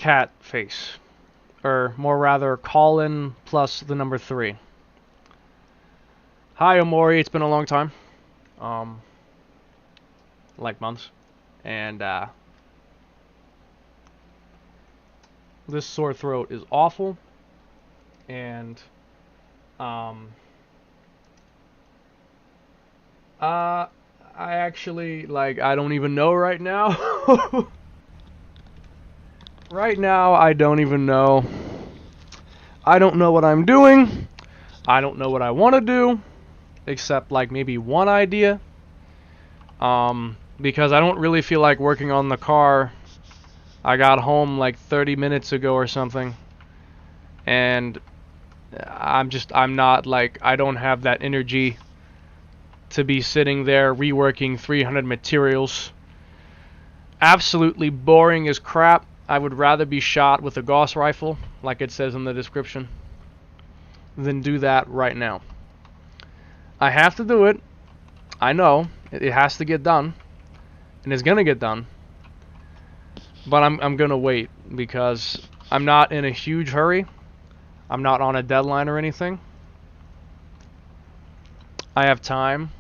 cat face. Or more rather, Colin plus the number 3. Hi, Omori. It's been a long time. Like months. And, this sore throat is awful. And, I actually, like, I don't even know right now. Right now, I don't even know. I don't know what I'm doing. I don't know what I want to do. Except, like, maybe one idea. Because I don't really feel like working on the car. I got home, like, 30 minutes ago or something. And I'm not, like, I don't have that energy to be sitting there reworking 300 materials. Absolutely boring as crap. I would rather be shot with a Gauss rifle, like it says in the description, than do that right now. I have to do it. I know. It has to get done. And it's going to get done. But I'm going to wait, because I'm not in a huge hurry. I'm not on a deadline or anything. I have time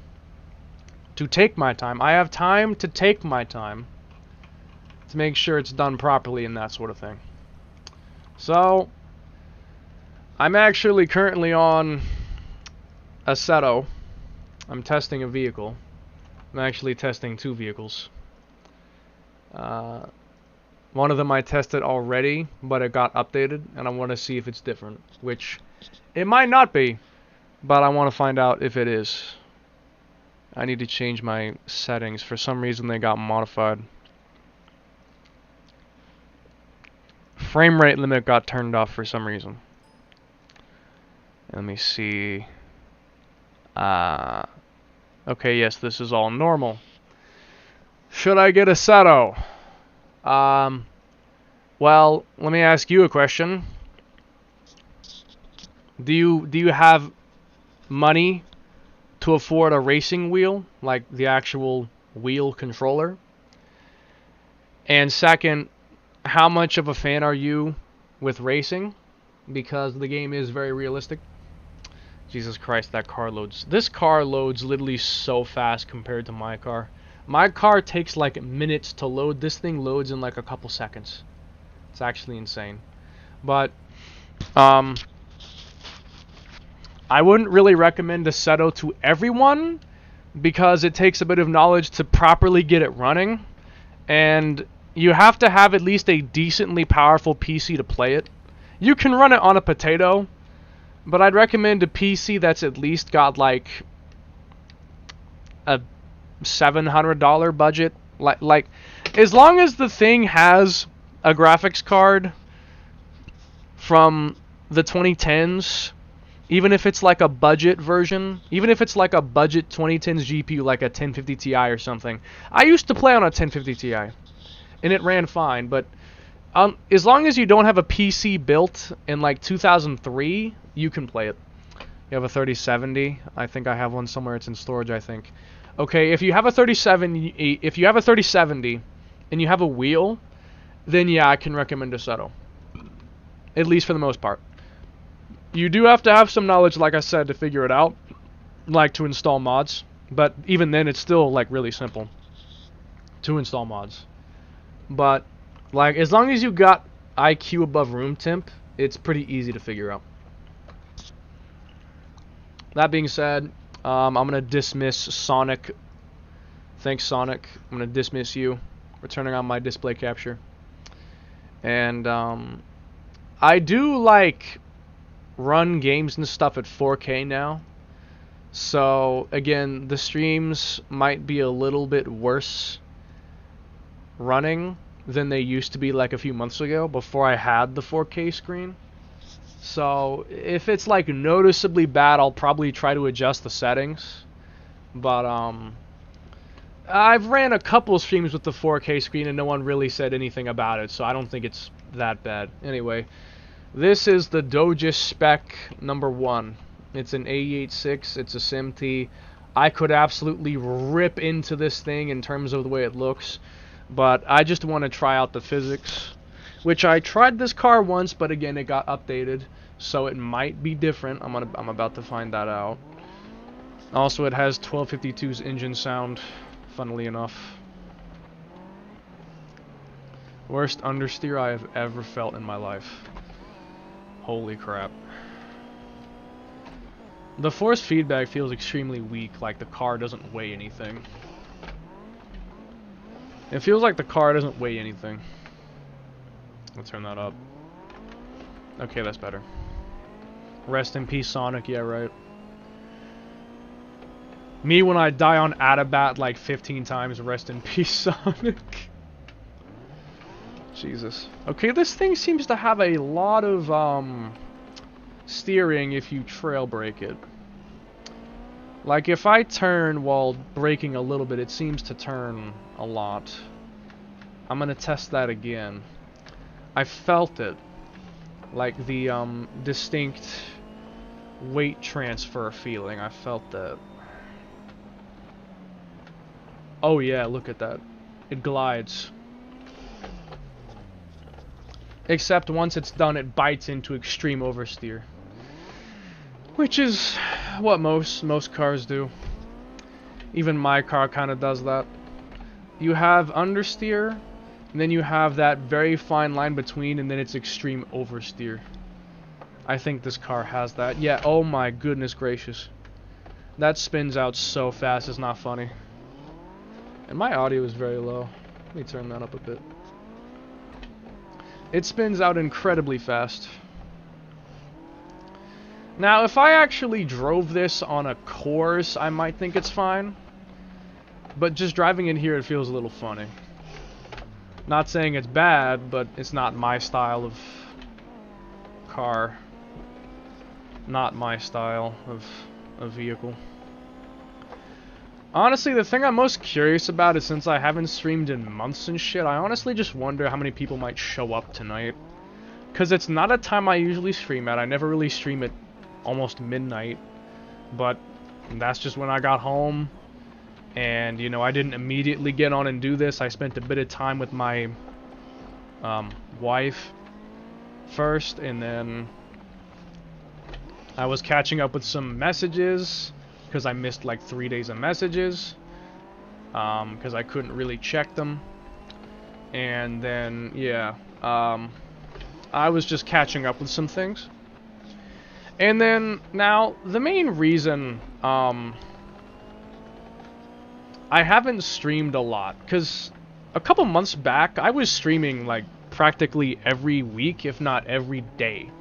to take my time. I have time to take my time to make sure it's done properly and that sort of thing. So, I'm actually currently on Assetto. I'm testing a vehicle. I'm actually testing 2 vehicles. One of them I tested already, but it got updated, and I want to see if it's different, which it might not be, but I want to find out if it is. I need to change my settings. For some reason, they got modified. Frame rate limit got turned off for some reason. Let me see. Okay, yes, this is all normal. Should I get Assetto? Well, let me ask you a question. Do you have money to afford a racing wheel, like the actual wheel controller? And second, how much of a fan are you with racing? Because the game is very realistic. Jesus Christ, that car loads. This car loads literally so fast compared to my car. My car takes like minutes to load. This thing loads in like a couple seconds. It's actually insane. But, I wouldn't really recommend Assetto to everyone, because it takes a bit of knowledge to properly get it running. And you have to have at least a decently powerful PC to play it. You can run it on a potato, but I'd recommend a PC that's at least got like a $700 budget. Like, as long as the thing has a graphics card from the 2010s, even if it's like a budget version, even if it's like a budget 2010s GPU, like a 1050 Ti or something. I used to play on a 1050 Ti, and it ran fine, but as long as you don't have a PC built in like 2003, you can play it. You have a 3070. I think I have one somewhere. It's in storage, I think. Okay, if you have a 3070 and you have a wheel, then yeah, I can recommend Assetto. At least for the most part. You do have to have some knowledge, like I said, to figure it out, like to install mods. But even then, it's still like really simple to install mods. But like, as long as you got IQ above room temp, it's pretty easy to figure out. That being said, I'm gonna dismiss Sonic. Thanks, Sonic. I'm gonna dismiss you for turning on my display capture. And I do like run games and stuff at 4K now. So again, the streams might be a little bit worse running than they used to be like a few months ago before I had the 4K screen. So if it's like noticeably bad, I'll probably try to adjust the settings. But I've ran a couple streams with the 4K screen and no one really said anything about it, so I don't think it's that bad. Anyway, this is the Dojus Spec number 1. It's an AE86, it's a SIMT. I could absolutely rip into this thing in terms of the way it looks, but I just want to try out the physics. which I tried this car once, but again, it got updated, so it might be different. I'm about to find that out. Also, it has 1252's engine sound, funnily enough. Worst understeer I have ever felt in my life. Holy crap. The force feedback feels extremely weak, like the car doesn't weigh anything. It feels like the car doesn't weigh anything. Let's turn that up. Okay, that's better. Rest in peace, Sonic. Yeah, right. Me when I die on Atabat like 15 times, rest in peace, Sonic. Jesus. Okay, this thing seems to have a lot of, steering if you trail brake it. Like, if I turn while braking a little bit, it seems to turn a lot. I'm gonna test that again. I felt it. Like, the, distinct weight transfer feeling. I felt that. Oh yeah, look at that. It glides. Except once it's done, it bites into extreme oversteer. Which is what most cars do. Even my car kind of does that. You have understeer, and then you have that very fine line between, and then it's extreme oversteer. I think this car has that. Yeah, oh my goodness gracious. That spins out so fast, it's not funny. And my audio is very low. Let me turn that up a bit. It spins out incredibly fast. Now, if I actually drove this on a course, I might think it's fine. But just driving in here, it feels a little funny. Not saying it's bad, but it's not my style of car. Not my style of vehicle. Honestly, the thing I'm most curious about is, since I haven't streamed in months and shit, I honestly just wonder how many people might show up tonight. Because it's not a time I usually stream at. I never really stream at almost midnight. But that's just when I got home. And, you know, I didn't immediately get on and do this. I spent a bit of time with my wife first. And then I was catching up with some messages, because I missed like 3 days of messages, because I couldn't really check them. And then, yeah, I was just catching up with some things. And then, now, the main reason I haven't streamed a lot, because a couple months back, I was streaming like practically every week, if not every day.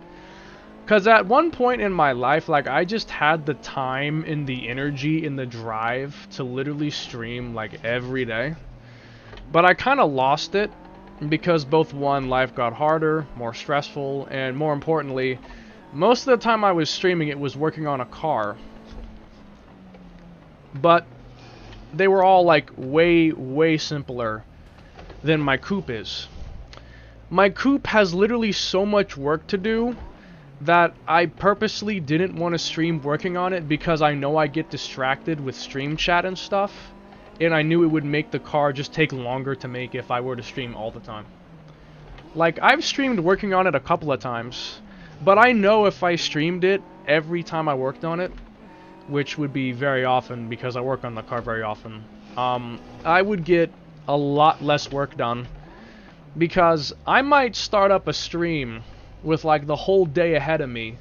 Because at one point in my life, like, I just had the time and the energy and the drive to literally stream, like, every day. But I kind of lost it because both, one, life got harder, more stressful, and more importantly, most of the time I was streaming, it was working on a car. But they were all, like, way simpler than my coupe is. My coupe has literally so much work to do that I purposely didn't want to stream working on it, because I know I get distracted with stream chat and stuff, and I knew it would make the car just take longer to make if I were to stream all the time. Like, I've streamed working on it a couple of times, but I know if I streamed it every time I worked on it, which would be very often because I work on the car very often, I would get a lot less work done, because I might start up a stream with like the whole day ahead of me,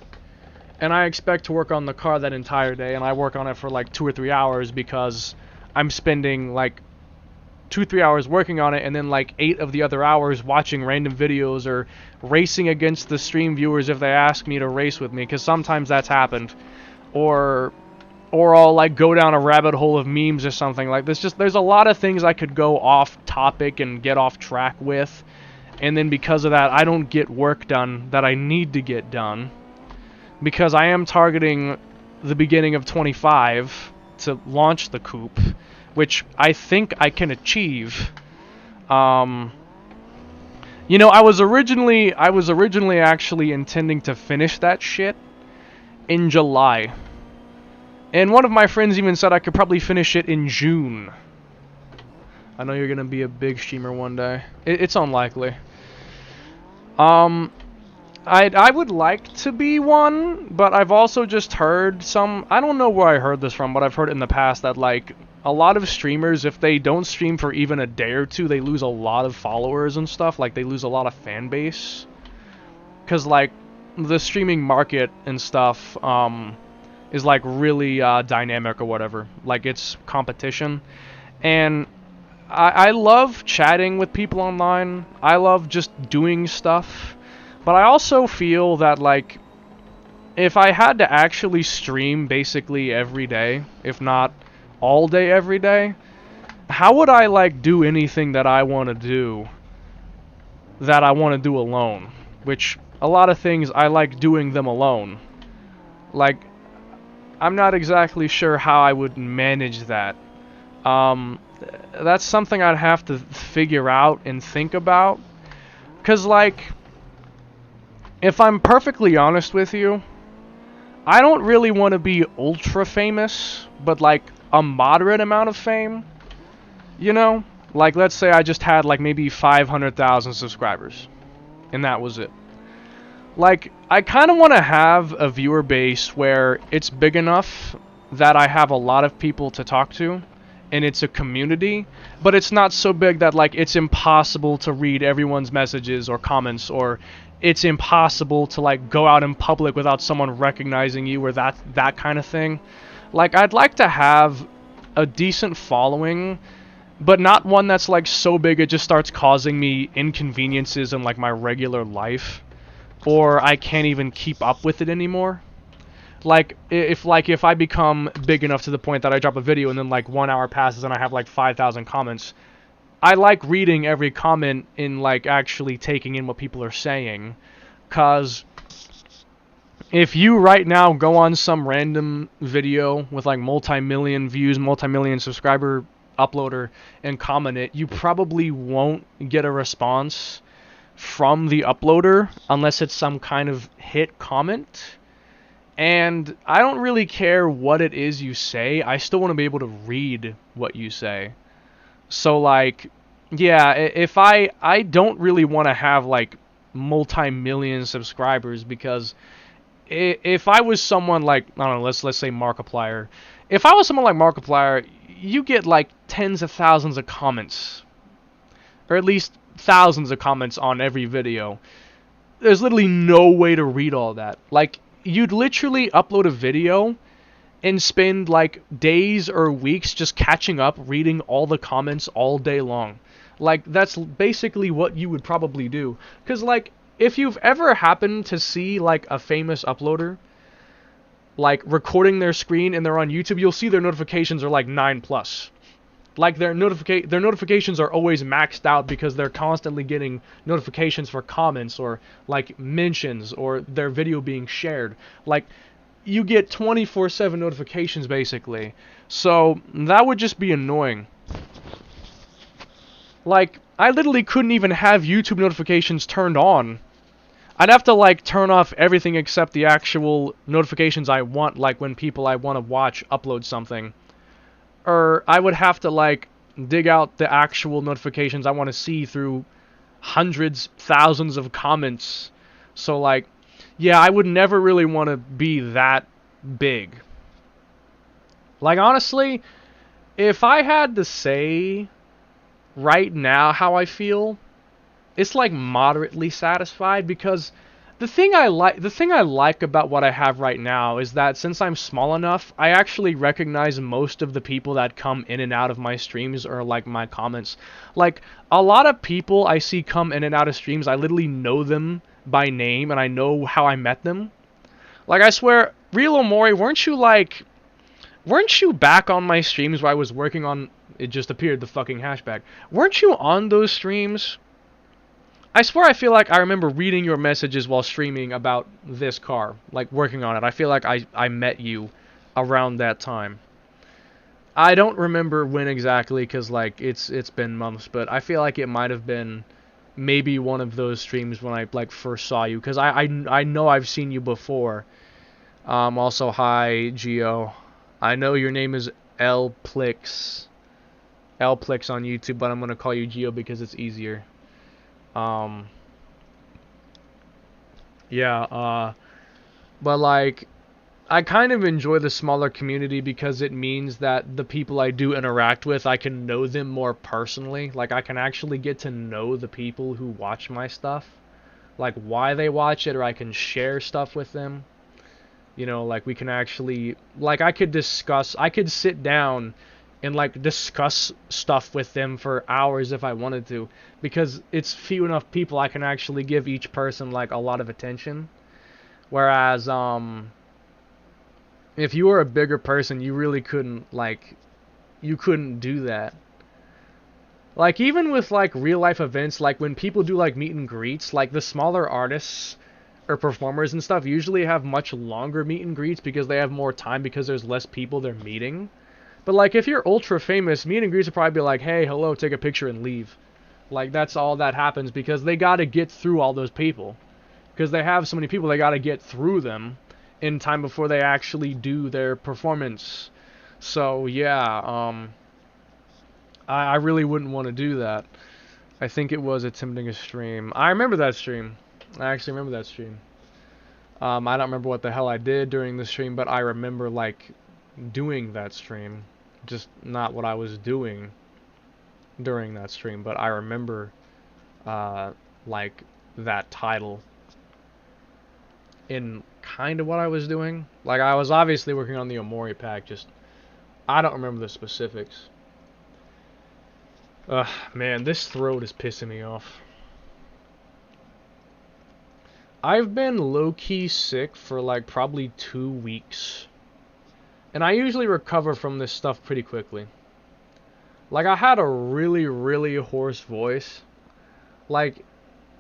and I expect to work on the car that entire day, and I work on it for like 2 or 3 hours because I'm spending like 2-3 hours working on it, and then like 8 of the other hours watching random videos or racing against the stream viewers if they ask me to race with me, because sometimes that's happened, or I'll like go down a rabbit hole of memes or something like this. Just, there's a lot of things I could go off topic and get off track with. And then because of that, I don't get work done that I need to get done, because I am targeting the beginning of 25 to launch the coupe, which I think I can achieve. You know, I was originally actually intending to finish that shit in July. And one of my friends even said I could probably finish it in June. I know you're gonna be a big streamer one day. It's unlikely. Um, I would like to be one, but I've also just heard some. I don't know where I heard this from, but I've heard it in the past that like a lot of streamers, if they don't stream for even a day or two, they lose a lot of followers and stuff. Like they lose a lot of fan base, cause like the streaming market and stuff is like really dynamic or whatever. Like it's competition, and I love chatting with people online. I love just doing stuff. But I also feel that, like, if I had to actually stream basically every day, if not all day every day, how would I, like, do anything that I want to do alone? Which, a lot of things, I like doing them alone. Like, I'm not exactly sure how I would manage that. That's something I'd have to figure out and think about. Because, like, if I'm perfectly honest with you, I don't really want to be ultra famous, but like a moderate amount of fame, you know? Like, let's say I just had like maybe 500,000 subscribers, and that was it. Like, I kind of want to have a viewer base where it's big enough that I have a lot of people to talk to, and it's a community, but it's not so big that like it's impossible to read everyone's messages or comments, or it's impossible to like go out in public without someone recognizing you, or that kind of thing. Like, I'd like to have a decent following, but not one that's like so big it just starts causing me inconveniences in like my regular life, or I can't even keep up with it anymore. Like if I become big enough to the point that I drop a video and then like 1 hour passes and I have like 5,000 comments, I like reading every comment and like actually taking in what people are saying. Cause if you right now go on some random video with like multi-million views, multi-million subscriber uploader and comment it, you probably won't get a response from the uploader unless it's some kind of hit comment. And I don't really care what it is you say, I still want to be able to read what you say. So like, yeah, if I don't really want to have like multi-million subscribers, because if I was someone like, I don't know, let's say Markiplier. If I was someone like Markiplier, you get like tens of thousands of comments, or at least thousands of comments on every video. There's literally no way to read all that. Like, you'd literally upload a video and spend like days or weeks just catching up, reading all the comments all day long. Like, that's basically what you would probably do. Because, like, if you've ever happened to see like a famous uploader like recording their screen and they're on YouTube, you'll see their notifications are like 9+. Like, their notifications are always maxed out because they're constantly getting notifications for comments or like mentions or their video being shared. Like, you get 24/7 notifications basically. So that would just be annoying. Like, I literally couldn't even have YouTube notifications turned on. I'd have to like turn off everything except the actual notifications I want, like when people I want to watch upload something. Or I would have to like dig out the actual notifications I want to see through hundreds, thousands of comments. So like, yeah, I would never really want to be that big. Like, honestly, if I had to say right now how I feel, it's like moderately satisfied, because the thing I like about what I have right now is that since I'm small enough, I actually recognize most of the people that come in and out of my streams or like my comments. Like, a lot of people I see come in and out of streams, I literally know them by name and I know how I met them. Like, I swear, Real Omori, weren't you back on my streams where I was working on, it just appeared, the fucking hashback. Weren't you on those streams? I swear I feel like I remember reading your messages while streaming about this car, like working on it. I feel like I met you around that time. I don't remember when exactly, because like it's been months, but I feel like it might have been maybe one of those streams when I like first saw you, because I know I've seen you before. Also, hi Geo. I know your name is Lplix on YouTube, but I'm gonna call you Geo because it's easier. Yeah, but like, I kind of enjoy the smaller community because it means that the people I do interact with, I can know them more personally. Like, I can actually get to know the people who watch my stuff, like why they watch it, or I can share stuff with them. You know, like we can actually, like I could sit down and like discuss stuff with them for hours if I wanted to, because it's few enough people I can actually give each person like a lot of attention. Whereas, if you were a bigger person, you really couldn't, like, you couldn't do that. Like, even with, like, real-life events, like, when people do, like, meet and greets, like, the smaller artists or performers and stuff usually have much longer meet and greets because they have more time because there's less people they're meeting. But, like, if you're ultra famous, meet and greets will probably be like, hey, hello, take a picture and leave. Like, that's all that happens because they gotta get through all those people. Because they have so many people, they gotta get through them in time before they actually do their performance. So yeah, I really wouldn't want to do that. I think it was attempting a stream. I remember that stream. I actually remember that stream. I don't remember what the hell I did during the stream, but I remember like doing that stream. Just not what I was doing during that stream, but I remember like that title in kind of what I was doing. Like, I was obviously working on the Omori pack, just I don't remember the specifics. Ugh, man, this throat is pissing me off. I've been low-key sick for like probably 2 weeks. And I usually recover from this stuff pretty quickly. Like, I had a really, really hoarse voice. Like,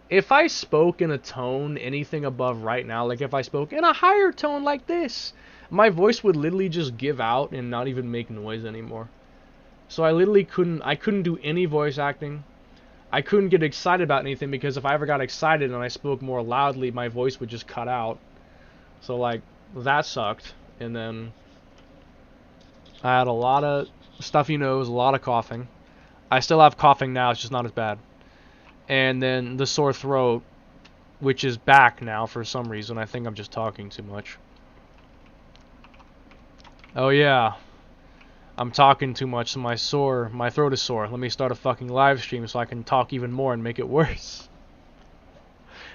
if I spoke in a tone anything above right now, like if I spoke in a higher tone like this, my voice would literally just give out and not even make noise anymore. So I literally couldn't do any voice acting. I couldn't get excited about anything because if I ever got excited and I spoke more loudly, my voice would just cut out. So like, that sucked. And then I had a lot of stuffy nose, a lot of coughing. I still have coughing now, it's just not as bad. And then the sore throat, which is back now for some reason. I think I'm just talking too much. Oh yeah, I'm talking too much, so my throat is sore. Let me start a fucking live stream so I can talk even more and make it worse.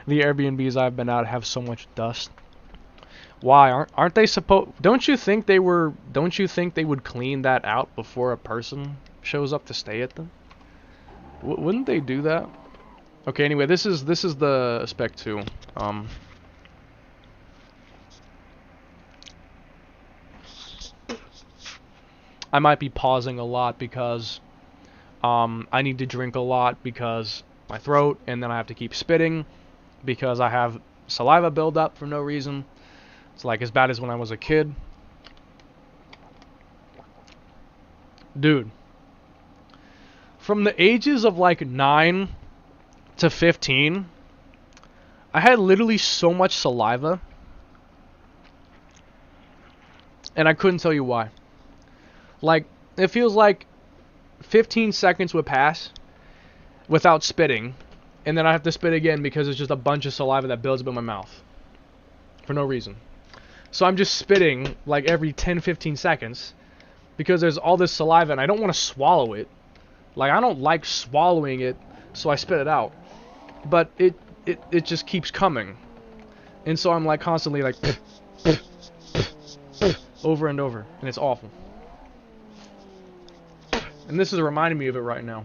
The Airbnbs I've been at have so much dust. Why aren't they supposed? Don't you think they would clean that out before a person shows up to stay at them? Wouldn't they do that? Okay, anyway, this is the spec 2. I might be pausing a lot because I need to drink a lot because my throat, and then I have to keep spitting because I have saliva buildup for no reason. It's like as bad as when I was a kid. Dude, from the ages of like 9 to 15, I had literally so much saliva, and I couldn't tell you why. Like, it feels like 15 seconds would pass without spitting, and then I have to spit again because it's just a bunch of saliva that builds up in my mouth for no reason. So I'm just spitting like every 10-15 seconds because there's all this saliva and I don't want to swallow it. Like, I don't like swallowing it, so I spit it out. But it just keeps coming. And so I'm like constantly like over and over, and it's awful. And this is reminding me of it right now.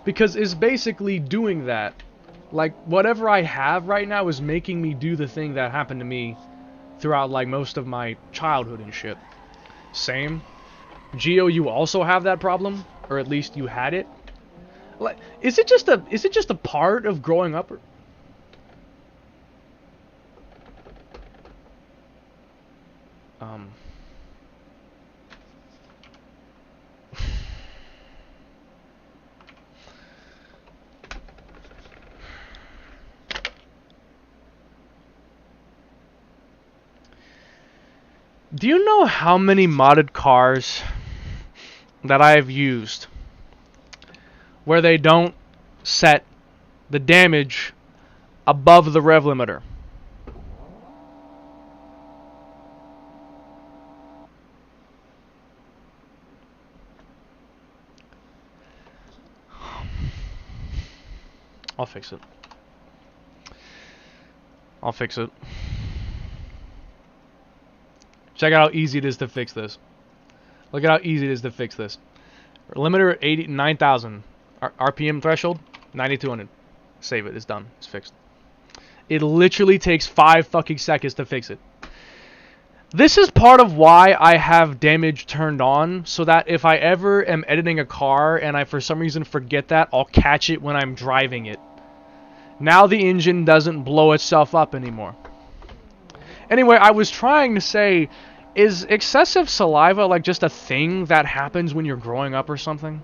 Because it's basically doing that. Like, whatever I have right now is making me do the thing that happened to me throughout, like, most of my childhood and shit. Same. Geo, you also have that problem? Or at least you had it? Like, is it just a part of growing up? Or do you know how many modded cars that I have used where they don't set the damage above the rev limiter. I'll fix it. I'll fix it. Check out how easy it is to fix this. Look at how easy it is to fix this. Limiter 89,000. RPM threshold 9,200. Save it. It's done. It's fixed. It literally takes 5 fucking seconds to fix it. This is part of why I have damage turned on, so that if I ever am editing a car and I for some reason forget that, I'll catch it when I'm driving it. Now the engine doesn't blow itself up anymore. Anyway, I was trying to say, is excessive saliva like just a thing that happens when you're growing up or something?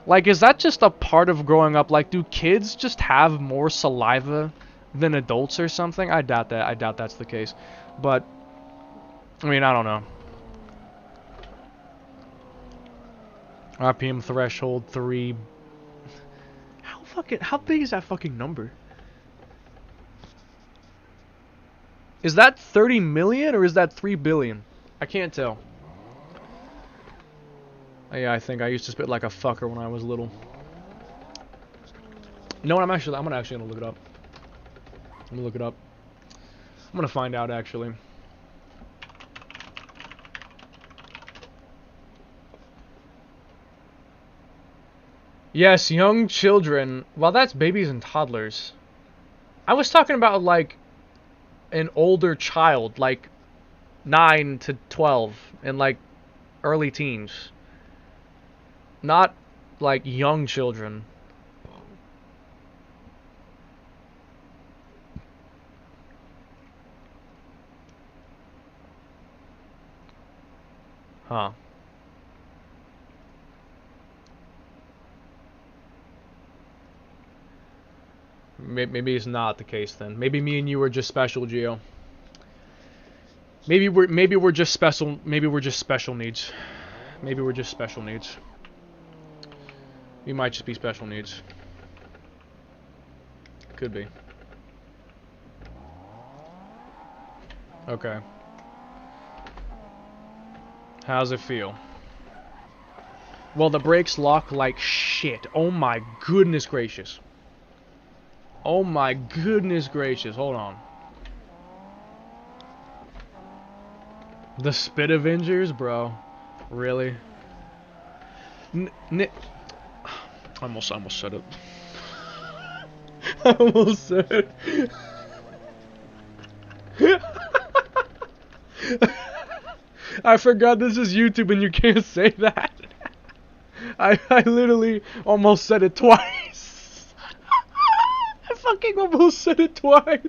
Like, is that just a part of growing up? Like, do kids just have more saliva than adults or something? I doubt that. I doubt that's the case. But, I mean, I don't know. RPM threshold 3. How big is that fucking number? Is that 30 million or is that 3 billion? I can't tell. Yeah, I think I used to spit like a fucker when I was little. You know what? I'm gonna actually look it up. I'm gonna look it up. I'm gonna find out actually. Yes, young children. Well, that's babies and toddlers. I was talking about like an older child, like 9 to 12, and like early teens. Not like young children. Huh. Maybe it's not the case then. Maybe me and you are just special, Gio. Maybe we're just special. Maybe we're just special needs. Maybe we're just special needs. We might just be special needs. Could be. Okay. How's it feel? Well, the brakes lock like shit. Oh my goodness gracious. Oh my goodness gracious. Hold on. The Spit Avengers, bro. Really? I almost said it. I almost said it. I forgot this is YouTube and you can't say that. I literally almost said it twice. I fucking almost said it twice.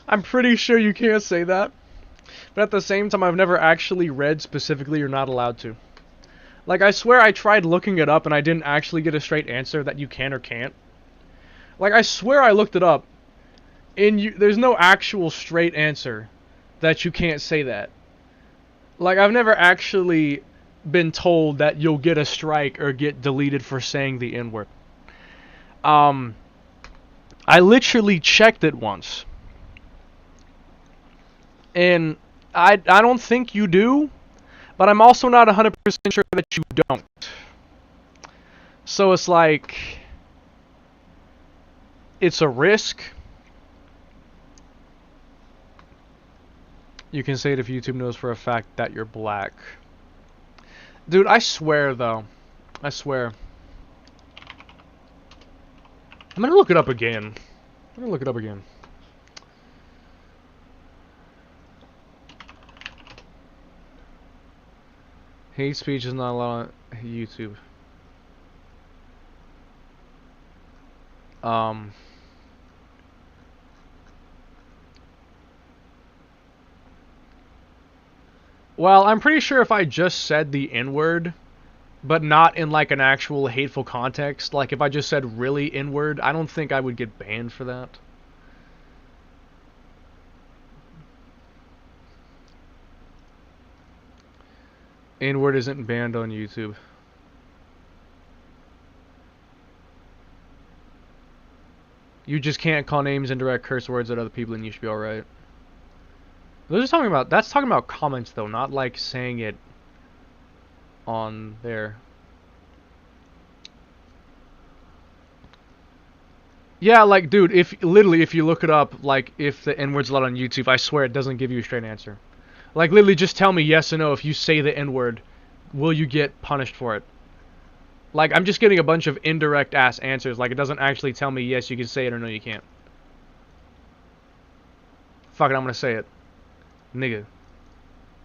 I'm pretty sure you can't say that. But at the same time, I've never actually read specifically you're not allowed to. Like, I swear I tried looking it up and I didn't actually get a straight answer that you can or can't. Like, I swear I looked it up, and there's no actual straight answer that you can't say that. Like, I've never actually been told that you'll get a strike or get deleted for saying the N-word. I literally checked it once. And I don't think you do, but I'm also not 100% sure that you don't. So it's like, it's a risk. You can say it if YouTube knows for a fact that you're black. Dude, I swear though. I swear. I'm gonna look it up again. Hate speech is not allowed on YouTube. Well, I'm pretty sure if I just said the N-word, but not in like an actual hateful context, like if I just said really N-word, I don't think I would get banned for that. N-word isn't banned on YouTube. You just can't call names and direct curse words at other people and you should be alright. That's talking about comments though, not like saying it on there. Yeah, like, dude, if you look it up, like, if the N-word's allowed on YouTube, I swear it doesn't give you a straight answer. Like, literally, just tell me yes or no. If you say the N-word, will you get punished for it? Like, I'm just getting a bunch of indirect-ass answers. Like, it doesn't actually tell me yes, you can say it, or no, you can't. Fuck it, I'm gonna say it. Nigga.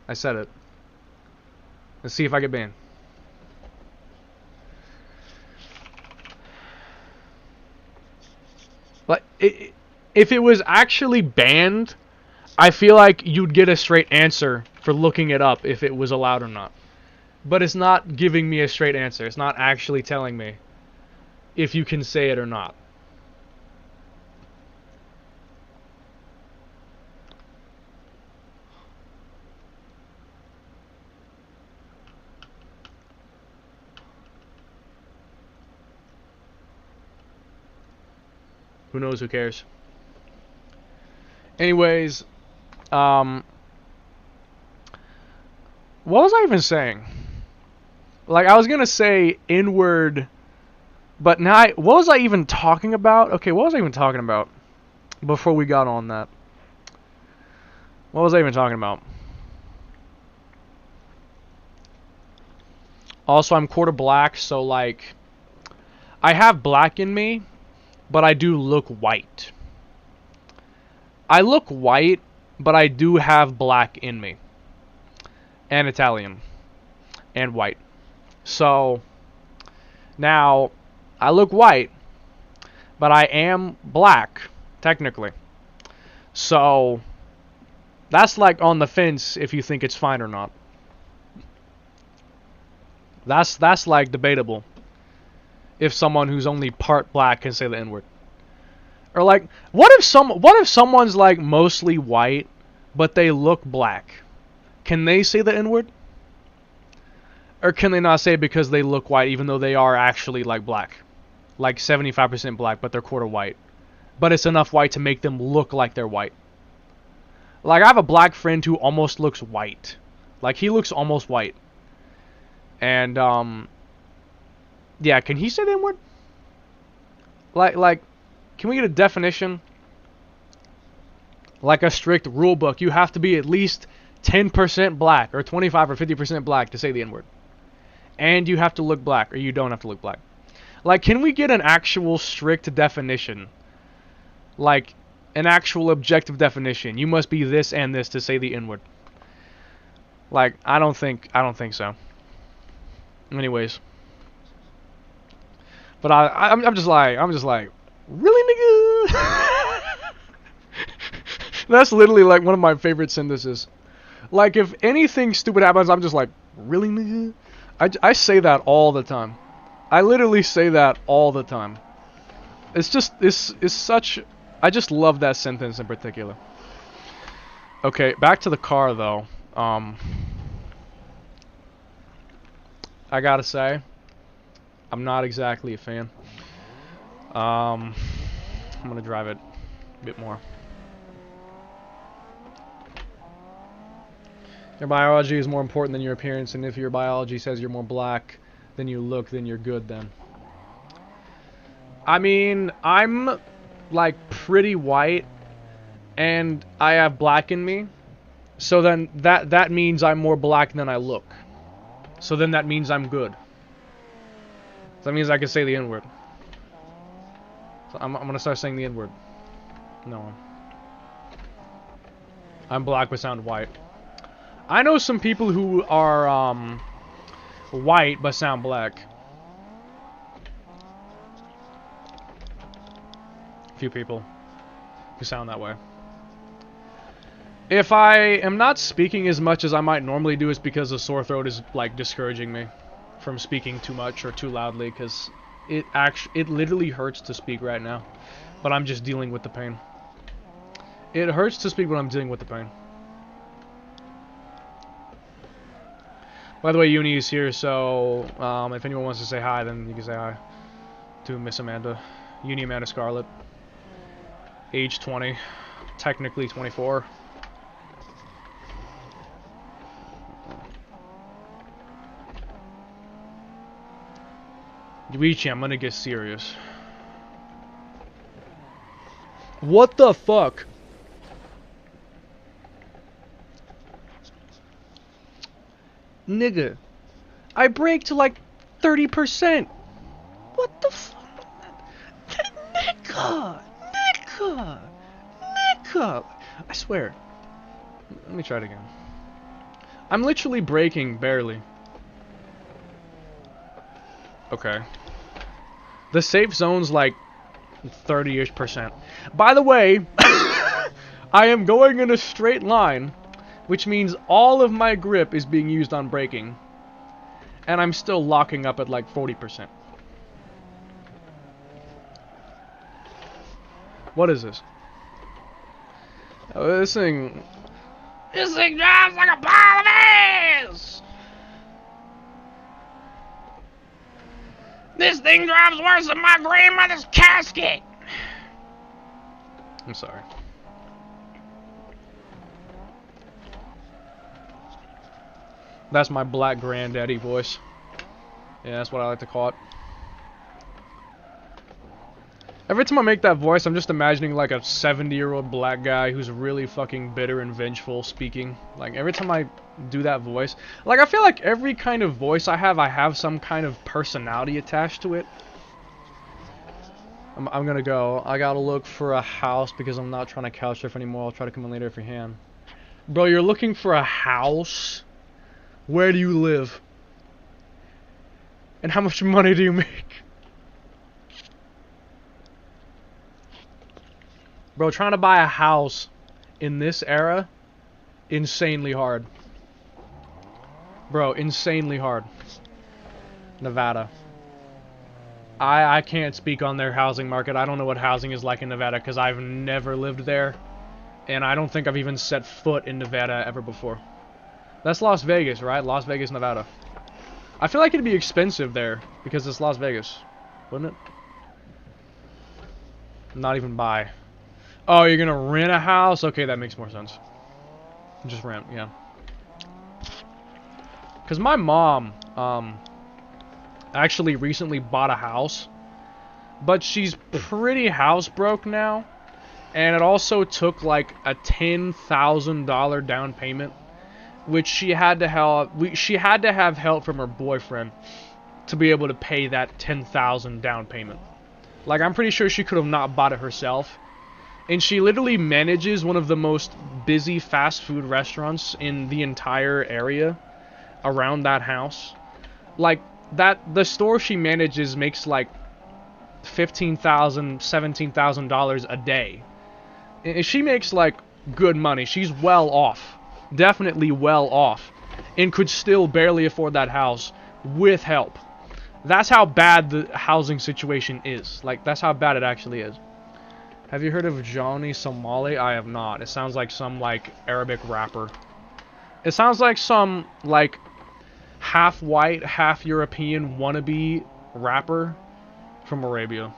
I said it. Let's see if I get banned. But if it was actually banned, I feel like you'd get a straight answer for looking it up if it was allowed or not. But it's not giving me a straight answer. It's not actually telling me if you can say it or not. Who knows? Who cares? Anyways, what was I even saying? Like, I was gonna say inward, but now what was I even talking about? Okay, what was I even talking about before we got on that? What was I even talking about? Also, I'm quarter black, so like, I have black in me, but I do look white. I look white, but I do have black in me. And Italian. And white. So, now, I look white, but I am black, technically. So, that's like on the fence if you think it's fine or not. That's like debatable. If someone who's only part black can say the N-word. Or like, what if someone's like mostly white, but they look black? Can they say the N-word? Or can they not say it because they look white, even though they are actually like black? Like 75% black, but they're quarter white. But it's enough white to make them look like they're white. Like, I have a black friend who almost looks white. Like, he looks almost white. And, yeah, can he say the N-word? Like, can we get a definition? Like a strict rule book. You have to be at least 10% black, or 25 or 50% black to say the N-word. And you have to look black, or you don't have to look black. Like, can we get an actual strict definition? Like, an actual objective definition. You must be this and this to say the N-word. Like, I don't think so. Anyways. But I'm just like, really, nigga? That's literally like one of my favorite sentences. Like, if anything stupid happens, I'm just like, really, nigga? I say that all the time. I literally say that all the time. It's just, it's such, I just love that sentence in particular. Okay, back to the car though. I gotta say, I'm not exactly a fan. I'm gonna drive it a bit more. Your biology is more important than your appearance, and if your biology says you're more black than you look, then you're good then. I mean, I'm like pretty white and I have black in me. So then that means I'm more black than I look. So then that means I'm good. So that means I can say the N-word. So I'm gonna start saying the N-word. No. I'm black but sound white. I know some people who are white but sound black. Few people who sound that way. If I am not speaking as much as I might normally do, it's because the sore throat is like discouraging me from speaking too much or too loudly, because it literally hurts to speak right now, but I'm just dealing with the pain. It hurts to speak, but I'm dealing with the pain. By the way, Uni is here, so if anyone wants to say hi, then you can say hi to Miss Amanda. Uni Amanda Scarlett. Age 20. Technically 24. Yuichi, I'm gonna get serious. What the fuck? Nigga, I brake to like 30%. What the fuck? Nigga. I swear. Let me try it again. I'm literally braking barely. Okay. The safe zone's like 30-ish%. By the way, I am going in a straight line, which means all of my grip is being used on braking. And I'm still locking up at like 40%. What is this? Oh, this thing drives like a pile of ass! This thing drives worse than my grandmother's casket! I'm sorry. That's my black granddaddy voice. Yeah, that's what I like to call it. Every time I make that voice, I'm just imagining like a 70-year-old black guy who's really fucking bitter and vengeful speaking. Like, every time I do that voice, like, I feel like every kind of voice I have some kind of personality attached to it. I'm gonna go. I gotta look for a house because I'm not trying to couch surf anymore. I'll try to come in later if you can. Bro, you're looking for a house? Where do you live? And how much money do you make? Bro, trying to buy a house in this era, insanely hard. Bro, insanely hard. Nevada. I can't speak on their housing market. I don't know what housing is like in Nevada because I've never lived there. And I don't think I've even set foot in Nevada ever before. That's Las Vegas, right? Las Vegas, Nevada. I feel like it'd be expensive there because it's Las Vegas. Wouldn't it? Not even buy. Oh, you're gonna rent a house? Okay, that makes more sense. Just rent, yeah. Because my mom, actually recently bought a house. But she's pretty house broke now. And it also took like a $10,000 down payment. Which she had to have help from her boyfriend to be able to pay that $10,000 down payment. Like, I'm pretty sure she could have not bought it herself. And she literally manages one of the most busy fast food restaurants in the entire area around that house. Like, the store she manages makes like $15,000, $17,000 a day. And she makes like good money. She's well off. Definitely well off. And could still barely afford that house with help. That's how bad the housing situation is. Like, that's how bad it actually is. Have you heard of Johnny Somali? I have not. It sounds like some, like, Arabic rapper. It sounds like some, like, half white, half European wannabe rapper from Arabia.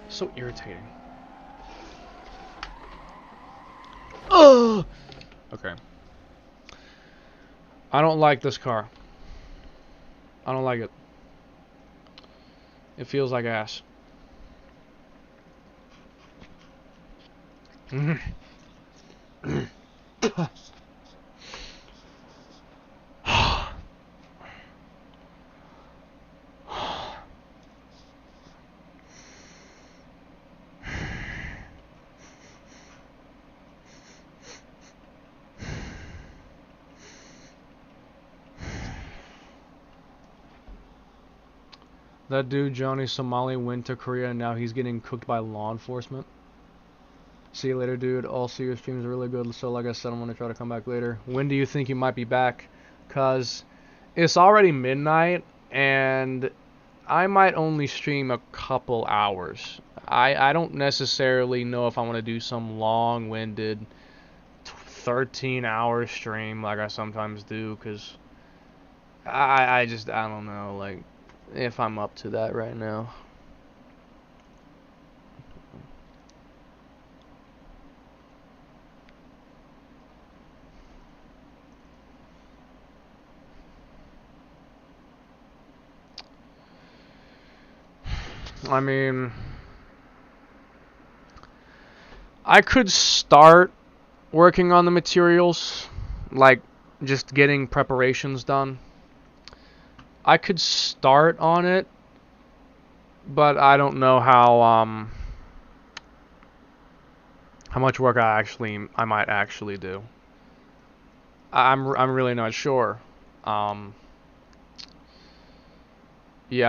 So irritating. Ugh! Okay. I don't like this car. I don't like it. It feels like ass. That dude, Johnny Somali, went to Korea and now he's getting cooked by law enforcement. See you later, dude. I'll see your streams are really good. So, like I said, I'm going to try to come back later. When do you think you might be back? Because it's already midnight and I might only stream a couple hours. I don't necessarily know if I want to do some long-winded 13-hour stream like I sometimes do, because I don't know, like, if I'm up to that right now. I mean, I could start working on the materials, like just getting preparations done. I could start on it, but I don't know how much work I might actually do. I'm really not sure. Yeah,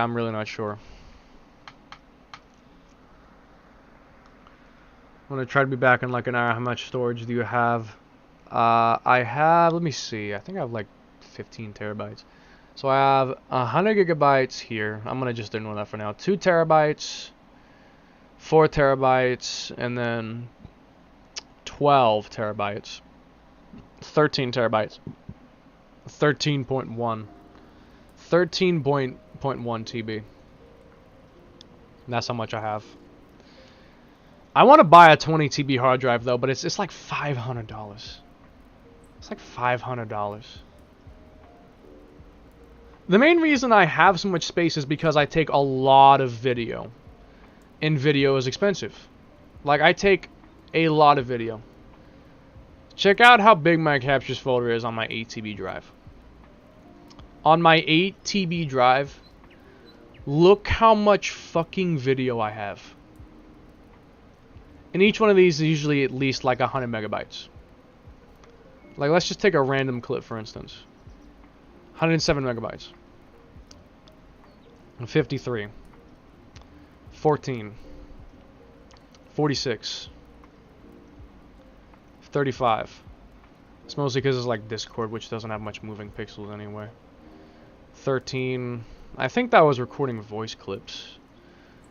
I'm really not sure. I'm gonna try to be back in like an hour. How much storage do you have? I have, let me see, I think I have like 15 terabytes. So I have 100 gigabytes here. I'm gonna just ignore that for now. 2 terabytes, 4 terabytes, and then 12 terabytes. 13 terabytes. 13.1. 13.1 TB. That's how much I have. I want to buy a 20 TB hard drive though, but it's like $500. It's like $500. The main reason I have so much space is because I take a lot of video, and video is expensive. Like, I take a lot of video. Check out how big my captures folder is on my 8 TB drive. On my 8 TB drive, look how much fucking video I have. And each one of these is usually at least like 100 megabytes. Like, let's just take a random clip, for instance. 107 megabytes. 53. 14. 46. 35. It's mostly because it's like Discord, which doesn't have much moving pixels anyway. 13. I think that was recording voice clips.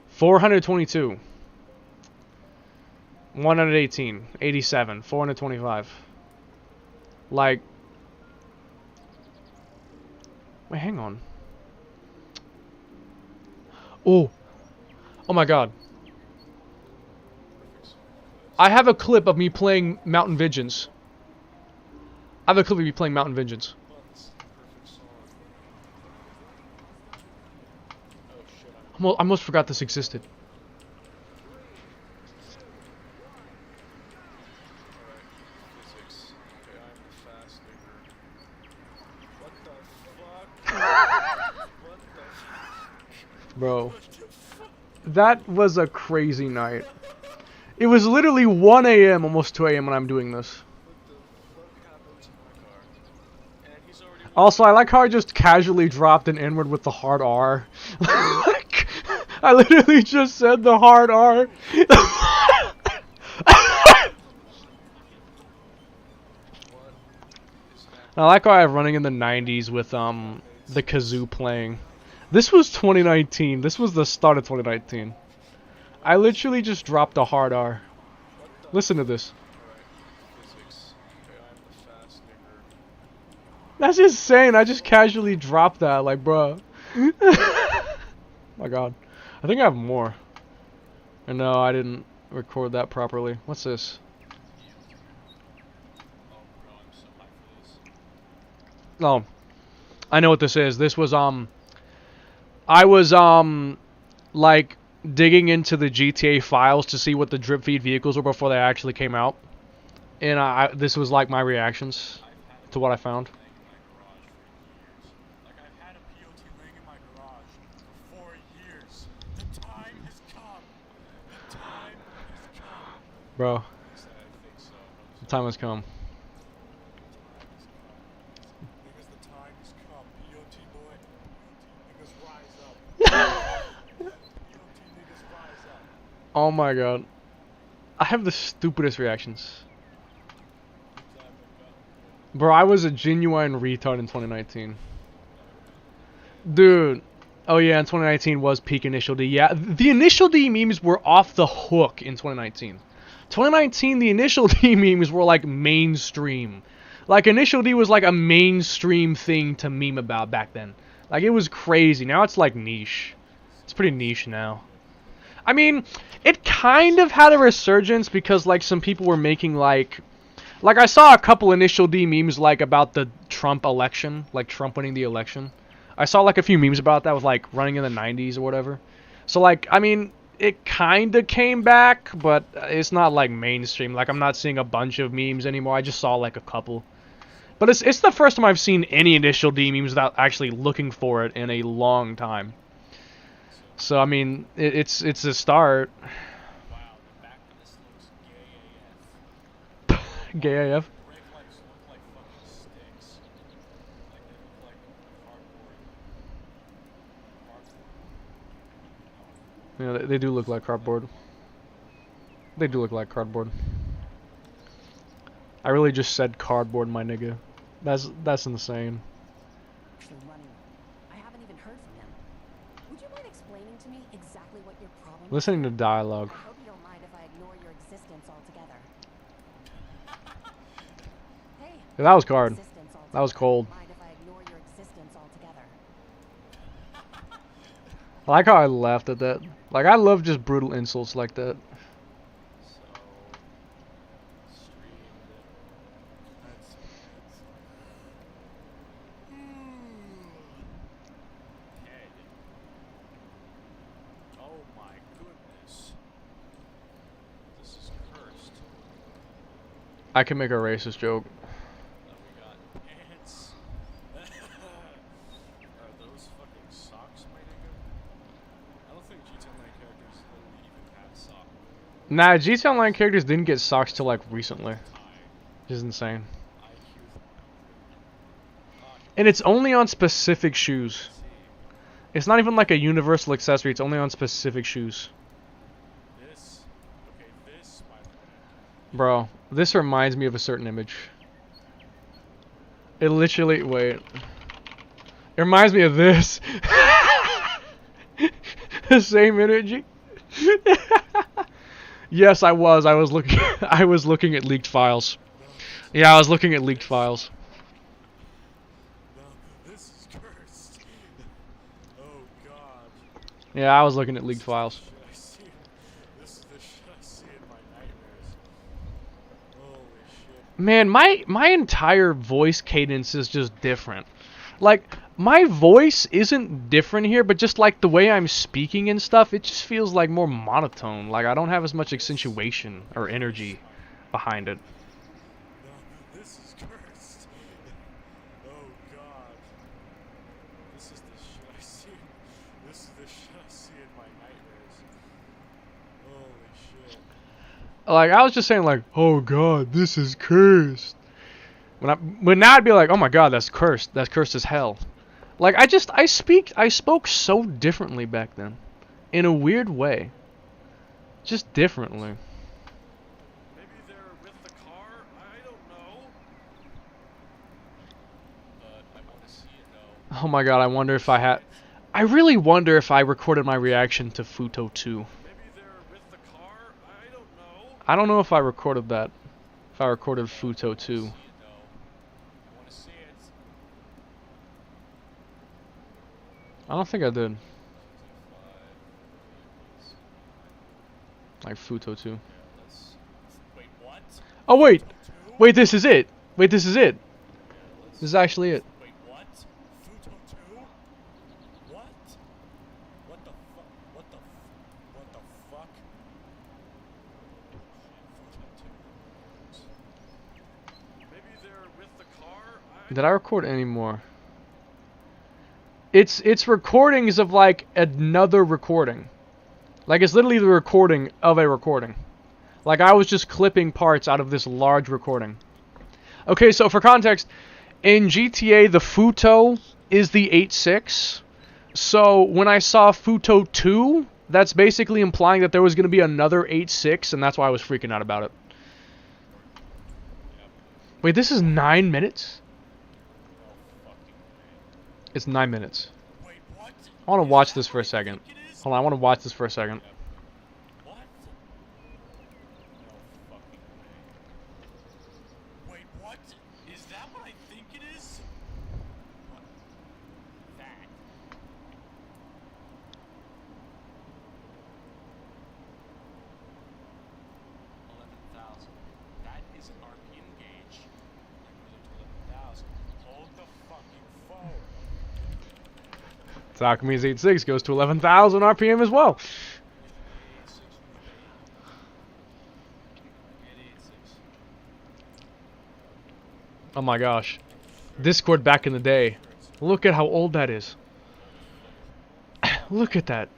422. 118, 87, 425. Like, wait, hang on. Oh my god. I have a clip of me playing Mountain Vengeance. I have a clip of me playing Mountain Vengeance. I almost forgot this existed. Bro, that was a crazy night. It was literally 1 a.m., almost 2 a.m. when I'm doing this. Also, I like how I just casually dropped an N-word with the hard R. Like, I literally just said the hard R. I like how I have running in the 90s with the kazoo playing. This was 2019. This was the start of 2019. I literally just dropped a hard R. Listen to this. That's insane. I just casually dropped that, like, bruh. My god. I think I have more. And no, I didn't record that properly. What's this? Oh. I know what this is. This was, I was, like, digging into the GTA files to see what the drip feed vehicles were before they actually came out. And this was, like, my reactions to what I found. Bro, the time has come. Oh my god. I have the stupidest reactions. Bro, I was a genuine retard in 2019. Dude. Oh yeah, in 2019 was peak Initial D. Yeah, the Initial D memes were off the hook in 2019. 2019, the Initial D memes were like mainstream. Like Initial D was like a mainstream thing to meme about back then. Like it was crazy. Now it's like niche. It's pretty niche now. I mean, it kind of had a resurgence because like some people were making like I saw a couple Initial D memes like about the Trump election, like Trump winning the election. I saw like a few memes about that with like running in the 90s or whatever. So like, I mean, it kind of came back, but it's not like mainstream. Like I'm not seeing a bunch of memes anymore. I just saw like a couple. But it's the first time I've seen any Initial D memes without actually looking for it in a long time. So I mean, it's a start. Wow, the back of this looks gay AF. Gay AF. Brake lights look like fucking sticks. Like they look like cardboard. Yeah, they do look like cardboard. They do look like cardboard. I really just said cardboard, my nigga. That's insane. I haven't even heard from him. Would you mind explaining to me exactly what your problem is? Listening to dialogue. I hope you don't mind if I ignore your existence altogether. Hey. Yeah, that was card. That was cold. Mind if I ignore your existence altogether? I like how I laughed at that. Like I love just brutal insults like that. Oh my goodness. This is cursed. I can make a racist joke. Now we got ants. Are those fucking socks, my nigga? I don't think G10 Line characters literally even have socks. Nah, GTA Online characters didn't get socks till like recently. Which is insane. And it's only on specific shoes. It's not even like a universal accessory, it's only on specific shoes. This, my friend. Bro, this reminds me of a certain image. It literally, wait. It reminds me of this. The same energy. Yes, I was looking I was looking at leaked files. Yeah, I was looking at leaked files. No, this is cursed. Oh god. Yeah, I was looking at leaked files. I see. This is the shit I see in my nightmares. Holy shit. Man, my entire voice cadence is just different. Like, my voice isn't different here, but just like the way I'm speaking and stuff, it just feels like more monotone. Like I don't have as much accentuation or energy behind it. No, this is cursed. Oh god. This is the shit I see. This is the shit I see in my nightmares. Holy shit. Like I was just saying like, oh god, this is cursed. When now I'd be like, oh my god, that's cursed. That's cursed as hell. Like I spoke so differently back then. In a weird way. Just differently. Maybe they're with the car? I don't know. But I want to see it though. Oh my god, I really wonder if I recorded my reaction to Futo 2. Maybe they're with the car? I don't know. I don't know if I recorded that. If I recorded Futo 2. I don't think I did. Like Futo 2. Wait, what? Oh wait! Wait, this is it! Wait, this is it! This is actually it. Wait, what? Futo 2? What? What the fuck? What the fuck? Futo 2. Maybe they're with the car? Did I record any more? It's recordings of like another recording. Like it's literally the recording of a recording. Like I was just clipping parts out of this large recording. Okay, so for context, in GTA the Futo is the 8.6. So when I saw Futo 2, that's basically implying that there was going to be another 8.6, and that's why I was freaking out about it. Wait, this is 9 minutes? It's 9 minutes. Wait, what? I want to watch this for a second. Hold on, I want to watch this for a second. What? No Takami's 86 goes to 11,000 RPM as well. Oh my gosh. Discord back in the day. Look at how old that is. Look at that.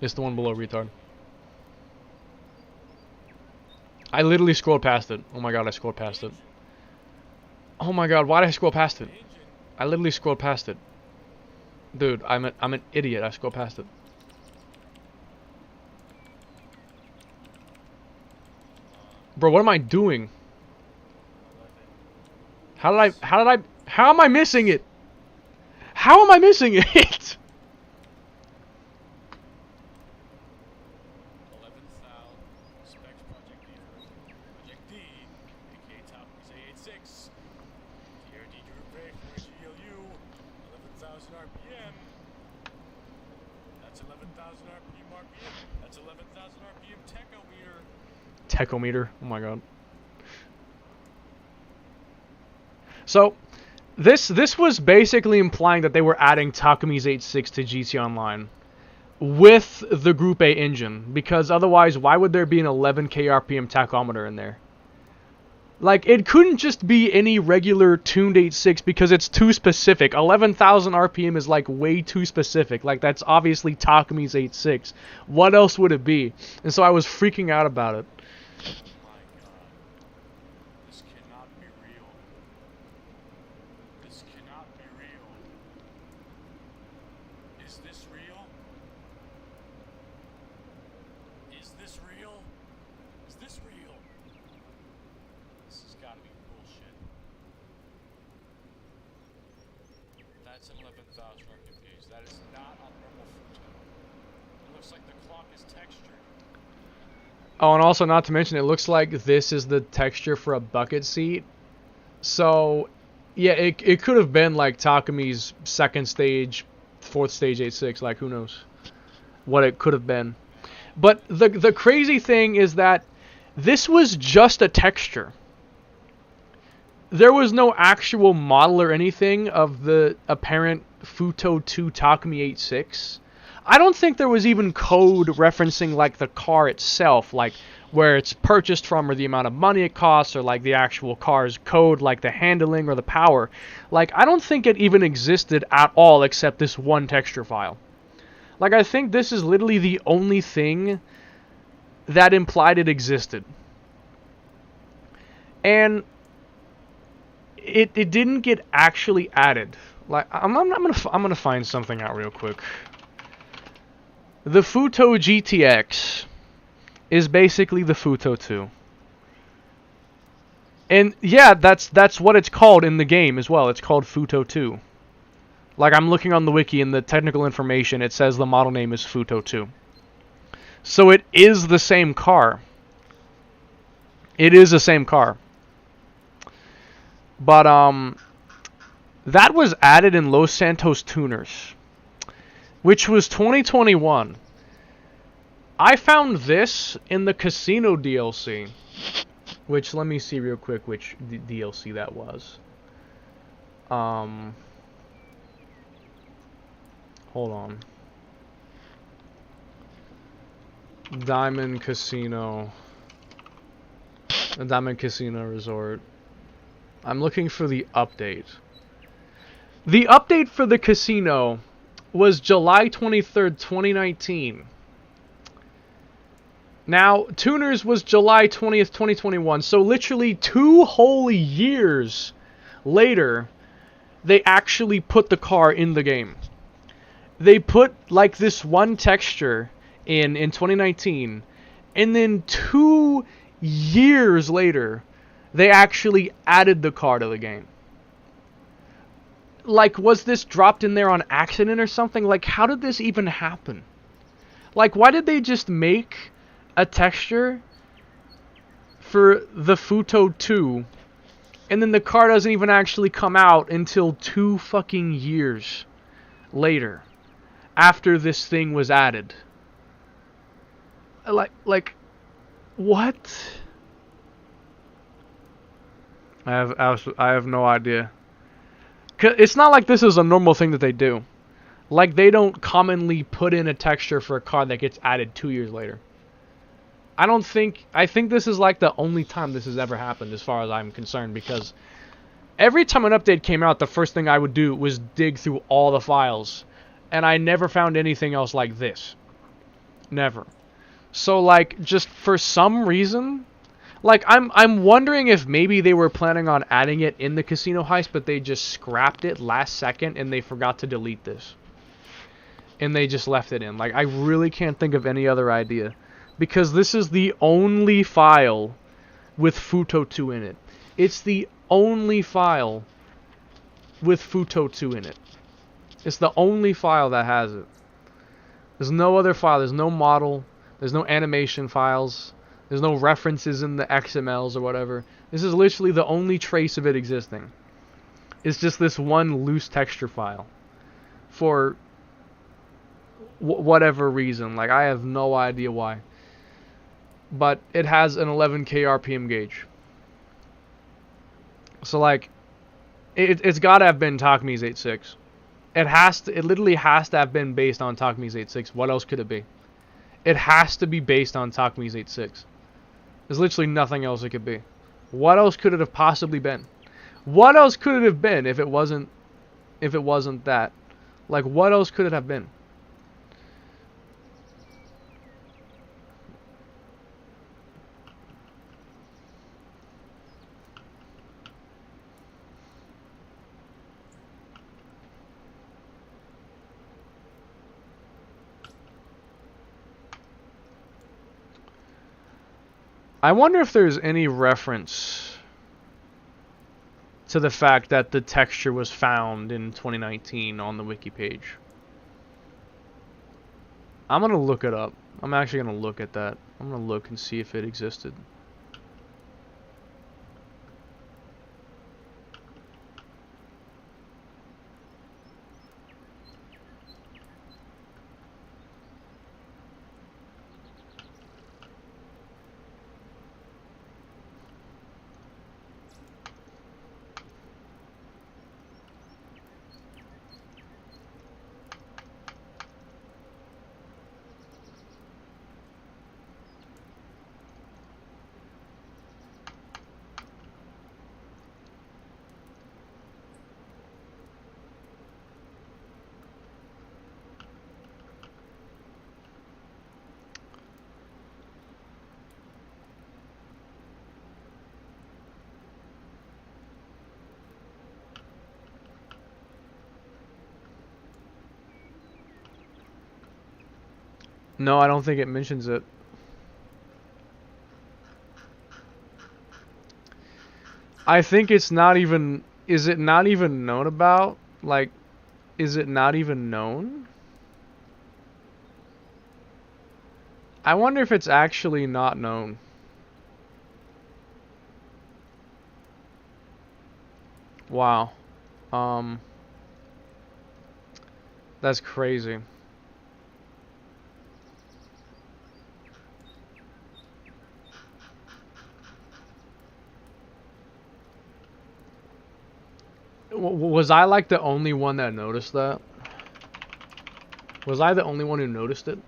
It's the one below, retard. I literally scrolled past it. Oh my god, I scrolled past it. Oh my god, why did I scroll past it? I literally scrolled past it. Dude, I'm an idiot. I scrolled past it. Bro, what am I doing? How am I missing it? How am I missing it? 11,000 specs Project D. Project D, aka Takami's A86. TRD Group A for GLU. 11,000 RPM. That's 11,000 RPM. That's 11,000 RPM tachometer. Tachometer. Oh my god. So, this was basically implying that they were adding Takami's 86 to GT Online with the Group A engine, because otherwise, why would there be an 11k RPM tachometer in there? Like, it couldn't just be any regular tuned 86 because it's too specific. 11,000 RPM is like way too specific. Like, that's obviously Takami's 86. What else would it be? And so I was freaking out about it. My god. This cannot be real. This cannot be real. Is this real? Is this real? Is this real? This has got to be bullshit. That's an 11,000 RPM gauge. That is not on normal Futo. It looks like the clock is textured. Oh, and also, not to mention, it looks like this is the texture for a bucket seat. So, yeah, it could have been like Takami's second stage, fourth stage 86, like who knows what it could have been. But the crazy thing is that this was just a texture. There was no actual model or anything of the apparent Futo 2 Takami 86. I don't think there was even code referencing like the car itself, like where it's purchased from or the amount of money it costs or like the actual car's code, like the handling or the power. Like, I don't think it even existed at all except this one texture file. Like, I think this is literally the only thing that implied it existed. And it didn't get actually added. Like, I'm gonna find something out real quick. The Futo GTX is basically the Futo 2. And yeah, that's what it's called in the game as well. It's called Futo 2. Like, I'm looking on the wiki, and the technical information, it says the model name is Futo 2. So it is the same car. It is the same car. But that was added in Los Santos Tuners, which was 2021. I found this in the Casino DLC, which, let me see real quick which DLC that was. Hold on. Diamond Casino Resort. I'm looking for the update. The update for the casino was July 23rd, 2019. Now, Tuners was July 20th, 2021. So literally 2 whole years later, they actually put the car in the game. They put like this one texture in 2019, and then 2 years later, they actually added the car to the game. Like, was this dropped in there on accident or something? Like, how did this even happen? Like, why did they just make a texture for the Futo 2, and then the car doesn't even actually come out until 2 fucking years later, after this thing was added? Like, what? I have no idea. It's not like this is a normal thing that they do. Like, they don't commonly put in a texture for a card that gets added 2 years later. I think this is like the only time this has ever happened as far as I'm concerned, because every time an update came out, the first thing I would do was dig through all the files, and I never found anything else like this. Never. So, like, just for some reason, like, I'm wondering if maybe they were planning on adding it in the casino heist, but they just scrapped it last second and they forgot to delete this. And they just left it in. Like, I really can't think of any other idea. Because this is the only file with Futo 2 in it. It's the only file with Futo 2 in it. It's the only file that has it. There's no other file. There's no model. There's no animation files. There's no references in the XMLs or whatever. This is literally the only trace of it existing. It's just this one loose texture file. For whatever reason. Like, I have no idea why. But it has an 11k RPM gauge. So, like, it's gotta have been Takmi's 8.6. It literally has to have been based on Takmi's 8.6. What else could it be? It has to be based on Takmi's 8.6. There's literally nothing else it could be. What else could it have possibly been? What else could it have been if it wasn't that? Like, what else could it have been? I wonder if there's any reference to the fact that the texture was found in 2019 on the wiki page. I'm gonna look it up. I'm actually gonna look at that. I'm gonna look and see if it existed. No, I don't think it mentions it. I think it's not even... Is it not even known about? Like, is it not even known? I wonder if it's actually not known. Wow. That's crazy. Was I like the only one that noticed that? Was I the only one who noticed it?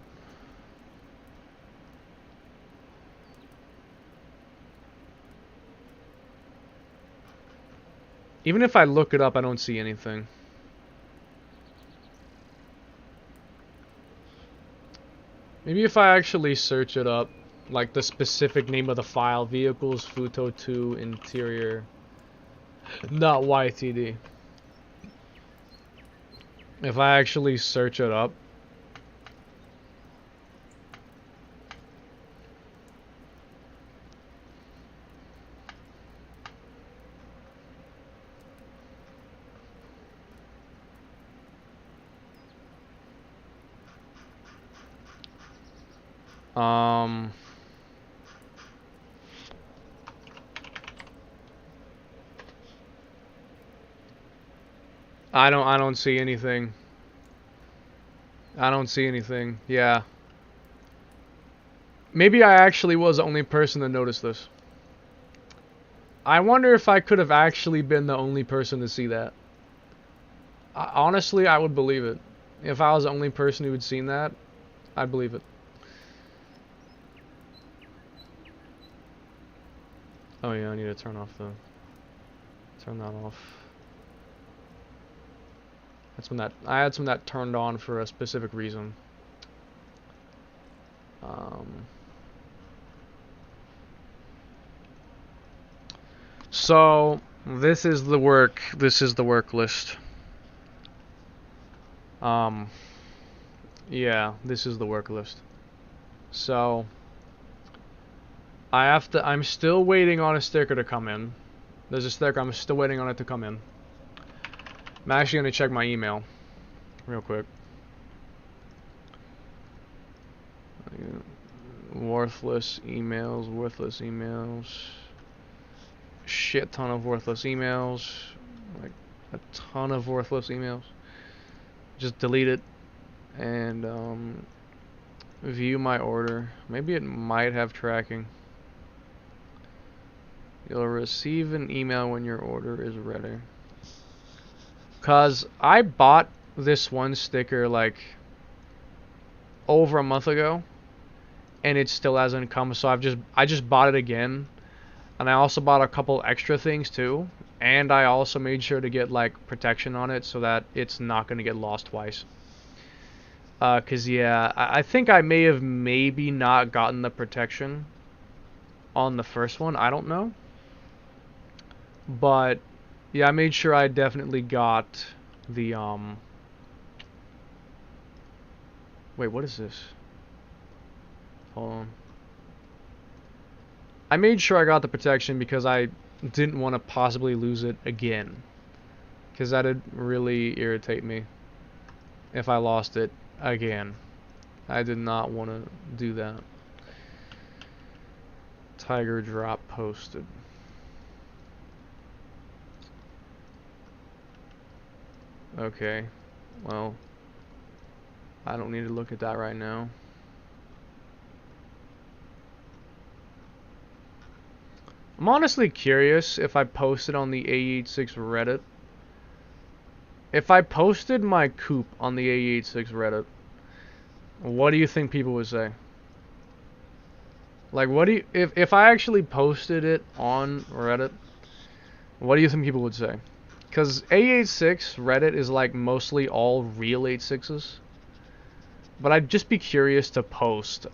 Even if I look it up, I don't see anything. Maybe if I actually search it up, like the specific name of the file, vehicles, Futo 2, interior, not YTD. If I actually search it up, I don't see anything. I don't see anything. Yeah. Maybe I actually was the only person that noticed this. I wonder if I could have actually been the only person to see that. Honestly, I would believe it. If I was the only person who had seen that, I'd believe it. Oh yeah, I need to turn that off. That's when I had some that turned on for a specific reason. So this is the work list. Yeah, this is the work list. So I'm still waiting on a sticker to come in. There's a sticker, I'm still waiting on it to come in. I'm actually gonna check my email real quick. Worthless emails. Shit ton of worthless emails. Like a ton of worthless emails. Just delete it and view my order. Maybe it might have tracking. You'll receive an email when your order is ready. Cause I bought this one sticker like over a month ago and it still hasn't come, so I just bought it again. And I also bought a couple extra things too, and I also made sure to get like protection on it so that it's not going to get lost twice. Cause yeah, I think I may have maybe not gotten the protection on the first one, I don't know. But yeah, I made sure I definitely got the wait, what is this? Hold on. I made sure I got the protection because I didn't want to possibly lose it again. Because that'd really irritate me if I lost it again. I did not want to do that. Tiger drop posted. Okay, well, I don't need to look at that right now. I'm honestly curious if I posted on the A86 Reddit. If I posted my coupe on the A86 Reddit, what do you think people would say? Like, what do you, if I actually posted it on Reddit, what do you think people would say? Because A86 Reddit is like mostly all real 86s. But I'd just be curious to post,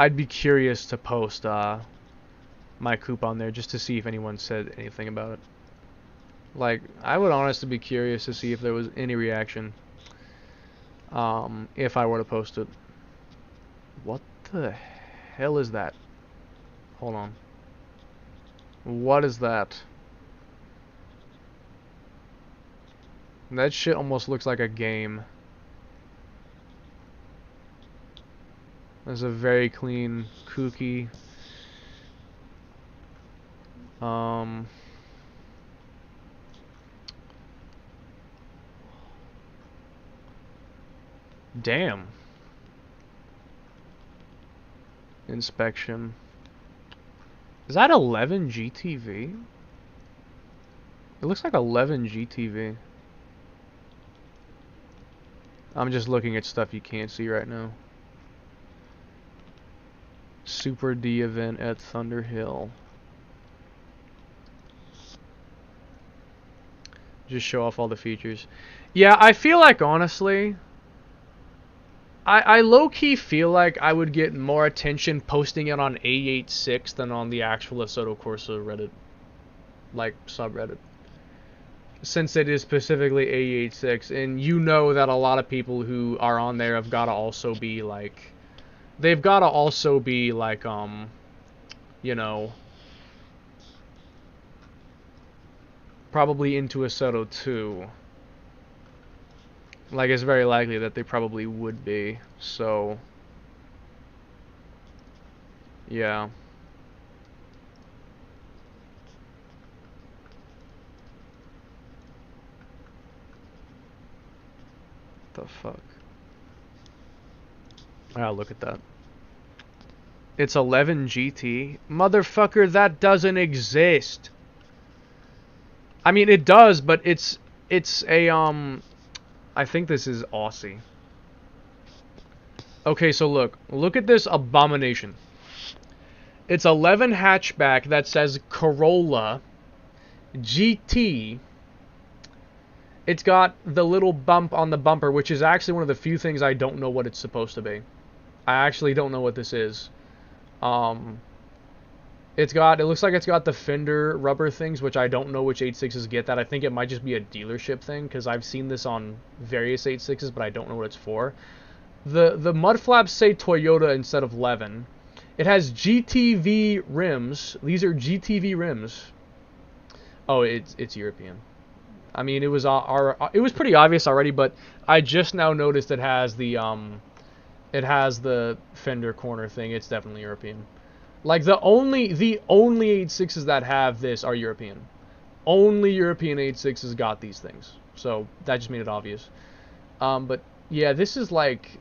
I'd be curious to post my coupe on there just to see if anyone said anything about it. Like, I would honestly be curious to see if there was any reaction if I were to post it. What the hell is that? Hold on. What is that? That shit almost looks like a game. There's a very clean cookie. Damn. Inspection. Is that 11 GTV? It looks like 11 GTV. I'm just looking at stuff you can't see right now. Super D event at Thunder Hill. Just show off all the features. Yeah, I feel like, honestly, I low-key feel like I would get more attention posting it on A86 than on the actual Assetto Corsa Reddit, like, subreddit. Since it is specifically A86, and you know that a lot of people who are on there have got to also be, like, they've got to also be, like, you know, probably into Assetto too. Like, it's very likely that they probably would be, so, yeah. The fuck? I gotta look at that. It's 11 GT. Motherfucker, that doesn't exist. I mean, it does, but it's a, I think this is Aussie. Okay, so look at this abomination. It's 11 hatchback that says Corolla GT. It's got the little bump on the bumper, which is actually one of the few things I don't know what it's supposed to be. I actually don't know what this is. It looks like it's got the fender rubber things, which I don't know which 8.6s get that. I think it might just be a dealership thing, because I've seen this on various 8.6s, but I don't know what it's for. The mud flaps say Toyota instead of Levin. It has GTV rims. These are GTV rims. Oh, it's European. I mean, it was pretty obvious already, but I just now noticed it has the fender corner thing. It's definitely European. Like the only 8.6s that have this are European. Only European 8.6s got these things. So that just made it obvious. But yeah, this is like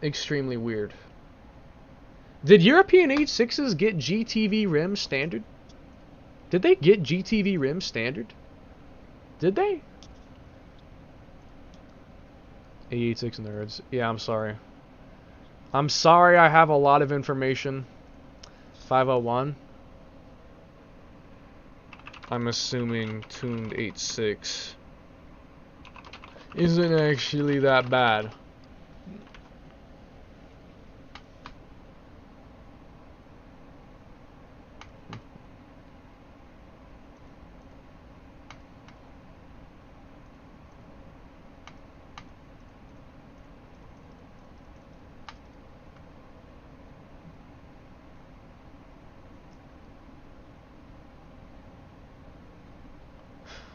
extremely weird. Did European 8.6s get GTV rims standard? Did they get GTV rims standard? Did they? 8.6 nerds. Yeah, I'm sorry. I'm sorry I have a lot of information. 501. I'm assuming tuned 8.6 isn't actually that bad.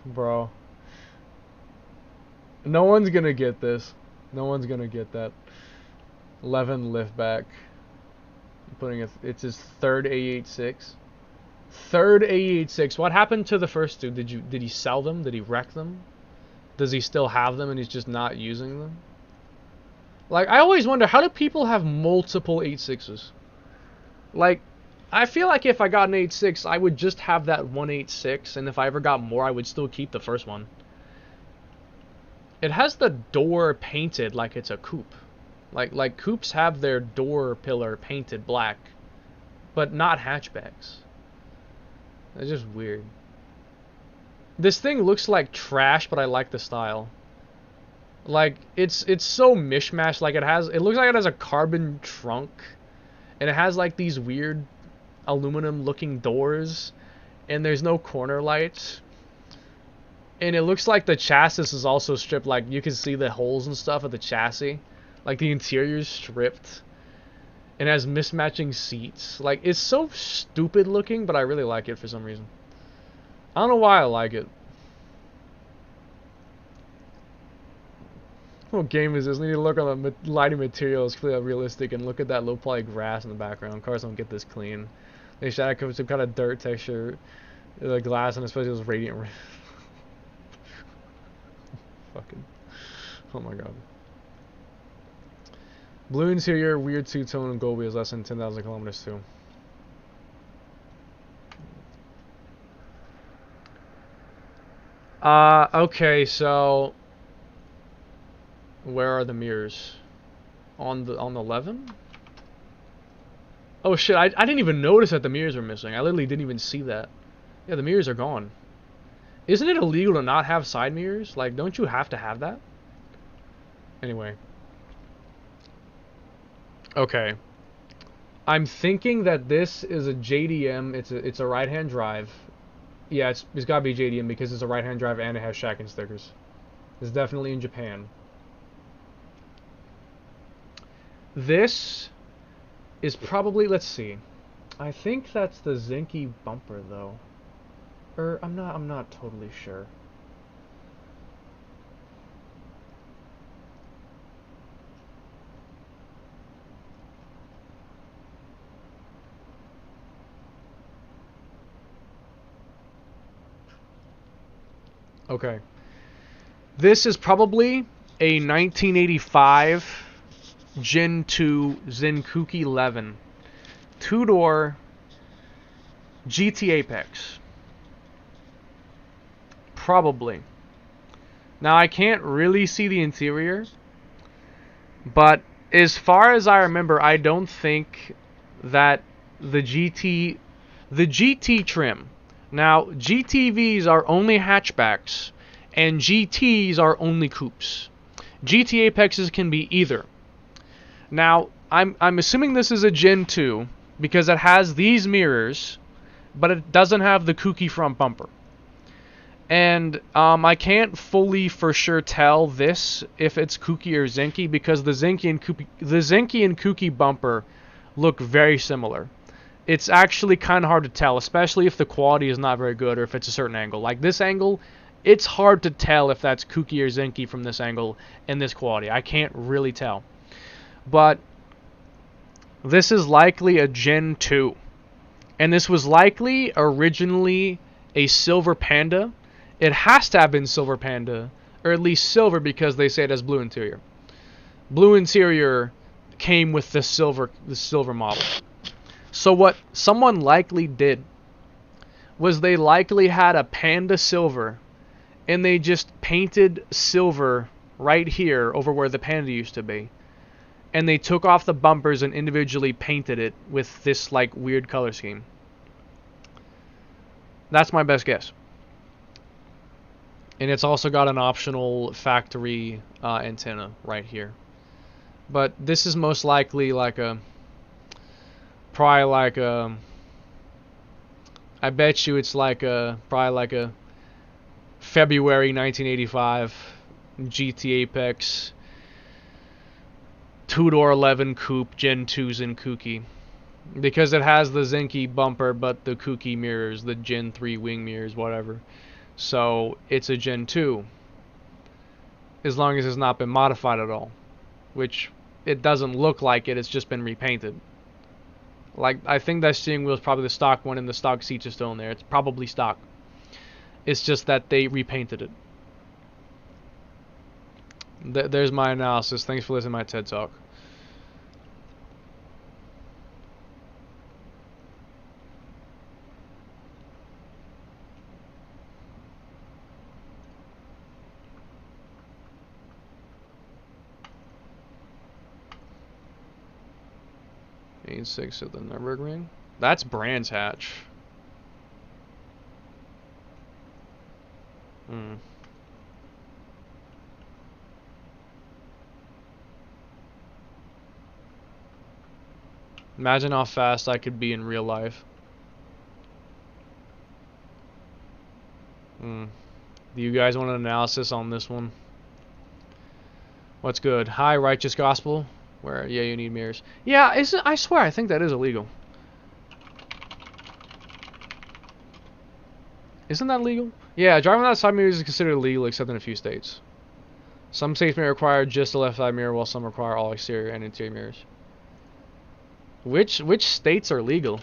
Bro. No one's gonna get this. No one's gonna get that. 11 liftback. It's his third A86. Third A86. What happened to the first two? Did he sell them? Did he wreck them? Does he still have them and he's just not using them? Like, I always wonder, how do people have multiple 8.6s? Like, I feel like if I got an 8.6, I would just have that one 8.6, and if I ever got more, I would still keep the first one. It has the door painted like it's a coupe. Like coupes have their door pillar painted black, but not hatchbacks. It's just weird. This thing looks like trash, but I like the style. Like, it's so mishmash. Like, it looks like it has a carbon trunk, and it has like these weird aluminum looking doors, and there's no corner lights, and it looks like the chassis is also stripped. Like, you can see the holes and stuff of the chassis, like the interior's stripped, and has mismatching seats. Like, it's so stupid looking, but I really like it for some reason. I don't know why I like it. What game is this? We need to look on the lighting materials, clear realistic, and look at that low poly grass in the background. Cars don't get this clean. They shot some kind of dirt texture, the glass, and especially those radiant. Fucking. Oh my god. Blue interior, weird two-tone, and gold wheels, less than 10,000 kilometers too. Okay, so where are the mirrors? On the 11? Oh shit, I didn't even notice that the mirrors were missing. I literally didn't even see that. Yeah, the mirrors are gone. Isn't it illegal to not have side mirrors? Like, don't you have to have that? Anyway. Okay. I'm thinking that this is a JDM. It's a right-hand drive. Yeah, it's gotta be JDM because it's a right-hand drive and it has Shakin stickers. It's definitely in Japan. This is probably, let's see. I think that's the Zinky bumper though. Or I'm not totally sure. Okay. This is probably a 1985 Gen 2 Zenkuki 11. two-door GT Apex. Probably. Now, I can't really see the interior, but as far as I remember, I don't think that the GT trim. Now, GTVs are only hatchbacks, and GTs are only coupes. GT Apexes can be either. Now, I'm assuming this is a Gen 2 because it has these mirrors, but it doesn't have the kooky front bumper. And I can't fully for sure tell this if it's kooky or Zinky because the Zinky and kooky bumper look very similar. It's actually kind of hard to tell, especially if the quality is not very good or if it's a certain angle. Like this angle, it's hard to tell if that's kooky or Zinky from this angle and this quality. I can't really tell. But this is likely a Gen 2. And this was likely originally a Silver Panda. It has to have been Silver Panda, or at least silver because they say it has blue interior. Blue interior came with the silver model. So what someone likely did was they likely had a Panda Silver, and they just painted silver right here over where the Panda used to be. And they took off the bumpers and individually painted it with this like weird color scheme. That's my best guess. And it's also got an optional factory antenna right here. But this is most likely like a... Probably like a... I bet you it's like a... Probably like a... February 1985 GT Apex 2-door 11 coupe Gen 2s in kooky. Because it has the Zinky bumper but the kooky mirrors, the Gen 3 wing mirrors, whatever. So it's a Gen 2, as long as it's not been modified at all, which it doesn't look like it. It's just been repainted. Like I think that steering wheel is probably the stock one, and the stock seats are still in there. It's probably stock. It's just that they repainted it. There's my analysis. Thanks for listening to my TED Talk. Six at the Nürburgring. That's Brands Hatch. Imagine how fast I could be in real life. Do you guys want an analysis on this one? What's good? Hi, Righteous Gospel. Where, yeah, you need mirrors. Yeah, I swear, I think that is illegal. Isn't that legal? Yeah, driving without side mirrors is considered illegal except in a few states. Some states may require just the left side mirror, while some require all exterior and interior mirrors. Which states are legal?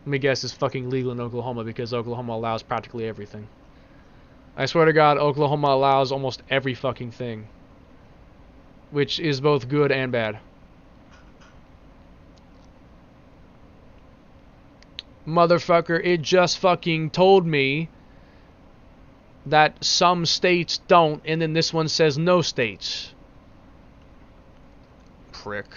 Let me guess, it's fucking legal in Oklahoma because Oklahoma allows practically everything. I swear to God, Oklahoma allows almost every fucking thing. Which is both good and bad. Motherfucker, it just fucking told me that some states don't, and then this one says no states. Prick.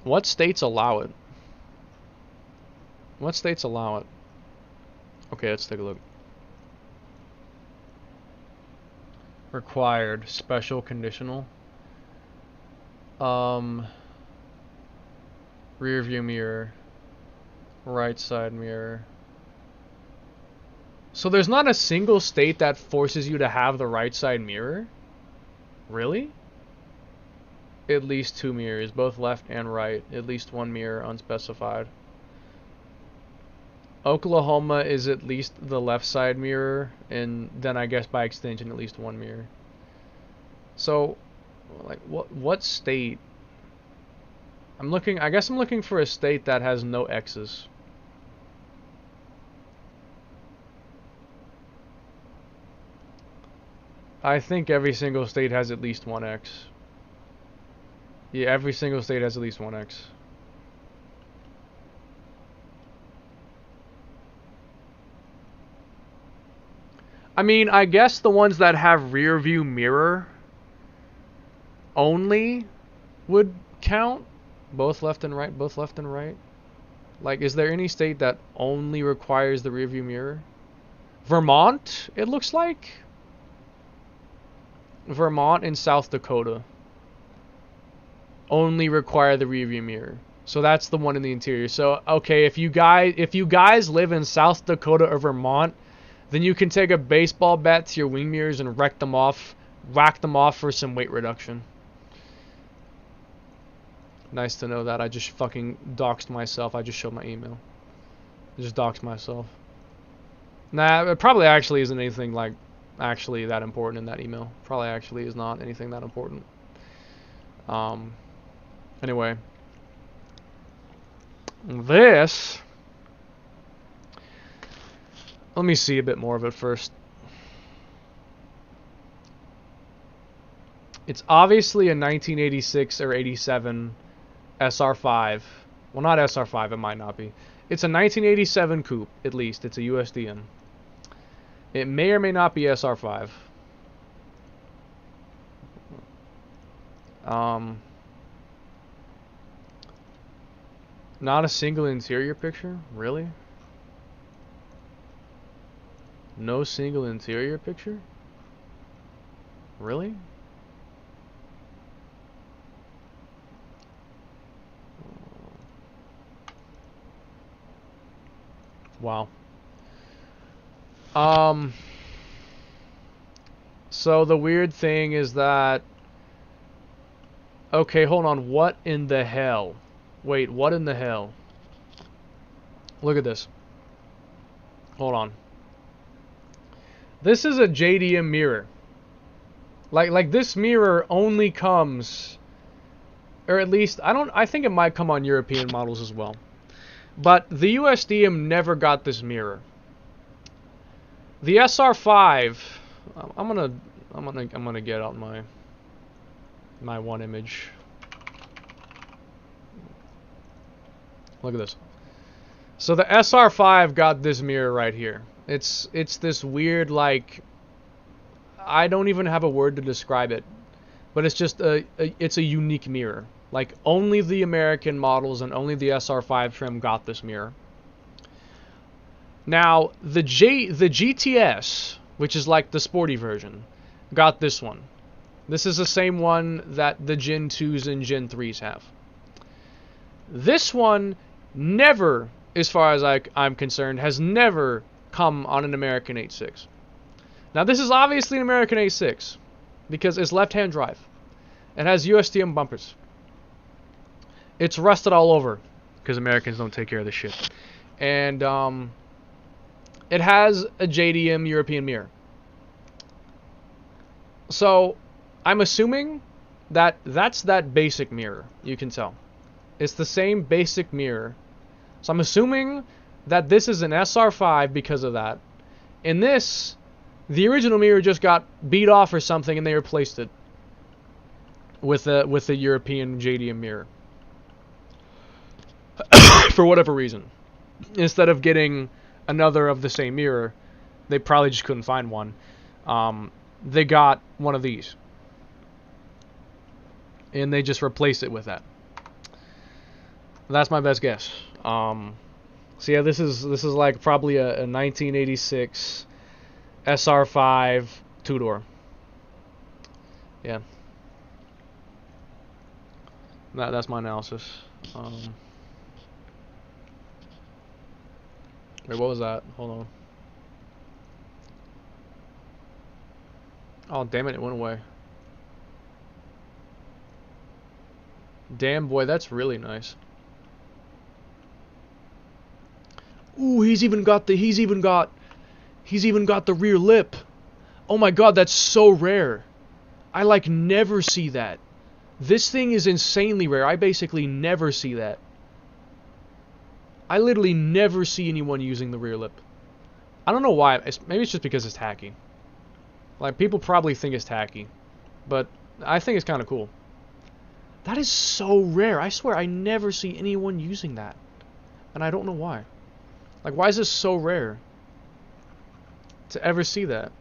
What states allow it? What states allow it? Okay, let's take a look. Required, special, conditional. Rear view mirror, right side mirror. So there's not a single state that forces you to have the right side mirror? Really? At least 2 mirrors, both left and right. At least 1 mirror, unspecified. Oklahoma is at least the left side mirror, and then I guess by extension at least 1 mirror. So, like, what state? I guess I'm looking for a state that has no X's. I think every single state has at least one X. Yeah, every single state has at least one X. I mean, I guess the ones that have rear view mirror only would count. Both left and right, both left and right. Like, is there any state that only requires the rear view mirror? Vermont, it looks like. Vermont and South Dakota only require the rear view mirror. So that's the one in the interior. So, okay, if you guys live in South Dakota or Vermont, then you can take a baseball bat to your wing mirrors and whack them off for some weight reduction. Nice to know that. I just fucking doxed myself. I just showed my email. I just doxed myself. Nah, it probably actually isn't anything like actually that important in that email. Probably actually is not anything that important. Anyway. This... Let me see a bit more of it first. It's obviously a 1986 or 87 SR5. Well, not SR5, it might not be. It's a 1987 coupe, at least. It's a USDM. It may or may not be SR5. Not a single interior picture? Really? No single interior picture? Really? Wow. So the weird thing is that... Okay, hold on. What in the hell? Wait, what in the hell? Look at this. Hold on. This is a JDM mirror. Like this mirror only comes, or at least I think it might come on European models as well. But the USDM never got this mirror. The SR5, I'm gonna get out my one image. Look at this. So the SR5 got this mirror right here. It's this weird, like, I don't even have a word to describe it, but it's just it's a unique mirror. Like, only the American models and only the SR5 trim got this mirror. Now, the GTS, which is like the sporty version, got this one. This is the same one that the Gen 2s and Gen 3s have. This one never, as far as I'm concerned, has never come on an American 8.6. Now, this is obviously an American 8.6 because it's left-hand drive. It has USDM bumpers. It's rusted all over because Americans don't take care of this shit. And it has a JDM European mirror. So I'm assuming that that's that basic mirror. You can tell. It's the same basic mirror. So I'm assuming that this is an SR5 because of that. In this, the original mirror just got beat off or something and they replaced it with a European JDM mirror. For whatever reason. Instead of getting another of the same mirror, they probably just couldn't find one. They got one of these. And they just replaced it with that. That's my best guess. So yeah, this is like probably a 1986 SR5 two-door. Yeah. That's my analysis. Wait, what was that? Hold on. Oh, damn it, it went away. Damn, boy, that's really nice. Ooh, he's even got the rear lip. Oh my god, that's so rare. I like never see that. This thing is insanely rare. I basically never see that. I literally never see anyone using the rear lip. I don't know why. Maybe it's just because it's tacky. Like, people probably think it's tacky, but I think it's kind of cool. That is so rare. I swear I never see anyone using that. And I don't know why. Like, why is this so rare to ever see that?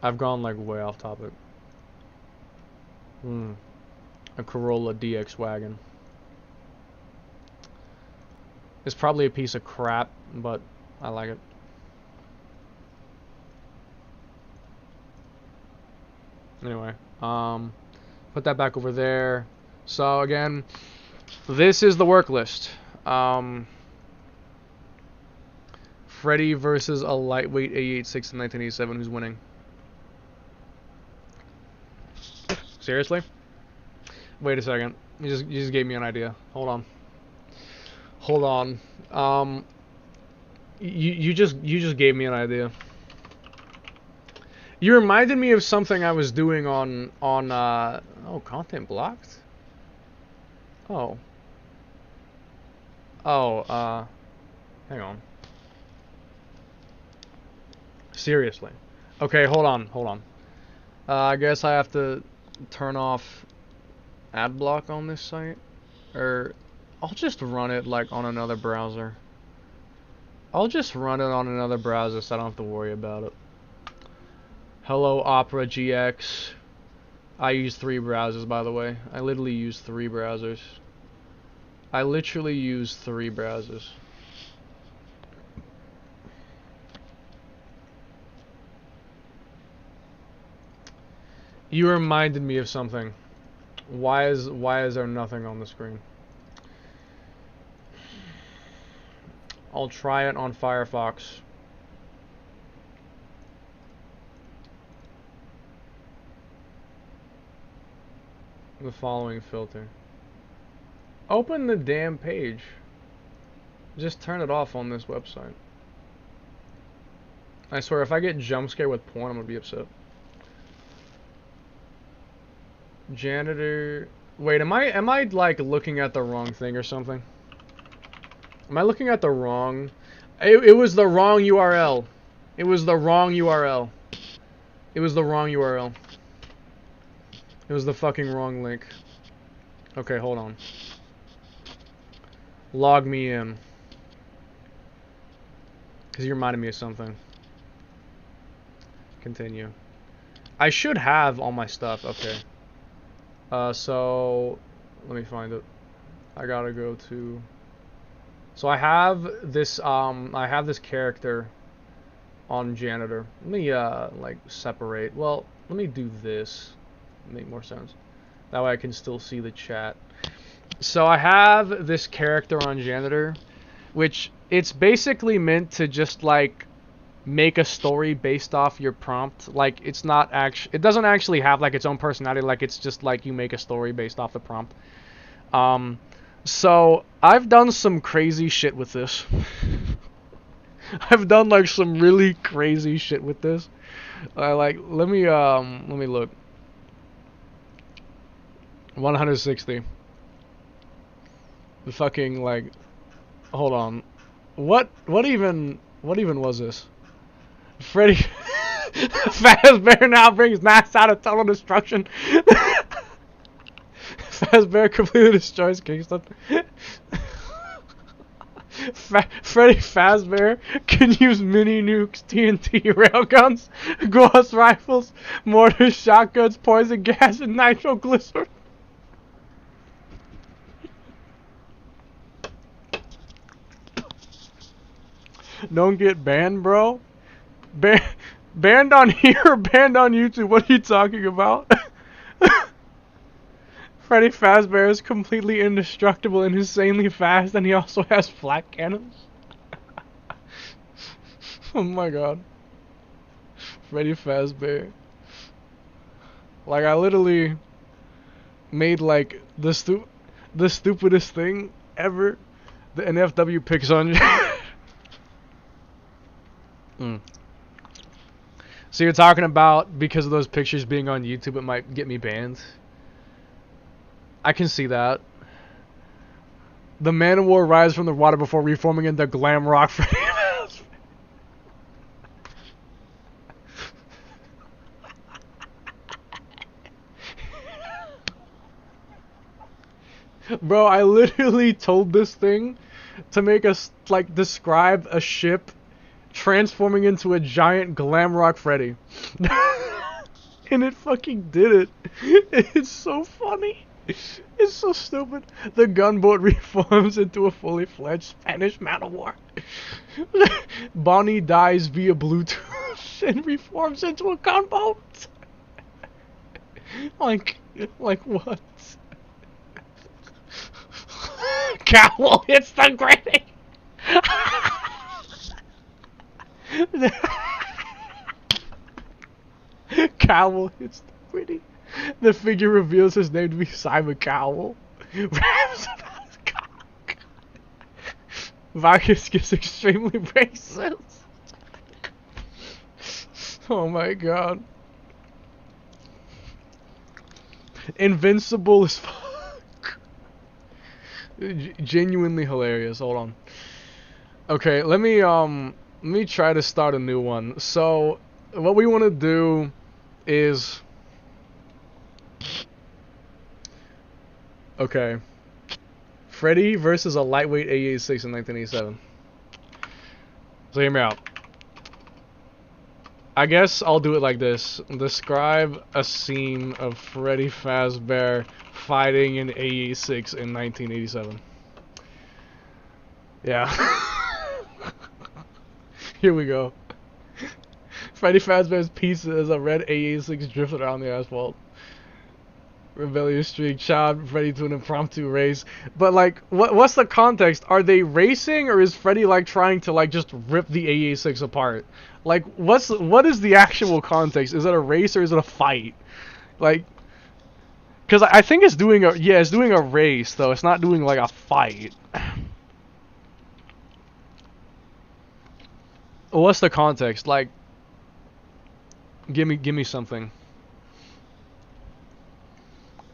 I've gone, like, way off topic. A Corolla DX wagon. It's probably a piece of crap, but I like it. Anyway, put that back over there. So again, this is the work list. Freddy versus a lightweight A86 in 1987. Who's winning? Seriously? Wait a second. You just gave me an idea. Hold on. Hold on. You just gave me an idea. You reminded me of something I was doing on oh, content blocked? Oh. Oh, hang on. Seriously. Okay, hold on. I guess I have to turn off ad block on this site, or I'll just run it like on another browser. I'll just run it on another browser so I don't have to worry about it. Hello Opera GX. I use 3 browsers, by the way. I literally use 3 browsers. I literally use 3 browsers. You reminded me of something. Why is there nothing on the screen? I'll try it on Firefox. The following filter. Open the damn page. Just turn it off on this website. I swear, if I get jump scared with porn, I'm gonna be upset. Janitor. Wait, am I like looking at the wrong thing or something? Am I looking at the wrong? It was the wrong URL. It was the wrong URL. It was the wrong URL. It was the fucking wrong link. Okay, hold on. Log me in. Because you reminded me of something. Continue. I should have all my stuff. Okay. So let me find it. I gotta go to. So I have this character on janitor. Let me like separate. Well, let me do this. Make more sense. That way I can still see the chat. So I have this character on janitor, which it's basically meant to just like make a story based off your prompt. Like it's not actually, it doesn't actually have like its own personality. Like it's just like you make a story based off the prompt. So I've done some crazy shit with this. I've done like some really crazy shit with this. Like let me look. 160. The fucking like, hold on. What even was this? Freddy Fazbear now brings mass out of total destruction. Fazbear completely destroys Kingston. Freddy Fazbear can use mini nukes, TNT railguns, gauss rifles, mortars, shotguns, poison gas, and nitroglycerin. Don't get banned, bro. Banned on here or banned on YouTube? What are you talking about? Freddy Fazbear is completely indestructible and insanely fast, and he also has flak cannons. Oh my god. Freddy Fazbear. Like, I literally made, like, the stupidest thing ever. The NFW picks on you. So you're talking about because of those pictures being on YouTube, it might get me banned? I can see that. The man of war rises from the water before reforming into glam rock Freddy Fazbear. Bro, I literally told this thing to make us like describe a ship transforming into a giant glam rock Freddy. And it fucking did it. It's so funny. It's so stupid. The gunboat reforms into a fully fledged Spanish man of war. Bonnie dies via Bluetooth and reforms into a gunboat. like what? Cowl hits the granny. Cowl hits the granny. The figure reveals his name to be Simon Cowell. Raps about his cock. Vargas gets extremely racist. Oh my god. Invincible as fuck. Genuinely hilarious. Hold on. Okay, let me try to start a new one. So, what we want to do is... Okay. Freddy versus a lightweight A86 in 1987. So hear me out. I guess I'll do it like this. Describe a scene of Freddy Fazbear fighting an A86 in 1987. Yeah. Here we go. Freddy Fazbear's pizza is a red A86 drifted around the asphalt. Rebellious streak, child Freddy to an impromptu race. But like, what's the context? Are they racing, or is Freddy like trying to like just rip the A86 apart? Like, what is the actual context? Is it a race or is it a fight? Like, because I think it's doing a race though. It's not doing like a fight. What's the context? Like, give me something.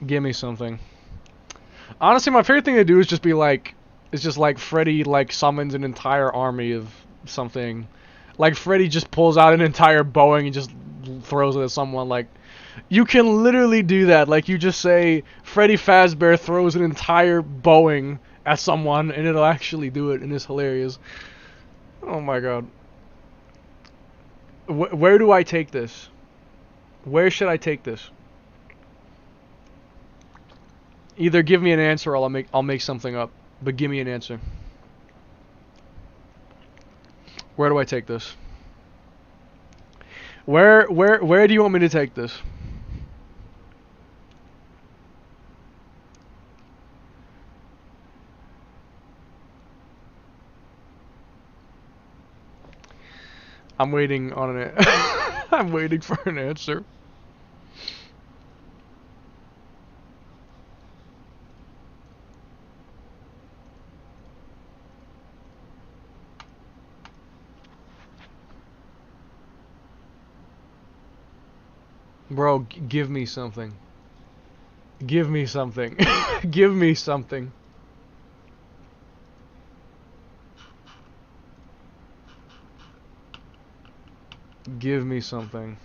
Give me something. Honestly, my favorite thing to do is just be like, it's just like Freddy like summons an entire army of something. Like Freddy just pulls out an entire Boeing and just throws it at someone. Like, you can literally do that. Like, you just say Freddy Fazbear throws an entire Boeing at someone and it'll actually do it, and it's hilarious. Oh my god. Where do I take this? Where should I take this? Either give me an answer or I'll make something up. But give me an answer. Where do I take this? Where do you want me to take this? I'm waiting on an I'm waiting for an answer. Bro, give me something. Give me something. Give me something. Give me something.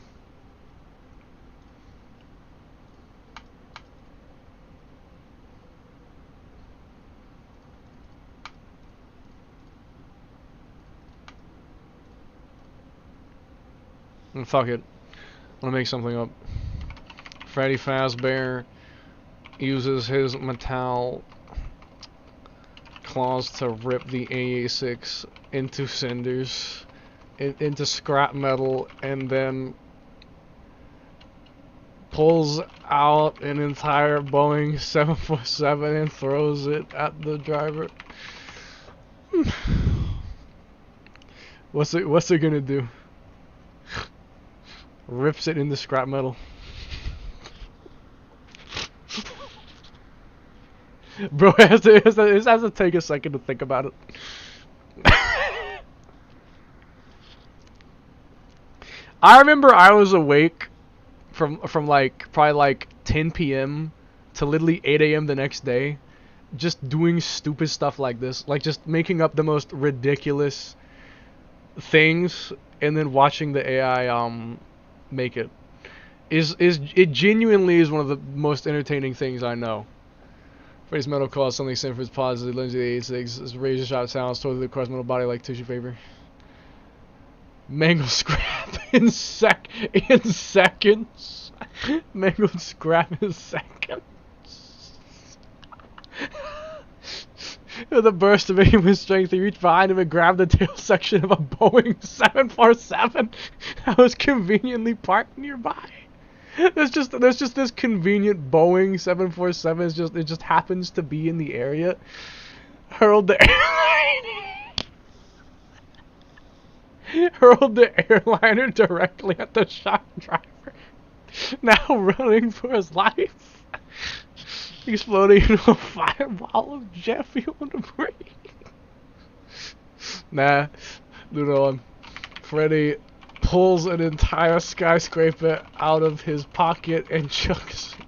Fuck it. I'm gonna make something up. Freddy Fazbear uses his metal claws to rip the A86 into cinders, into scrap metal, and then pulls out an entire Boeing 747 and throws it at the driver. What's it gonna do? Rips it into scrap metal. Bro, it has to take a second to think about it. I remember I was awake from like probably like 10 p.m. to literally 8 a.m. the next day, just doing stupid stuff like this, like just making up the most ridiculous things and then watching the AI make it is it genuinely is one of the most entertaining things I know. Face metal calls something sent for his positive Lindsay 86 is razor sharp sounds totally across metal body like tissue paper. Mangled scrap in seconds. Mangled scrap in seconds. With a burst of human strength, he reached behind him and grabbed the tail section of a Boeing 747 that was conveniently parked nearby. There's just this convenient Boeing 747. It just happens to be in the area. Hurled the airliner directly at the shock driver, now running for his life. Exploding into a fireball of jet fuel and debris. Nah, dude on. Freddy pulls an entire skyscraper out of his pocket and chucks it.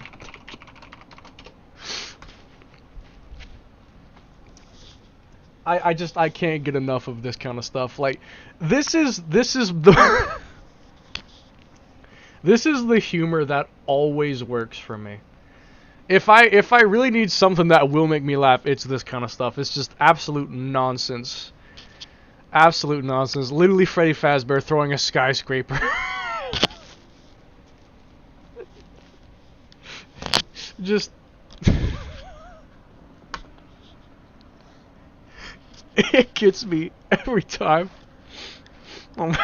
I can't get enough of this kind of stuff. Like, this is the this is the humor that always works for me. If I really need something that will make me laugh, it's this kind of stuff. It's just absolute nonsense. Absolute nonsense. Literally Freddy Fazbear throwing a skyscraper. Just it gets me every time. Oh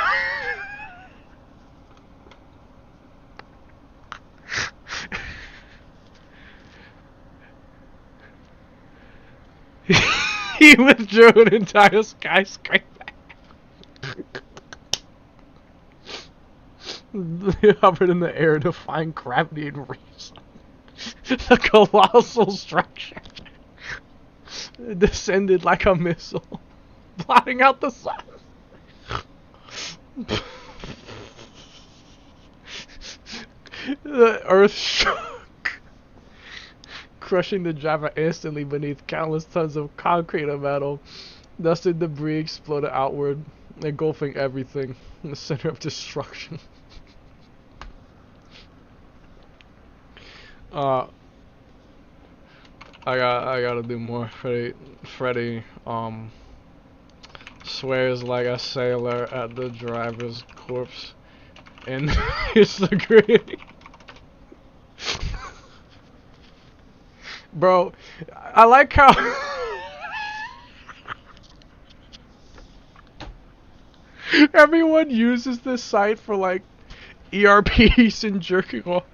he withdrew an entire skyscraper. He hovered in the air to find gravity and reason. The colossal structure descended like a missile, blotting out the sun. The earth shook, crushing the driver instantly beneath countless tons of concrete and metal. Dust and debris exploded outward, engulfing everything in the center of destruction. I gotta do more. Freddy swears like a sailor at the driver's corpse and it's the gritty. Bro, I like how everyone uses this site for like ERPs and jerking off.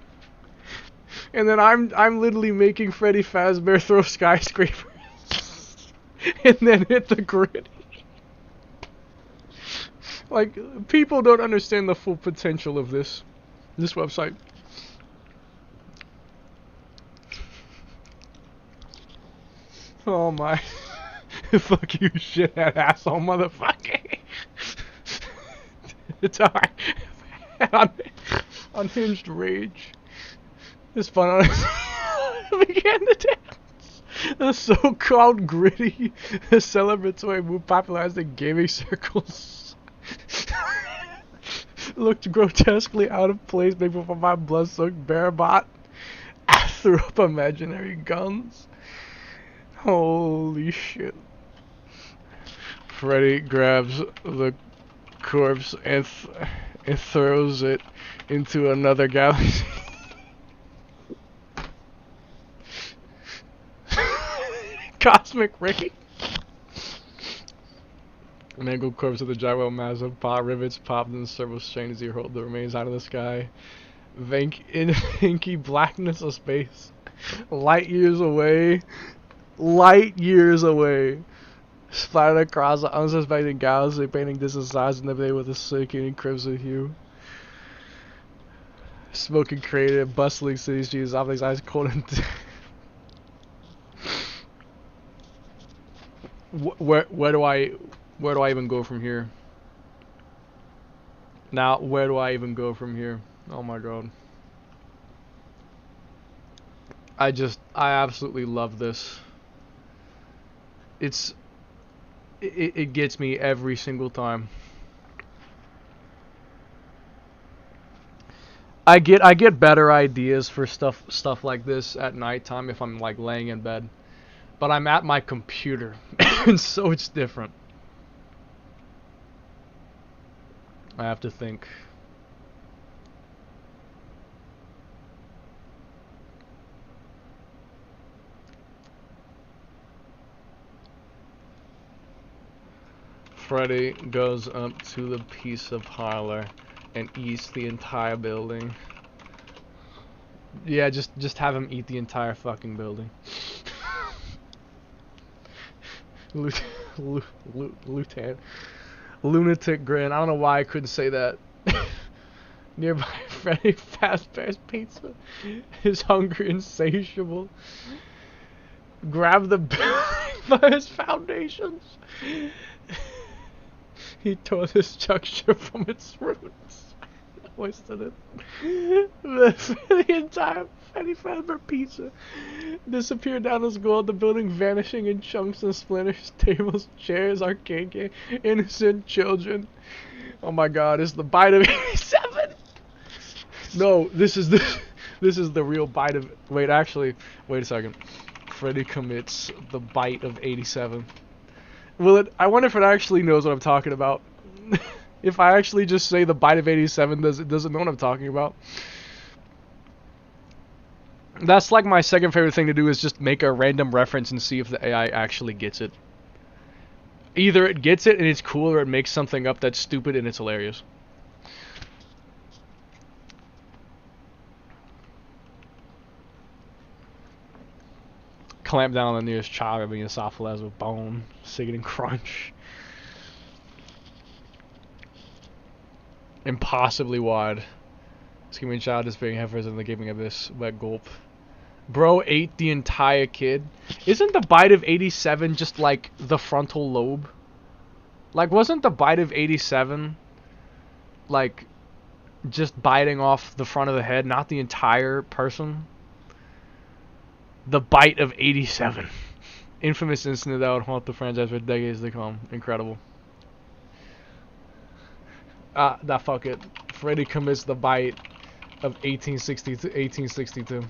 And then I'm literally making Freddy Fazbear throw skyscrapers and then hit the gritty. Like, people don't understand the full potential of this website. Oh my. Fuck you, shithead asshole motherfucker. It's alright. Unhinged rage. It's fun. Began to dance. The so-called gritty celebratory move popularized in gaming circles. Looked grotesquely out of place maybe before my blood-soaked bear bot. I threw up imaginary guns. Holy shit. Freddy grabs the corpse and throws it into another galaxy. Cosmic ray. Mangled corpse of the gyro massive pot rivets popped and several strains as he hurled the remains out of the sky. In inky blackness of space. Light years away. Splattered across the unsuspecting galaxy, painting distant sides in the day with a sickening crimson hue. Smoking crater, bustling city streets, optics eyes cold and where do I even go from here? Now, where do I even go from here? Oh my god. I absolutely love this. it gets me every single time. I get better ideas for stuff like this at nighttime if I'm like laying in bed, but I'm at my computer, and so it's different. I have to think. Freddy goes up to the pizza parlor and eats the entire building. Yeah, just have him eat the entire fucking building. Lieutenant. Lunatic grin. I don't know why I couldn't say that. Nearby Freddy Fazbear's Pizza is hungry and insatiable. Grab the building by his foundations. He tore the structure from its roots. Hoisted it. The entire Freddy Fazbear Pizza disappeared down the school, the building vanishing in chunks and splinters, tables, chairs, arcade game, innocent children. Oh my god, it's the bite of 87! No, this is the real bite of... Wait, actually, wait a second. Freddy commits the bite of 87. Will it... I wonder if it actually knows what I'm talking about. If I actually just say the bite of 87, does it know what I'm talking about? That's like my second favorite thing to do, is just make a random reference and see if the AI actually gets it. Either it gets it and it's cool, or it makes something up that's stupid and it's hilarious. Clamp down on the nearest child, being esophagus with bone, sickening crunch. Impossibly wide. Screaming child is being heifers in the gaping abyss. Wet gulp. Bro ate the entire kid. Isn't the bite of 87 just like the frontal lobe? Like, wasn't the bite of 87 like just biting off the front of the head, not the entire person? The bite of 87. Infamous incident that would haunt the franchise for decades to come. Incredible. Fuck it. Freddy commits the bite of 1862.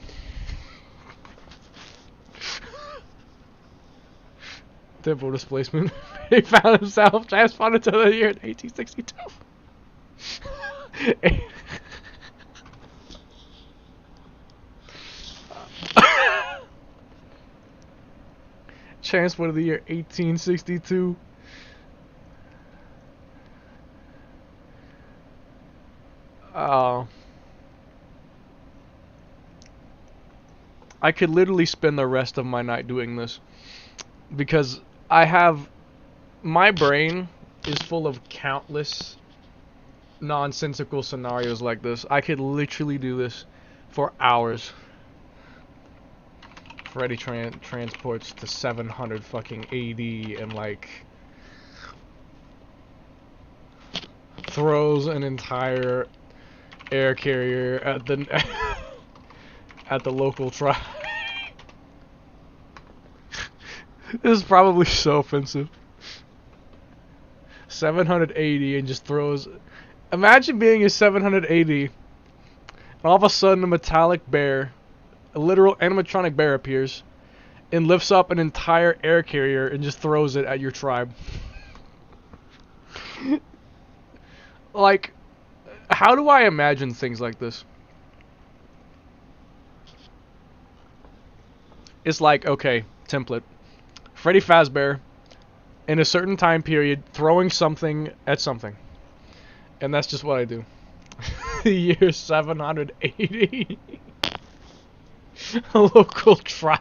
Temporal displacement. He found himself transported to the year 1862. Transport of the year 1862. I could literally spend the rest of my night doing this, because my brain is full of countless nonsensical scenarios like this. I could literally do this for hours. Freddy transports to 700 fucking AD and like throws an entire air carrier at the at the local tribe. This is probably so offensive. 780 and just throws... Imagine being a 780 and all of a sudden a metallic bear, a literal animatronic bear, appears and lifts up an entire air carrier and just throws it at your tribe. Like, how do I imagine things like this? It's like, okay, template. Freddy Fazbear, in a certain time period, throwing something at something. And that's just what I do. Year 780. A local tribe.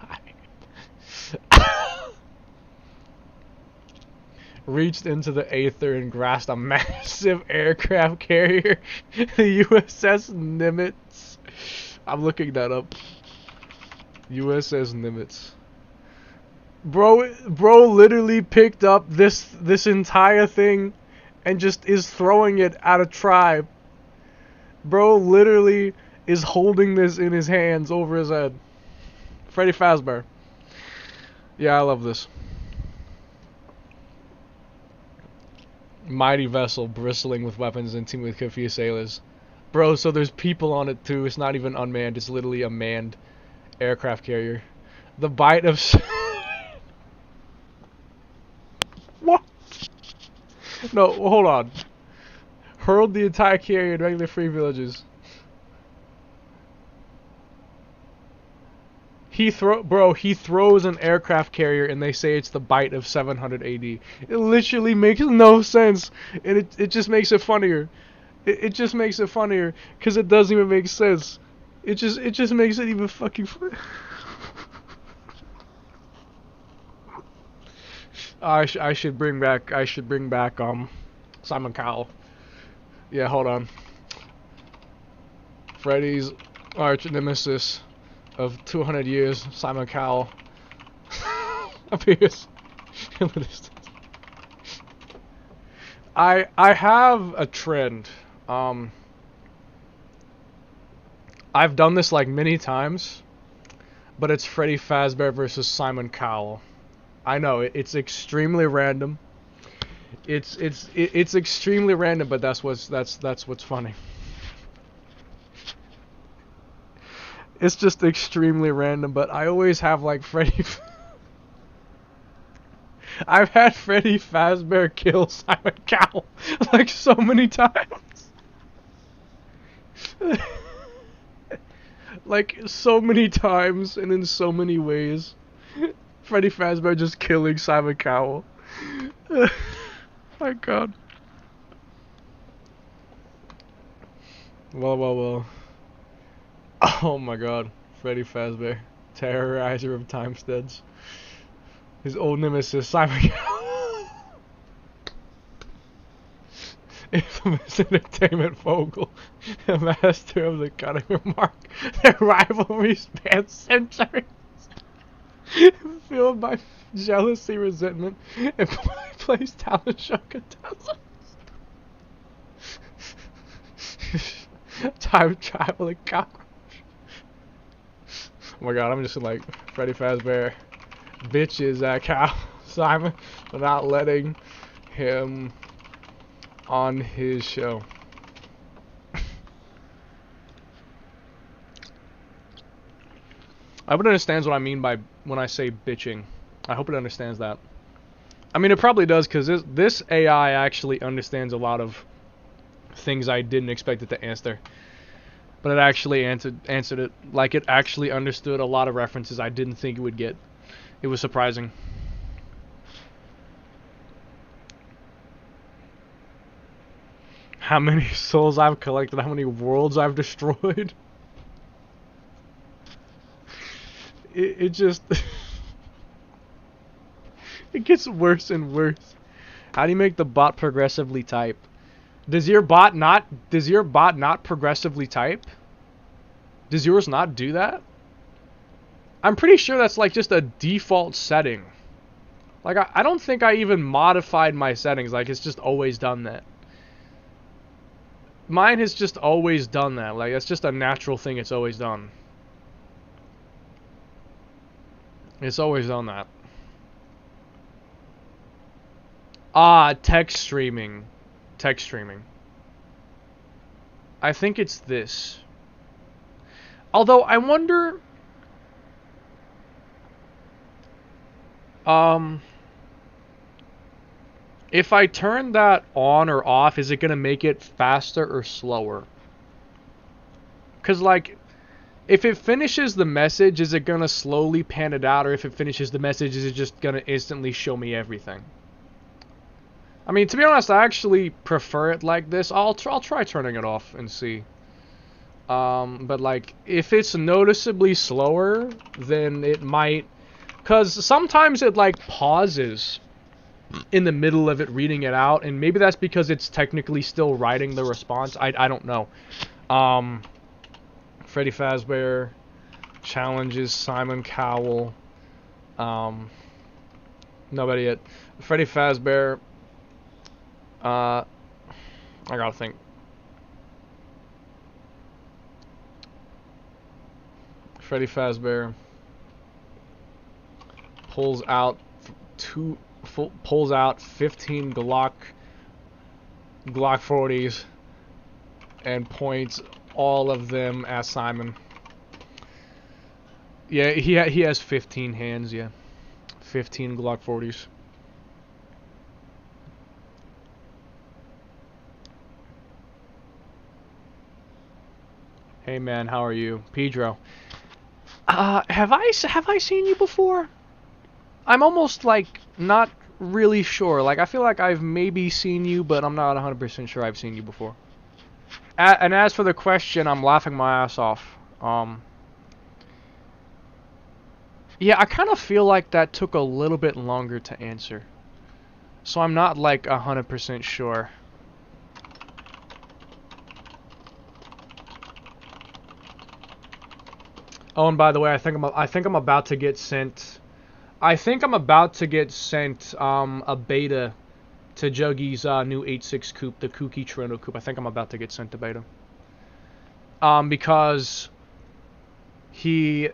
Reached into the aether and grasped a massive aircraft carrier. The USS Nimitz. I'm looking that up. USS Nimitz. Bro literally picked up this entire thing and just is throwing it at a tribe. Bro literally is holding this in his hands over his head. Freddy Fazbear. Yeah, I love this. Mighty vessel bristling with weapons and teeming with confused sailors. Bro, so there's people on it too. It's not even unmanned. It's literally a manned aircraft carrier. The bite of... What? No, hold on. Hurled the entire carrier in regular free villages. He throws an aircraft carrier and they say it's the bite of 700 AD. It literally makes no sense. And it just makes it funnier. It just makes it funnier because it doesn't even make sense. It just makes it even fucking funny. I should bring back Simon Cowell. Yeah, hold on. Freddy's arch nemesis of 200 years, Simon Cowell, appears in the distance. I have a trend. I've done this like many times, but it's Freddy Fazbear versus Simon Cowell. I know it's extremely random. It's extremely random, but that's what's funny. It's just extremely random, but I always have like Freddy. I've had Freddy Fazbear kill Simon Cowell like so many times. Like so many times and in so many ways. Freddy Fazbear just killing Simon Cowell. My God. Well. Oh my God. Freddy Fazbear. Terrorizer of Timesteads. His old nemesis, Simon Cowell. Infamous entertainment Vogel. A master of the cutting remark. Their rivalry spans centuries. Fueled by jealousy, resentment, and placed talent show contestants. Time traveling cockroach. Oh my God, I'm just like Freddy Fazbear bitches at Simon for not letting him on his show. I hope it understands what I mean by when I say bitching. I hope it understands that. I mean, it probably does, because this AI actually understands a lot of things I didn't expect it to answer. But it actually answered it. Like, it actually understood a lot of references I didn't think it would get. It was surprising. How many souls I've collected, how many worlds I've destroyed. It just... It gets worse and worse. How do you make the bot progressively type? Does your bot not progressively type? Does yours not do that? I'm pretty sure that's like just a default setting. Like I don't think I even modified my settings. Like it's just always done that. Mine has just always done that. Like it's just a natural thing it's always done. It's always done that. Ah, text streaming. Text streaming. I think it's this. Although I wonder if I turn that on or off, is it gonna make it faster or slower? Cause like if it finishes the message, is it gonna slowly pan it out, or if it finishes the message, is it just gonna instantly show me everything? I mean, to be honest, I actually prefer it like this. I'll try turning it off and see. But like, if it's noticeably slower, then it might... Because sometimes it like pauses in the middle of it reading it out, and maybe that's because it's technically still writing the response. I don't know. Freddy Fazbear challenges Simon Cowell. Nobody yet. Freddy Fazbear... I gotta think. Freddy Fazbear pulls out 15 Glock Glock 40s and points all of them at Simon. Yeah, he has 15 hands, yeah. 15 Glock 40s. Hey man, how are you? Pedro. Have I seen you before? I'm almost like not really sure. Like I feel like I've maybe seen you, but I'm not 100% sure I've seen you before. And as for the question, I'm laughing my ass off. Yeah, I kind of feel like that took a little bit longer to answer. So I'm not like 100% sure. Oh, and by the way, I think I'm about to get sent. I think I'm about to get sent a beta to Juggy's new 8.6 coupe, the Kooky Toronto coupe. I think I'm about to get sent a beta. Because he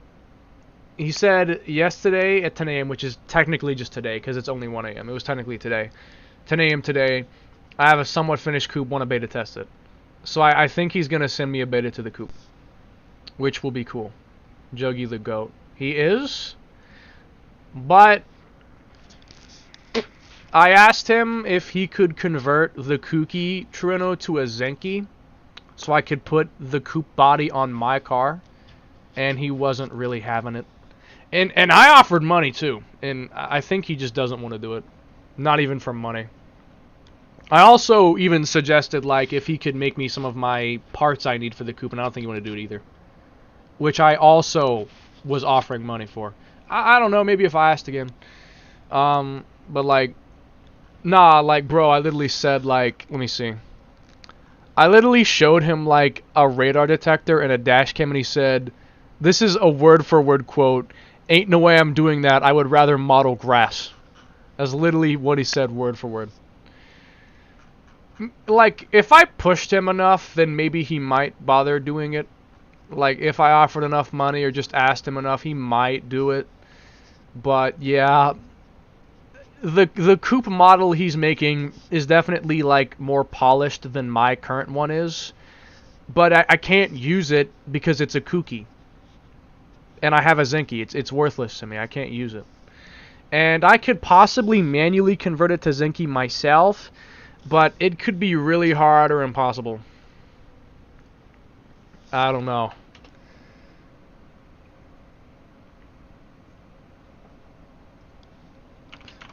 said yesterday at 10 a.m., which is technically just today, because it's only 1 a.m. It was technically today. 10 a.m. today, I have a somewhat finished coupe, want to beta test it. So I think he's going to send me a beta to the coupe, which will be cool. Juggy the GOAT. He is, but I asked him if he could convert the Kooky Toronto to a Zenki, so I could put the coupe body on my car, and he wasn't really having it. And I offered money too, and I think he just doesn't want to do it. Not even for money. I also even suggested like if he could make me some of my parts I need for the coupe, and I don't think he wanted to do it either. Which I also was offering money for. I don't know, maybe if I asked again. But like, nah, like bro, I literally said like, let me see. I literally showed him like a radar detector and a dash cam, and he said, "This is a word-for-word quote. Ain't no way I'm doing that. I would rather model grass." That's literally what he said, word for word. Like, if I pushed him enough, then maybe he might bother doing it. Like, if I offered enough money or just asked him enough, he might do it. But, yeah, the coupe model he's making is definitely, like, more polished than my current one is. But I can't use it because it's a Kooky. And I have a Zenki. It's worthless to me. I can't use it. And I could possibly manually convert it to Zenki myself, but it could be really hard or impossible. I don't know.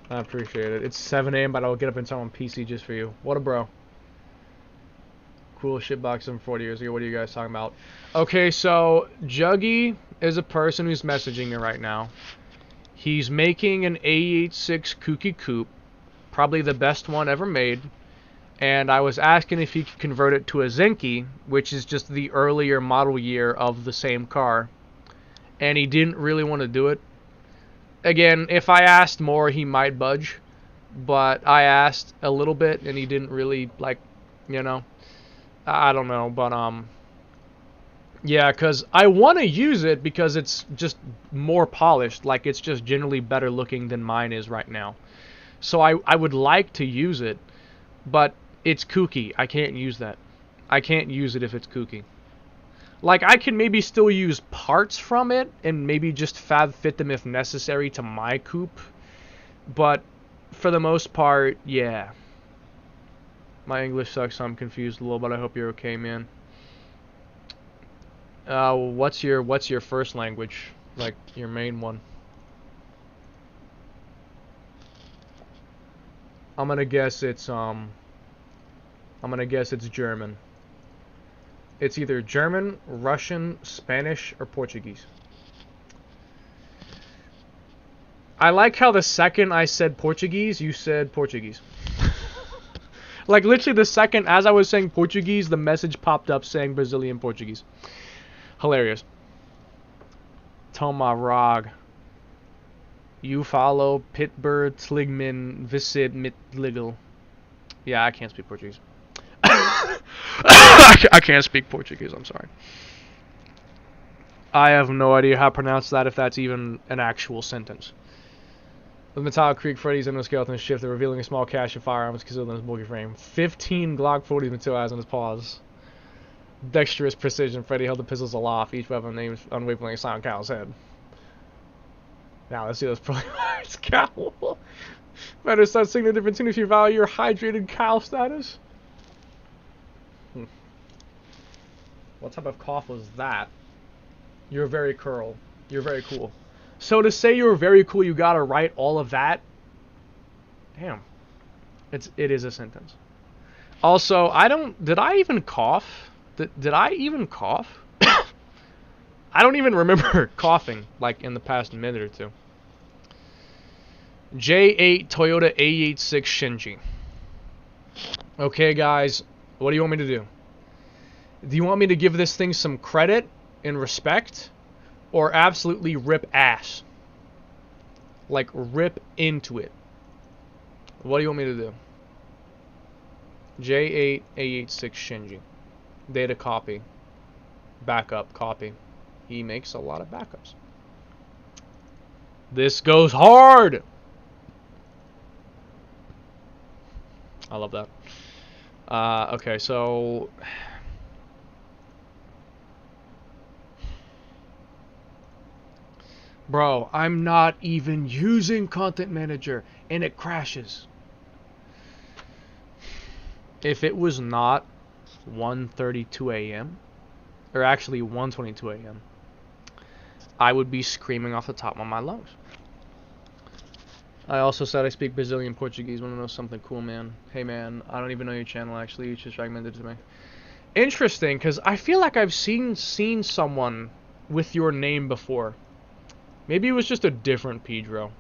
I appreciate it. It's 7 a.m., but I'll get up in time on PC just for you. What a bro. Cool shitbox from 40 years ago. What are you guys talking about? Okay, so Juggy is a person who's messaging me right now. He's making an A86 Kooky coupe, probably the best one ever made. And I was asking if he could convert it to a Zenki, which is just the earlier model year of the same car. And he didn't really want to do it. Again, if I asked more, he might budge. But I asked a little bit, and he didn't really, like, you know. I don't know, but, yeah, because I want to use it because it's just more polished. Like, it's just generally better looking than mine is right now. So I would like to use it, but it's Kooky. I can't use that. I can't use it if it's Kooky. Like, I can maybe still use parts from it and maybe just fab fit them if necessary to my coupe. But for the most part, yeah. My English sucks, so I'm confused a little, but I hope you're okay, man. What's your first language? Like, your main one? I'm gonna guess it's German. It's either German, Russian, Spanish, or Portuguese. I like how the second I said Portuguese, you said Portuguese. Like, literally the second as I was saying Portuguese, the message popped up saying Brazilian Portuguese. Hilarious. Toma Rog. You follow Pitbird Sligman Visit Mitligel. Yeah, I can't speak Portuguese. I can't speak Portuguese, I'm sorry. I have no idea how to pronounce that, if that's even an actual sentence. With Metallic Creek, Freddy's endoskeleton shifted, revealing a small cache of firearms concealed in his bulky frame. 15 Glock 40s materialized on his paws. Dexterous precision, Freddy held the pistols aloft, each weapon aimed unwaveringly at Silent Cow's head. Now, let's see those pro cards. Cowl. Better start seeing the difference if you value your hydrated cow status. What type of cough was that? You're very cool. You're very cool. So to say you're very cool, you gotta write all of that? Damn. It is a sentence. Also, did I even cough? Did I even cough? I don't even remember coughing, like, in the past minute or two. J8 Toyota A86 Shinji. Okay, guys, what do you want me to do? Do you want me to give this thing some credit and respect? Or absolutely rip ass? Like, rip into it. What do you want me to do? J8 A86 Shinji. Data copy. Backup copy. He makes a lot of backups. This goes hard! I love that. Okay, so... Bro, I'm not even using Content Manager, and it crashes. If it was not 1:32 a.m., or actually 1:22 a.m., I would be screaming off the top of my lungs. I also said I speak Brazilian Portuguese. Want to know something cool, man? Hey, man, I don't even know your channel, actually. You just recommended it to me. Interesting, because I feel like I've seen someone with your name before. Maybe it was just a different Pedro.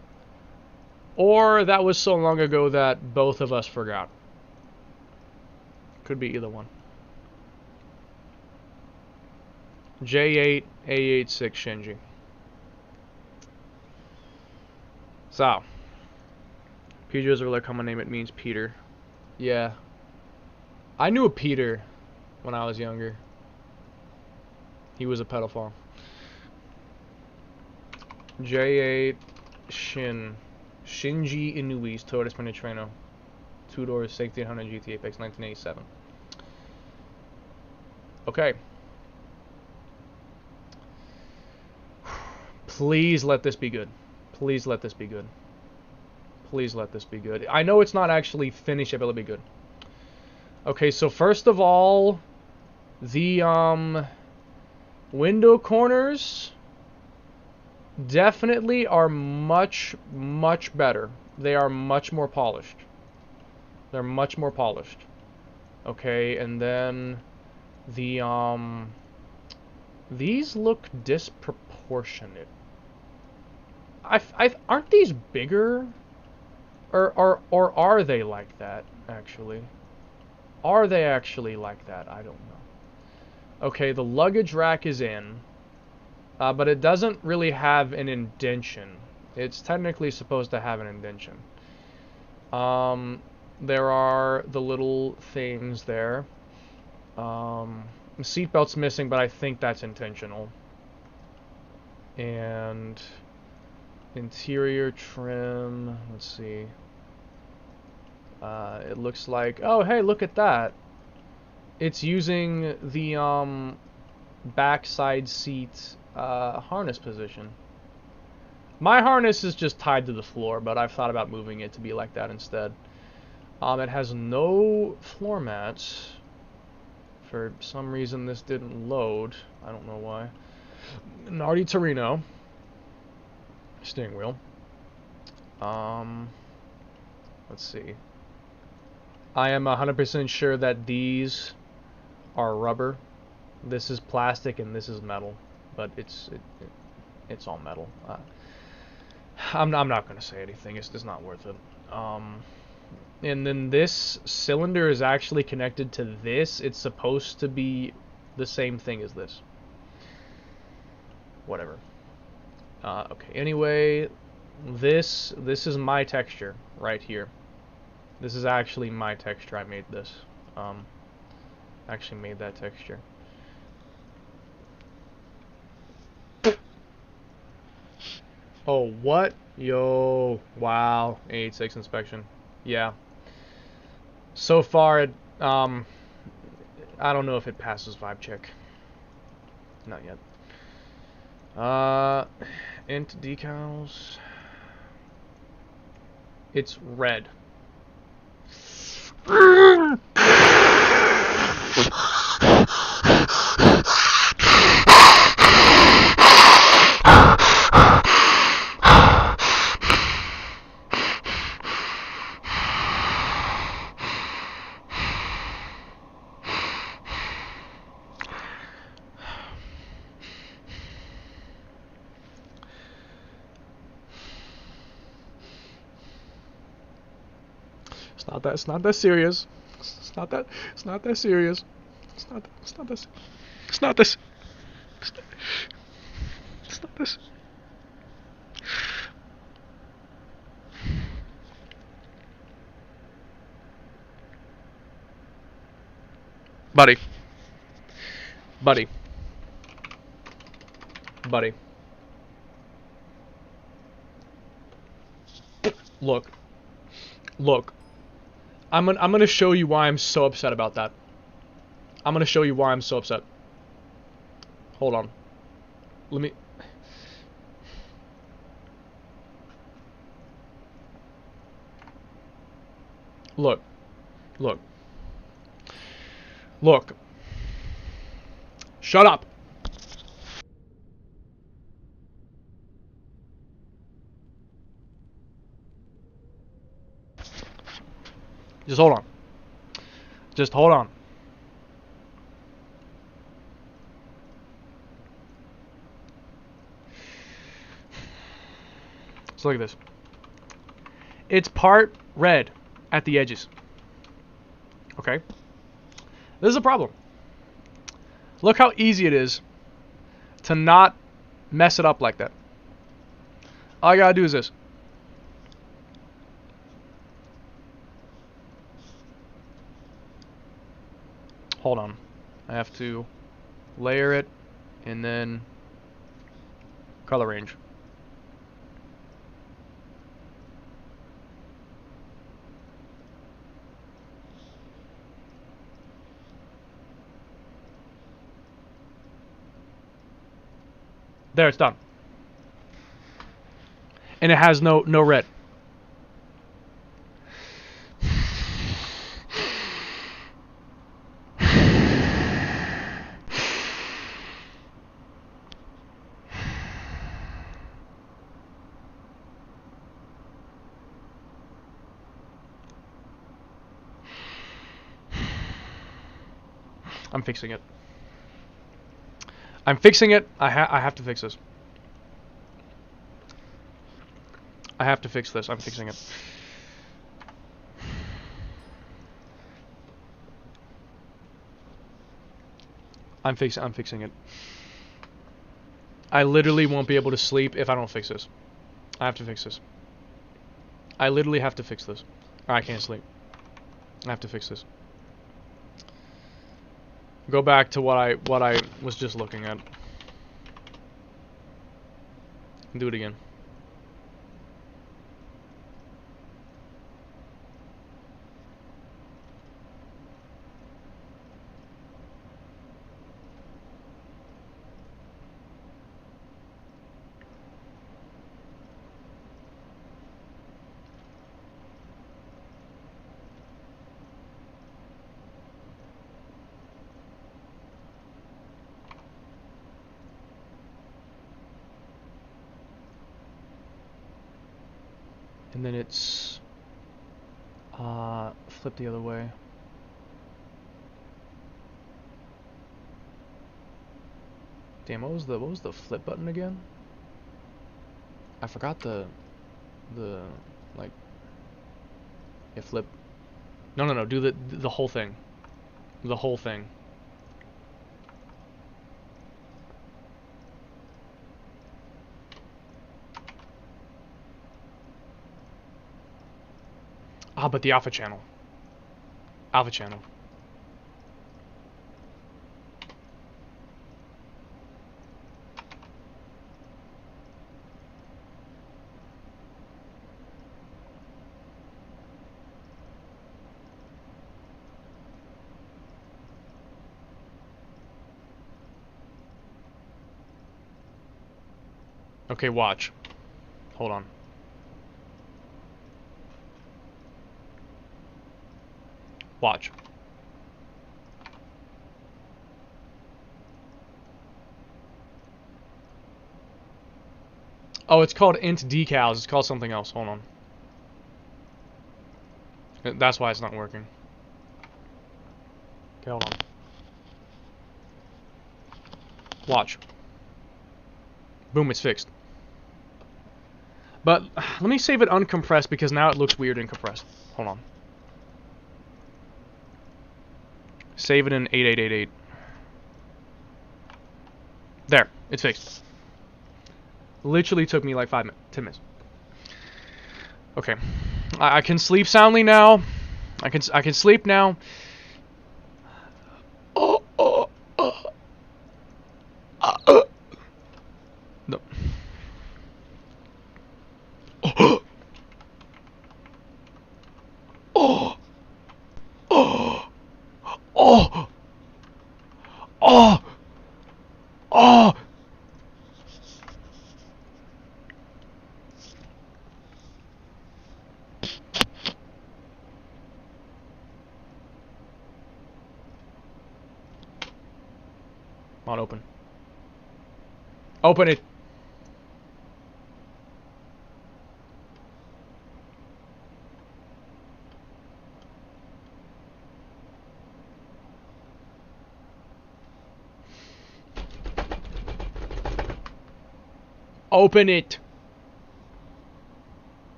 Or that was so long ago that both of us forgot. Could be either one. J8 A86 Shinji. So, Pedro's a really common name. It means Peter. Yeah. I knew a Peter when I was younger. He was a pedophile. J8 Shinji Inui's Toyota Sprint Treno. 2 doors, 1600 GT Apex 1987. Okay. Please let this be good. Please let this be good. Please let this be good. I know it's not actually finished yet, but it'll be good. Okay, so first of all, the window corners definitely are much better. They are much more polished. They're much more polished. Okay, and then the these look disproportionate. Aren't these bigger? Or are they like that, actually? Are they actually like that? I don't know. Okay, the luggage rack is in. But it doesn't really have an indention. It's technically supposed to have an indention. There are the little things there. The seatbelt's missing, but I think that's intentional. And interior trim, let's see. It looks like, oh hey, look at that. It's using the backside seat harness position. My harness is just tied to the floor, but I've thought about moving it to be like that instead. It has no floor mats. For some reason this didn't load. I don't know why. Nardi Torino. Steering wheel. Let's see. I am 100% sure that these are rubber. This is plastic and this is metal, but it's all metal. I'm not gonna say anything. It's not worth it. And then this cylinder is actually connected to this. It's supposed to be the same thing as this. Whatever. Okay. Anyway, this is my texture right here. This is actually my texture. I made this. Actually made that texture. Oh, what? Yo, wow. 86 inspection. Yeah. So far, I don't know if it passes vibe check. Not yet. Int decals. It's red. It's not that serious. It's not that serious. It's not this. It's not this. It's not this. Buddy. Buddy. Buddy. Look. Look. I'm gonna show you why I'm so upset about that. I'm gonna show you why I'm so upset. Hold on. Let me... Look. Look. Look. Shut up. Just hold on. Just hold on. So look at this. It's part red at the edges. Okay? This is a problem. Look how easy it is to not mess it up like that. All I gotta do is this. Hold on. I have to layer it and then color range. There, it's done. And it has no red. I'm fixing it. I'm fixing it. I have to fix this. I have to fix this. I'm fixing it. I'm fixing it. I literally won't be able to sleep if I don't fix this. I have to fix this. I literally have to fix this. Or I can't sleep. I have to fix this. Go back to what I was just looking at. Do it again. And then it's flip the other way. Damn, what was the flip button again? I forgot the like, yeah, flip. No, do the whole thing. The whole thing. Ah, but the alpha channel. Alpha channel. Okay, watch. Hold on. Watch. Oh, it's called int decals. It's called something else. Hold on. That's why it's not working. Okay, hold on. Watch. Boom, it's fixed. But let me save it uncompressed because now it looks weird and compressed. Hold on. Save it in 8888. There, it's fixed. Literally took me like 10 minutes. Okay, I can sleep soundly now. I can sleep now. No. Oh. Oh. Oh. Oh. Oh. Come on, open. Open it. Open it.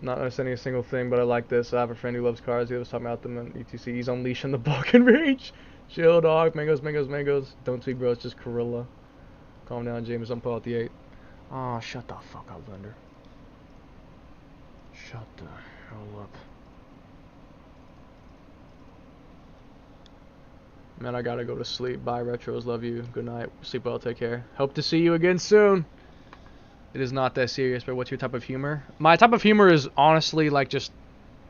Not understanding a single thing, but I like this. I have a friend who loves cars. He was talking about them in ETC. He's unleashing the Balkan Rage. Chill, dog. Mangoes, mangoes, mangoes. Don't tweet, bro. It's just Corilla. Calm down, James. Don't pull out the 8. Oh, shut the fuck up, Thunder. Shut the hell up. Man, I gotta go to sleep. Bye, Retros. Love you. Good night. Sleep well. Take care. Hope to see you again soon. It is not that serious, but what's your type of humor? My type of humor is honestly like just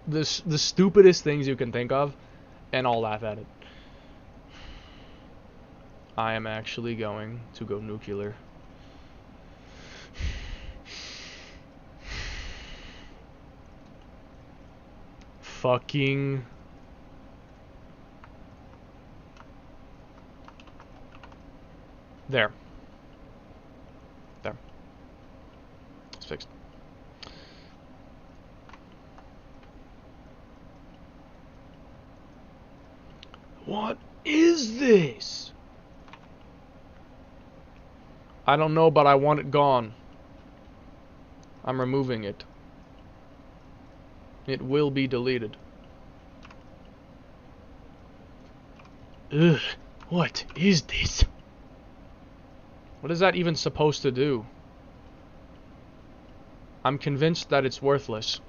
the stupidest things you can think of, and I'll laugh at it. I am actually going to go nuclear. Fucking... There. There. It's fixed. What is this? I don't know, but I want it gone. I'm removing it. It will be deleted. Ugh, what is this? What is that even supposed to do? I'm convinced that it's worthless.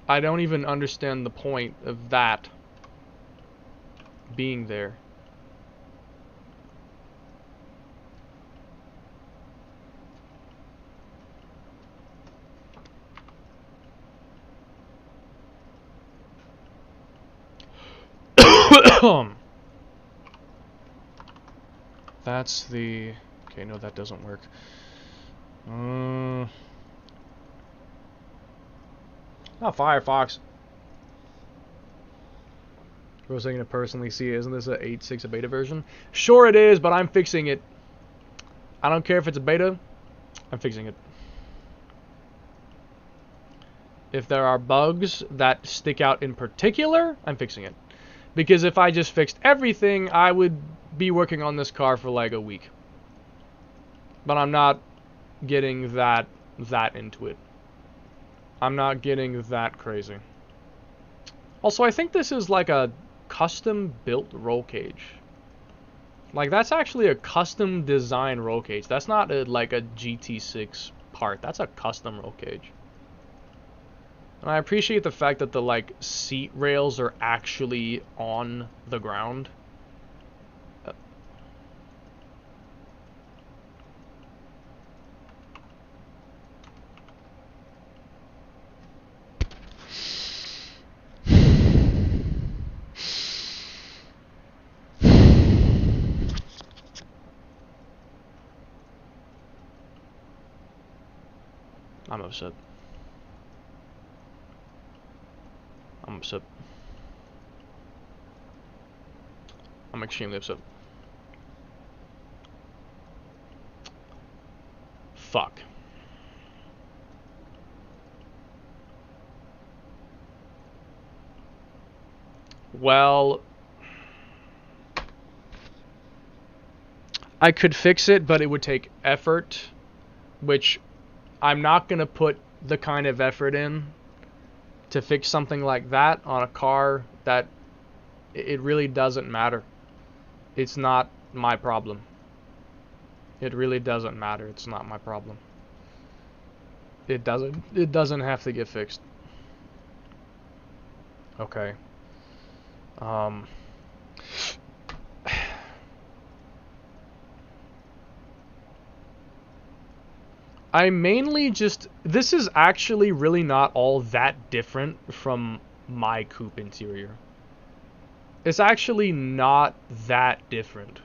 I don't even understand the point of that being there. That's the... Okay, no, that doesn't work. Firefox. Bro's going to personally see it. Isn't this a 8.6 a beta version? Sure it is, but I'm fixing it. I don't care if it's a beta. I'm fixing it. If there are bugs that stick out in particular, I'm fixing it. Because if I just fixed everything, I would be working on this car for like a week. But I'm not getting that into it. I'm not getting that crazy. Also, I think this is like a custom built roll cage. Like, that's actually a custom design roll cage. That's not like a GT6 part. That's a custom roll cage. And I appreciate the fact that the like seat rails are actually on the ground. I'm upset. I'm upset. I'm extremely upset. Fuck. Well, I could fix it, but it would take effort, which I'm not gonna put the kind of effort in to fix something like that on a car that it really doesn't matter. It's not my problem. It really doesn't matter. It's not my problem. It doesn't have to get fixed. Okay. I mainly just, this is actually really not all that different from my coupe interior. It's actually not that different.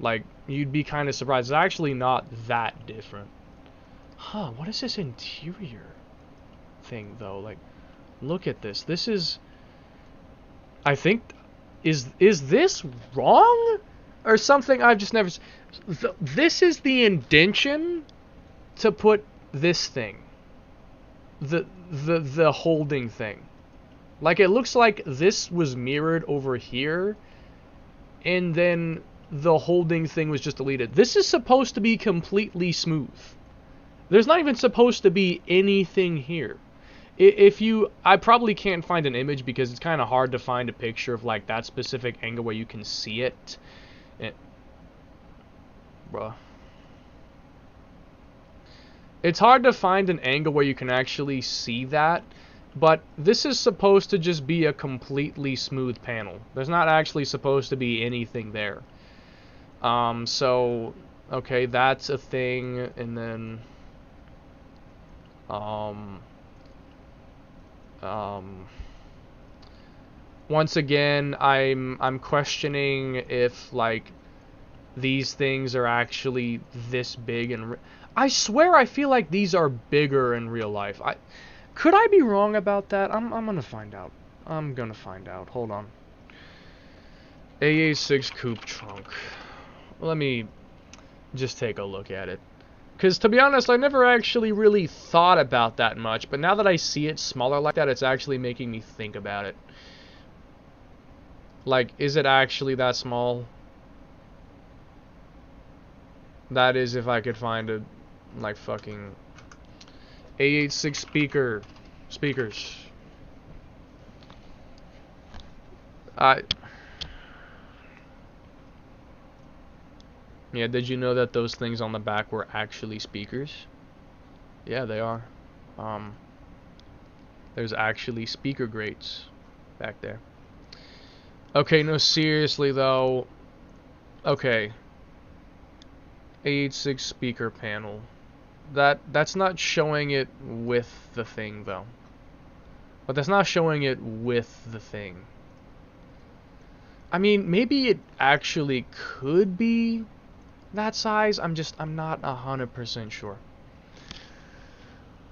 Like, you'd be kind of surprised. It's actually not that different. Huh, what is this interior thing, though? Like, look at this. This is, I think, is this wrong? Or something I've just never... This is the indention to put this thing. The holding thing. Like, it looks like this was mirrored over here, and then the holding thing was just deleted. This is supposed to be completely smooth. There's not even supposed to be anything here. I probably can't find an image because it's kind of hard to find a picture of, like, that specific angle where you can see it. Bruh. It's hard to find an angle where you can actually see that, but this is supposed to just be a completely smooth panel. There's not actually supposed to be anything there. So, okay, that's a thing, and then, once again, I'm questioning if, like, these things are actually this big, and I swear I feel like these are bigger in real life. Could I be wrong about that? I'm gonna find out. I'm gonna find out. Hold on. AA6 coupe trunk. Let me just take a look at it. Because, to be honest, I never actually really thought about that much, but now that I see it smaller like that, it's actually making me think about it. Like, is it actually that small? That is, if I could find a, like, fucking A86 speakers. Yeah, did you know that those things on the back were actually speakers? Yeah, they are. There's actually speaker grates back there. Okay, no, seriously though. Okay. A86 speaker panel. That's not showing it with the thing though. But that's not showing it with the thing. I mean, maybe it actually could be that size. I'm not 100% sure.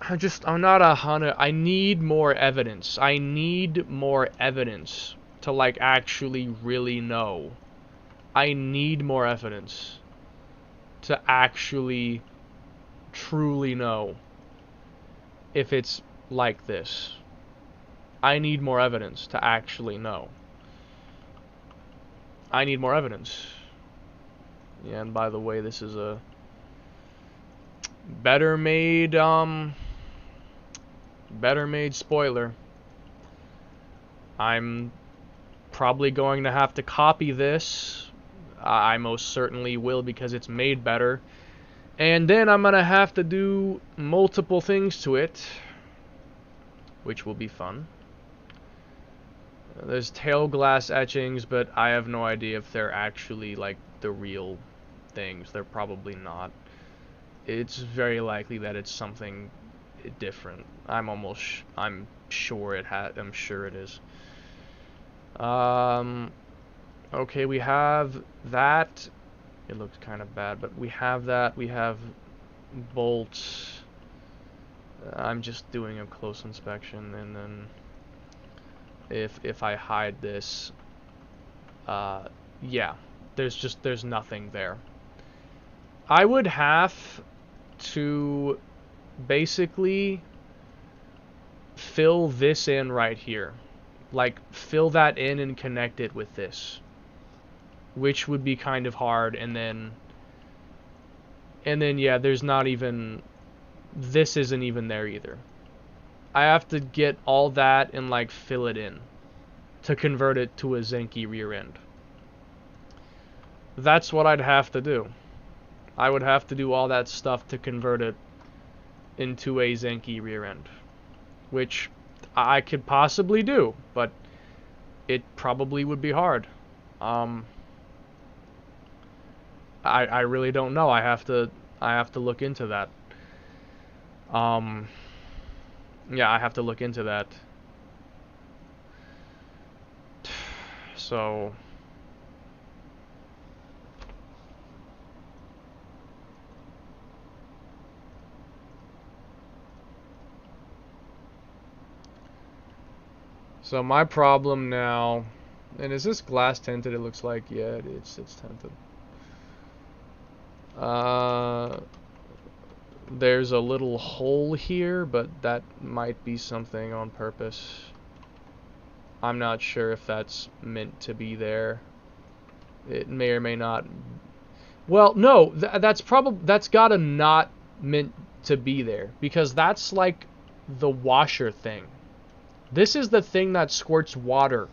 I'm not 100. I need more evidence. I need more evidence to, like, actually really know. I need more evidence to actually truly know if it's like this. I need more evidence to actually know. I need more evidence. Yeah, and by the way, this is a better made spoiler. I'm probably going to have to copy this. I most certainly will, because it's made better. And then I'm gonna have to do multiple things to it, which will be fun. There's tail glass etchings, but I have no idea if they're actually, like, the real things. They're probably not. It's very likely that it's something different. I'm sure it is. Okay, we have that. It looks kind of bad, but we have that. We have bolts. I'm just doing a close inspection, and then if I hide this, yeah, there's nothing there. I would have to basically fill this in right here. Like, fill that in and connect it with this. Which would be kind of hard, and then yeah, there's not even, this isn't even there either. I have to get all that and like fill it in to convert it to a Zenki rear end. That's what I'd have to do. I would have to do all that stuff to convert it into a Zenki rear end, which I could possibly do, but it probably would be hard. I really don't know. I have to look into that. Yeah, I have to look into that. So my problem now, and is this glass tinted? It looks like, yeah, it's tinted. There's a little hole here, but that might be something on purpose. I'm not sure if that's meant to be there. It may or may not. Well, no, that's gotta not meant to be there, because that's like the washer thing. This is the thing that squirts water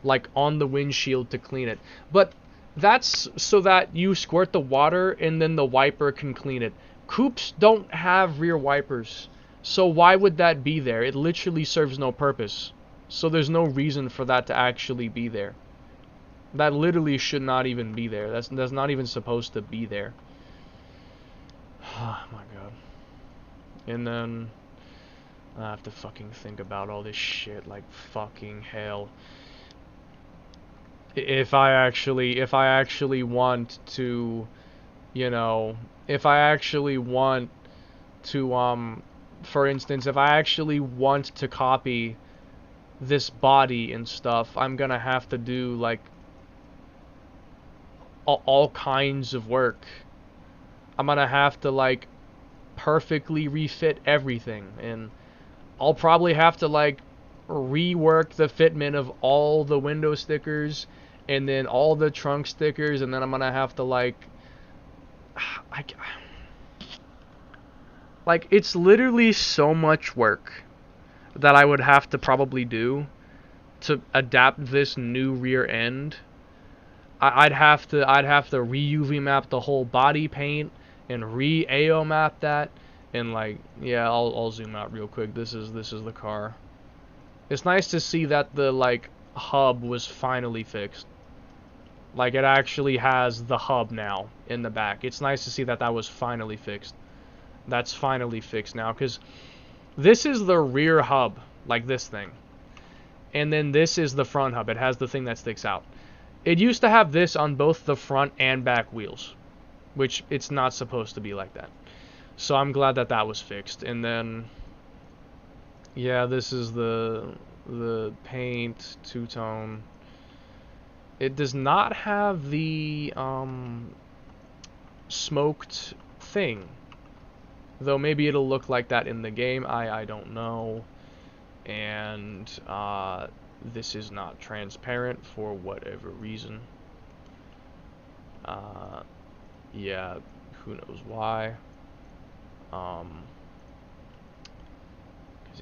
like on the windshield to clean it. But that's so that you squirt the water and then the wiper can clean it. Coupes don't have rear wipers, so why would that be there? It literally serves no purpose. So there's no reason for that to actually be there. That literally should not even be there. That's not even supposed to be there. Oh my god. And then I have to fucking think about all this shit, like fucking hell. If I actually want to, you know, if I actually want to, for instance, if I actually want to copy this body and stuff, I'm gonna have to do, like, all kinds of work. I'm gonna have to, like, perfectly refit everything, and I'll probably have to, like, rework the fitment of all the window stickers and then all the trunk stickers, and then I'm gonna have to, like, it's literally so much work that I would have to probably do to adapt this new rear end. I'd have to re-UV map the whole body paint and re-AO map that, and, like, yeah, I'll zoom out real quick. This is the car. It's nice to see that the, like, hub was finally fixed. Like, it actually has the hub now in the back. It's nice to see that that was finally fixed. That's finally fixed now, because this is the rear hub, like this thing. And then this is the front hub. It has the thing that sticks out. It used to have this on both the front and back wheels, which it's not supposed to be like that. So I'm glad that that was fixed. And then, yeah, this is the paint, two-tone. It does not have the smoked thing, though maybe it'll look like that in the game. I don't know. And this is not transparent for whatever reason. Yeah, who knows why. Yeah,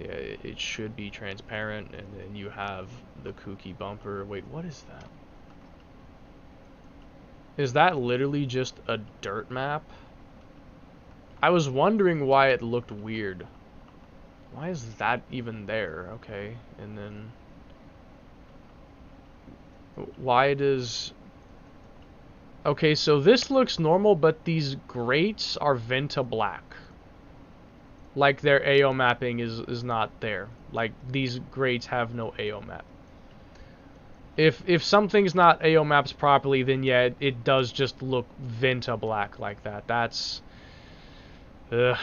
it should be transparent, and then you have the kooky bumper. Wait, what is that? Is that literally just a dirt map? I was wondering why it looked weird. Why is that even there? Okay, and then why does... Okay, so this looks normal, but these grates are Venta black. Like, their AO mapping is not there. Like, these grates have no AO map. If something's not AO maps properly, then yeah, it does just look Venta black like that. That's a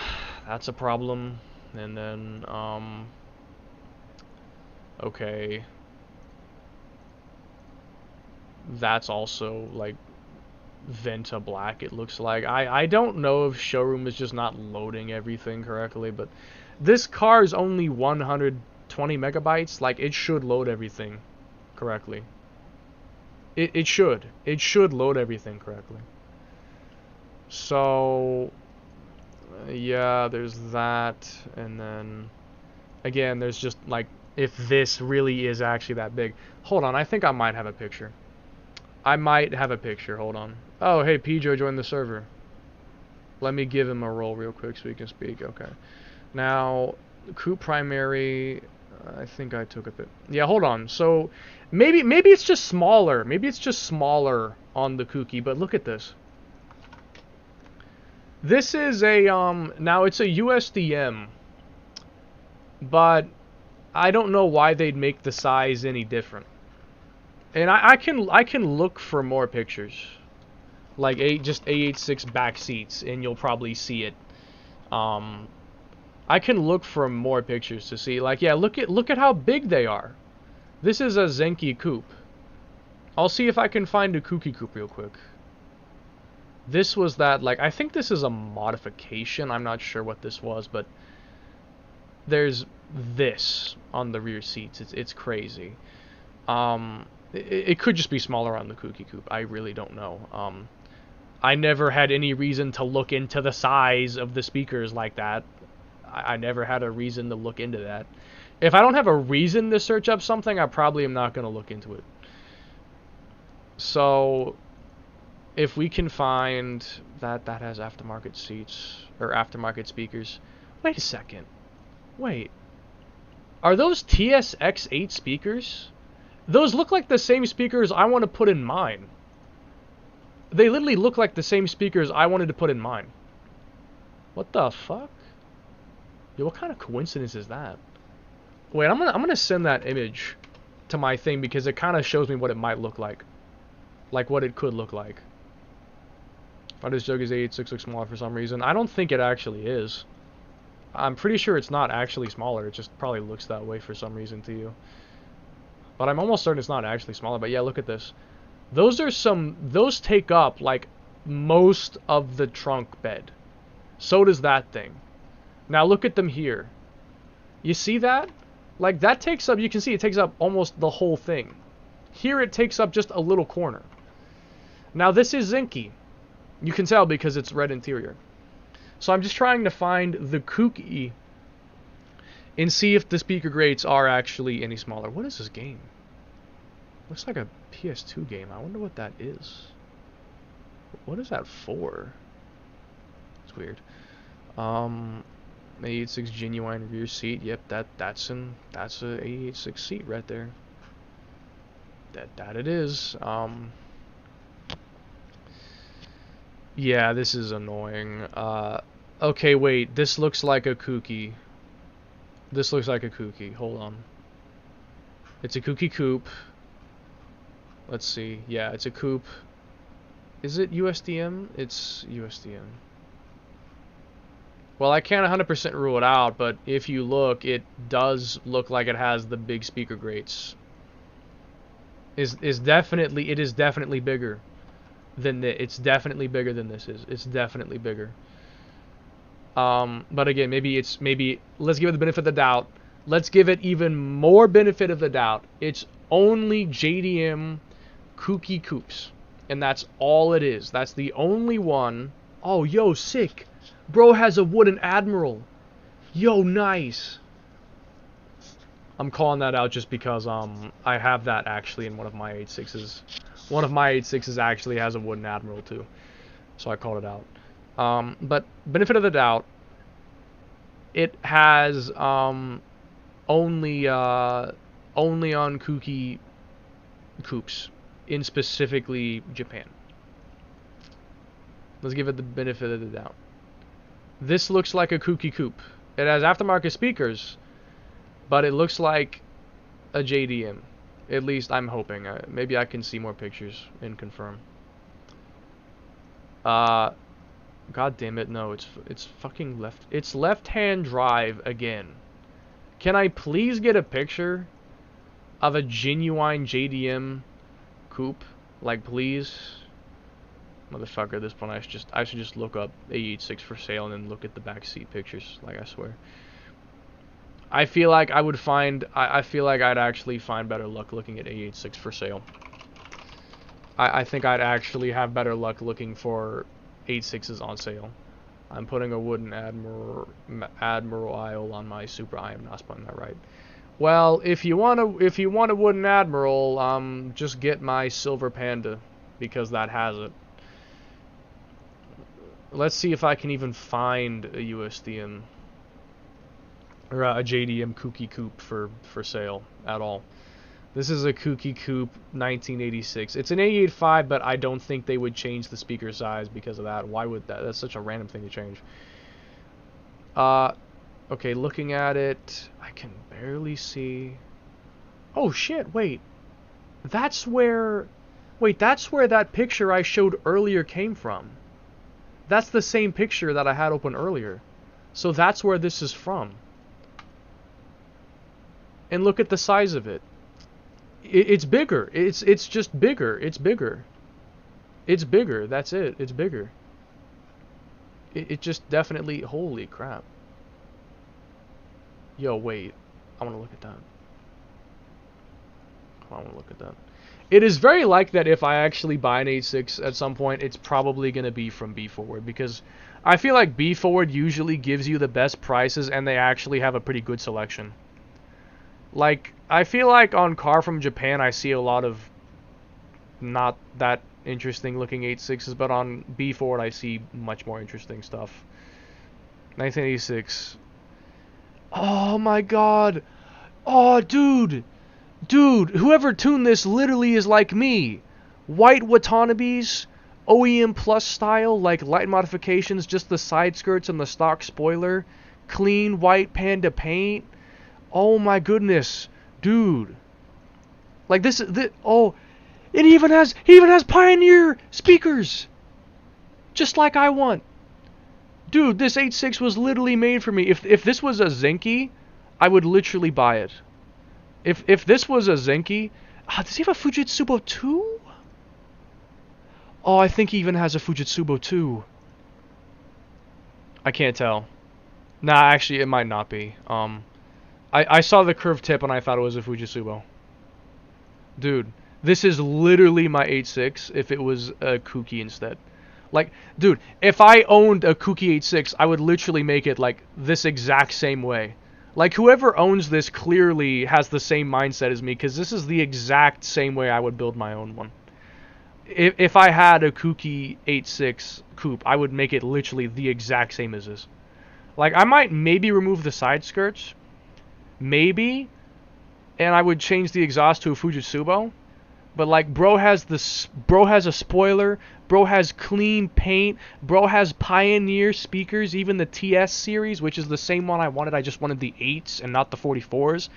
problem. And then, okay. That's also, like, Venta Black, it looks like. I don't know if Showroom is just not loading everything correctly, but this car is only 120 megabytes. Like, it should load everything correctly. It should. It should load everything correctly. So, yeah, there's that. And then, again, there's just, like, if this really is actually that big. Hold on, I think I might have a picture. I might have a picture, hold on. Oh, hey, Pedro joined the server. Let me give him a role real quick so he can speak. Okay. Now, Coupe Primary, I think I took a bit. Yeah, hold on. So, maybe it's just smaller. Maybe it's just smaller on the Kooky, but look at this. This is a, now it's a USDM, but I don't know why they'd make the size any different. And I can look for more pictures, like just A86 back seats, and you'll probably see it. I can look for more pictures to see. Like, yeah, look at how big they are. This is a Zenki coupe. I'll see if I can find a Kooky coupe real quick. This was that, like, I think this is a modification. I'm not sure what this was, but there's this on the rear seats. It's crazy. It could just be smaller on the Kooky coupe. I really don't know. I never had any reason to look into the size of the speakers like that. I never had a reason to look into that. If I don't have a reason to search up something, I probably am not going to look into it. So, if we can find that has aftermarket seats, or aftermarket speakers. Wait a second. Wait. Are those TSX8 speakers? Those look like the same speakers I want to put in mine. They literally look like the same speakers I wanted to put in mine. What the fuck? Yo, what kind of coincidence is that? Wait, I'm gonna send that image to my thing because it kind of shows me what it might look like. Like what it could look like. Why does Juggy's 886 look smaller for some reason? I don't think it actually is. I'm pretty sure it's not actually smaller. It just probably looks that way for some reason to you. But I'm almost certain it's not actually smaller. But yeah, look at this. Those take up like most of the trunk bed. So does that thing. Now look at them here. You see that? Like that takes up, you can see it takes up almost the whole thing. Here it takes up just a little corner. Now this is Zinky. You can tell because it's red interior. So I'm just trying to find the Kooky and see if the speaker grates are actually any smaller. What is this game? Looks like a PS2 game. I wonder what that is. What is that for? It's weird. A86 genuine rear seat. Yep, that's a A86 seat right there. That it is. Yeah, this is annoying. Okay, wait. This looks like a Kooky. This looks like a Kooky. Hold on. It's a Kooky coupe. Let's see. Yeah, it's a coupe. Is it USDM? It's USDM. Well, I can't 100% rule it out, but if you look, it does look like it has the big speaker grates. It is definitely bigger than this. It's definitely bigger than this is. It's definitely bigger. But again, maybe let's give it the benefit of the doubt. Let's give it even more benefit of the doubt. It's only JDM Kooky coupes, and that's all it is. That's the only one. Oh, yo, sick. Bro has a wooden Admiral. Yo, nice. I'm calling that out just because I have that actually in one of my 8.6s. One of my 8.6s actually has a wooden Admiral too, so I called it out. But benefit of the doubt, it has only on Kooky coupes in specifically Japan. Let's give it the benefit of the doubt. This looks like a Kooky coupe. It has aftermarket speakers, but it looks like a JDM. At least I'm hoping. Maybe I can see more pictures and confirm. God damn it, no, it's fucking left. It's left-hand drive again. Can I please get a picture of a genuine JDM coupe? Like, please? Motherfucker, at this point I should just look up A86 for sale and then look at the back seat pictures, like, I swear. I feel like I feel like I'd actually find better luck looking at A86 for sale. I think I'd actually have better luck looking for 86s on sale. I'm putting a wooden Admiral Isle on my Supra. I am not spelling that right. Well, if you want a wooden Admiral, just get my Silver Panda, because that has it. Let's see if I can even find a USDM or a JDM Kooky Coupe for sale at all. This is a Kooky Coupe 1986. It's an A85, but I don't think they would change the speaker size because of that. Why would that? That's such a random thing to change. Okay, looking at it, I can barely see. Oh shit, wait. That's where that picture I showed earlier came from. That's the same picture that I had open earlier. So that's where this is from. And look at the size of it. It's bigger. It's just bigger. It's bigger. It's bigger. That's it. It's bigger. It just definitely... Holy crap. Yo, wait. I want to look at that. I want to look at that. It is very likely that if I actually buy an 86 at some point, it's probably going to be from B Forward, because I feel like B Forward usually gives you the best prices and they actually have a pretty good selection. Like, I feel like on Car from Japan I see a lot of not that interesting looking 86s, but on B Forward I see much more interesting stuff. 1986. Oh my god. Oh, dude. Dude, whoever tuned this literally is like me. White Watanabes, OEM Plus style, like light modifications, just the side skirts and the stock spoiler. Clean white Panda paint. Oh my goodness, dude. Like this, oh, it even has Pioneer speakers. Just like I want. Dude, this 86 was literally made for me. If this was a Zenki, I would literally buy it. If this was a Zenki, does he have a Fujitsubo 2? Oh, I think he even has a Fujitsubo 2. I can't tell. Nah, actually, it might not be. I saw the curved tip and I thought it was a Fujitsubo. Dude, this is literally my 86 if it was a Kooky instead. Like, dude, if I owned a Kooky 86, I would literally make it like this exact same way. Like, whoever owns this clearly has the same mindset as me, because this is the exact same way I would build my own one. If I had a Kooky 86 coupe, I would make it literally the exact same as this. Like, I might maybe remove the side skirts, maybe, and I would change the exhaust to a Fujitsubo. But like, bro has a spoiler, bro has clean paint, bro has Pioneer speakers, even the TS series, which is the same one I wanted. I just wanted the 8s and not the 44s.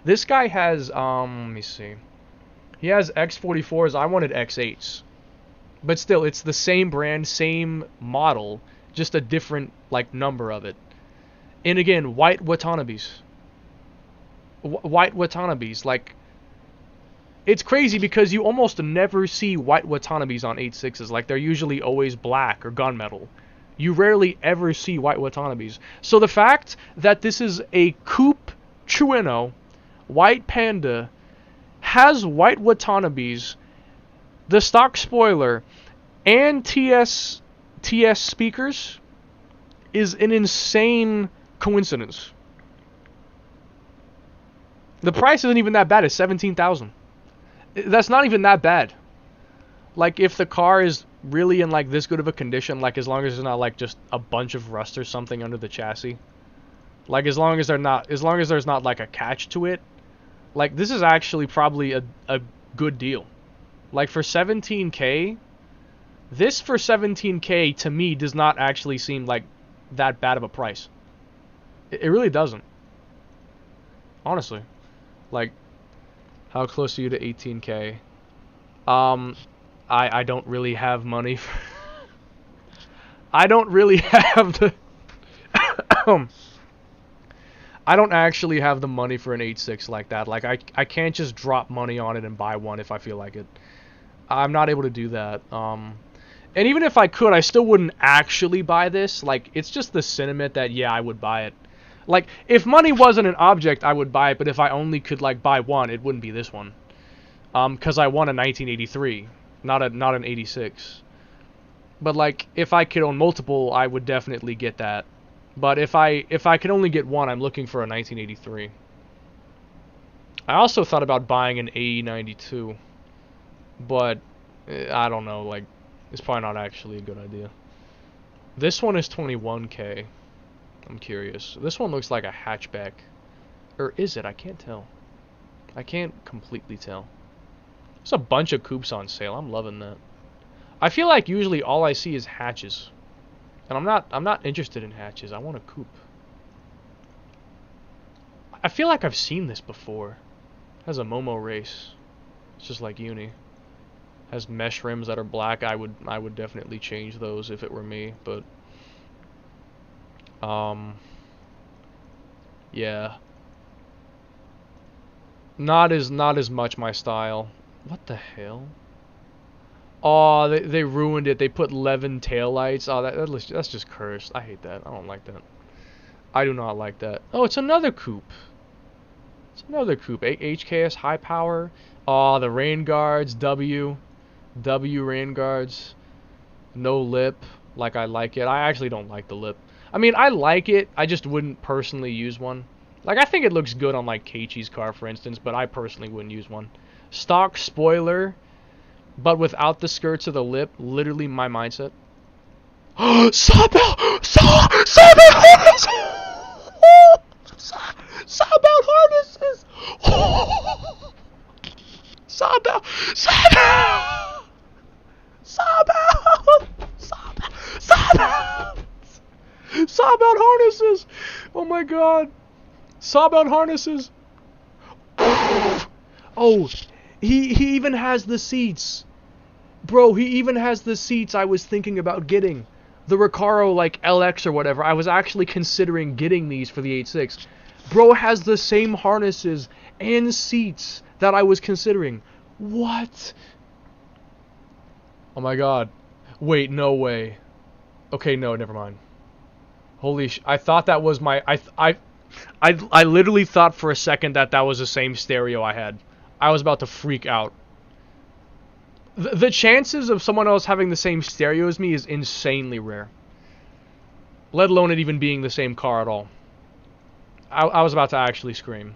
This guy has let me see. He has X44s. I wanted X8s. But still, it's the same brand, same model, just a different like number of it. And again, white Watanabes. White Watanabes, like, it's crazy because you almost never see white Watanabes on 86s. Like, they're usually always black or gunmetal. You rarely ever see white Watanabes. So the fact that this is a coupe Trueno white Panda, has white Watanabes, the stock spoiler, and TS speakers is an insane coincidence. The price isn't even that bad. It's $17,000. That's not even that bad. Like, if the car is really in like this good of a condition, like as long as there's not like just a bunch of rust or something under the chassis, like as long as there's not like a catch to it, like this is actually probably a good deal. Like for 17K, this for 17K to me does not actually seem like that bad of a price. It really doesn't. Honestly. Like, how close are you to 18K? I don't really have money. I don't really have the I don't actually have the money for an 8.6 like that. Like I can't just drop money on it and buy one if I feel like it. I'm not able to do that. And even if I could, I still wouldn't actually buy this. Like, it's just the sentiment that, yeah, I would buy it. Like, if money wasn't an object, I would buy it, but if I only could, like, buy one, it wouldn't be this one. Because I want a 1983, not an 86. But, like, if I could own multiple, I would definitely get that. But if I could only get one, I'm looking for a 1983. I also thought about buying an AE92. But, I don't know, like, it's probably not actually a good idea. This one is 21K. I'm curious. This one looks like a hatchback. Or is it? I can't tell. I can't completely tell. There's a bunch of coupes on sale. I'm loving that. I feel like usually all I see is hatches. And I'm not interested in hatches. I want a coupe. I feel like I've seen this before. It has a Momo race. It's just like Uni. Has mesh rims that are black. I would definitely change those if it were me, but yeah. Not as much my style. What the hell? Oh, they ruined it. They put Levin taillights. Oh, that's just cursed. I hate that. I don't like that. I do not like that. Oh, it's another coupe. It's another coupe. HKS high power. Oh, the rain guards. W rain guards. No lip. Like I like it. I actually don't like the lip. I mean, I like it. I just wouldn't personally use one. Like, I think it looks good on, like, Keiichi's car, for instance, but I personally wouldn't use one. Stock spoiler, but without the skirts of the lip. Literally my mindset. Sawbelt harnesses! Sawbelt harnesses! Sawbelt harnesses! Oh my god. Sawbelt harnesses. Oh, he even has the seats. Bro, he even has the seats I was thinking about getting. The Recaro, like, LX or whatever. I was actually considering getting these for the 8.6. Bro has the same harnesses and seats that I was considering. What? Oh my god. Wait, no way. Okay, no, never mind. Holy I thought that was my... I literally thought for a second that was the same stereo I had. I was about to freak out. The chances of someone else having the same stereo as me is insanely rare. Let alone it even being the same car at all. I was about to actually scream.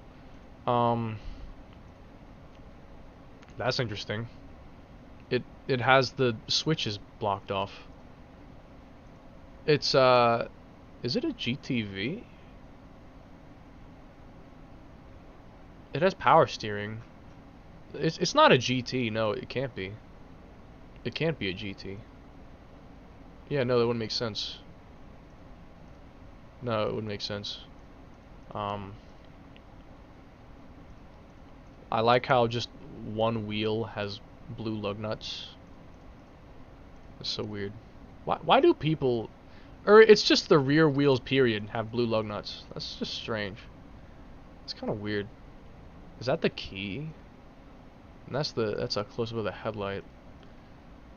That's interesting. It has the switches blocked off. It's is it a GTV? It has power steering. It's not a GT. No, it can't be. It can't be a GT. Yeah, no, that wouldn't make sense. No, it wouldn't make sense. I like how just one wheel has blue lug nuts. It's so weird. Why do people... Or it's just the rear wheels, period, have blue lug nuts. That's just strange. It's kind of weird. Is that the key? And that's a close-up of the headlight.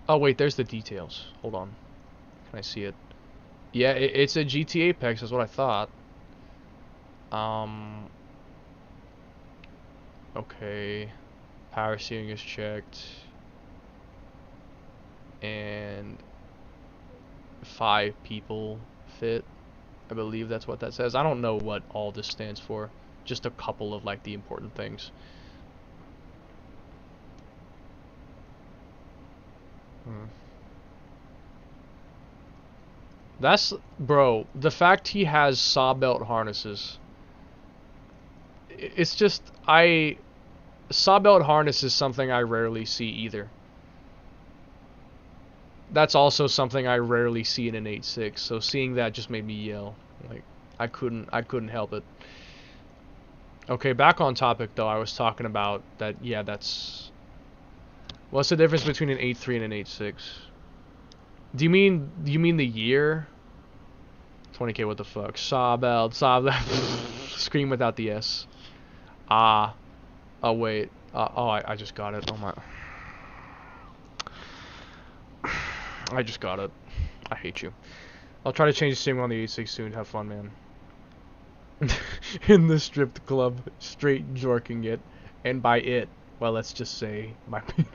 Oh wait, there's the details. Hold on. Can I see it? Yeah, it's a GT Apex, is what I thought. Okay. Power steering is checked. And 5 people fit. I believe that's what that says. I don't know what all this stands for. Just a couple of, like, the important things. That's... Bro, the fact he has sawbelt harnesses... It's just... Sawbelt harness is something I rarely see either. That's also something I rarely see in an 8.6, so seeing that just made me yell. Like, I couldn't help it. Okay, back on topic though. I was talking about that. Yeah, that's... What's the difference between an 8.3 and an 8.6? Do you mean the year? 20K, what the fuck? Sabel, scream without the S. Ah. Oh, wait. Oh, I just got it. Oh, my. I just got it. I hate you. I'll try to change the stream on the 86 soon. Have fun, man. In the stripped club, straight jorking it. And by it, well, let's just say my penis.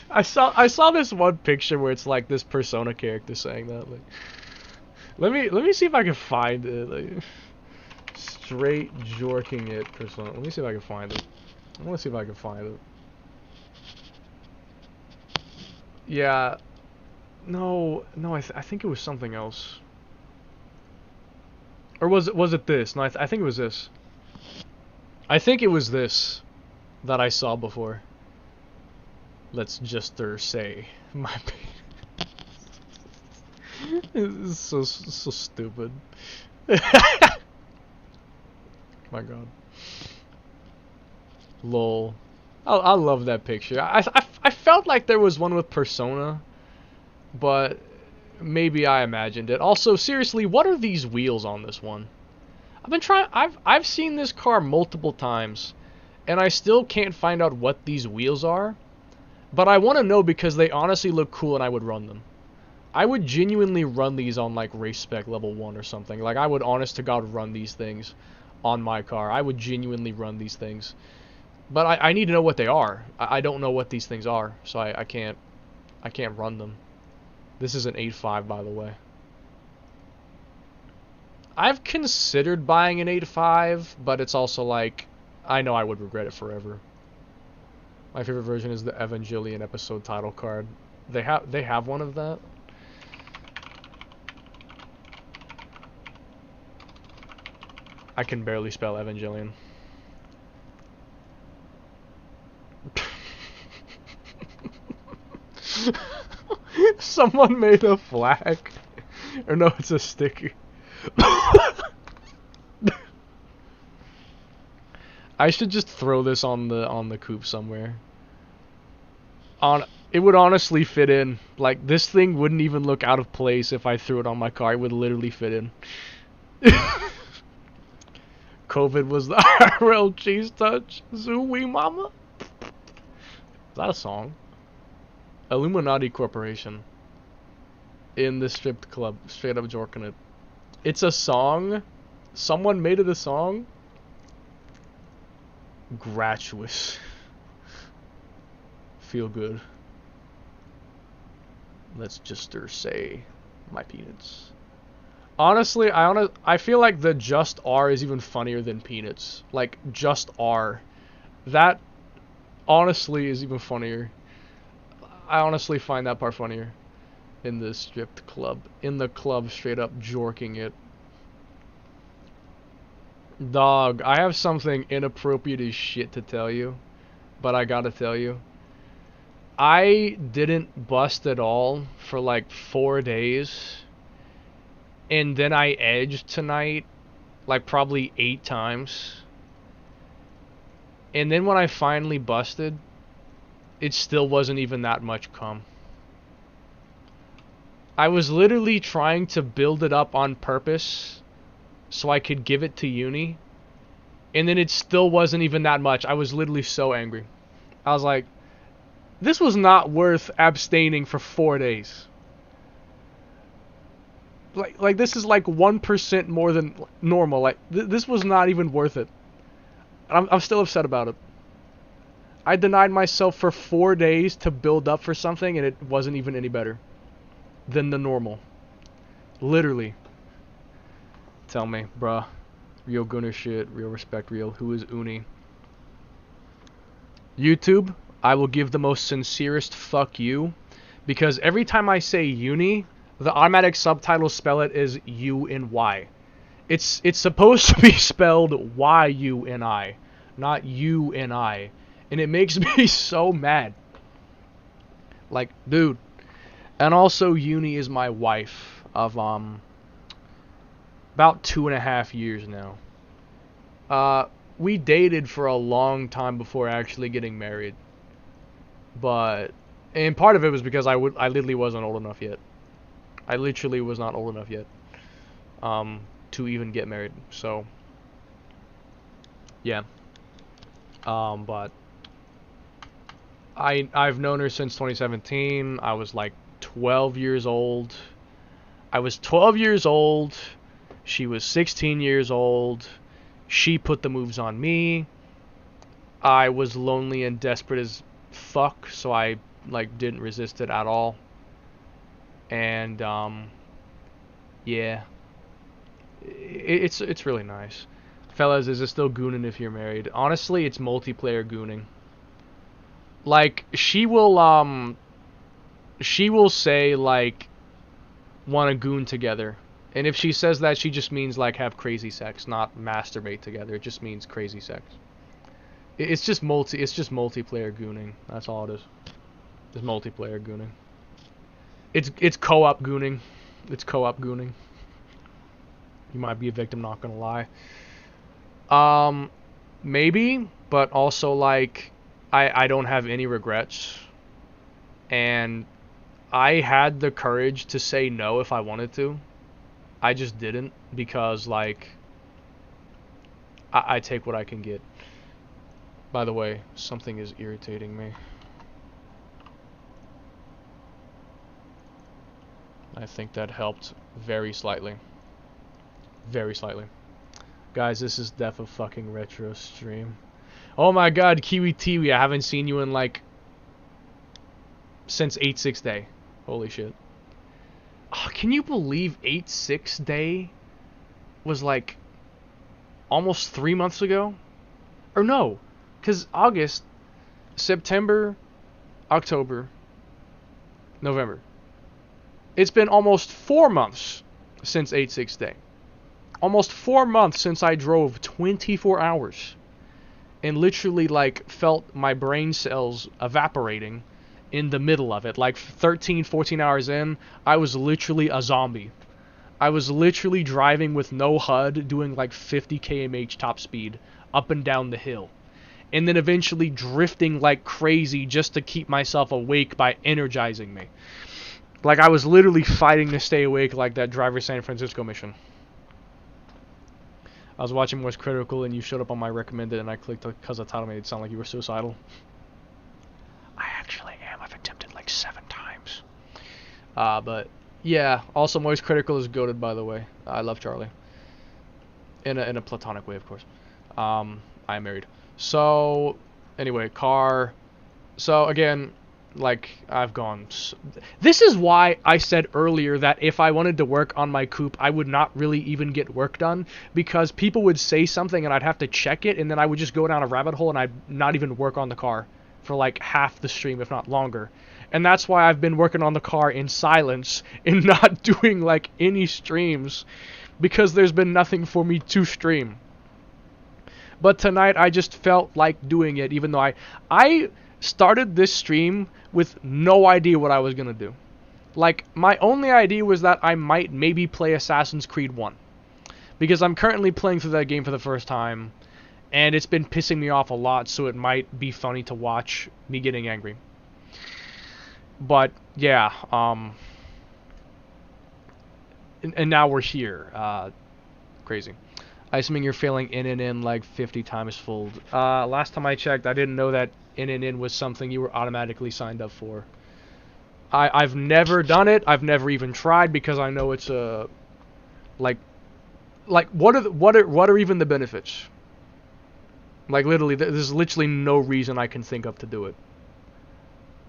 I saw this one picture where it's like this Persona character saying that. Like, let me see if I can find it. Like, straight jorking it Persona. Let me see if I can find it. I want to see if I can find it. Yeah. No, I think it was something else. Or was it this? No, I think it was this. I think it was this that I saw before. Let's just say my penis. It's so stupid. My god. Lol. I love that picture. I felt like there was one with Persona, but maybe I imagined it. Also, seriously, what are these wheels on this one? I've seen this car multiple times, and I still can't find out what these wheels are. But I want to know because they honestly look cool and I would run them. I would genuinely run these on like race spec level 1 or something. Like I would honest to God run these things on my car. I would genuinely run these things. But I need to know what they are. I don't know what these things are, so I can't run them. This is an 8.5, by the way. I've considered buying an 8.5, but it's also like, I know I would regret it forever. My favorite version is the Evangelion episode title card. They have one of that. I can barely spell Evangelion. Someone made a flag. Or no, it's a sticker. I should just throw this on the coupe somewhere. It would honestly fit in. Like this thing wouldn't even look out of place if I threw it on my car. It would literally fit in. COVID was the IRL cheese touch. Zooey mama. Is that a song? Illuminati Corporation. In the stripped club. Straight up jorking it. It's a song? Someone made it a song? Gratuitous. Feel good. Let's just say my peanuts. Honestly, I feel like the just R is even funnier than peanuts. Like, just R. That, honestly, is even funnier. I honestly find that part funnier. In the stripped club. In the club, straight up jorking it. Dog, I have something inappropriate as shit to tell you. But I gotta tell you. I didn't bust at all for like 4 days. And then I edged tonight like probably 8 times. And then when I finally busted, it still wasn't even that much cum. I was literally trying to build it up on purpose so I could give it to uni. And then it still wasn't even that much. I was literally so angry. I was like, this was not worth abstaining for 4 days. Like this is like 1% more than normal. Like this was not even worth it. I'm still upset about it. I denied myself for 4 days to build up for something, and it wasn't even any better than the normal. Literally. Tell me, bruh. Real Gunner shit. Real respect. Real. Who is Uni? YouTube. I will give the most sincerest fuck you, because every time I say uni, the automatic subtitles spell it as U-N-Y. It's supposed to be spelled Y-U-N-I, not U-N-I. And it makes me so mad. Like, dude. And also, Uni is my wife of, about 2.5 years now. We dated for a long time before actually getting married. But And part of it was because I literally wasn't old enough yet. I literally was not old enough yet to even get married. So yeah. But I've known her since 2017. I was like 12 years old. I was 12 years old. She was 16 years old. She put the moves on me. I was lonely and desperate as fuck, so I like didn't resist it at all. And yeah, it's really nice. Fellas, is it still gooning if you're married? Honestly, it's multiplayer gooning. Like she will say like want to goon together. And if she says that, she just means like have crazy sex, not masturbate together. It just means crazy sex. It's just multiplayer gooning. That's all it is. It's multiplayer gooning. It's co-op gooning. It's co-op gooning. You might be a victim, not gonna lie. Maybe, but also like I don't have any regrets. And I had the courage to say no if I wanted to. I just didn't because like I take what I can get. By the way, something is irritating me. I think that helped very slightly. Very slightly. Guys, this is Def a fucking retro stream. Oh my god, Kiwi Tiwi, I haven't seen you in like since 8-6 day. Holy shit. Oh, can you believe 8-6 day was like almost 3 months ago? Or no, because August, September, October, November. It's been almost 4 months since 8-6 day. Almost 4 months since I drove 24 hours. And literally like felt my brain cells evaporating in the middle of it. Like 13, 14 hours in, I was literally a zombie. I was literally driving with no HUD, doing like 50 km/h top speed up and down the hill. And then eventually drifting like crazy just to keep myself awake by energizing me. Like I was literally fighting to stay awake like that Driver San Francisco mission. I was watching Moist Critical and you showed up on my recommended and I clicked because the title made it sound like you were suicidal. I actually am. I've attempted like 7 times. But yeah, also Moist Critical is goated, by the way. I love Charlie. In a platonic way, of course. I am married. So anyway, car. So again, like I've gone. This is why I said earlier that if I wanted to work on my coupe, I would not really even get work done because people would say something and I'd have to check it and then I would just go down a rabbit hole and I'd not even work on the car for like half the stream, if not longer. And that's why I've been working on the car in silence and not doing like any streams because there's been nothing for me to stream. But tonight I just felt like doing it, even though I started this stream with no idea what I was going to do. Like, my only idea was that I might maybe play Assassin's Creed 1. Because I'm currently playing through that game for the first time, and it's been pissing me off a lot, so it might be funny to watch me getting angry. But, yeah, and now we're here. Crazy. I assuming you're failing NNN like 50 times fold. Last time I checked, I didn't know that NNN was something you were automatically signed up for. I've never done it. I've never even tried because I know it's a like what are even the benefits? Like literally, there's literally no reason I can think of to do it.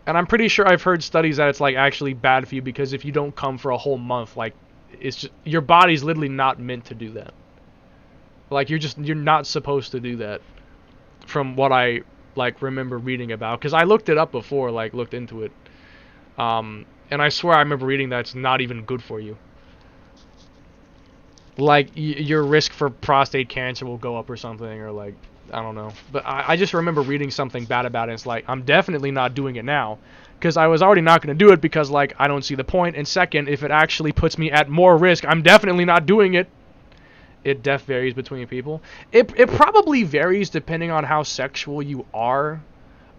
And I'm pretty sure I've heard studies that it's like actually bad for you because if you don't come for a whole month, like it's just your body's literally not meant to do that. Like you're not supposed to do that. From what I like remember reading about, because I looked it up before, like looked into it, and I swear I remember reading that it's not even good for you. Like your risk for prostate cancer will go up or something, or like I don't know. But I just remember reading something bad about it. It's like I'm definitely not doing it now, because I was already not going to do it because like I don't see the point. And second, if it actually puts me at more risk, I'm definitely not doing it. It varies between people. It probably varies depending on how sexual you are.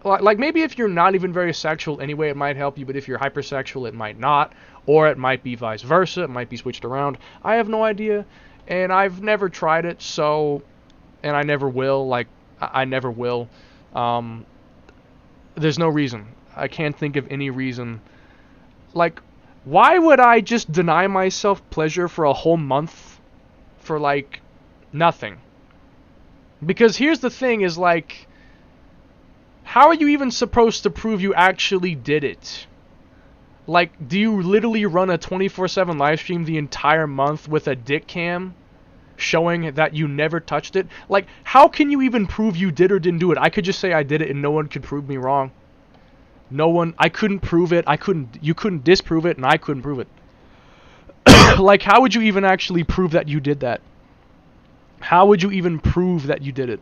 Like maybe if you're not even very sexual anyway, it might help you, but if you're hypersexual, it might not, or it might be vice versa. It might be switched around. I have no idea, and I've never tried it, so, and I never will. Like I never will. Um, there's no reason. I can't think of any reason. Like, why would I just deny myself pleasure for a whole month for like nothing? Because here's the thing: is like, how are you even supposed to prove you actually did it? Like, do you literally run a 24/7 live stream the entire month with a dick cam showing that you never touched it? Like, how can you even prove you did or didn't do it? I could just say I did it and no one could prove me wrong. No one, I couldn't prove it. You couldn't disprove it, and I couldn't prove it. Like, how would you even actually prove that you did that? How would you even prove that you did it?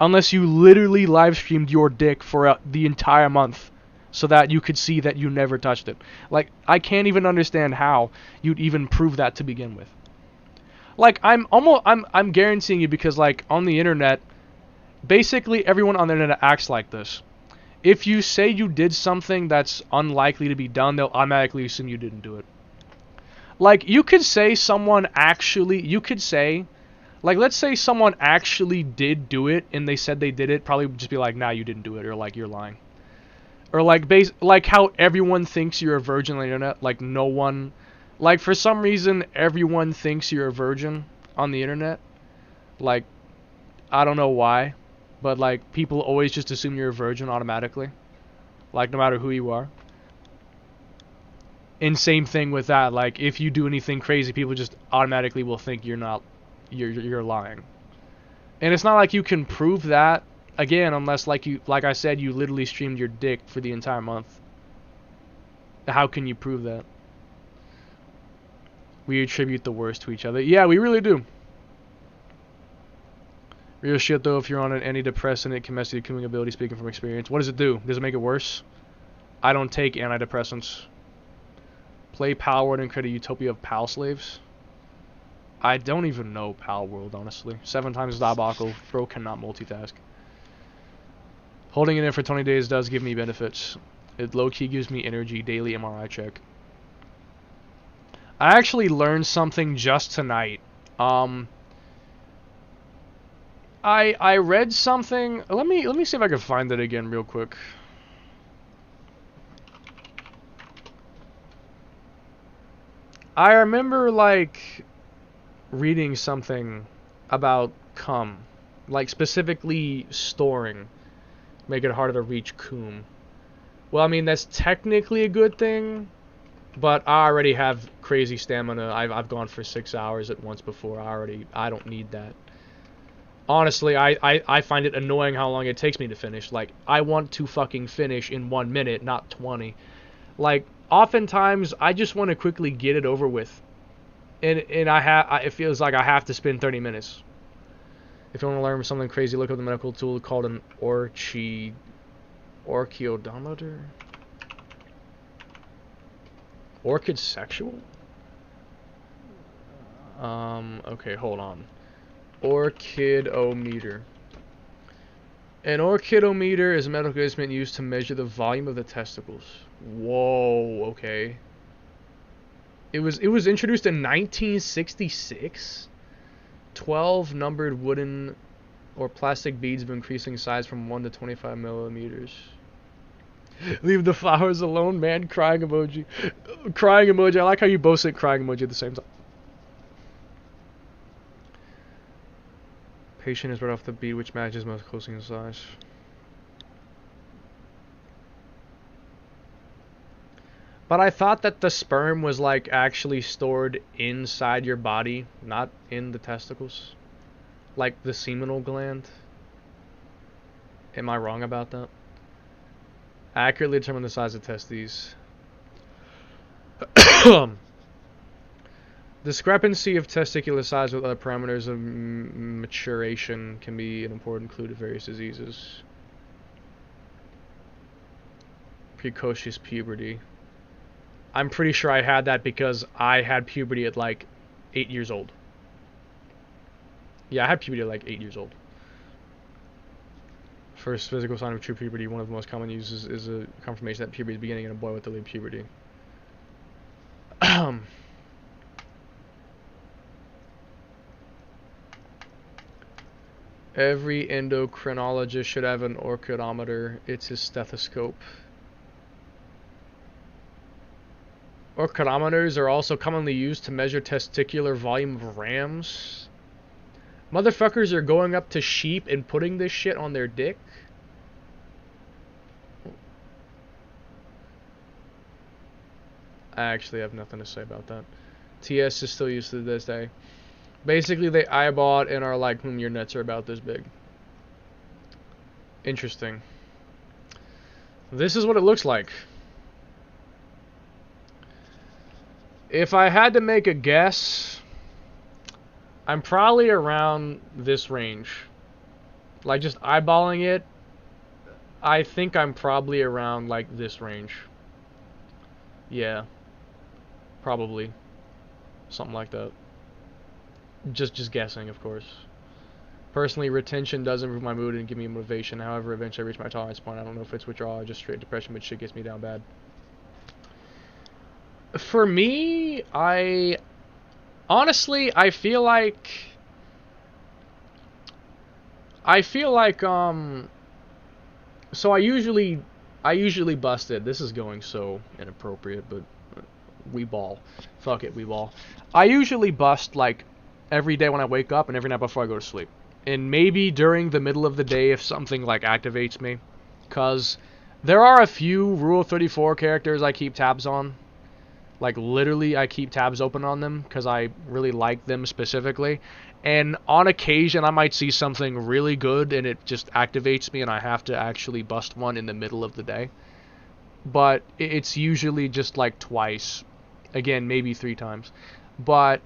Unless you literally live streamed your dick for the entire month so that you could see that you never touched it. Like, I can't even understand how you'd even prove that to begin with. Like, I'm guaranteeing you, because like on the internet, basically everyone on the internet acts like this. If you say you did something that's unlikely to be done, they'll automatically assume you didn't do it. Like, you could say like, let's say someone actually did do it and they said they did it, probably would just be like, nah, you didn't do it, or like, you're lying. Or like, like how everyone thinks you're a virgin on the internet. Like, no one, like, for some reason, everyone thinks you're a virgin on the internet. Like, I don't know why, but like, people always just assume you're a virgin automatically. Like, no matter who you are. And same thing with that. Like, if you do anything crazy, people just automatically will think you're lying. And it's not like you can prove that, again, unless like I said, you literally streamed your dick for the entire month. How can you prove that? We attribute the worst to each other. Yeah, we really do. Real shit though, if you're on an antidepressant, it can mess with your cooling ability, speaking from experience. What does it do? Does it make it worse? I don't take antidepressants. Play Pal World and create a utopia of Pal slaves. I don't even know Pal World, honestly. 7 times diabolical. Bro cannot multitask. Holding it in for 20 days does give me benefits. It low-key gives me energy. Daily MRI check. I actually learned something just tonight. I read something. Let me see if I can find it again real quick. I remember like reading something about cum, like specifically storing, make it harder to reach cum. Well, I mean, that's technically a good thing, but I already have crazy stamina. I've gone for 6 hours at once before. I don't need that. Honestly, I find it annoying how long it takes me to finish. Like, I want to fucking finish in 1 minute, not 20. Like, oftentimes, I just want to quickly get it over with. And it feels like I have to spend 30 minutes. If you want to learn something crazy, look up the medical tool called an orchiodometer? Orchid sexual? Okay, hold on. Orchidometer. An orchidometer is a medical instrument used to measure the volume of the testicles. Whoa, okay. It was introduced in 1966. 12 numbered wooden or plastic beads of increasing size from 1 to 25 millimeters. Leave the flowers alone, man. Crying emoji. Crying emoji. I like how you both said crying emoji at the same time. Patient is right off the bead, which matches most closely in size. But I thought that the sperm was like actually stored inside your body, not in the testicles. Like the seminal gland. Am I wrong about that? Accurately determine the size of testes. Discrepancy of testicular size with other parameters of maturation can be an important clue to various diseases. Precocious puberty. I'm pretty sure I had that because I had puberty at like 8 years old. Yeah, I had puberty at like 8 years old. First physical sign of true puberty, one of the most common uses is a confirmation that puberty is beginning in a boy with delayed puberty. Every endocrinologist should have an orchidometer. It's his stethoscope. Orchidometers are also commonly used to measure testicular volume of rams. Motherfuckers are going up to sheep and putting this shit on their dick. I actually have nothing to say about that. TS is still used to this day. Basically, they eyeball it and are like, your nuts are about this big. Interesting. This is what it looks like. If I had to make a guess, I'm probably around this range. Like, just eyeballing it, I think I'm probably around, like, this range. Yeah. Probably. Something like that. Just guessing, of course. Personally, retention does improve my mood and give me motivation. However, eventually I reach my tolerance point. I don't know if it's withdrawal or just straight depression, but shit gets me down bad. For me, honestly, I feel like so I usually bust it. This is going so inappropriate, but we ball. Fuck it, we ball. I usually bust like every day when I wake up and every night before I go to sleep. And maybe during the middle of the day if something like activates me. Cause there are a few Rule 34 characters I keep tabs on. Like, literally, I keep tabs open on them because I really like them specifically. And on occasion, I might see something really good and it just activates me and I have to actually bust one in the middle of the day. But it's usually just like twice. Again, maybe 3 times. But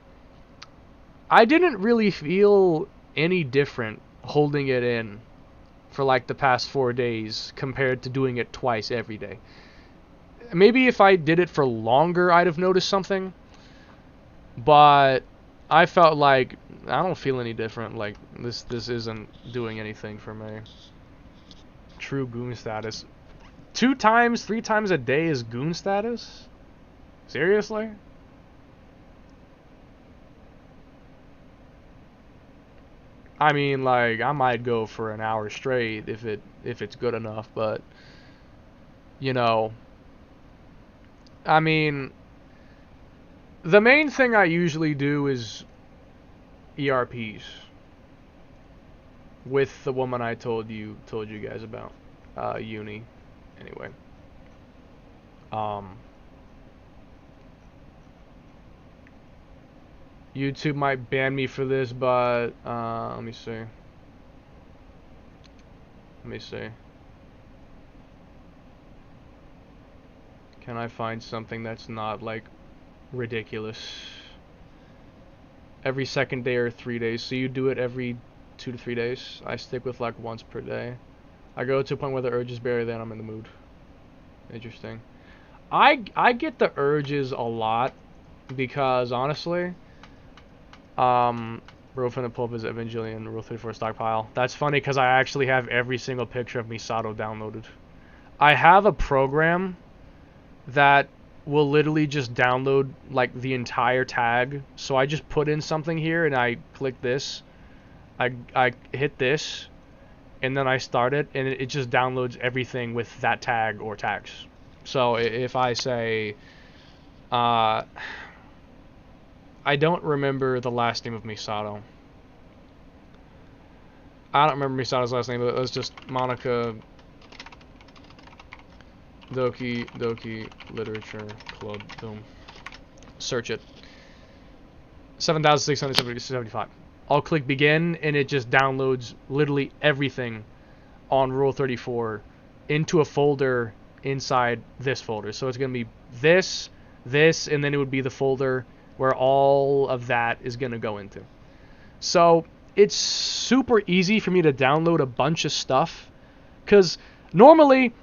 I didn't really feel any different holding it in for like the past 4 days compared to doing it twice every day. Maybe if I did it for longer, I'd have noticed something. But I felt like I don't feel any different. Like this isn't doing anything for me. True goon status. 2 times, 3 times a day is goon status? Seriously? I mean, like, I might go for an hour straight if it's good enough, but you know, I mean, the main thing I usually do is ERPs with the woman I told you guys about, uni. Anyway, YouTube might ban me for this, but let me see. Can I find something that's not like ridiculous? Every second day or 3 days. So you do it every 2 to 3 days. I stick with like once per day. I go to a point where the urges bury, then I'm in the mood. Interesting. I get the urges a lot because honestly, Bro from the Pulp is Evangelion Rule 34 stockpile. That's funny because I actually have every single picture of Misato downloaded. I have a program that will literally just download like the entire tag. So I just put in something here and I click this. I hit this and then I start it and it just downloads everything with that tag or tags. So if I say I don't remember the last name of Misato. I don't remember Misato's last name, but it was just Monica Doki Literature Club. Boom. Search it. 7,675. I'll click begin, and it just downloads literally everything on Rule 34 into a folder inside this folder. So it's going to be this, and then it would be the folder where all of that is going to go into. So it's super easy for me to download a bunch of stuff, because normally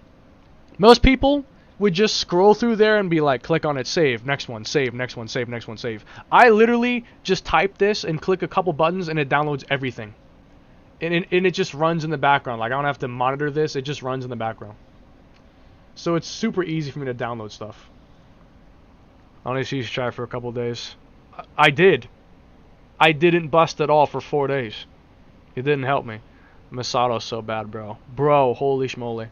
most people would just scroll through there and be like, click on it, save, next one, save, next one, save, next one, save. I literally just type this and click a couple buttons and it downloads everything. And it just runs in the background. Like, I don't have to monitor this. It just runs in the background. So it's super easy for me to download stuff. I only used to try for a couple days. I did. I didn't bust at all for 4 days. It didn't help me. Masato's so bad, bro. Bro, holy schmoly.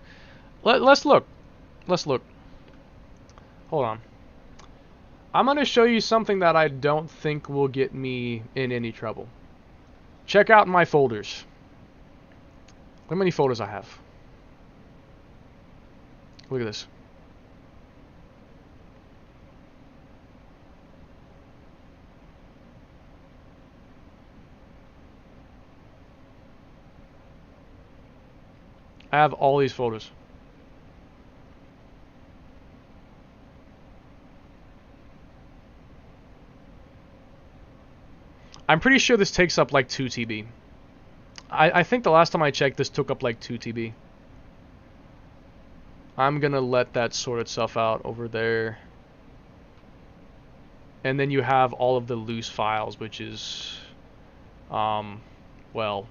Let's look. Let's look. Hold on. I'm going to show you something that I don't think will get me in any trouble. Check out my folders. Look how many folders I have. Look at this. I have all these folders. I'm pretty sure this takes up like 2 TB. I think the last time I checked, this took up like 2 TB. I'm gonna let that sort itself out over there. And then you have all of the loose files, which is, well,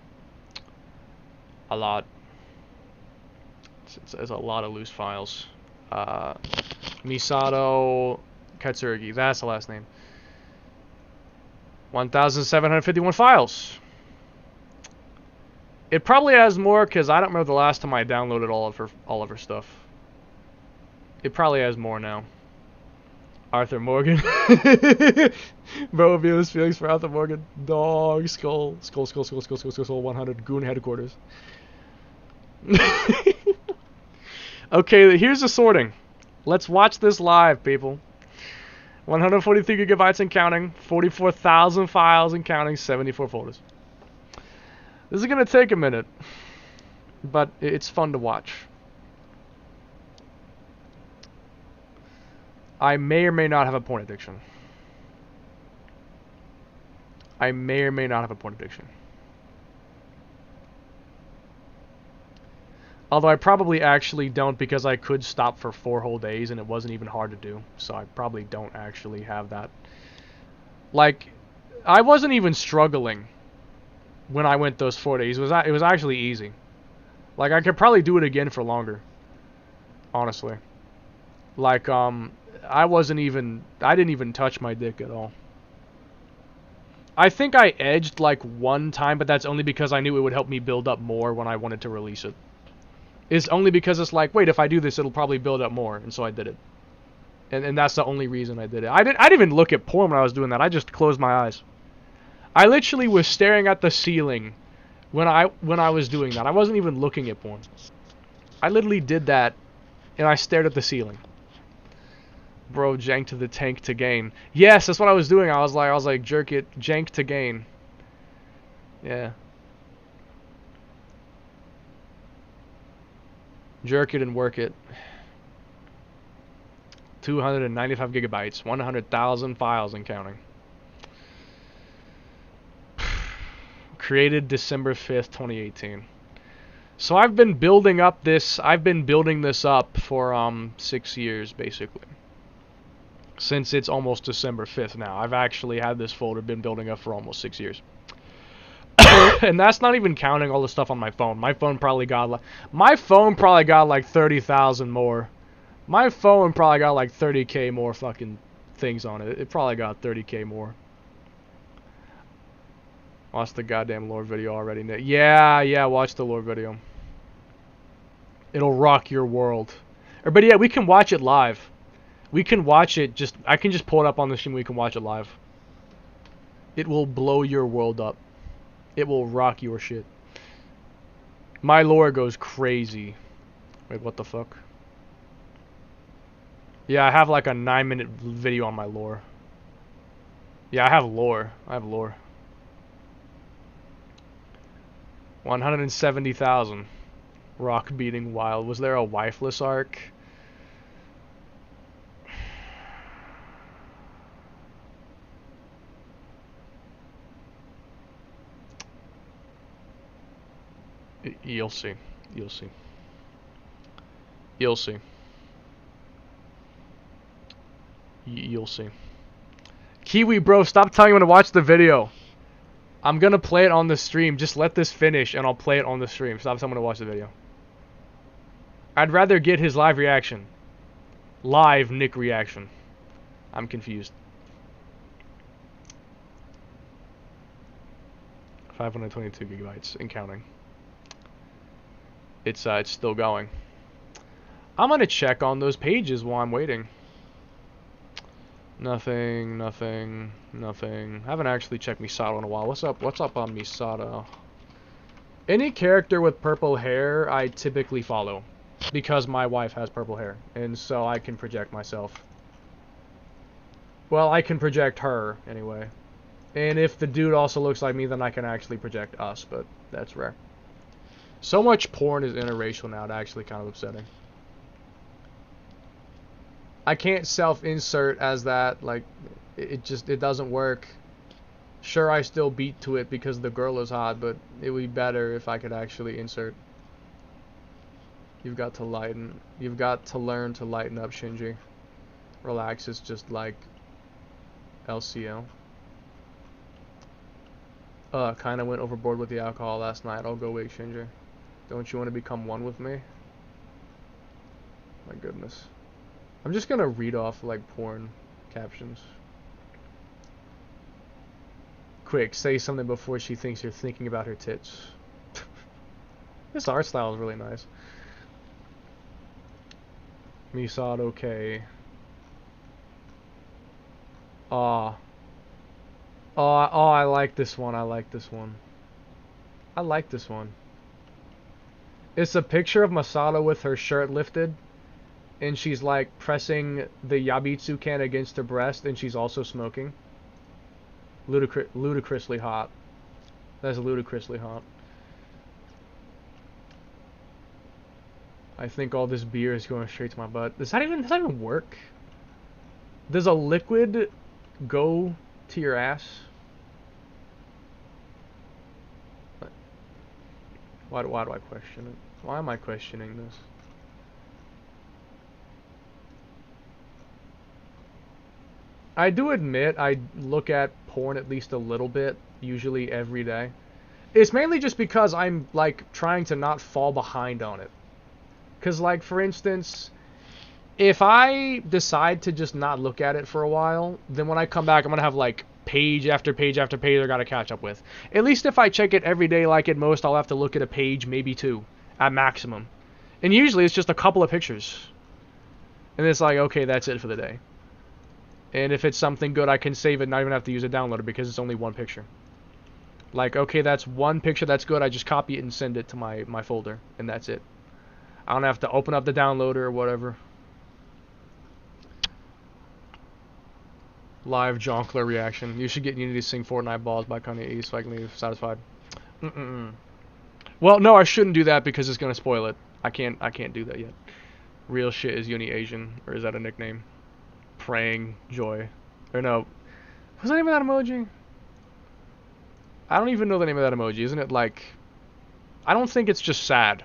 a lot. It's a lot of loose files. Misato Katsurugi, that's the last name. 1,751 files. It probably has more because I don't remember the last time I downloaded all of her stuff. It probably has more now. Arthur Morgan. Bro, Venus Felix for Arthur Morgan. Dog, skull, 100. Goon headquarters. Okay, here's the sorting. Let's watch this live, people. 143 gigabytes and counting. 44,000 files and counting. 74 folders. This is going to take a minute, but it's fun to watch. I may or may not have a porn addiction. I may or may not have a porn addiction. Although I probably actually don't, because I could stop for 4 whole days and it wasn't even hard to do. So I probably don't actually have that. Like, I wasn't even struggling when I went those 4 days. It was actually easy. Like, I could probably do it again for longer. Honestly. Like, I didn't even touch my dick at all. I think I edged like 1 time, but that's only because I knew it would help me build up more when I wanted to release it. It's only because it's like, wait, if I do this, it'll probably build up more, and so I did it. And that's the only reason I did it. I didn't even look at porn when I was doing that. I just closed my eyes. I literally was staring at the ceiling when I was doing that. I wasn't even looking at porn. I literally did that, and I stared at the ceiling. Bro, jank to the tank to gain. Yes, that's what I was doing. I was like, jerk it, jank to gain. Yeah. Jerk it and work it. 295 gigabytes, 100,000 files and counting. Created December 5th, 2018. So I've been building this up for 6 years basically. Since it's almost December 5th now. I've actually had this folder been building up for almost 6 years. And that's not even counting all the stuff on my phone. My phone probably got like 30,000 more. My phone probably got like 30k more fucking things on it. It probably got 30k more. Watch the goddamn lore video already. Yeah, watch the lore video. It'll rock your world. But yeah, we can watch it live. We can watch it I can just pull it up on the stream. We can watch it live. It will blow your world up. It will rock your shit. My lore goes crazy. Wait, what the fuck? Yeah, I have like a 9-minute video on my lore. Yeah, I have lore. 170,000. Rock beating wild. Was there a wifeless arc? You'll see. You'll see. You'll see. You'll see. Kiwi, bro, stop telling me to watch the video. I'm gonna play it on the stream. Just let this finish and I'll play it on the stream. Stop someone to watch the video. I'd rather get his live reaction. Live Nick reaction. I'm confused. 522 gigabytes and counting. It's still going. I'm gonna check on those pages while I'm waiting. Nothing, nothing, nothing. I haven't actually checked Misato in a while. What's up? What's up on Misato? Any character with purple hair, I typically follow. Because my wife has purple hair. And so I can project myself. Well, I can project her, anyway. And if the dude also looks like me, then I can actually project us. But that's rare. So much porn is interracial now, it's actually kind of upsetting. I can't self-insert as that, like, it doesn't work. Sure, I still beat to it because the girl is hot, but it would be better if I could actually insert. You've got to lighten, you've got to learn to lighten up, Shinji. Relax, it's just like LCL. Kinda went overboard with the alcohol last night. I'll go wait, Shinji. Don't you want to become one with me? My goodness. I'm just gonna read off like porn captions. Quick, say something before she thinks you're thinking about her tits. This art style is really nice. Misato K. Oh, I like this one. I like this one. I like this one. It's a picture of Masato with her shirt lifted. And she's like pressing the Yabitsu can against her breast, and she's also smoking. Ludicrously hot. That's ludicrously hot. I think all this beer is going straight to my butt. Does that even work? Does a liquid go to your ass? Why do I question it? Why am I questioning this? I do admit I look at porn at least a little bit, usually every day. It's mainly just because I'm, like, trying to not fall behind on it. Because, like, for instance, if I decide to just not look at it for a while, then when I come back, I'm going to have, like, page after page after page I got to catch up with. At least if I check it every day, like at most, I'll have to look at a page, maybe two, at maximum. And usually it's just a couple of pictures. And it's like, okay, that's it for the day. And if it's something good, I can save it, not even have to use a downloader because it's only one picture. Like, okay, that's one picture that's good, I just copy it and send it to my folder, and that's it. I don't have to open up the downloader or whatever. Live Jonkler reaction. You should get Unity to sing Fortnite Balls by Kanye East so I can leave satisfied. Well, no, I shouldn't do that because it's going to spoil it. I can't do that yet. Real shit is Uni Asian, or is that a nickname? Praying Joy. Or no. What's the name of that emoji? I don't even know the name of that emoji. Isn't it like... I don't think it's just sad.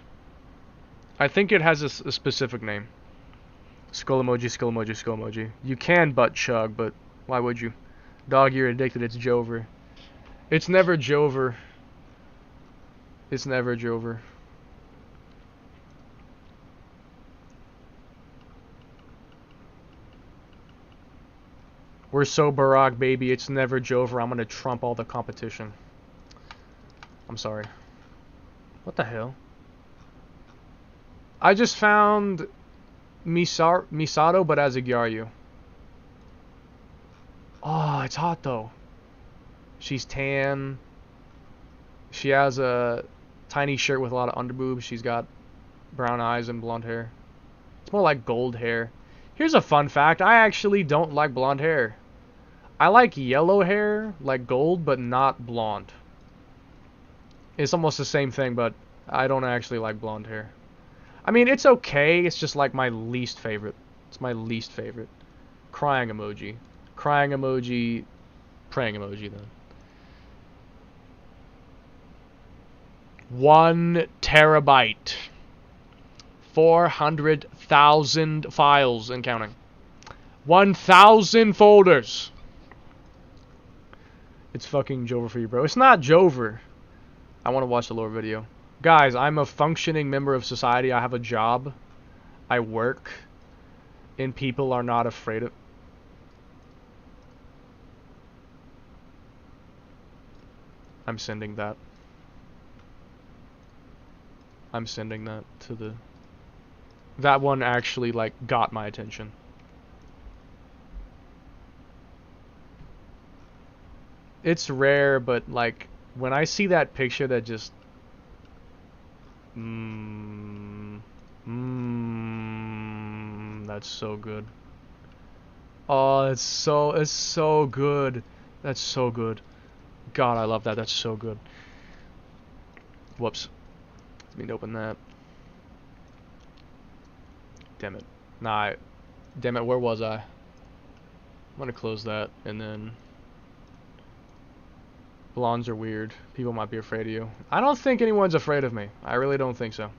I think it has a specific name. Skull emoji, skull emoji, skull emoji. You can butt chug, but why would you? Dog, you're addicted. It's Jover. It's never Jover. It's never Jover. We're so Barack, baby. It's never Jover. I'm gonna trump all the competition. I'm sorry. What the hell? I just found Misato, but as a Gyaru. Oh, it's hot though. She's tan. She has a tiny shirt with a lot of underboobs. She's got brown eyes and blonde hair. It's more like gold hair. Here's a fun fact. I actually don't like blonde hair. I like yellow hair, like gold, but not blonde. It's almost the same thing, but I don't actually like blonde hair. I mean, it's okay. It's just like my least favorite. It's my least favorite. Crying emoji. Crying emoji. Praying emoji, then. 1 terabyte. 400,000 files and counting. 1,000 folders. It's fucking Jover for you, bro. It's not Jover. I want to watch the lore video. Guys, I'm a functioning member of society. I have a job. I work. And people are not afraid of... I'm sending that. I'm sending that to the... That one actually, like, got my attention. It's rare, but, like, when I see that picture that just... that's so good. Oh, it's so good. That's so good. God, I love that. That's so good. Whoops. Didn't mean to open that. Damn it. Nah, damn it, where was I? I'm gonna close that, and then... Blondes are weird. People might be afraid of you. I don't think anyone's afraid of me. I really don't think so.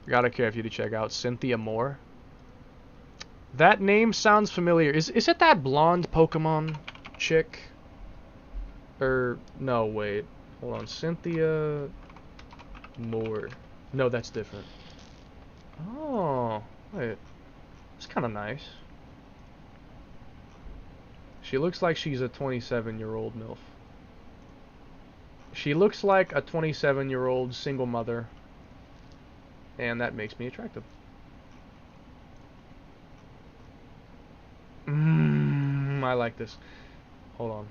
Gotta care for you to check out Cynthia Moore. That name sounds familiar. Is it that blonde Pokemon chick? Or, no, wait. Hold on. Cynthia Moore. No, that's different. Oh, wait. That's kind of nice. She looks like she's a 27-year-old MILF. She looks like a 27-year-old single mother. And that makes me attractive. I like this. Hold on.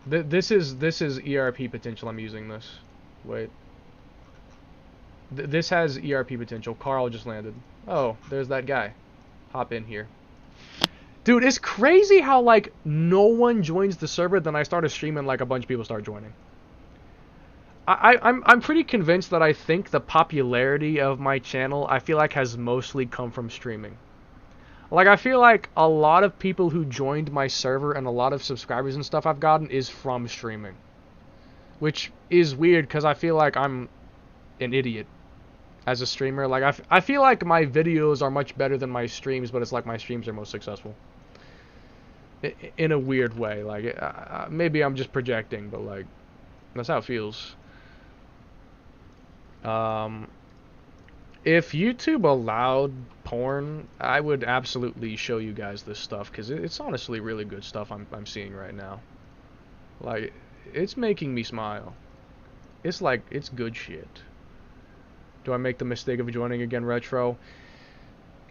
This is ERP potential. I'm using this. Wait. This has ERP potential. Carl just landed. Oh, there's that guy. Hop in here. Dude, it's crazy how, like, no one joins the server, then I started streaming, like, a bunch of people start joining. I'm pretty convinced that I think the popularity of my channel, I feel like, has mostly come from streaming. Like, I feel like a lot of people who joined my server and a lot of subscribers and stuff I've gotten is from streaming. Which is weird, because I feel like I'm an idiot as a streamer. Like, I feel like my videos are much better than my streams, but it's like my streams are most successful. In a weird way. Like, maybe I'm just projecting, but, like, that's how it feels. If YouTube allowed porn, I would absolutely show you guys this stuff, because it's honestly really good stuff I'm seeing right now. Like, it's making me smile. It's like, it's good shit. Do I make the mistake of joining again, Retro?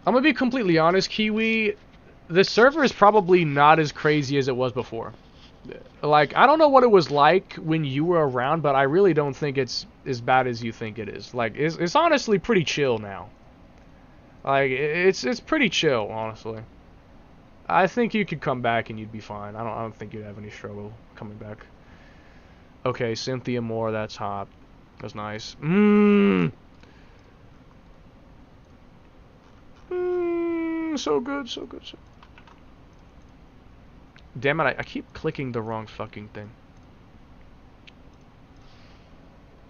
I'm gonna be completely honest, Kiwi. The server is probably not as crazy as it was before. Like, I don't know what it was like when you were around, but I really don't think it's as bad as you think it is. Like, it's honestly pretty chill now. Like, it's pretty chill, honestly. I think you could come back and you'd be fine. I don't think you'd have any struggle coming back. Okay, Cynthia Moore, that's hot. That's nice. So good, so good, so... Damn it, I keep clicking the wrong fucking thing.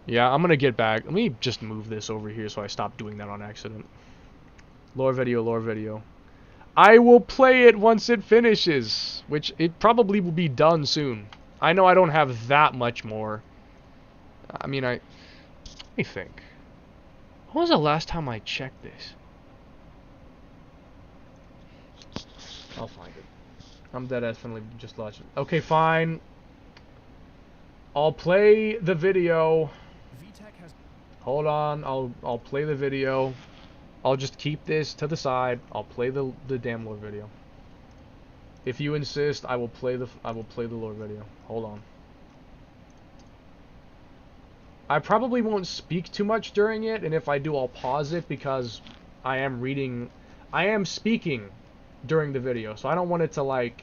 Yeah, I'm gonna get back. Let me just move this over here so I stop doing that on accident. Lore video, lore video. I will play it once it finishes, which it probably will be done soon. I know I don't have that much more. I mean, let me think. When was the last time I checked this? I'll find it. I'm deadass finally just lost it. Okay, fine. I'll play the video. Hold on, I'll play the video. I'll just keep this to the side. I'll play the damn lore video. If you insist, I will play the lore video. Hold on. I probably won't speak too much during it, and if I do, I'll pause it because I am speaking during the video, so I don't want it to, like,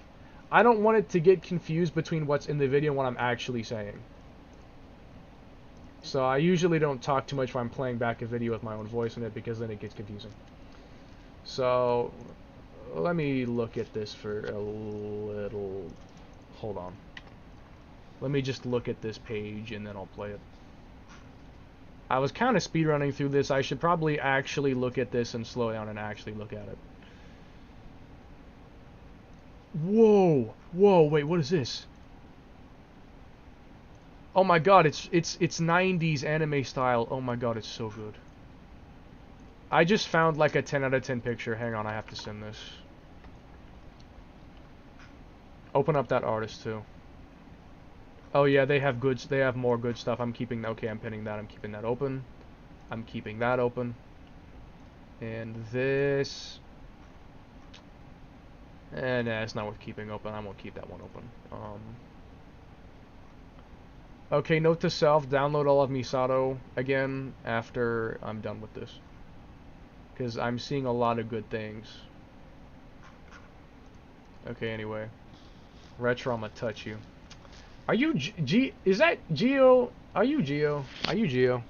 I don't want it to get confused between what's in the video and what I'm actually saying. So I usually don't talk too much when I'm playing back a video with my own voice in it, because then it gets confusing. So let me look at this for a little... Hold on. Let me just look at this page and then I'll play it. I was kind of speedrunning through this. I should probably actually look at this and slow down and actually look at it. Whoa, whoa, wait, what is this? Oh my god, it's 90s anime style. Oh my god, it's so good. I just found like a 10 out of 10 picture. Hang on, I have to send this. Open up that artist too. Oh yeah, they have goods. They have more good stuff. I'm keeping. Okay, I'm pinning that. I'm keeping that open. I'm keeping that open. And this. And nah, it's not worth keeping open. I won't keep that one open. Okay, note to self: download all of Misato again after I'm done with this, because I'm seeing a lot of good things. Okay, anyway, Retro, I'ma touch you. Are you G? Is that Geo? Are you Geo? Are you Geo?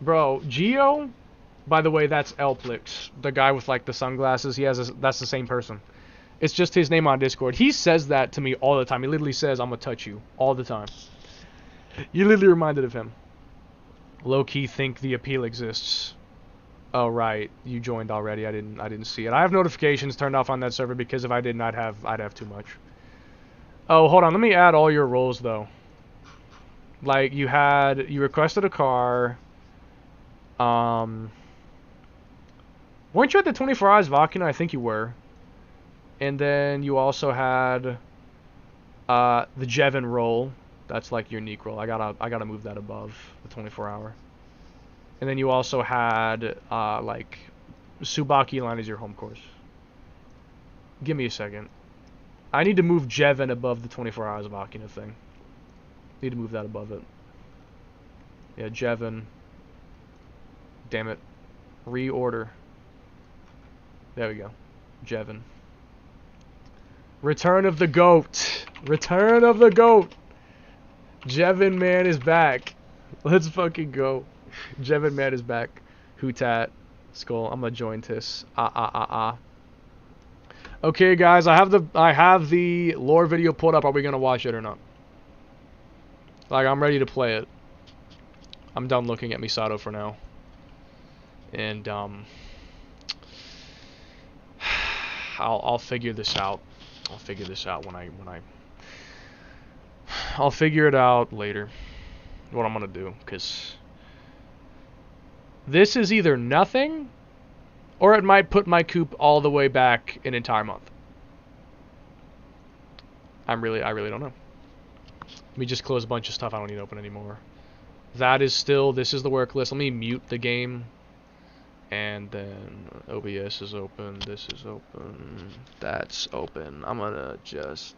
Bro, Geo. By the way, that's Elplix, the guy with like the sunglasses. He has. That's the same person. It's just his name on Discord. He says that to me all the time. He literally says, "I'm gonna touch you" all the time. You literally reminded of him. Low key think the appeal exists. Oh right, you joined already. I didn't see it. I have notifications turned off on that server because if I didn't, I'd have too much. Oh, hold on. Let me add all your roles though. Like you requested a car. Weren't you at the 24 Hours Volcano? I think you were. And then you also had the Jevin role. That's like your unique role. I gotta move that above the 24 hour. And then you also had like Subaki line is your home course. Give me a second. I need to move Jevin above the 24 hours of Akina thing. Need to move that above it. Yeah, Jevin. Damn it. Reorder. There we go. Jevin. Return of the GOAT. Return of the GOAT. Jevin man is back. Let's fucking go. Jevin man is back. Hootat. Skull. I'm gonna join this. Okay, guys, I have the lore video pulled up. Are we gonna watch it or not? Like, I'm ready to play it. I'm done looking at Misato for now. And I'll figure this out. I'll figure this out I'll figure it out later. What I'm gonna do, because this is either nothing, or it might put my coop all the way back an entire month. I really don't know. Let me just close a bunch of stuff I don't need to open anymore. This is the work list. Let me mute the game. And then OBS is open, this is open, that's open. I'm gonna just...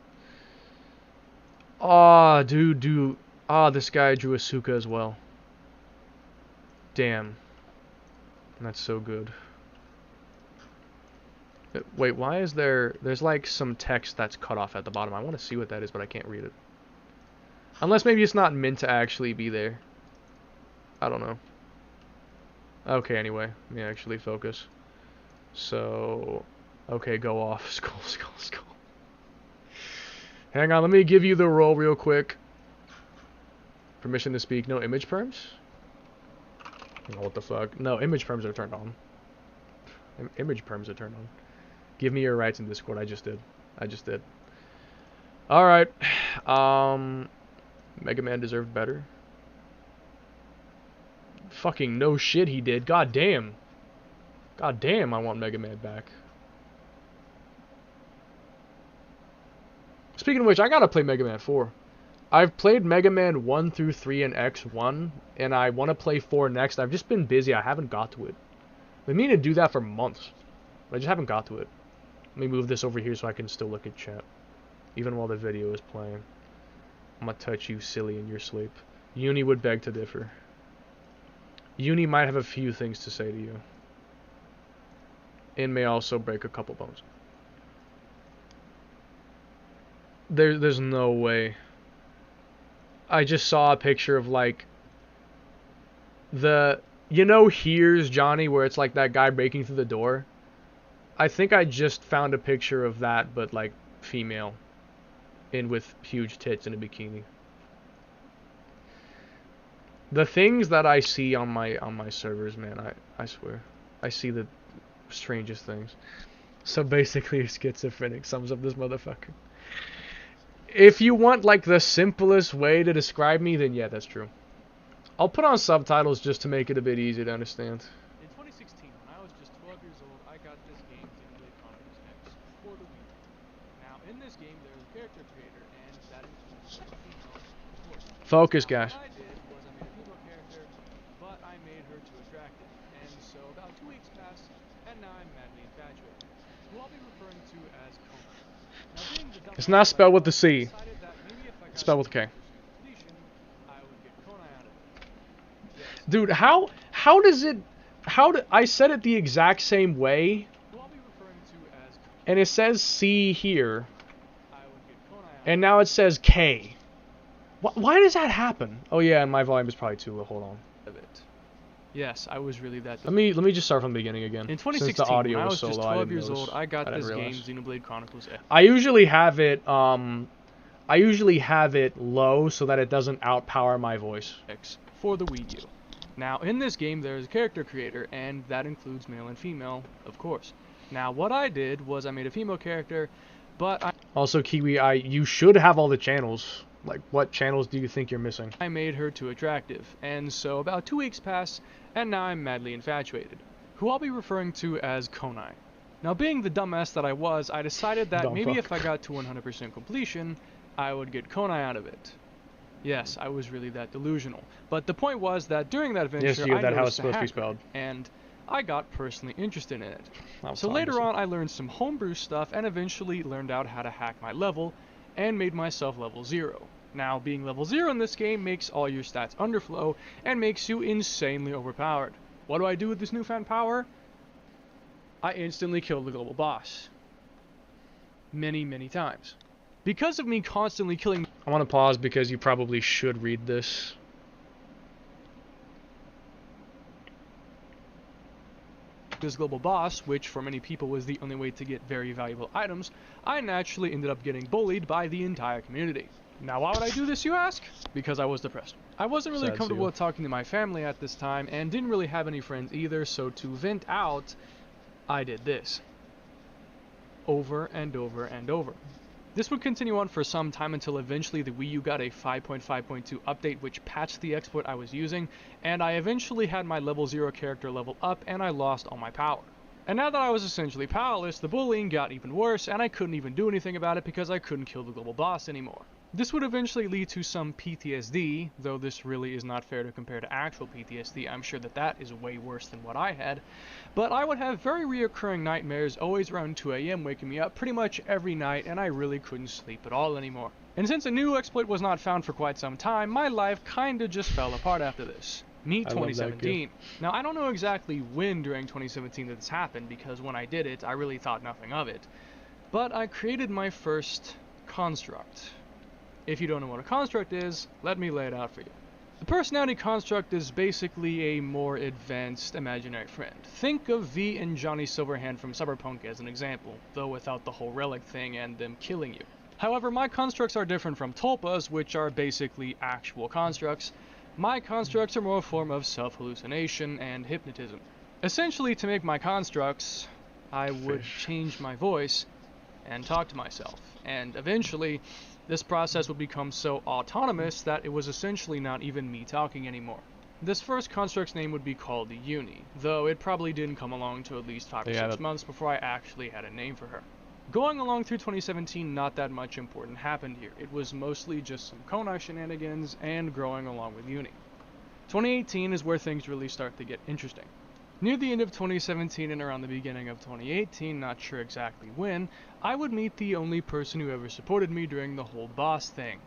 Oh, dude. Ah, this guy drew Asuka as well. Damn. That's so good. Wait, why is there's like some text that's cut off at the bottom. I want to see what that is, but I can't read it. Unless maybe it's not meant to actually be there. I don't know. Okay, anyway, let me actually focus. So, okay, go off. Skull. Hang on, let me give you the role real quick. Permission to speak. No image perms? Oh, what the fuck? No, image perms are turned on. Image perms are turned on. Give me your rights in Discord. I just did. Alright. Mega Man deserved better. Fucking no shit he did. God damn. I want Mega Man back. Speaking of which, I gotta play Mega Man 4. I've played Mega Man 1 through 3 and X1, and I want to play 4 next. I've just been busy. I haven't got to it. I mean to do that for months. But I just haven't got to it. Let me move this over here so I can still look at chat. Even while the video is playing. I'm gonna touch you silly in your sleep. Uni would beg to differ. Uni might have a few things to say to you. And may also break a couple bones. There's no way. I just saw a picture of like here's Johnny, where it's like that guy breaking through the door. I think I just found a picture of that, but like female, and with huge tits in a bikini. The things that I see on my servers, man, I swear, I see the strangest things. So basically, schizophrenic sums up this motherfucker. If you want like the simplest way to describe me, then yeah, that's true. I'll put on subtitles just to make it a bit easier to understand. In 2016, when I was just 12 years old, I got this game, Xenoblade Chronicles X, for the Wii. Now, in this game, there is a character creator, and that includes a female, of course. Focus, Now, guys. what I did was I made a female character, but I made her too attractive. And so about 2 weeks passed, and now I'm madly infatuated, who I'll be referring to as Kona. Now, being the dumb It's not spelled with the I C. decided that maybe if I got It's spelled with a K. completion, I would get Kona out of it. Yes. Dude, how does it? I said it the exact same way, Who I'll be referring to as Kona. and it says C here, I would get Kona out and now it says K. Why does that happen? Oh yeah, and my volume is probably too low. Hold on. of it. Yes, I was really that. Let me just start from the beginning again. In Since 2016, the audio when I was was so just low, 12 years old, I got didn't this game, realize. Xenoblade Chronicles X. I usually have it low so that it doesn't outpower my voice. For the Wii U. Now, in this game, there is a character creator, and that includes male and female, of course. Now, what I did was I made a female character, but Also, Kiwi, you should have all the channels. Like, what channels do you think you're missing? I made her too attractive. And so about 2 weeks passed, and now I'm madly infatuated, who I'll be referring to as Konai. Now, being the dumbass that I was, I decided that Dumb maybe fuck. if I got to 100% completion, I would get Konai out of it. Yes, I was really that delusional. But the point was that during that adventure, Yes, you, I that how it's noticed a supposed to be hacker, spelled. and I got personally interested in it. I'm So fine, later listen. on, I learned some homebrew stuff and eventually learned out how to hack my level and made myself level 0. Now, being level 0 in this game makes all your stats underflow and makes you insanely overpowered. What do I do with this newfound power? I instantly killed the global boss. Many, many times. Because of me constantly killing I want to pause because you probably should read this. this global boss, which for many people was the only way to get very valuable items, I naturally ended up getting bullied by the entire community. Now, why would I do this, you ask? Because I was depressed. I wasn't really Sad comfortable too. with talking to my family at this time, and didn't really have any friends either, so to vent out, I did this. Over and over and over. This would continue on for some time until eventually the Wii U got a 5.5.2 update which patched the exploit I was using, and I eventually had my level 0 character level up and I lost all my power. And now that I was essentially powerless, the bullying got even worse and I couldn't even do anything about it because I couldn't kill the global boss anymore. This would eventually lead to some PTSD, though this really is not fair to compare to actual PTSD. I'm sure that that is way worse than what I had. But I would have very reoccurring nightmares, always around 2 AM, waking me up pretty much every night, and I really couldn't sleep at all anymore. And since a new exploit was not found for quite some time, my life kinda just fell apart after this. Meet I love that 2017. Now, I don't know exactly when during 2017 that this happened, because when I did it, I really thought nothing of it. But I created my first construct. If you don't know what a construct is, let me lay it out for you. The personality construct is basically a more advanced imaginary friend. Think of V and Johnny Silverhand from Cyberpunk as an example, though without the whole relic thing and them killing you. However, my constructs are different from Tulpas, which are basically actual constructs. My constructs are more a form of self-hallucination and hypnotism. Essentially, to make my constructs, I would change my voice and talk to myself, and eventually, this process would become so autonomous that it was essentially not even me talking anymore. This first construct's name would be called Uni, though it probably didn't come along to at least 5 or 6 months before I actually had a name for her. Going along through 2017, not that much important happened here. It was mostly just some Konai shenanigans and growing along with Uni. 2018 is where things really start to get interesting. Near the end of 2017 and around the beginning of 2018, not sure exactly when, I would meet the only person who ever supported me during the whole boss thing.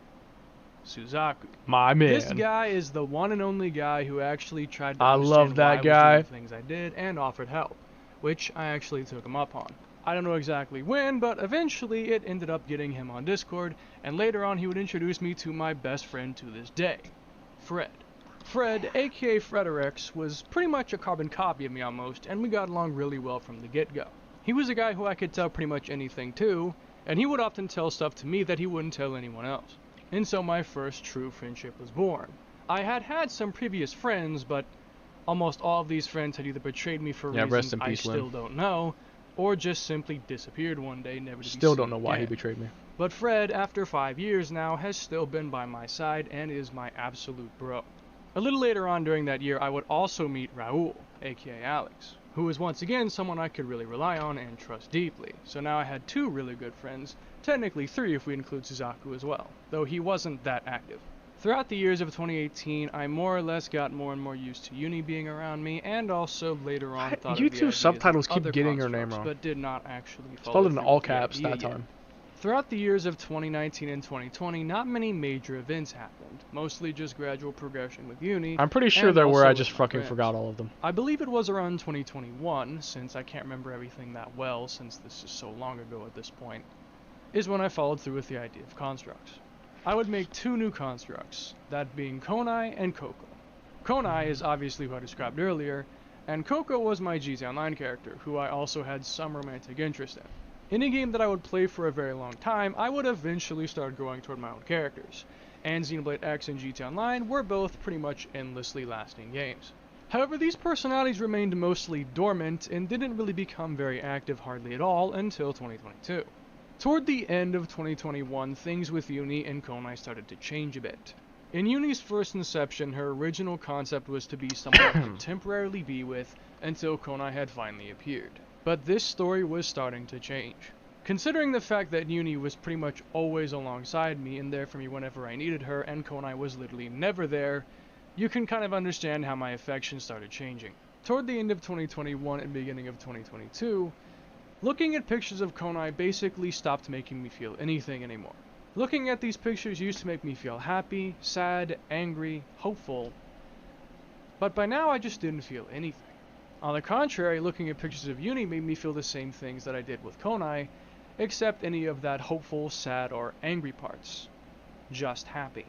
Suzaku. My man. This guy is the one and only guy who actually tried to I understand love that why I was guy. doing the things I did and offered help, which I actually took him up on. I don't know exactly when, but eventually it ended up getting him on Discord, and later on he would introduce me to my best friend to this day, Fred. Fred, aka Fredericks, was pretty much a carbon copy of me almost, and we got along really well from the get-go. He was a guy who I could tell pretty much anything to, and he would often tell stuff to me that he wouldn't tell anyone else. And so my first true friendship was born. I had some previous friends, but almost all of these friends had either betrayed me for Yeah, rest reasons in I peace, Lynn. still don't know, or just simply disappeared one day, never to be Still seen don't know why he again. betrayed me. But Fred, after 5 years now, has still been by my side and is my absolute bro. A little later on during that year, I would also meet Raul, aka Alex, who was once again someone I could really rely on and trust deeply. So now I had 2 really good friends, technically 3 if we include Suzaku as well, though he wasn't that active. Throughout the years of 2018, I more or less got more and more used to Uni being around me, and also later on thought of the YouTube ideas subtitles of keep other getting her name constructs, wrong. but did not actually follow Spelled it in through all with the caps idea that yet. time. Throughout the years of 2019 and 2020, not many major events happened, mostly just gradual progression with Uni. I'm pretty sure and there were, also I with just my fucking friends. forgot all of them. I believe it was around 2021, since I can't remember everything that well since this is so long ago at this point, is when I followed through with the idea of constructs. I would make 2 new constructs, that being Konai and Coco. Konai is obviously who I described earlier, and Coco was my GTA Online character, who I also had some romantic interest in. In a game that I would play for a very long time, I would eventually start growing toward my own characters, and Xenoblade X and GTA Online were both pretty much endlessly lasting games. However, these personalities remained mostly dormant and didn't really become very active hardly at all until 2022. Toward the end of 2021, things with Uni and Konai started to change a bit. In Uni's first inception, her original concept was to be someone I could temporarily be with until Konai had finally appeared. But this story was starting to change. Considering the fact that Uni was pretty much always alongside me and there for me whenever I needed her, and Konai was literally never there, you can kind of understand how my affection started changing. Toward the end of 2021 and beginning of 2022, looking at pictures of Konai basically stopped making me feel anything anymore. Looking at these pictures used to make me feel happy, sad, angry, hopeful, but by now I just didn't feel anything. On the contrary, looking at pictures of Uni made me feel the same things that I did with Konai, except any of that hopeful, sad, or angry parts. Just happy.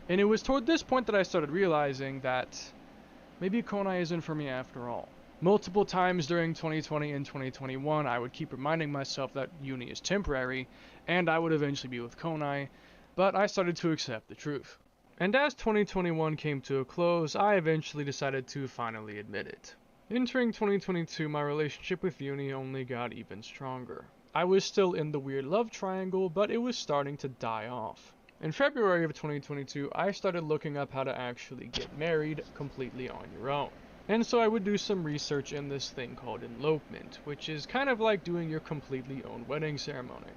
And it was toward this point that I started realizing that maybe Konai isn't for me after all. Multiple times during 2020 and 2021, I would keep reminding myself that Uni is temporary, and I would eventually be with Konai, but I started to accept the truth. And as 2021 came to a close, I eventually decided to finally admit it. Entering 2022, my relationship with Uni only got even stronger. I was still in the weird love triangle, but it was starting to die off. In February of 2022, I started looking up how to actually get married completely on your own. And so I would do some research in this thing called elopement, which is kind of like doing your completely own wedding ceremony.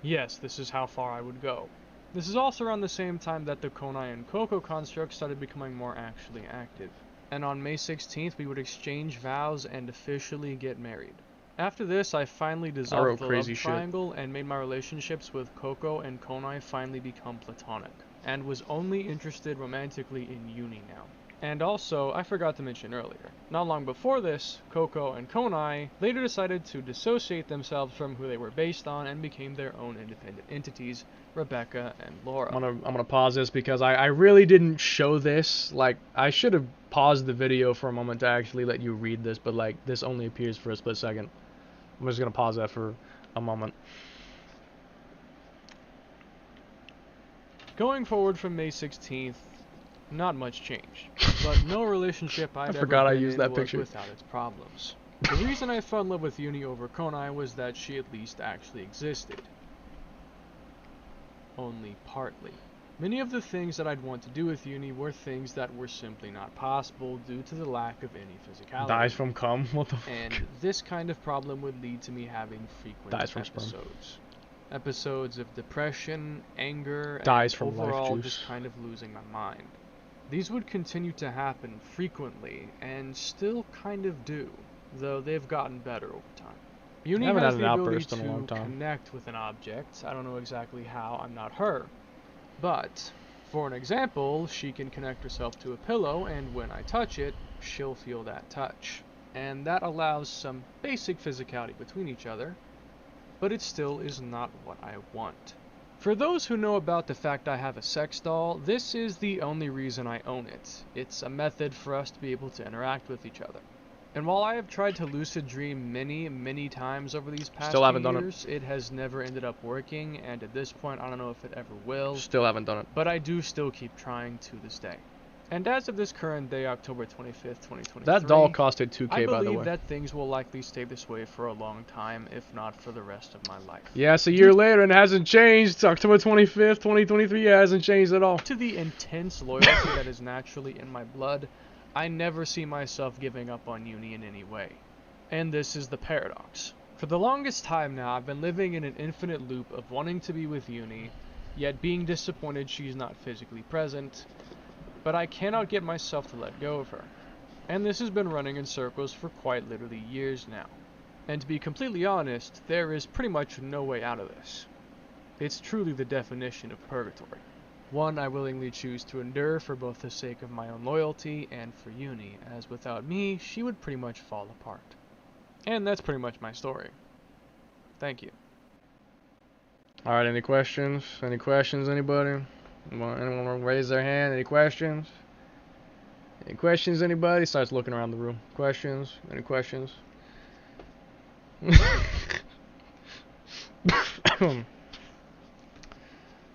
Yes, this is how far I would go. This is also around the same time that the Konai and Coco constructs started becoming more actually active. And on May 16th, we would exchange vows and officially get married. After this, I finally dissolved the love triangle and made my relationships with Coco and Konai finally become platonic, and was only interested romantically in Uni now. And also, I forgot to mention earlier, not long before this, Coco and Konai later decided to dissociate themselves from who they were based on and became their own independent entities, Rebecca and Laura. I'm gonna pause this because I really didn't show this. Like, I should have paused the video for a moment to actually let you read this, but like, this only appears for a split second. I'm just gonna pause that for a moment. Going forward from May 16th, not much changed, but no relationship I'd ever forgot I been used in that was picture. without its problems. The reason I fell in love with Uni over Konai was that she at least actually existed. Only partly. Many of the things that I'd want to do with Uni were things that were simply not possible due to the lack of any physicality. Dies from cum? What the fuck? And this kind of problem would lead to me having frequent Dies from sperm. episodes of depression, anger, Dies and from life overall juice. just kind of losing my mind. These would continue to happen frequently, and still kind of do, though they've gotten better over time. Uni haven't has had the an ability outburst in a long to time. connect with an object. I don't know exactly how, I'm not her. But, for an example, she can connect herself to a pillow, and when I touch it, she'll feel that touch. And that allows some basic physicality between each other, but it still is not what I want. For those who know about the fact I have a sex doll, this is the only reason I own it. It's a method for us to be able to interact with each other. And while I have tried to lucid dream many times over these past Still haven't few done it. years, it has never ended up working, and at this point I don't know if it ever will, Still haven't done it. but I do still keep trying to this day. And as of this current day, October 25th, 2023, That doll costed 2K, I by the believe way. that things will likely stay this way for a long time, if not for the rest of my life. Yeah, it's a year later and it hasn't changed. It's October 25th, 2023. Yeah, it hasn't changed at all. To the intense loyalty that is naturally in my blood, I never see myself giving up on uni in any way. And this is the paradox. For the longest time now, I've been living in an infinite loop of wanting to be with uni, yet being disappointed she's not physically present, but I cannot get myself to let go of her. And this has been running in circles for quite literally years now. And to be completely honest, there is pretty much no way out of this. It's truly the definition of purgatory. One I willingly choose to endure for both the sake of my own loyalty and for uni, as without me, she would pretty much fall apart. And that's pretty much my story. Thank you. Alright, any questions? Any questions, anybody? Anyone want to raise their hand? Any questions? Any questions, anybody? Starts looking around the room. Questions? Any questions?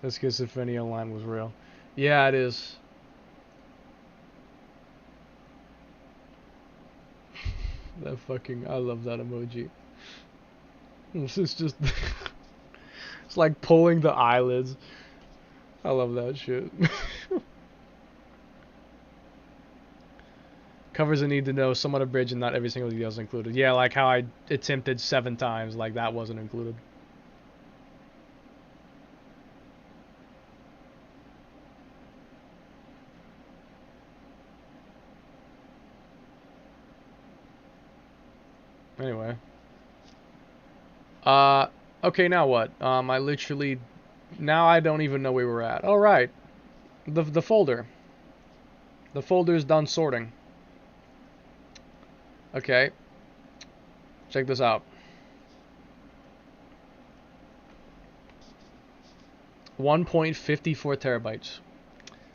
This schizophrenia line was real. Yeah, it is. That fucking, I love that emoji. This is just, it's like pulling the eyelids. I love that shit. Covers a need to know, somewhat abridged and not every single detail is included. Yeah, like how I attempted 7 times, like that wasn't included. Anyway. Okay, now what? I literally, now I don't even know where we're at. All right. The folder. The folder's done sorting. Okay. Check this out. 1.54 terabytes.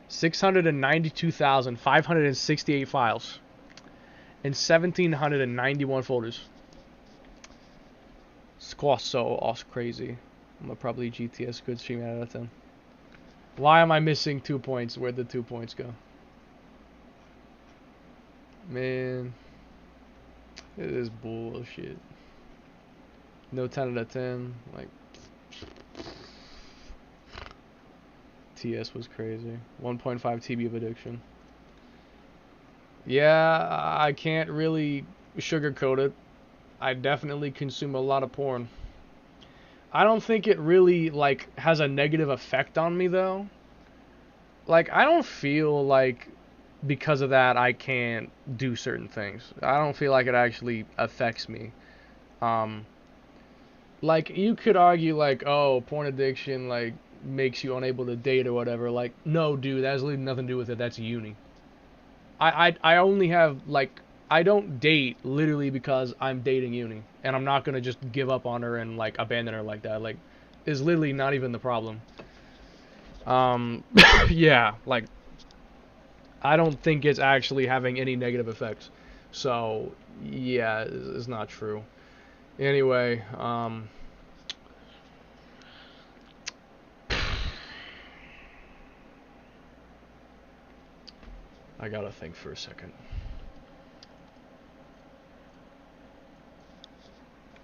692,568 files. And 1,791 folders. Squash so awesome crazy. I'm gonna probably GTS good stream out of 10. Why am I missing 2 points? Where'd the 2 points go? Man. It is bullshit. No 10 out of 10. Like, TS was crazy. 1.5 TB of addiction. Yeah, I can't really sugarcoat it. I definitely consume a lot of porn. I don't think it really, like, has a negative effect on me, though. Like, I don't feel like because of that I can't do certain things. I don't feel like it actually affects me. Like, you could argue, like, oh, porn addiction, like, makes you unable to date or whatever. Like, no, dude, that has literally nothing to do with it. That's uni. I only have, like, I don't date literally because I'm dating uni. And I'm not going to just give up on her and, like, abandon her like that. Like, is literally not even the problem. Yeah, like, I don't think it's actually having any negative effects. So, yeah, it's not true. Anyway, I gotta think for a second.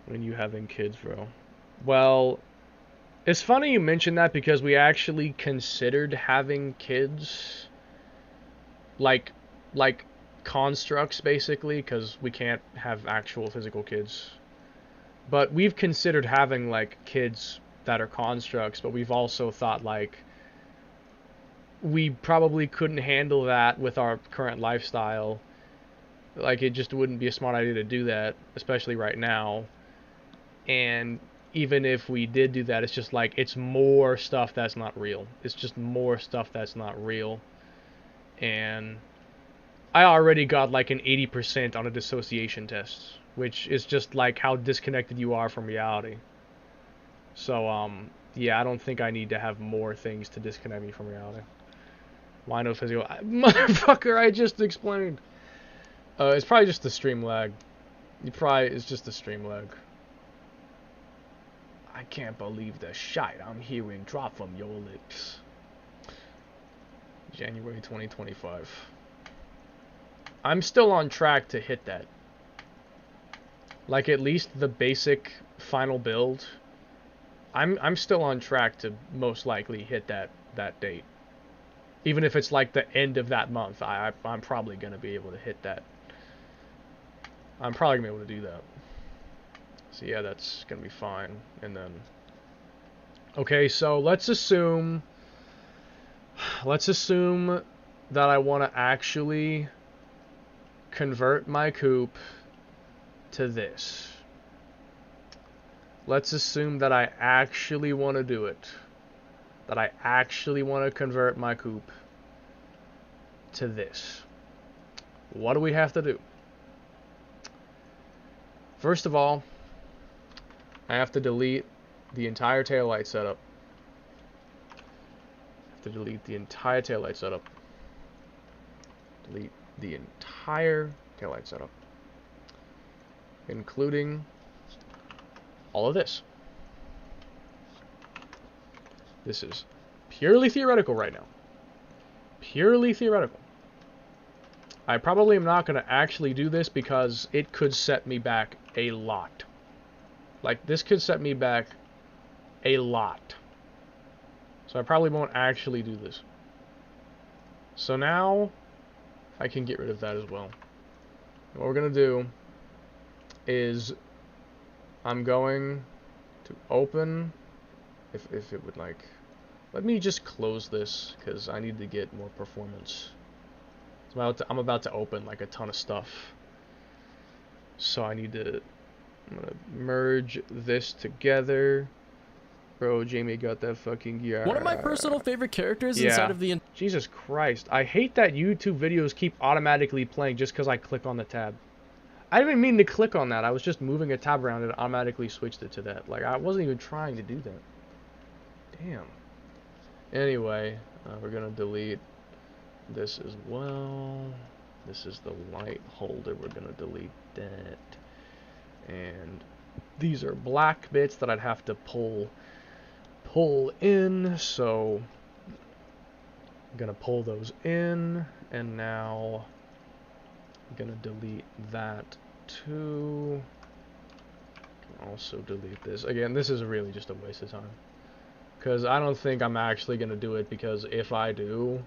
When you having kids, bro? Well, it's funny you mentioned that because we actually considered having kids, like constructs basically, because we can't have actual physical kids. But we've considered having like kids that are constructs, but we've also thought like we probably couldn't handle that with our current lifestyle. Like, it just wouldn't be a smart idea to do that, especially right now. And even if we did do that, it's just like, it's more stuff that's not real. It's just more stuff that's not real. And I already got like an 80% on a dissociation test, which is just like how disconnected you are from reality. So, yeah, I don't think I need to have more things to disconnect me from reality. Why no physical? Motherfucker, I just explained. It's probably just the stream lag. It's just the stream lag. I can't believe the shite I'm hearing drop from your lips. January 2025. I'm still on track to hit that. Like, at least the basic final build, I'm still on track to most likely hit that date. Even if it's like the end of that month, I'm probably gonna be able to hit that. I'm probably gonna be able to do that. So yeah, that's gonna be fine. And then, okay, so let's assume that I want to actually convert my coupe to this. Let's assume that I actually want to do it. That I actually want to convert my coupe to this. What do we have to do? First of all, I have to delete the entire taillight setup. Delete the entire taillight setup. Delete the entire taillight setup, including all of this. This is purely theoretical right now. Purely theoretical. I probably am not going to actually do this because it could set me back a lot. Like, this could set me back a lot. So I probably won't actually do this. So now I can get rid of that as well. And what we're going to do is I'm going to open, if it would like, let me just close this because I need to get more performance. I'm about to open like a ton of stuff. So I'm going to merge this together. Bro, Jamie got that fucking gear. One of my personal favorite characters inside of the... Jesus Christ. I hate that YouTube videos keep automatically playing just because I click on the tab. I didn't even mean to click on that. I was just moving a tab around and it automatically switched it to that. Like, I wasn't even trying to do that. Damn. Anyway, we're going to delete this as well. This is the light holder. We're going to delete that. And these are black bits that I'd have to pull in, so I'm gonna pull those in, and now I'm gonna delete that too. Also delete this. Again, this is really just a waste of time, because I don't think I'm actually gonna do it, because if I do,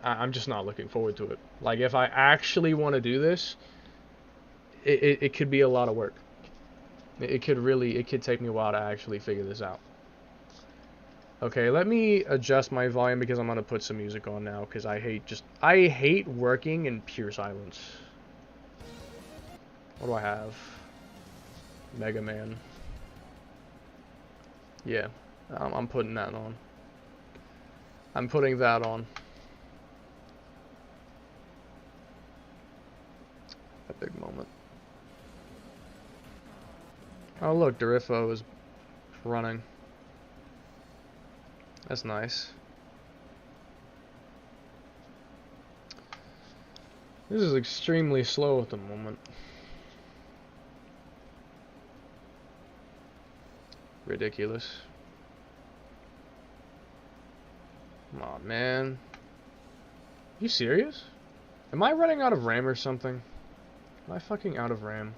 I'm just not looking forward to it. Like, if I actually want to do this, it could be a lot of work. It could take me a while to actually figure this out. Okay, let me adjust my volume because I'm gonna put some music on now, because I hate working in pure silence. What do I have? Mega Man. Yeah, I'm putting that on. I'm putting that on. A big moment. Oh look, Dorifo is running. That's nice. This is extremely slow at the moment. Ridiculous. Come on, man. You serious? Am I running out of RAM or something? Am I fucking out of RAM?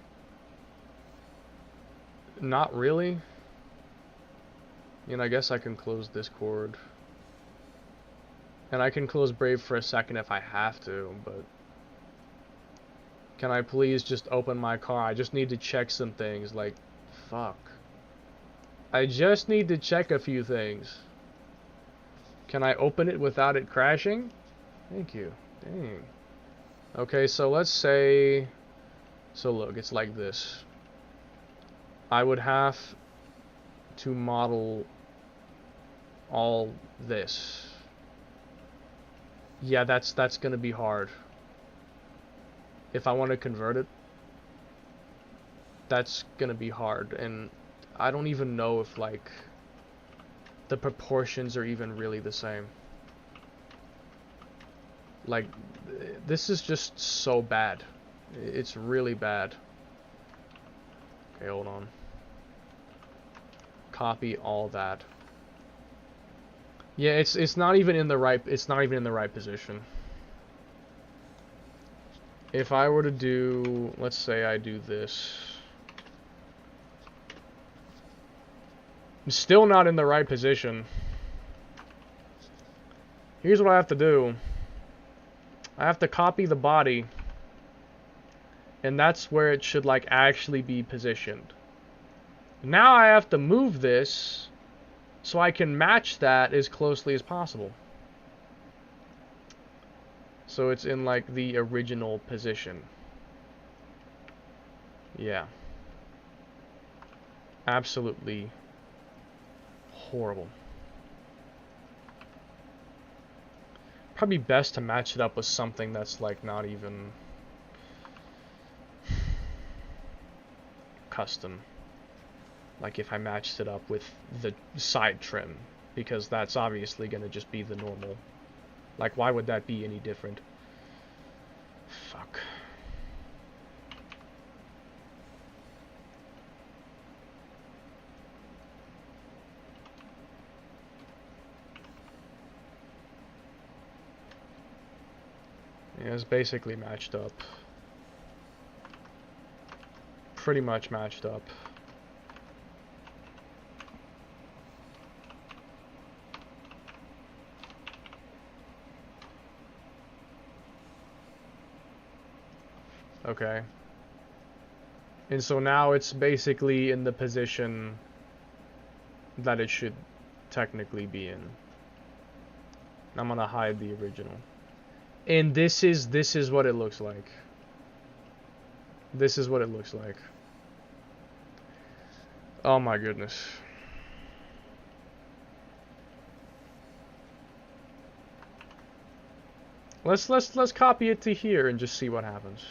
Not really. I guess I can close Discord. And I can close Brave for a second if I have to, but... Can I please just open my car? I just need to check some things, like... Fuck. I just need to check a few things. Can I open it without it crashing? Thank you. Dang. Okay, so let's say... So look, it's like this. I would have to model all this. Yeah, that's gonna be hard. If I want to convert it, that's gonna be hard, and I don't even know if like the proportions are even really the same. Like, this is just so bad. It's really bad. Okay, hold on. Copy all that. Yeah, it's not even in the right position. If I were to do, let's say I do this. I'm still not in the right position. Here's what I have to do. I have to copy the body. And that's where it should like actually be positioned. Now I have to move this so I can match that as closely as possible. So it's in like the original position. Yeah. Absolutely horrible. Probably best to match it up with something that's like not even custom. Like if I matched it up with the side trim, because that's obviously going to just be the normal. Like why would that be any different? Fuck. Yeah, it's basically matched up. Pretty much matched up. Okay. And so now it's basically in the position that it should technically be in. I'm gonna hide the original. And this is what it looks like. This is what it looks like. Oh my goodness. Let's copy it to here and just see what happens.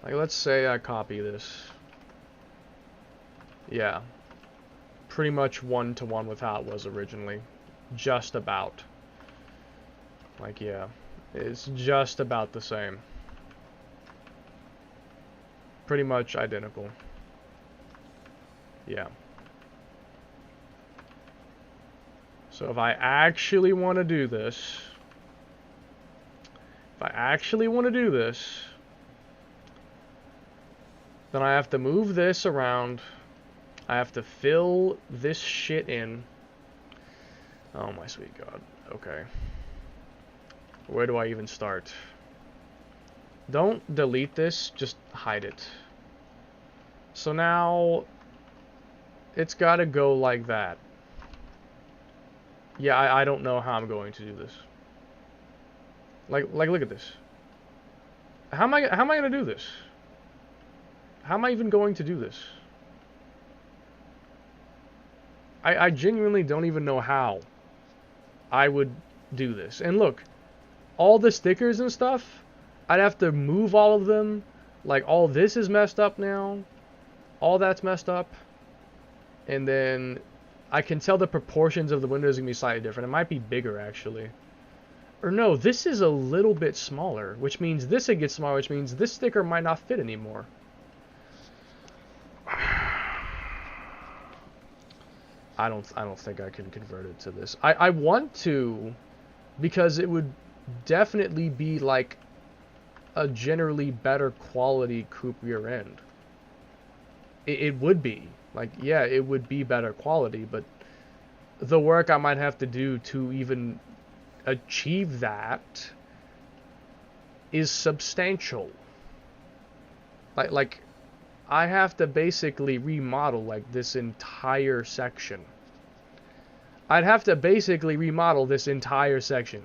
Like let's say I copy this. Yeah. Pretty much 1-to-1 with how it was originally. Just about. Like yeah. It's just about the same. Pretty much identical. Yeah. So if I actually want to do this, then I have to move this around. I have to fill this shit in. Oh my sweet God. Okay. Where do I even start? Don't delete this, just hide it. So now it's gotta go like that. Yeah, I don't know how I'm going to do this. Like look at this. How am I gonna do this? How am I even going to do this? I genuinely don't even know how I would do this. And look, all the stickers and stuff, I'd have to move all of them. Like all this is messed up now. All that's messed up. And then I can tell the proportions of the windows are going to be slightly different. It might be bigger actually. Or no, this is a little bit smaller, which means this it gets smaller, which means this sticker might not fit anymore. I don't think I can convert it to this. I want to, because it would definitely be like a generally better quality coupe rear end. It would be. Like, yeah, it would be better quality, but the work I might have to do to even achieve that is substantial. Like I have to basically remodel like this entire section. I'd have to basically remodel this entire section.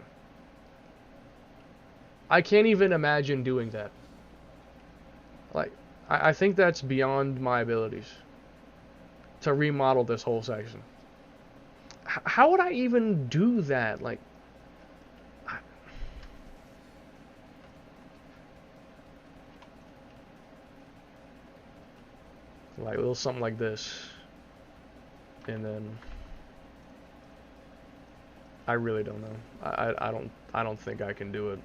I can't even imagine doing that. Like, I think that's beyond my abilities to remodel this whole section. How would I even do that? Like a little something like this. And then I really don't know. I don't think I can do it.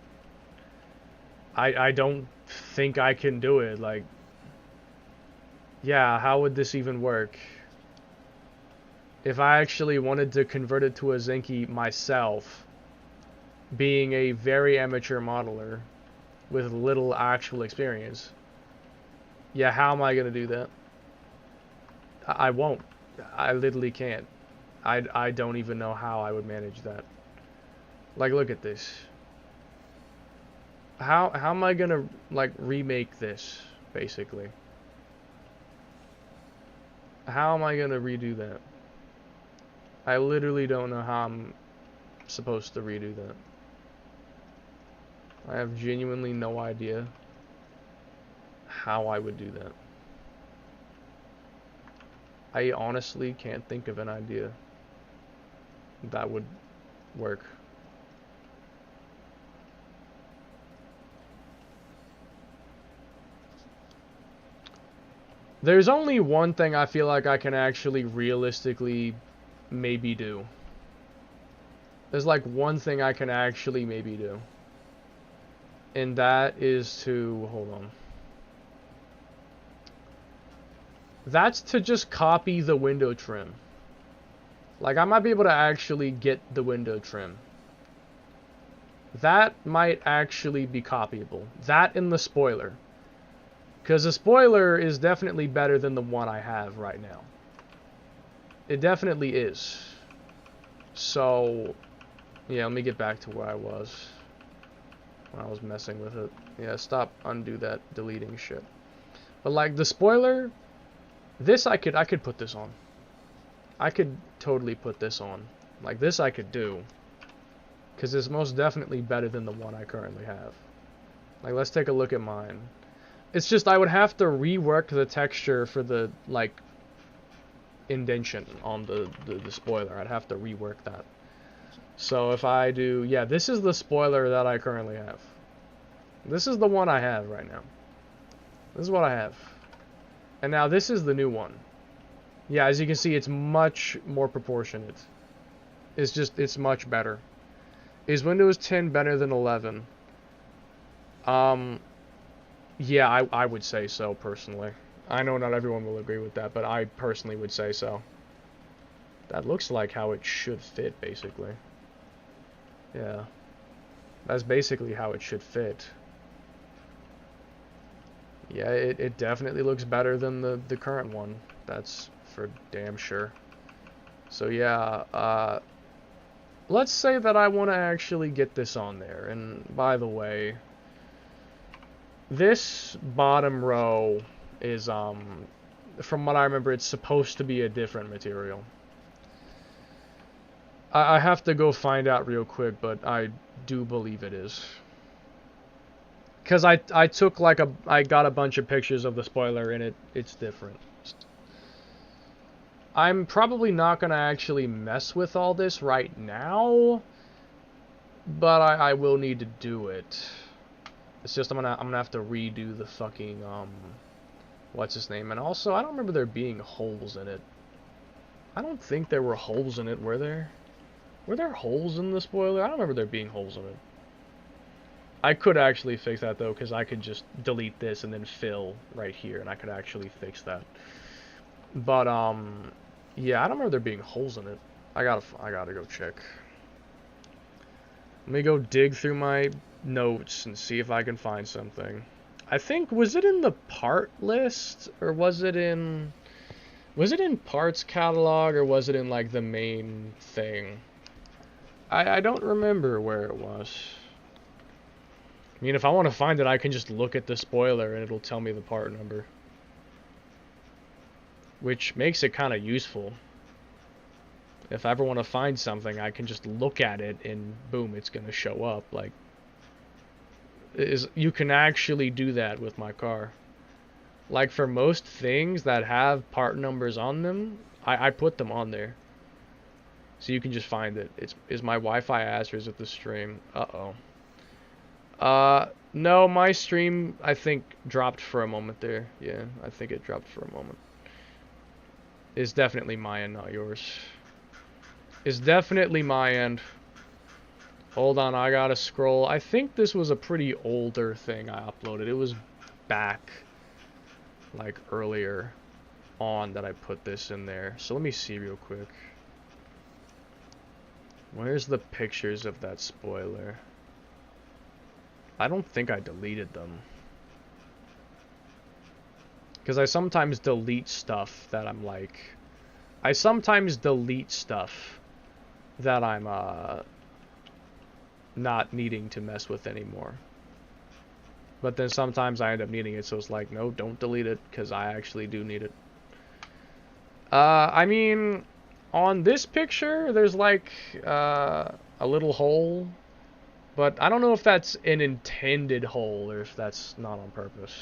I don't think I can do it. Like, yeah, how would this even work? if I actually wanted to convert it to a Zinky myself, being a very amateur modeler with little actual experience, yeah, how am I going to do that? I won't. I literally can't. I don't even know how I would manage that. Like, look at this. How am I gonna, like, remake this, basically? How am I gonna redo that? I literally don't know how I'm supposed to redo that. I have genuinely no idea how I would do that. I honestly can't think of an idea that would work. There's only one thing I feel like I can actually realistically maybe do. There's like one thing I can actually maybe do. And that is to, hold on. That's to just copy the window trim. Like, I might be able to actually get the window trim. That might actually be copyable. That and the spoiler. Because the spoiler is definitely better than the one I have right now. It definitely is. So, yeah, let me get back to where I was when I was messing with it. Yeah, stop, undo that deleting shit. But like the spoiler, this I could put this on. I could totally put this on. Like this I could do. Because it's most definitely better than the one I currently have. Like, let's take a look at mine. It's just I would have to rework the texture for the, like, indentation on the spoiler. I'd have to rework that. So if I do, yeah, this is the spoiler that I currently have. This is the one I have right now. This is what I have. And now this is the new one. Yeah, as you can see, it's much more proportionate. It's much better. Is Windows 10 better than 11? Yeah, I would say so, personally. I know not everyone will agree with that, but I personally would say so. That looks like how it should fit, basically. Yeah. That's basically how it should fit. Yeah, it definitely looks better than the current one. That's for damn sure. So yeah, let's say that I want to actually get this on there. And by the way, this bottom row is, from what I remember, it's supposed to be a different material. I have to go find out real quick, but I do believe it is. Because I took like I got a bunch of pictures of the spoiler and it's different. I'm probably not going to actually mess with all this right now, but I will need to do it. It's just I'm gonna have to redo the fucking what's his name, and also I don't remember there being holes in it. I don't think there were holes in it, were there? Were there holes in the spoiler? I don't remember there being holes in it. I could actually fix that though, because I could just delete this and then fill right here, and I could actually fix that. But yeah, I don't remember there being holes in it. I gotta go check. Let me go dig through my notes and see if I can find something. I think, was it in the part list, or was it in parts catalog, or was it in like the main thing? I don't remember where it was. I mean, if I want to find it, I can just look at the spoiler and it'll tell me the part number, which makes it kind of useful. If I ever want to find something, I can just look at it and boom, it's gonna show up. Like, you can actually do that with my car. Like, for most things that have part numbers on them, I put them on there, so you can just find it. Is my Wi-Fi ass, or is it the stream? No, my stream, I think, dropped for a moment there. Yeah, I think it dropped for a moment. It's definitely my end, not yours. It's definitely my end. Hold on, I gotta scroll. I think this was a pretty older thing I uploaded. It was back, like, earlier. on that I put this in there. So let me see real quick. Where's the pictures of that spoiler? I don't think I deleted them. Because I sometimes delete stuff that I'm like... I sometimes delete stuff that I'm not needing to mess with anymore. But then sometimes I end up needing it, so it's like, no, don't delete it, because I actually do need it. I mean, on this picture, there's like a little hole. But I don't know if that's an intended hole or if that's not on purpose.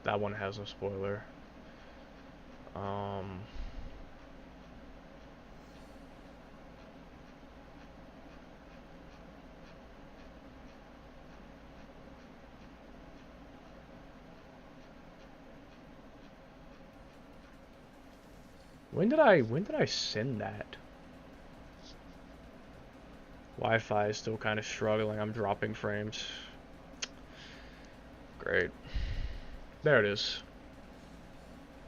That one has no spoiler. When did I send that? Wi-Fi is still kind of struggling. I'm dropping frames. Great. There it is.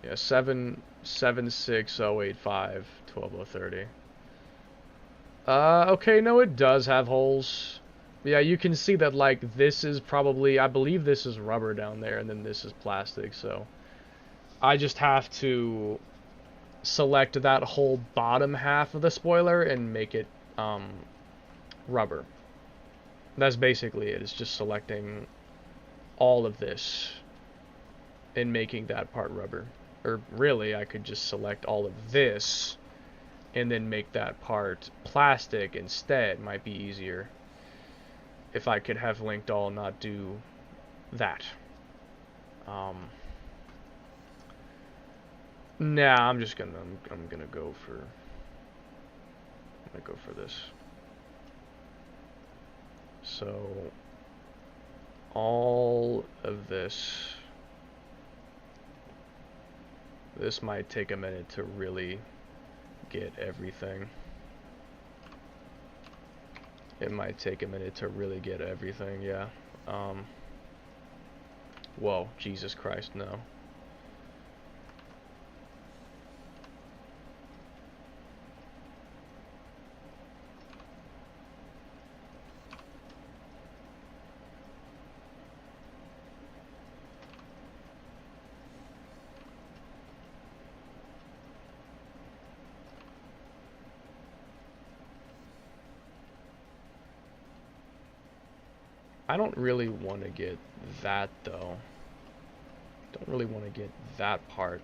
Yeah, 776085 12030. Okay, no, it does have holes. Yeah, you can see that, like, this is probably, I believe this is rubber down there, and then this is plastic, so I just have to select that whole bottom half of the spoiler and make it, rubber. That's basically it. It's just selecting all of this and making that part rubber. Or really, I could just select all of this and then make that part plastic instead. Might be easier if I could have linked all, not do that. Nah, I'm just gonna go for this. So all of this might take a minute to really get everything. It might take a minute to really get everything, yeah. Whoa, Jesus Christ, no. I don't really want to get that, though. Don't really want to get that part.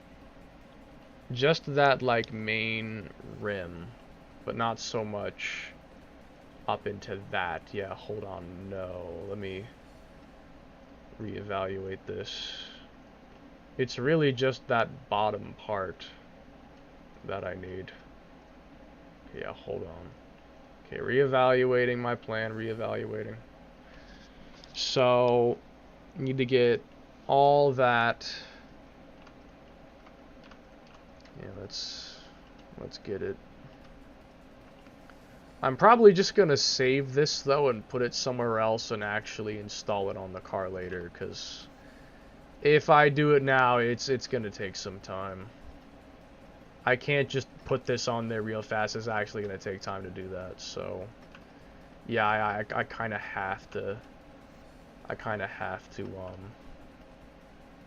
Just that, like, main rim, but not so much up into that. Yeah, hold on, no. Let me reevaluate this. It's really just that bottom part that I need. Yeah, hold on. Okay, reevaluating my plan, reevaluating. So, need to get all that. Yeah, let's get it. I'm probably just gonna save this though and put it somewhere else and actually install it on the car later, because if I do it now, it's gonna take some time. I can't just put this on there real fast. It's actually gonna take time to do that. So, yeah, I kind of have to.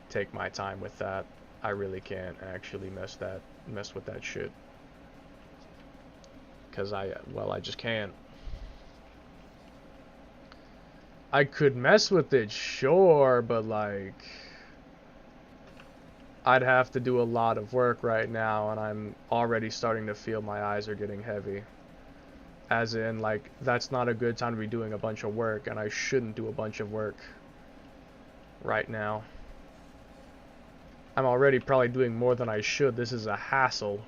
Take my time with that. I really can't actually mess with that shit. Cause I just can't. I could mess with it, sure, but like, I'd have to do a lot of work right now, and I'm already starting to feel my eyes are getting heavy. As in, like, that's not a good time to be doing a bunch of work, and I shouldn't do a bunch of work right now. I'm already probably doing more than I should. This is a hassle.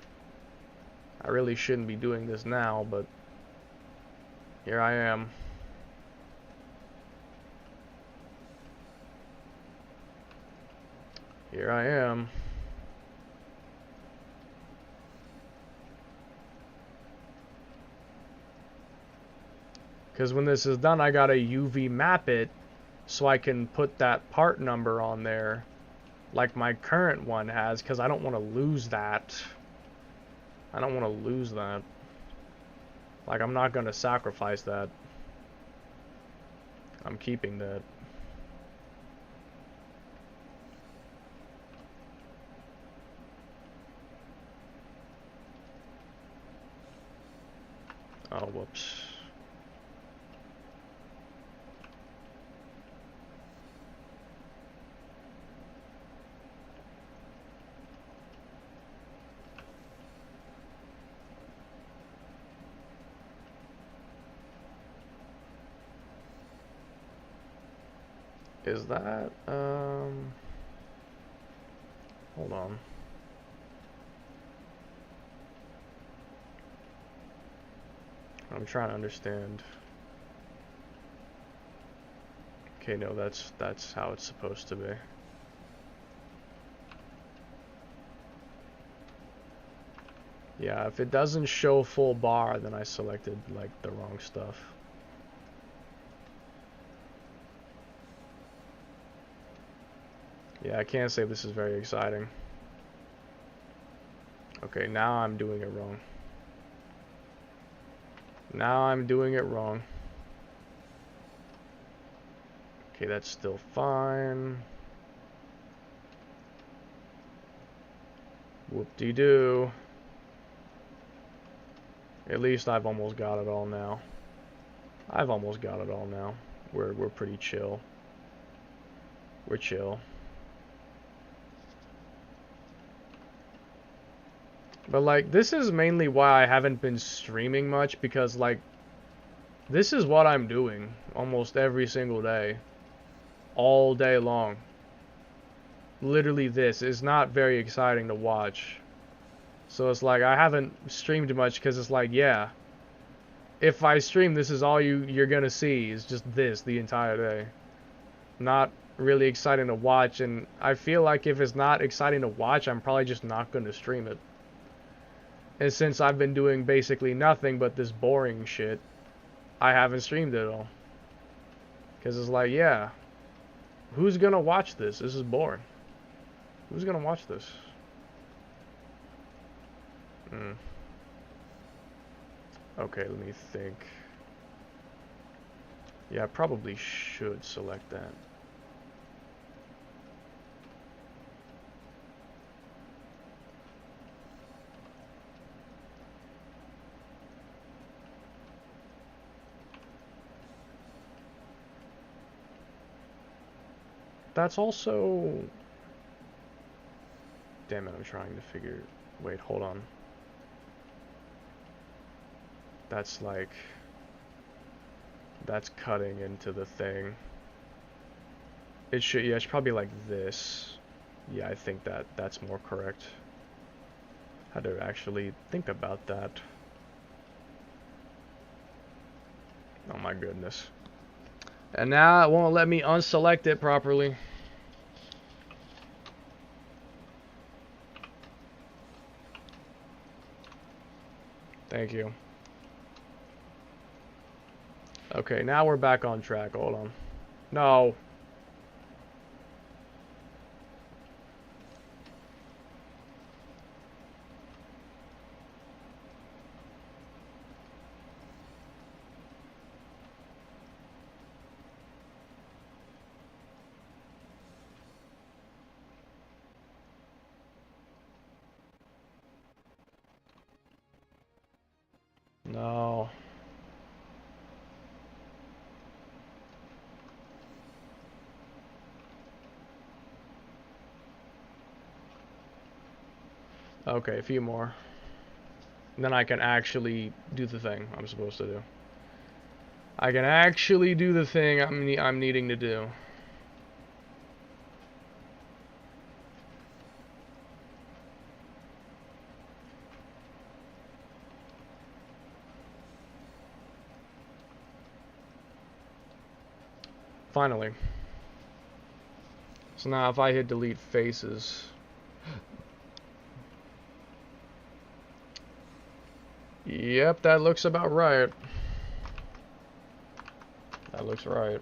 I really shouldn't be doing this now, but here I am. Here I am. Because when this is done, I gotta UV map it so I can put that part number on there like my current one has, because I don't want to lose that. I don't want to lose that. Like, I'm not going to sacrifice that. I'm keeping that. Oh, whoops. Is that, hold on. I'm trying to understand. Okay, no, that's how it's supposed to be. Yeah, if it doesn't show full bar, then I selected, like, the wrong stuff. Yeah, I can't say this is very exciting. Okay, now I'm doing it wrong. Now I'm doing it wrong. Okay, that's still fine. Whoop-de-doo. At least I've almost got it all now. I've almost got it all now. We're pretty chill. We're chill. But like, this is mainly why I haven't been streaming much, because like, this is what I'm doing almost every single day. All day long. Literally this is not very exciting to watch. So it's like, I haven't streamed much because it's like, yeah, if I stream, this is all you're gonna see, is just this the entire day. Not really exciting to watch, and I feel like if it's not exciting to watch, I'm probably just not gonna stream it. And since I've been doing basically nothing but this boring shit, I haven't streamed it at all. Because it's like, yeah, who's gonna watch this? This is boring. Who's gonna watch this? Okay, let me think. Yeah, I probably should select that. That's also... Damn it, I'm trying to figure... Wait, hold on. That's like... That's cutting into the thing. It should... Yeah, it's probably like this. Yeah, I think that's more correct. Had to actually think about that. Oh my goodness. And now it won't let me unselect it properly. Thank you. Okay, now we're back on track. Hold on. No. No. Okay, a few more. And then I can actually do the thing I'm supposed to do. I can actually do the thing I'm needing to do. Finally. So now if I hit delete faces... Yep, that looks about right. That looks right.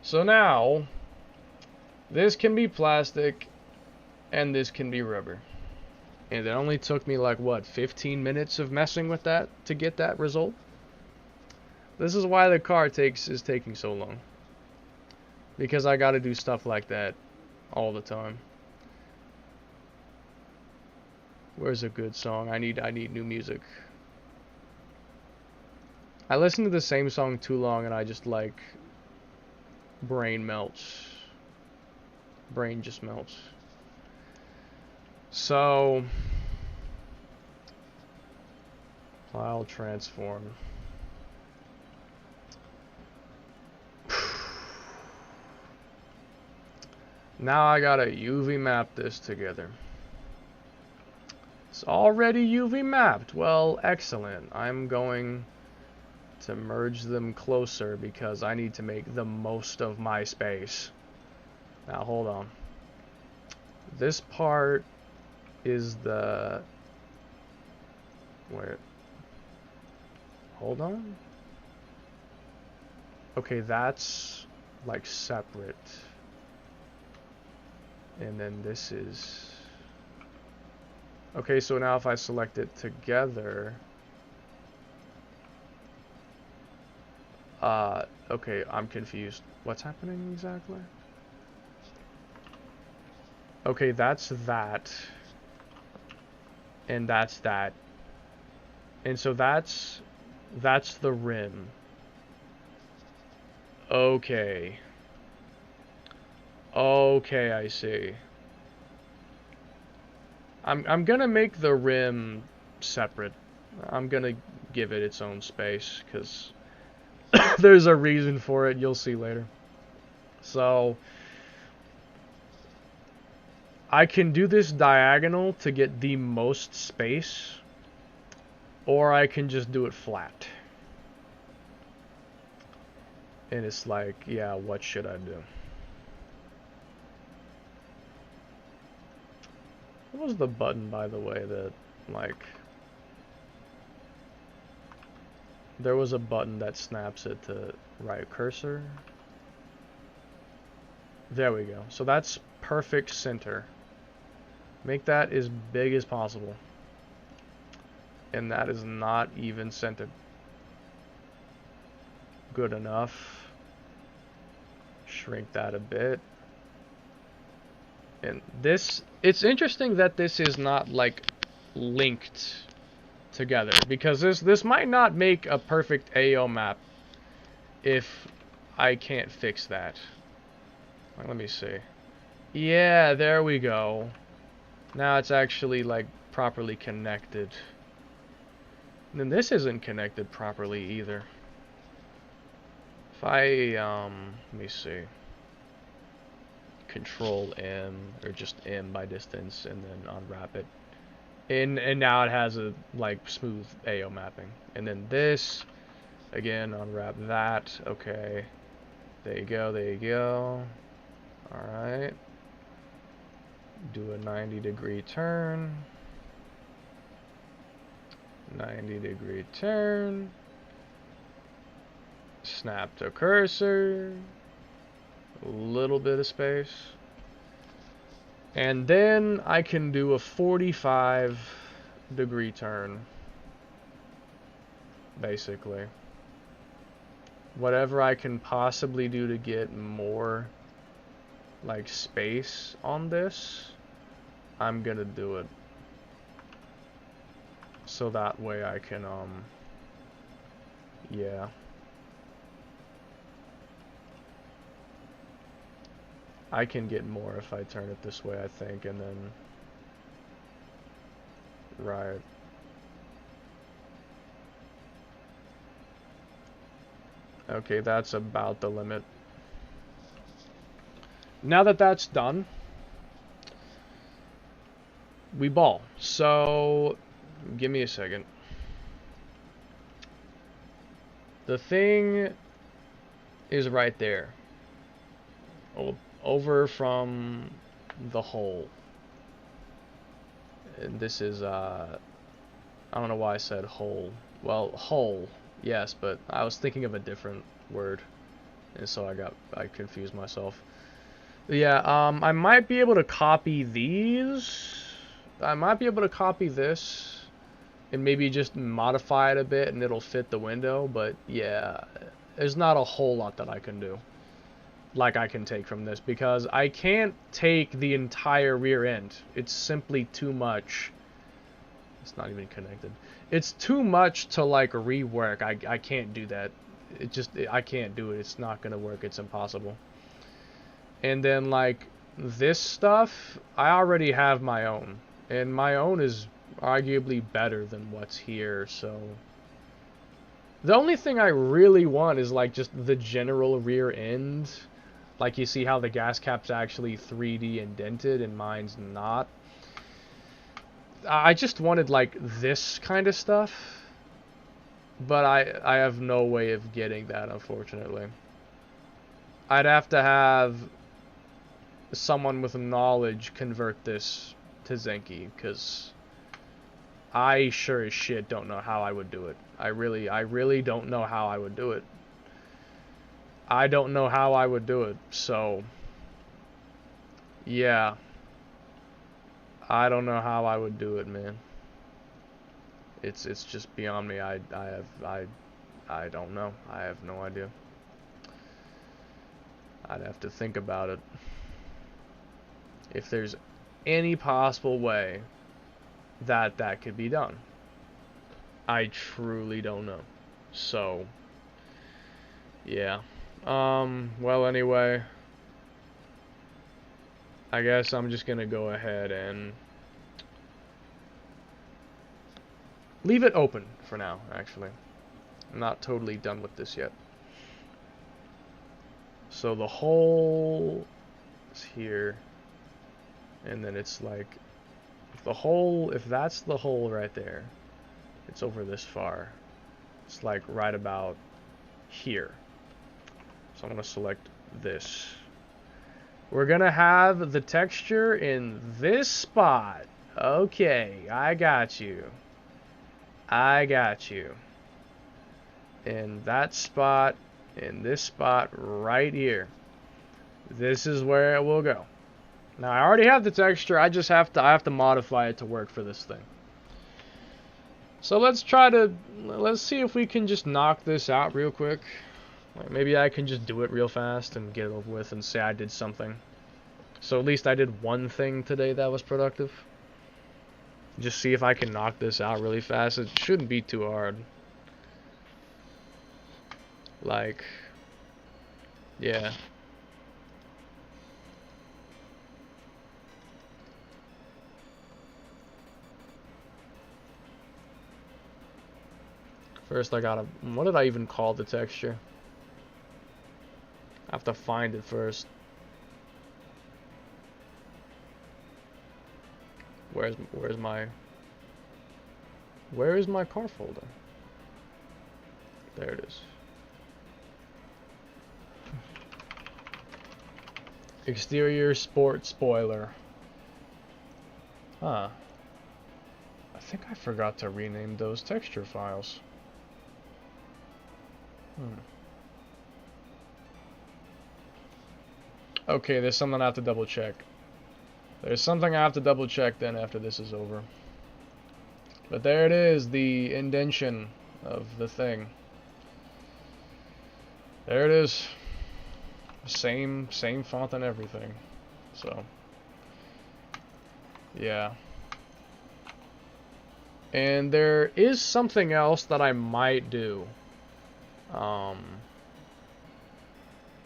So now, This can be plastic, and this can be rubber. And it only took me like, what, 15 minutes of messing with that to get that result? This is why the car is taking so long. Because I gotta do stuff like that all the time. Where's a good song? I need new music. I listen to the same song too long and I just like brain melts. Brain just melts. So file transform. Now I gotta UV map this together. It's already UV mapped. Well, excellent. I'm going to merge them closer because I need to make the most of my space. Now hold on. This part is the... Where? Hold on. Okay, that's like separate. And then this is... Okay, so now if I select it together... okay, I'm confused. What's happening exactly? Okay, that's that. And that's that. And so that's the rim. Okay. Okay, I see. I'm gonna make the rim separate. I'm gonna give it its own space, because there's a reason for it, you'll see later. So I can do this diagonal to get the most space, or I can just do it flat. And it's like, yeah, what should I do? What was the button, by the way, that, like... There was a button that snaps it to right cursor. There we go. So that's perfect center. Make that as big as possible. And that is not even centered. Good enough. Shrink that a bit. And this, it's interesting that this is not like linked together, because this might not make a perfect AO map if I can't fix that. Let me see. Yeah, there we go. Now it's actually like properly connected. And then this isn't connected properly either. If I let me see. Control M, or just M by distance, and then unwrap it. And now it has a like smooth AO mapping. And then this, again, unwrap that. Okay, there you go, there you go. All right, do a 90-degree turn. 90-degree turn. Snap to cursor. A little bit of space. And then I can do a 45-degree turn. Basically. Whatever I can possibly do to get more like space on this, I'm gonna do it. So that way I can yeah. I can get more if I turn it this way, I think, and then... Right. Okay, that's about the limit. Now that that's done, we ball. So, give me a second. The thing is right there. Over from the hole. And this is, I don't know why I said hole. Well, hole, yes, but I was thinking of a different word. And so I confused myself. Yeah, I might be able to copy these. I might be able to copy this and maybe just modify it a bit and it'll fit the window, but yeah, there's not a whole lot that I can do. Like I can take from this because I can't take the entire rear end. It's simply too much. It's not even connected. It's too much to like rework. I can't do that. I can't do it. It's not gonna work. It's impossible. And then like this stuff, I already have my own, and my own is arguably better than what's here. So the only thing I really want is like just the general rear end. Like you see how the gas cap's actually 3D indented and mine's not. I just wanted like this kind of stuff, but I have no way of getting that, unfortunately. I'd have to have someone with knowledge convert this to Zenki, because I sure as shit don't know how I would do it. I really don't know how I would do it. I don't know how I would do it, so yeah. I don't know how I would do it, man. It's just beyond me. I don't know. I have no idea. I'd have to think about it. If there's any possible way that that could be done. I truly don't know. So, yeah. Well, anyway, I guess I'm just gonna go ahead and leave it open for now, actually. I'm not totally done with this yet. So the hole is here, and then it's like, the hole, if that's the hole right there, it's over this far. It's like right about here. So I'm gonna select this. We're gonna have the texture in this spot. Okay, I got you. I got you. In that spot, in this spot right here. This is where it will go. Now I already have the texture, I have to modify it to work for this thing. So let's see if we can just knock this out real quick. Like maybe I can just do it real fast and get it over with and say I did something. So at least I did one thing today that was productive. Just see if I can knock this out really fast. It shouldn't be too hard. Like, yeah. First I gotta, what did I even call the texture? I have to find it first. Where is my car folder? There it is. Exterior sport spoiler. Huh. I think I forgot to rename those texture files. Okay, there's something I have to double check. There's something I have to double check then after this is over. But there it is, the indentation of the thing. There it is. Same font and everything. So, yeah. And there is something else that I might do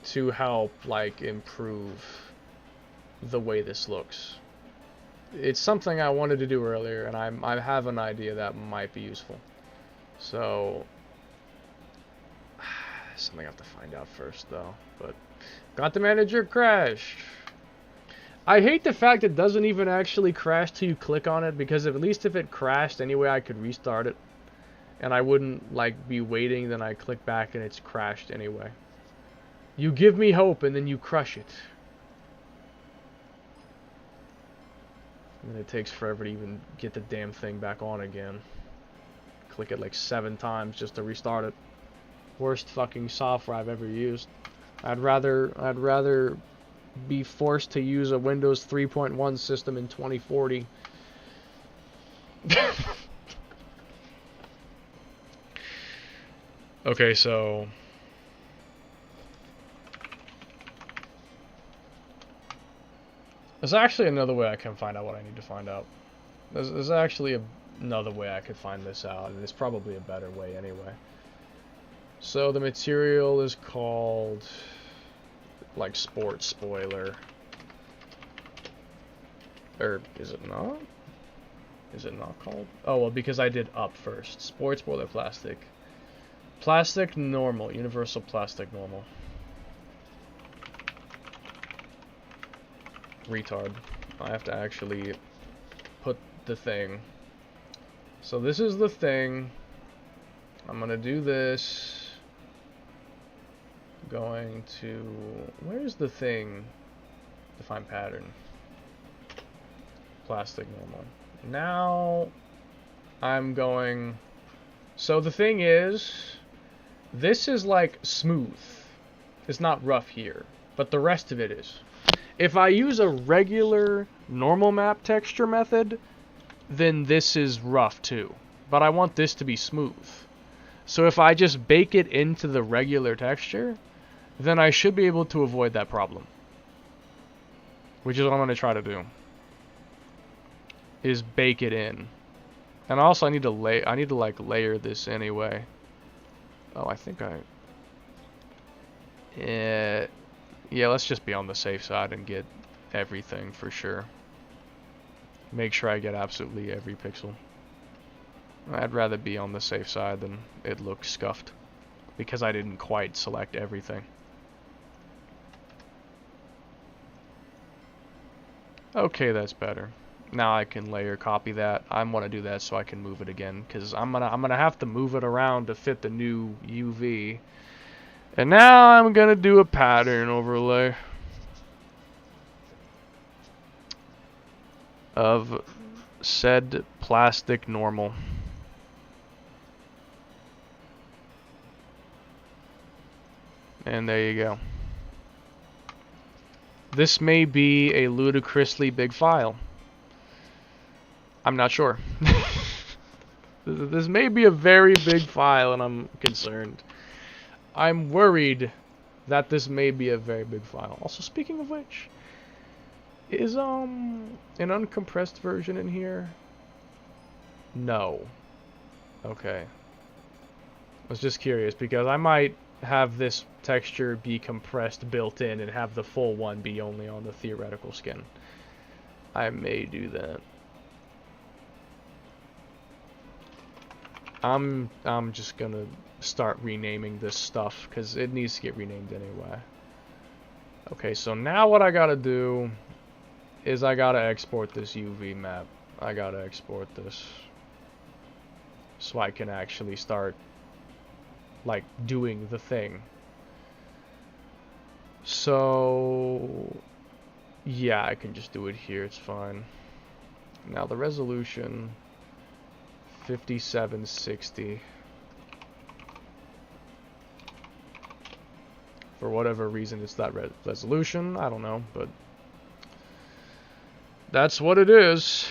to help like improve the way this looks. It's something I wanted to do earlier, and I have an idea that might be useful. So something I have to find out first though. But got the manager crashed. I hate the fact it doesn't even actually crash till you click on it, because at least if it crashed anyway I could restart it and I wouldn't like be waiting, then I click back and it's crashed anyway. You give me hope and then you crush it. And it takes forever to even get the damn thing back on again. Click it like 7 times just to restart it. Worst fucking software I've ever used. I'd rather be forced to use a Windows 3.1 system in 2040. Okay, so there's actually another way I can find out what I need to find out. There's actually another way I could find this out, and it's probably a better way anyway. So the material is called, like, sports spoiler. Or is it not? Is it not called? Oh, well, because I did up first. Sports spoiler plastic. Plastic normal. Universal plastic normal. Retard. I have to actually put the thing. So this is the thing. I'm gonna do this. Going to, where's the thing? Define pattern. Plastic normal. Now I'm going, so the thing is, this is like smooth. It's not rough here, but the rest of it is. If I use a regular normal map texture method, then this is rough too. But I want this to be smooth. So if I just bake it into the regular texture, then I should be able to avoid that problem. Which is what I'm going to try to do. Is bake it in. And also I need to like layer this anyway. Oh, I think yeah, let's just be on the safe side and get everything for sure. Make sure I get absolutely every pixel. I'd rather be on the safe side than it look scuffed, because I didn't quite select everything. Okay, that's better. Now I can layer copy that. I want to do that so I can move it again, because I'm gonna have to move it around to fit the new UV. And now I'm gonna do a pattern overlay of said plastic normal. And there you go. This may be a ludicrously big file. I'm not sure. This may be a very big file, and I'm concerned. I'm worried that this may be a very big file. Also, speaking of which, is an uncompressed version in here? No. Okay. I was just curious, because I might have this texture be compressed built in and have the full one be only on the theoretical skin. I may do that. I'm just gonna start renaming this stuff, because it needs to get renamed anyway. Okay, so now what I gotta do is I gotta export this UV map. I gotta export this so I can actually start like doing the thing. So yeah, I can just do it here, it's fine. Now the resolution 5760. For whatever reason it's that resolution, I don't know, but that's what it is.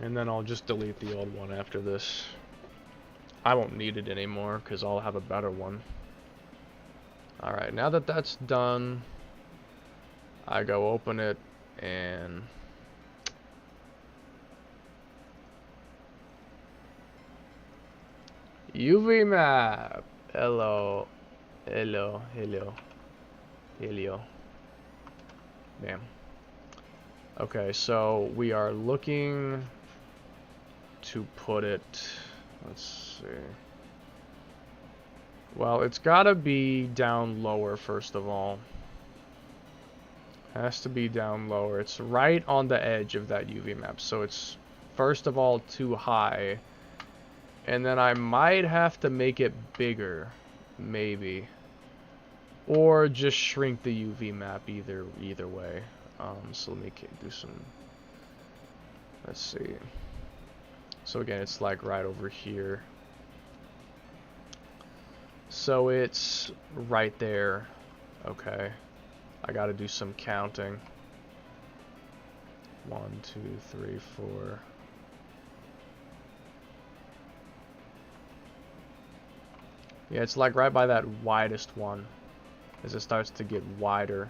And then I'll just delete the old one after this. I won't need it anymore because I'll have a better one. Alright, now that that's done, I go open it and UV map. Hello. Hello. Hello. Helio. Damn. Okay, so we are looking to put it, let's see. Well, it's gotta be down lower first of all. Has to be down lower. It's right on the edge of that UV map, so it's first of all, too high. And then I might have to make it bigger. Maybe. Or just shrink the UV map either way. So let me do some... Let's see. So again, it's like right over here. So it's right there. Okay. I gotta do some counting. 1, 2, 3, 4. Yeah, it's like right by that widest one. As it starts to get wider.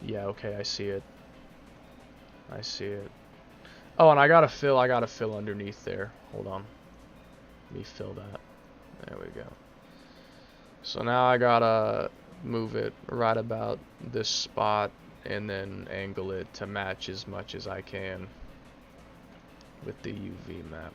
Yeah, okay, I see it. I see it. Oh, and I gotta fill underneath there. Hold on. Let me fill that. There we go. So now I gotta move it right about this spot and then angle it to match as much as I can with the UV map.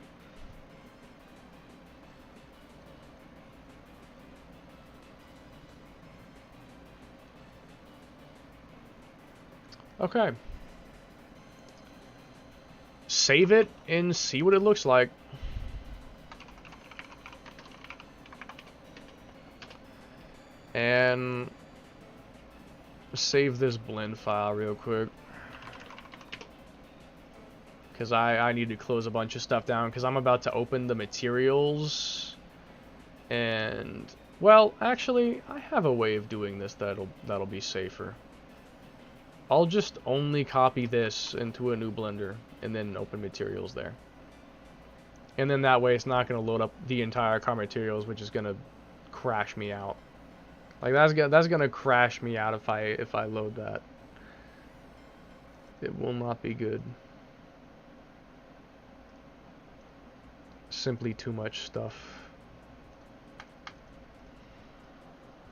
Okay. Save it and see what it looks like. And save this blend file real quick. Because I need to close a bunch of stuff down because I'm about to open the materials. And, well, actually, I have a way of doing this that'll be safer. I'll just only copy this into a new blender and then open materials there. And then that way it's not going to load up the entire car materials, which is going to crash me out. Like that's going to crash me out if I load that. It will not be good. Simply too much stuff.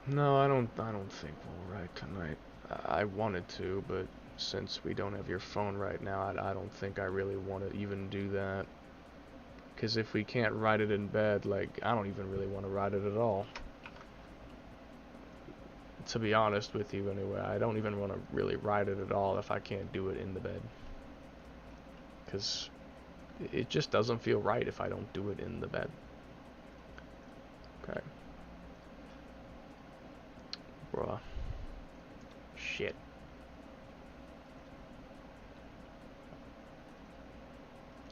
No, I don't think we'll write tonight. I wanted to, but since we don't have your phone right now, I don't think I really want to even do that. Because if we can't write it in bed, like, I don't even really want to write it at all. To be honest with you, anyway, I don't even want to really write it at all if I can't do it in the bed. Because it just doesn't feel right if I don't do it in the bed. Okay. Bruh. Shit.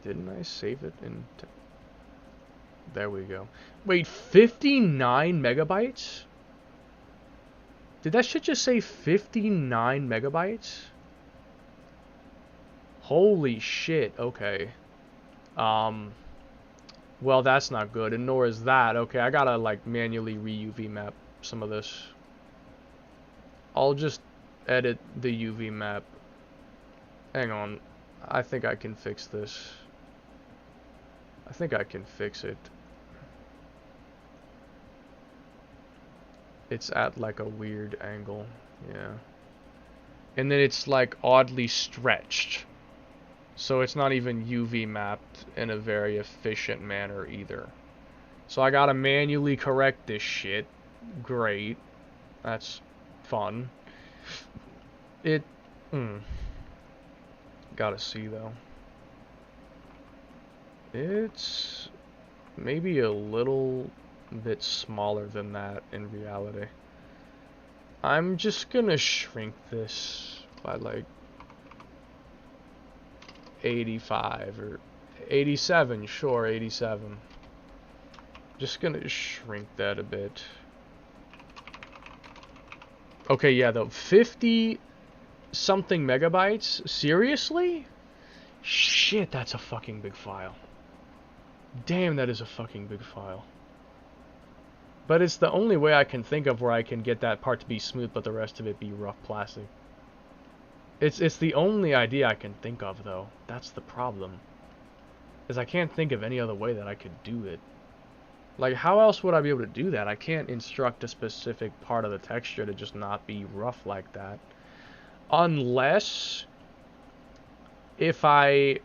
Didn't I save it in... There we go. Wait, 59 megabytes? Did that shit just say 59 megabytes? Holy shit, okay. Well, that's not good, and nor is that. Okay, I gotta, like, manually re-UV map some of this. I'll just edit the UV map. Hang on. I think I can fix this. I think I can fix it. It's at like a weird angle. Yeah. And then it's like oddly stretched. So it's not even UV mapped in a very efficient manner either. So I gotta manually correct this shit. Great. That's fun. Gotta see though. It's maybe a little bit smaller than that in reality. I'm just gonna shrink this by like 85 or 87, sure, 87. Just gonna shrink that a bit. Okay, yeah, though, 50 something megabytes? Seriously? Shit, that's a fucking big file. Damn, that is a fucking big file. But it's the only way I can think of where I can get that part to be smooth, but the rest of it be rough plastic. It's the only idea I can think of, though. That's the problem. Is I can't think of any other way that I could do it. Like, how else would I be able to do that? I can't instruct a specific part of the texture to just not be rough like that. Unless... if I...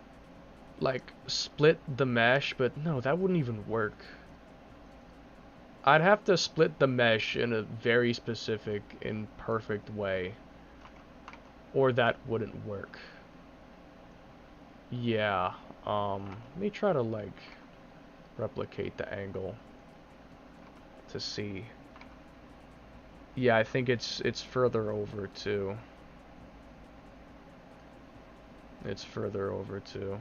like, split the mesh, but no, that wouldn't even work. I'd have to split the mesh in a very specific, imperfect way. Or that wouldn't work. Yeah, Let me try to like replicate the angle to see. Yeah, I think it's further over too. It's further over too.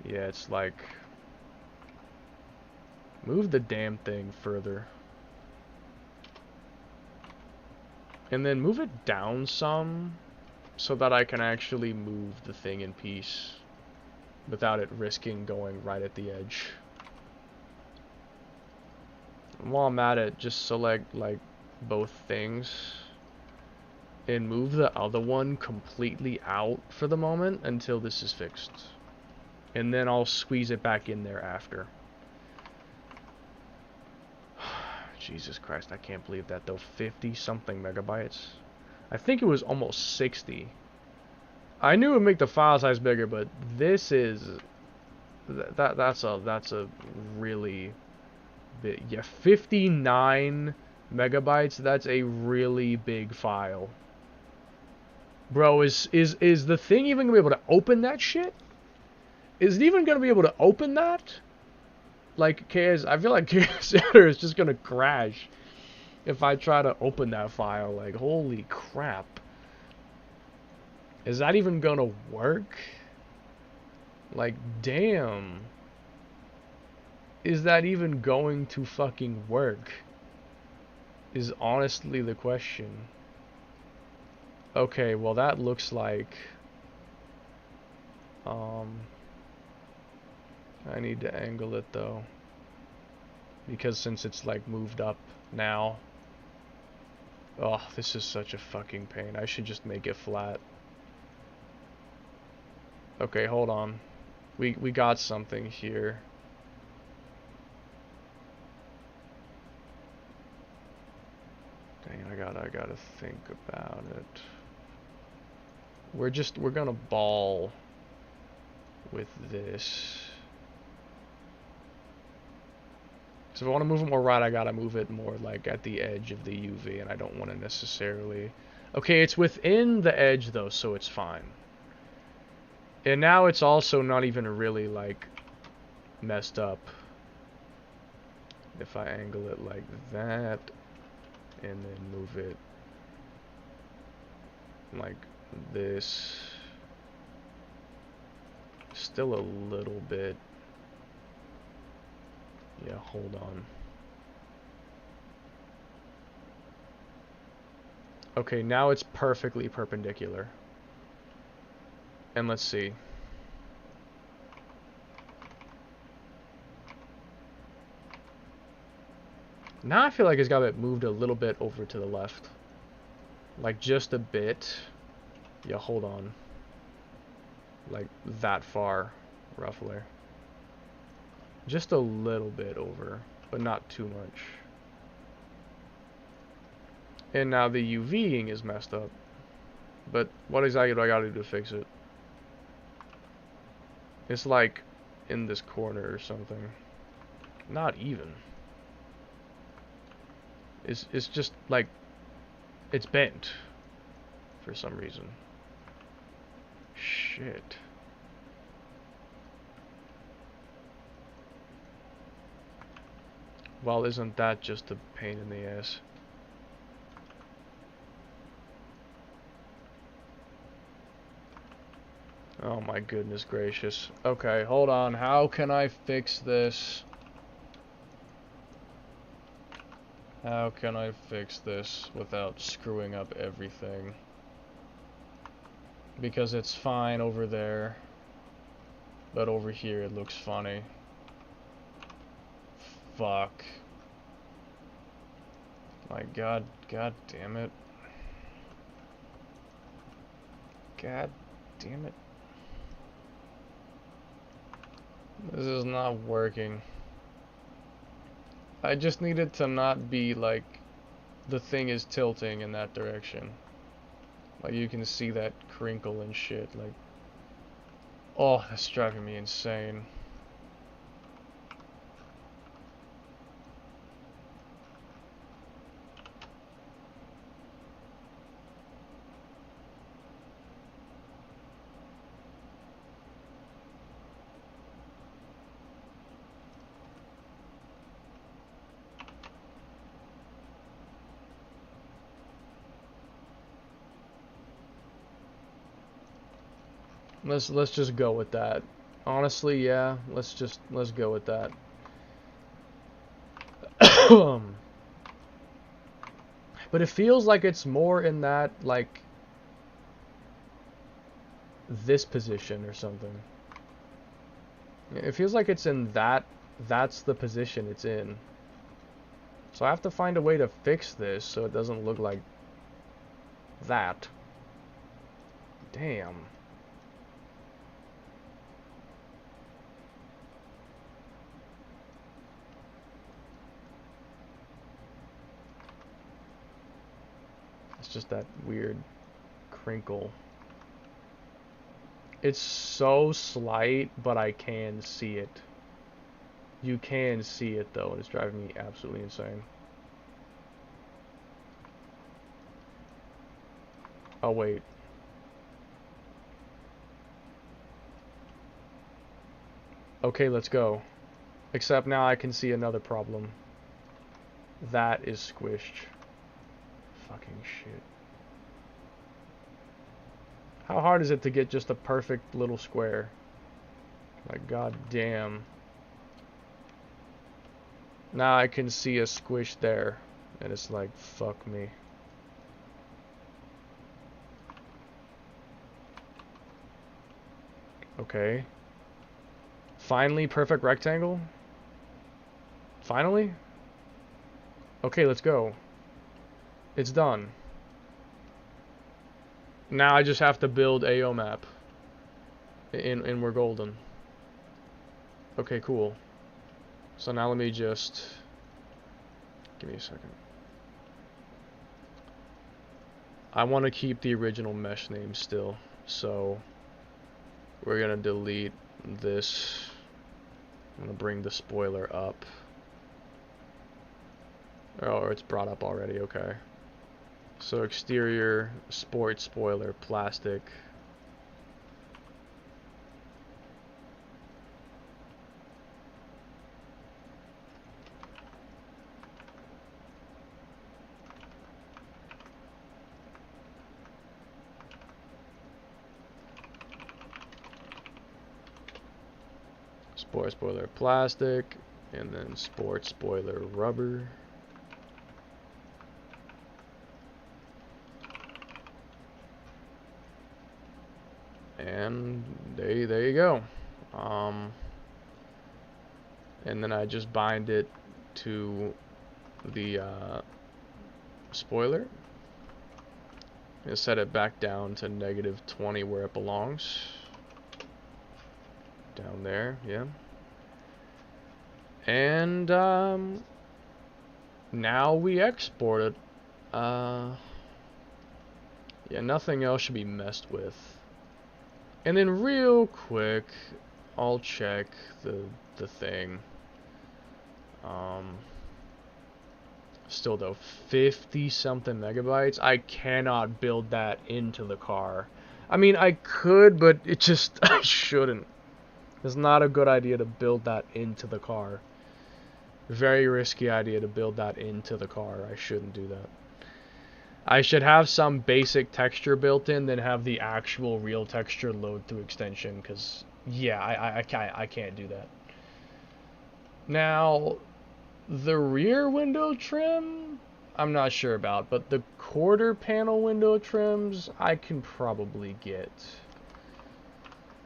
Yeah, it's like, move the damn thing further. And then move it down some so that I can actually move the thing in peace without it risking going right at the edge. And while I'm at it, just select like both things and move the other one completely out for the moment until this is fixed. And then I'll squeeze it back in there after. Jesus Christ, I can't believe that though. 50 something megabytes. I think it was almost 60. I knew it would make the file size bigger, but this is that's a really big. Yeah, 59 megabytes. That's a really big file. Bro, is the thing even gonna be able to open that shit? Is it even gonna be able to open that? Like, I feel like KSR is just gonna crash if I try to open that file. Like, holy crap. Is that even gonna work? Like, damn. Is that even going to fucking work? Is honestly the question. Okay, well that looks like... I need to angle it though. Because since it's like moved up now. Oh, this is such a fucking pain. I should just make it flat. Okay, hold on. We got something here. Dang, I gotta think about it. We're gonna ball with this. So if I want to move it more right, I gotta move it more like at the edge of the UV, and I don't want to necessarily... Okay, it's within the edge though, so it's fine. And now it's also not even really like messed up. If I angle it like that, and then move it like this, still a little bit. Yeah, hold on. Okay, now it's perfectly perpendicular. And let's see. Now I feel like it's got it moved a little bit over to the left. Like just a bit. Yeah, hold on. Like that far, roughly. Just a little bit over, but not too much. And now the UVing is messed up. But what exactly do I gotta do to fix it? It's like in this corner or something. Not even. It's just like it's bent for some reason. Shit. Well, isn't that just a pain in the ass? Oh my goodness gracious. Okay, hold on. How can I fix this? How can I fix this without screwing up everything? Because it's fine over there, but over here it looks funny. Fuck. My god damn it. God damn it. This is not working. I just need it to not be like the thing is tilting in that direction. Like you can see that crinkle and shit. Like, oh, that's driving me insane. Let's just go with that. Honestly, yeah, let's go with that. But it feels like it's more in that, like, this position or something. It feels like it's in that's the position it's in. So I have to find a way to fix this so it doesn't look like that. Damn. It's just that weird crinkle. It's so slight, but I can see it. You can see it though, and it's driving me absolutely insane. Oh wait. Okay, let's go. Except now I can see another problem. That is squished. Fucking shit. How hard is it to get just a perfect little square? Like, god damn. Now I can see a squish there. And it's like, fuck me. Okay. Finally, perfect rectangle? Finally? Okay, let's go. It's done. Now I just have to build AO map. And we're golden. Okay, cool. So now let me just... Give me a second. I want to keep the original mesh name still. So we're going to delete this. I'm going to bring the spoiler up. Oh, it's brought up already, okay. So exterior, sport spoiler, plastic. Sport spoiler, plastic, and then sport spoiler, rubber. And there you go. And then I just bind it to the spoiler and set it back down to -20 where it belongs. Down there, yeah. And now we export it. Yeah, nothing else should be messed with. And then real quick, I'll check the thing. Still though, 50 something megabytes. I cannot build that into the car. I mean, I could, but it just I shouldn't. It's not a good idea to build that into the car. Very risky idea to build that into the car. I shouldn't do that. I should have some basic texture built in, then have the actual real texture load through extension, because, yeah, I can't do that. Now, the rear window trim, I'm not sure about, but the quarter panel window trims, I can probably get.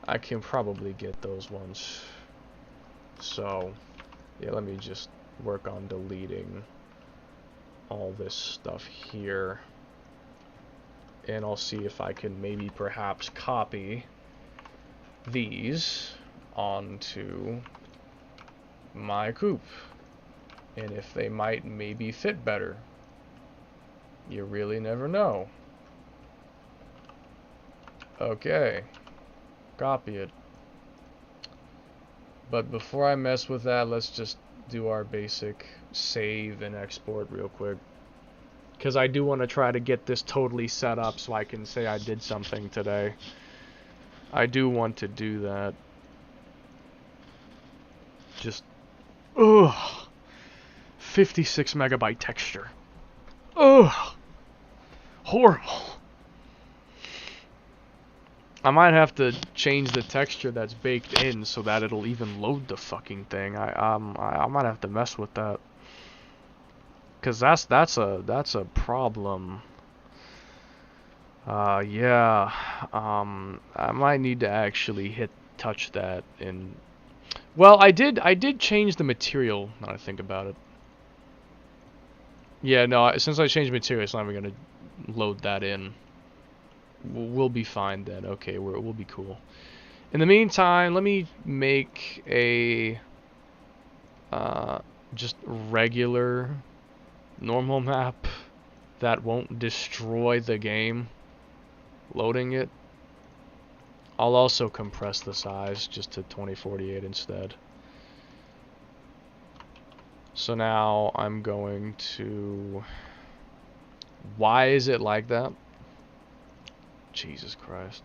I can probably get those ones. So, yeah, let me just work on deleting all this stuff here. And I'll see if I can maybe perhaps copy these onto my coupe. And if they might maybe fit better. You really never know. Okay. Copy it. But before I mess with that, let's just do our basic save and export real quick. Because I do want to try to get this totally set up so I can say I did something today. I do want to do that. Just... Ugh. 56 megabyte texture. Ugh. Horrible. I might have to change the texture that's baked in so that it'll even load the fucking thing. I might have to mess with that. 'Cause that's a problem. Yeah. I might need to actually touch that and well, I did change the material now that I think about it. Yeah, no, since I changed material, it's not even gonna load that in. We'll be fine then. Okay, we'll be cool. In the meantime, let me make a just regular normal map that won't destroy the game loading it. I'll also compress the size just to 2048 instead. So now I'm going to... Why is it like that? Jesus Christ.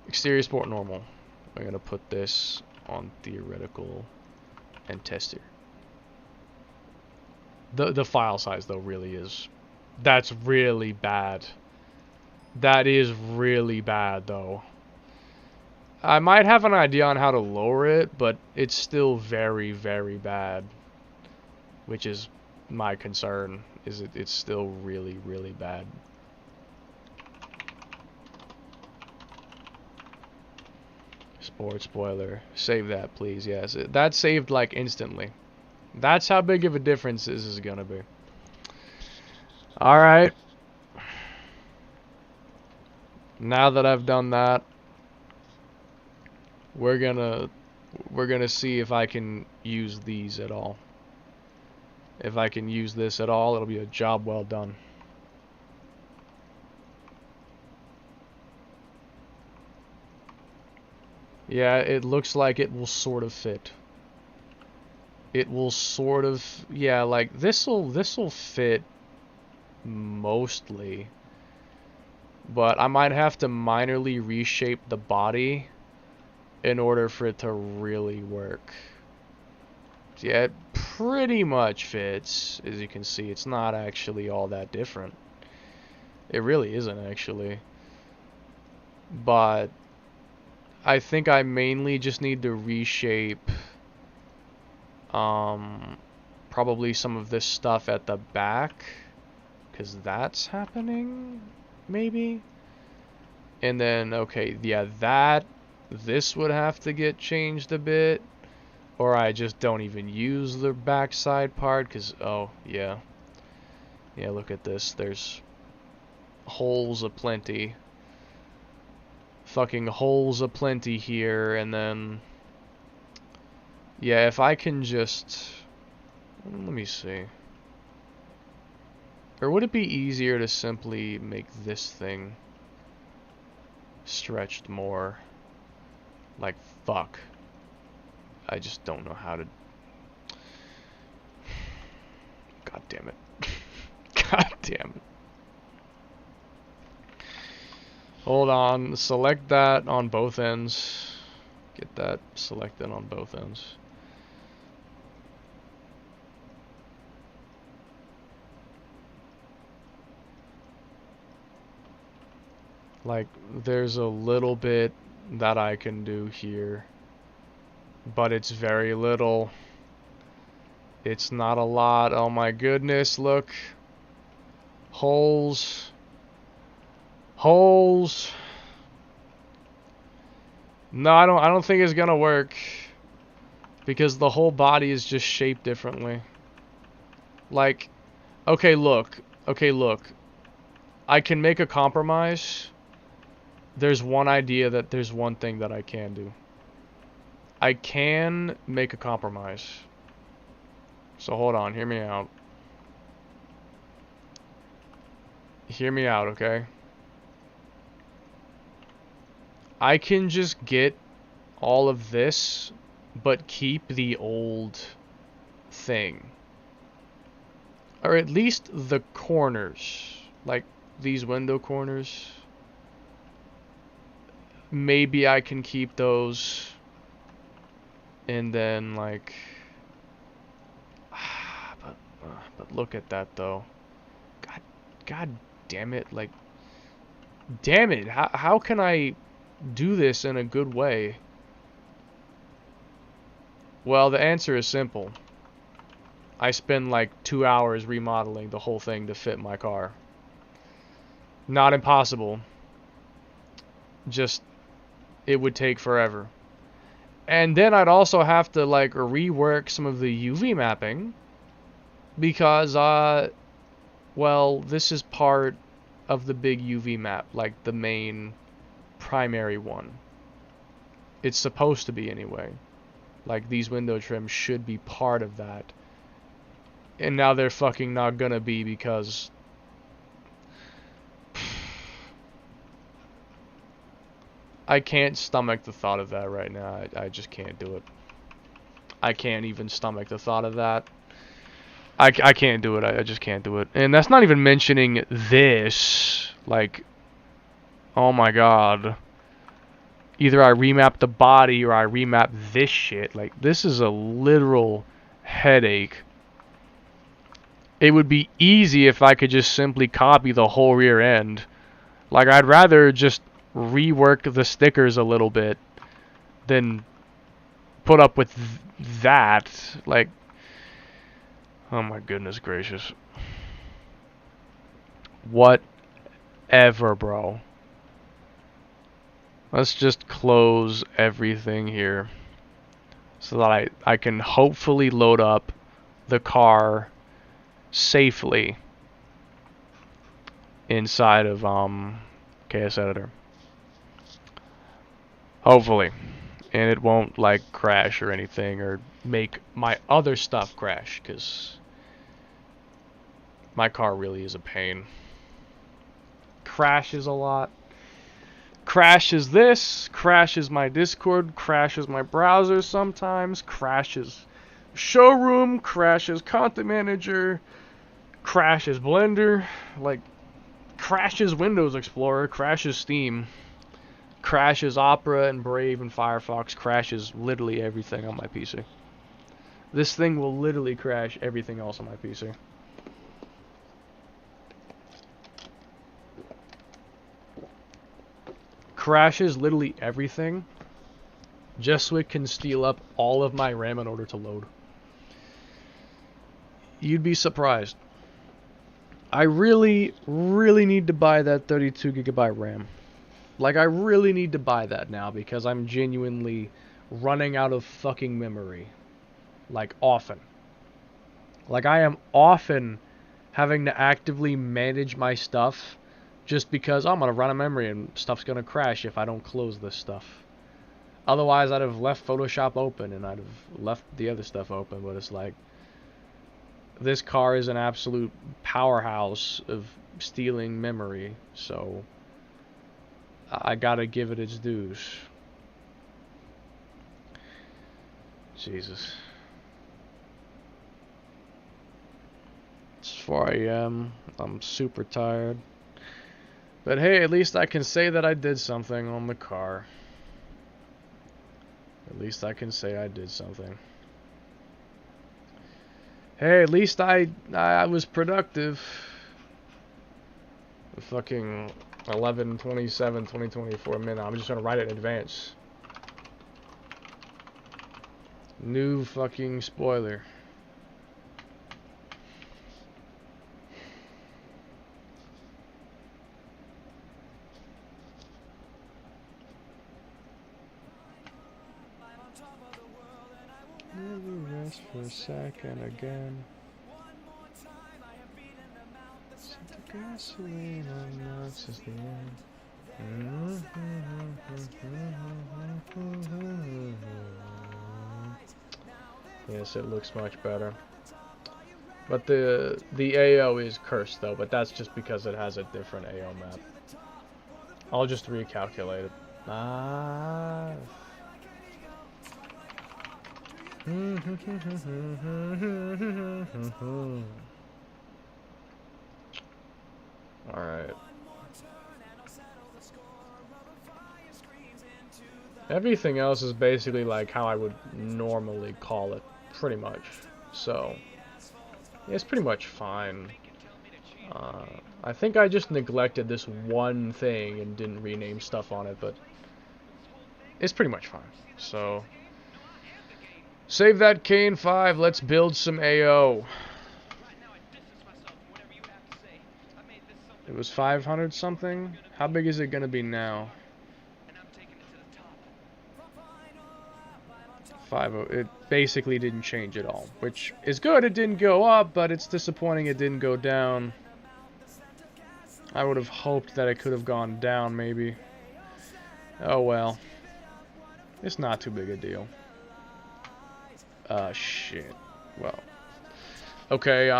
Exterior sport normal. I'm going to put this on theoretical and tester. The file size though really is... That's really bad. That is really bad though. I might have an idea on how to lower it, but it's still very, very bad. Which is my concern, is it's still really, really bad. Sports spoiler. Save that, please. Yes, that saved like instantly. That's how big of a difference this is gonna be. Alright. Now that I've done that, we're gonna see if I can use these at all. If I can use this at all, it'll be a job well done. Yeah, it looks like it will sort of fit. It will sort of, yeah, like this'll fit mostly. But I might have to minorly reshape the body in order for it to really work. Yeah, it pretty much fits. As you can see, it's not actually all that different. It really isn't actually. But I think I mainly just need to reshape probably some of this stuff at the back, because that's happening, maybe. And then, okay, yeah, this would have to get changed a bit, or I just don't even use the backside part, because, oh, yeah. Yeah, look at this, there's holes aplenty. Fucking holes aplenty here, and then... Yeah, if I can just... Let me see. Or would it be easier to simply make this thing stretched more? Like, fuck. I just don't know how to... God damn it. God damn it. Hold on, select that on both ends. Get that selected on both ends. Like, there's a little bit that I can do here, but it's very little. It's not a lot. Oh my goodness, look. Holes. Holes. No, I don't think it's gonna work, because the whole body is just shaped differently. Like, okay, look. Okay, look. I can make a compromise. There's one thing that I can do. I can make a compromise. So hold on, hear me out. Hear me out, okay? I can just get all of this, but keep the old thing. Or at least the corners. Like, these window corners. Maybe I can keep those. And then, like... But look at that, though. God damn it, like... Damn it, how can I do this in a good way? Well, the answer is simple. I spend like 2 hours remodeling the whole thing to fit my car. Not impossible. Just, it would take forever. And then I'd also have to like rework some of the UV mapping because well, this is part of the big UV map, like the main primary one. It's supposed to be anyway. Like these window trims should be part of that. And now they're fucking not gonna be because I can't stomach the thought of that right now. I just can't do it. I can't even stomach the thought of that. I can't do it. I just can't do it. And that's not even mentioning this. Like, oh my god. Either I remap the body or I remap this shit. Like, this is a literal headache. It would be easy if I could just simply copy the whole rear end. Like, I'd rather just rework the stickers a little bit than put up with that. Like, oh my goodness gracious. Whatever, bro. Let's just close everything here so that I can hopefully load up the car safely inside of KS Editor. Hopefully. And it won't like crash or anything or make my other stuff crash, because my car really is a pain. Crashes a lot. Crashes this, crashes my Discord, crashes my browser sometimes, crashes Showroom, crashes Content Manager, crashes Blender, like crashes Windows Explorer, crashes Steam, crashes Opera and Brave and Firefox, crashes literally everything on my PC. This thing will literally crash everything else on my PC. Crashes literally everything just so it can steal up all of my RAM in order to load. You'd be surprised. I really need to buy that 32GB RAM. Like, I really need to buy that now because I'm genuinely running out of fucking memory. Like, often. Like, I am often having to actively manage my stuff just because, oh, I'm going to run out of memory and stuff's going to crash if I don't close this stuff. Otherwise, I'd have left Photoshop open and I'd have left the other stuff open, but it's like, this car is an absolute powerhouse of stealing memory, so I gotta give it its dues. Jesus. It's 4 AM. I'm super tired. But hey, at least I can say that I did something on the car. At least I can say I did something. Hey, at least I was productive. Fucking 11/27/2024 minute. I'm just gonna write it in advance. New fucking spoiler. Rest for a second again. Set the gasoline on, now it's just the end. Yes, it looks much better. But the AO is cursed though, but that's just because it has a different AO map. I'll just recalculate it. Alright. Everything else is basically like how I would normally call it, pretty much. So, yeah, it's pretty much fine. I think I just neglected this one thing and didn't rename stuff on it, but it's pretty much fine. So, save that Kane 5, let's build some AO. It was 500 something? How big is it gonna be now? 50. It basically didn't change at all, which is good. It didn't go up, but it's disappointing it didn't go down. I would have hoped that it could have gone down, maybe. Oh well. It's not too big a deal. Shit. Well. Okay,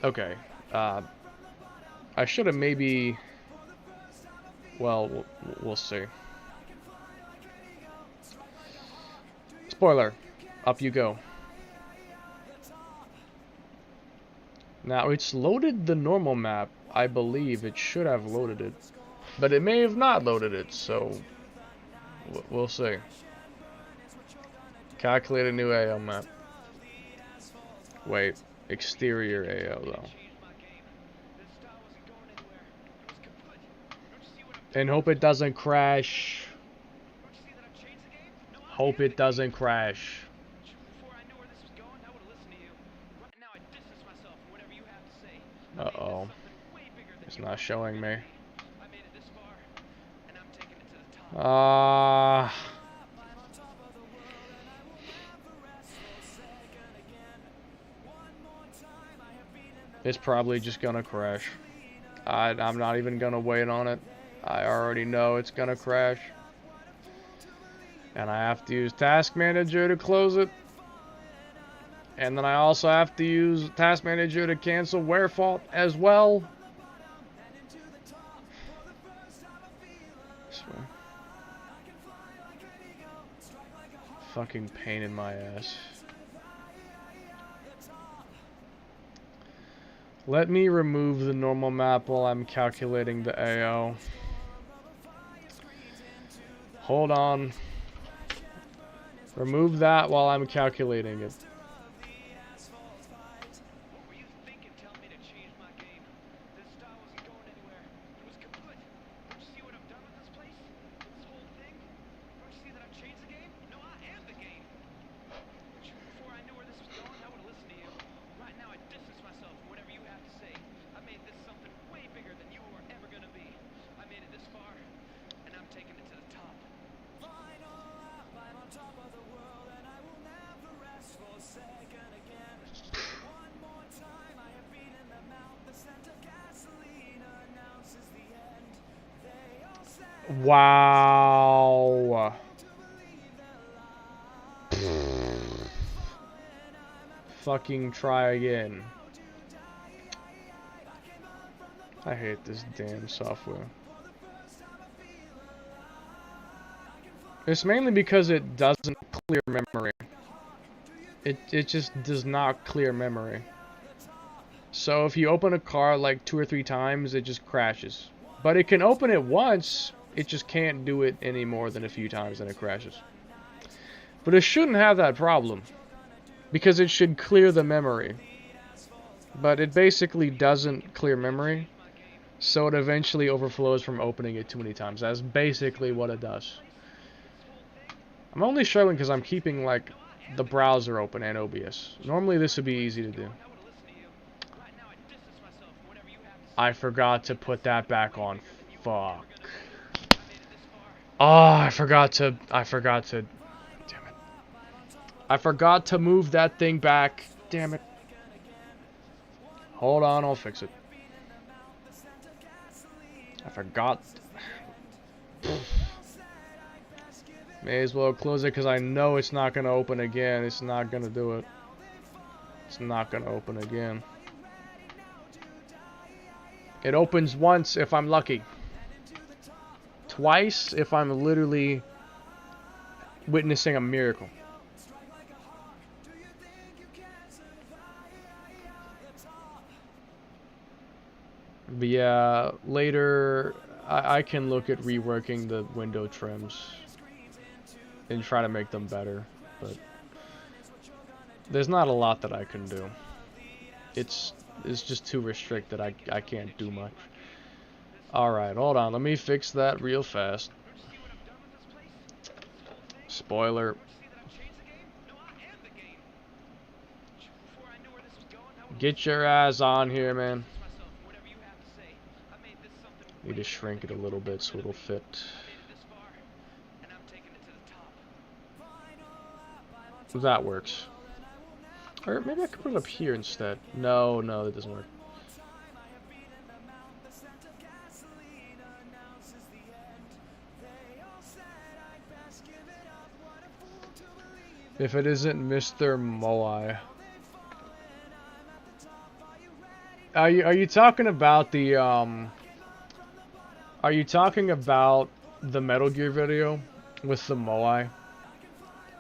okay. I should have maybe... Well, we'll see. Spoiler. Up you go. Now, it's loaded the normal map. I believe it should have loaded it. But it may have not loaded it, so... We'll see. Calculate a new AO map. Wait. Exterior AO, though. And hope it doesn't crash. Hope it doesn't crash. Uh-oh. It's not showing me. It's probably just gonna crash. I'm not even gonna wait on it. I already know it's gonna crash. And I have to use Task Manager to close it. And then I also have to use Task Manager to cancel Wear Fault as well. Fucking pain in my ass. Let me remove the normal map while I'm calculating the AO. Hold on. Remove that while I'm calculating it. Wow. Fucking try again. I hate this damn software. It's mainly because it doesn't clear memory. It just does not clear memory. So if you open a car like 2 or 3 times, it just crashes. But it can open it once, it just can't do it any more than a few times and it crashes. But it shouldn't have that problem, because it should clear the memory. But it basically doesn't clear memory, so it eventually overflows from opening it too many times. That's basically what it does. I'm only struggling because I'm keeping like the browser open and OBS. Normally this would be easy to do. I forgot to put that back on. Fuck. Oh, I forgot to, damn it. I forgot to move that thing back. Damn it. Hold on, I'll fix it. I forgot. May as well close it because I know it's not going to open again. It's not going to do it. It's not going to open again. It opens once if I'm lucky. Twice if I'm literally witnessing a miracle. But yeah, later I can look at reworking the window trims and try to make them better, but there's not a lot that I can do. It's just too restricted. I can't do much. Alright, hold on. Let me fix that real fast. Spoiler. Get your ass on here, man. Need to shrink it a little bit so it'll fit. That works. Or maybe I could put it up here instead. No, no, that doesn't work. If it isn't Mr. Moai. Are you talking about the are you talking about the Metal Gear video with the Moai?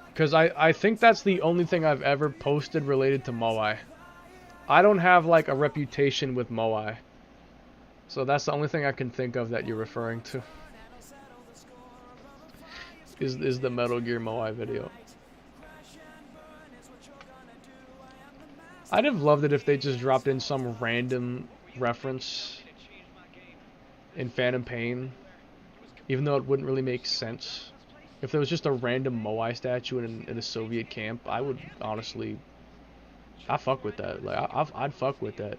Because I think that's the only thing I've ever posted related to Moai. I don't have like a reputation with Moai. So that's the only thing I can think of that you're referring to. Is the Metal Gear Moai video. I'd have loved it if they just dropped in some random reference in Phantom Pain, even though it wouldn't really make sense. If there was just a random Moai statue in a Soviet camp, I would honestly, I'd fuck with that. Like I'd fuck with that.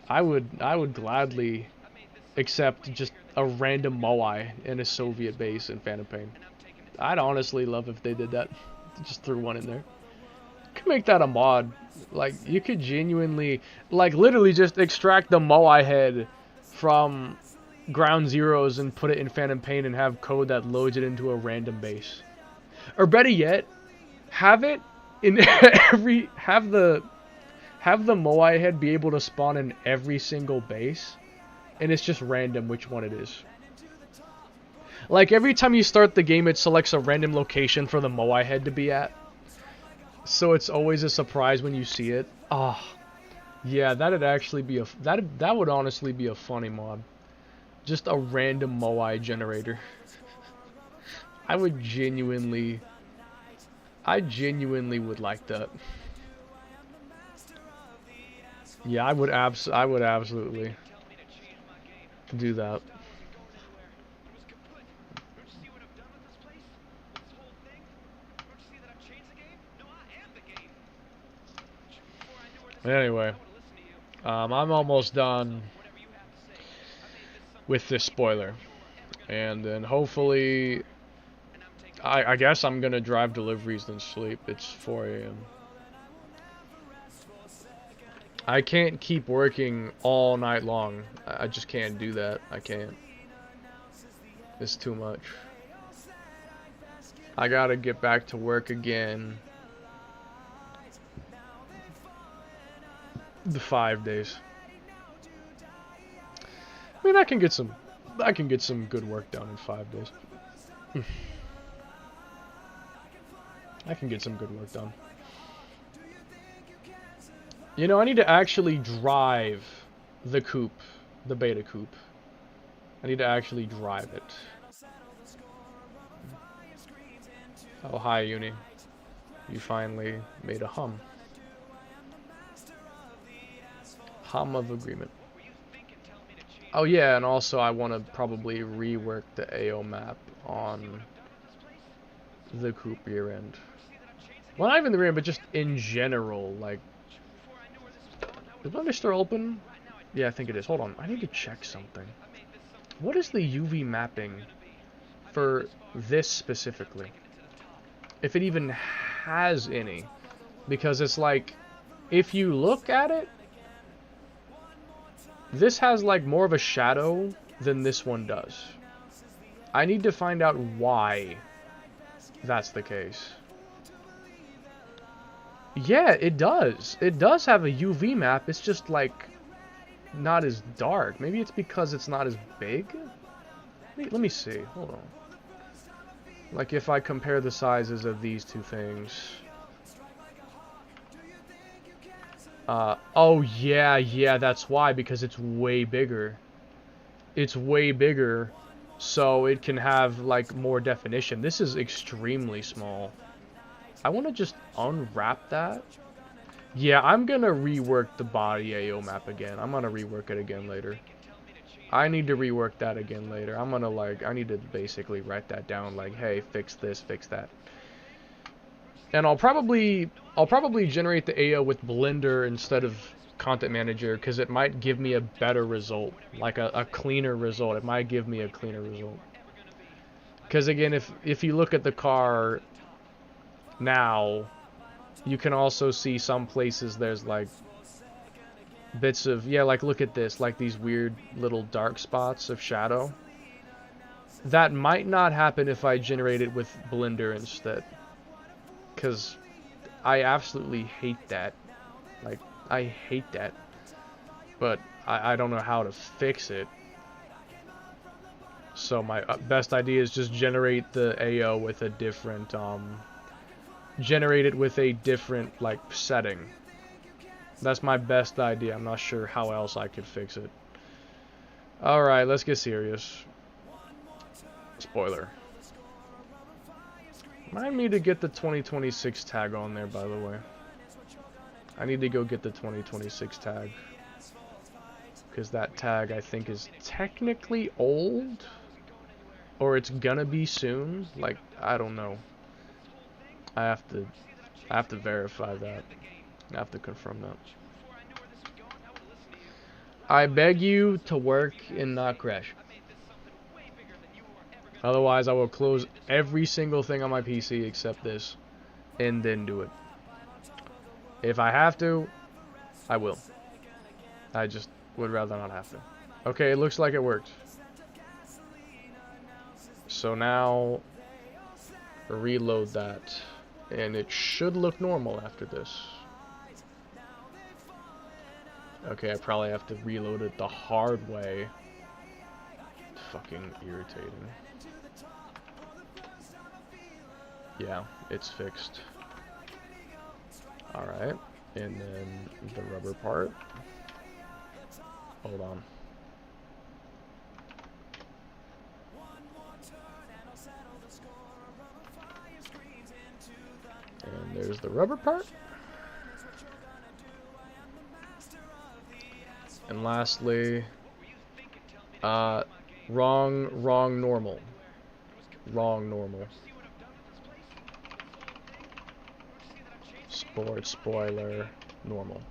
I would gladly accept just a random Moai in a Soviet base in Phantom Pain. I'd honestly love if they did that. Just threw one in there. Could make that a mod. Like you could genuinely, like literally just extract the Moai head from Ground Zeroes and put it in Phantom Pain and have code that loads it into a random base. Or better yet, have it in every have the Moai head be able to spawn in every single base, and it's just random which one it is. Like every time you start the game, it selects a random location for the Moai head to be at. So it's always a surprise when you see it. Ah, oh, yeah, that'd actually be that would honestly be a funny mod. Just a random Moai generator. I genuinely would like that. Yeah, I would absolutely do that. Anyway, I'm almost done with this spoiler, and then hopefully, I guess I'm gonna drive deliveries then sleep. It's 4 a.m. I can't keep working all night long. I just can't do that. I can't. It's too much. I gotta get back to work again. The 5 days. I mean, I can get some good work done in 5 days. I can get some good work done. You know, I need to actually drive the coupe, the beta coupe. I need to actually drive it. Oh, hi, Uni. You finally made a hum. Hum of agreement. Oh yeah, and also I want to probably rework the AO map on the coupe rear end. Well, not even the rear end, but just in general, like... Is my Mr. open? Yeah, I think it is. Hold on, I need to check something. What is the UV mapping for this specifically? If it even has any. Because it's like, if you look at it, this has like more of a shadow than this one does. I need to find out why that's the case. Yeah, it does. It does have a UV map. It's just like not as dark. Maybe it's because it's not as big? Let me see. Hold on. Like if I compare the sizes of these two things. Oh yeah, that's why, because it's way bigger. It's way bigger, so it can have like more definition. This is extremely small. I want to just unwrap that. Yeah, I'm gonna rework the body AO map again. I'm gonna rework it again later. I need to rework that again later. I'm gonna like, I need to basically write that down, like, hey, fix this, fix that. And I'll probably generate the AO with Blender instead of Content Manager, because it might give me a better result, like a cleaner result. It might give me a cleaner result. Because again, if you look at the car now, you can also see some places there's like bits of, yeah, like look at this, like these weird little dark spots of shadow. That might not happen if I generate it with Blender instead. Because I absolutely hate that. Like, I hate that. But I don't know how to fix it. So my best idea is just generate the AO with a different, generate it with a different, like, setting. That's my best idea. I'm not sure how else I could fix it. Alright, let's get serious. Spoiler. Remind me to get the 2026 tag on there, by the way. I need to go get the 2026 tag. Because that tag, I think, is technically old. Or it's gonna be soon. Like, I don't know. I have to verify that. I have to confirm that. I beg you to work and not crash. Otherwise, I will close every single thing on my PC except this, and then do it. If I have to, I will. I just would rather not have to. Okay, it looks like it worked. So now, reload that, and it should look normal after this. Okay, I probably have to reload it the hard way. Fucking irritating. Yeah, it's fixed. Alright, and then the rubber part. Hold on. And there's the rubber part. And lastly, wrong normal. Wrong normal. Sport, spoiler, normal.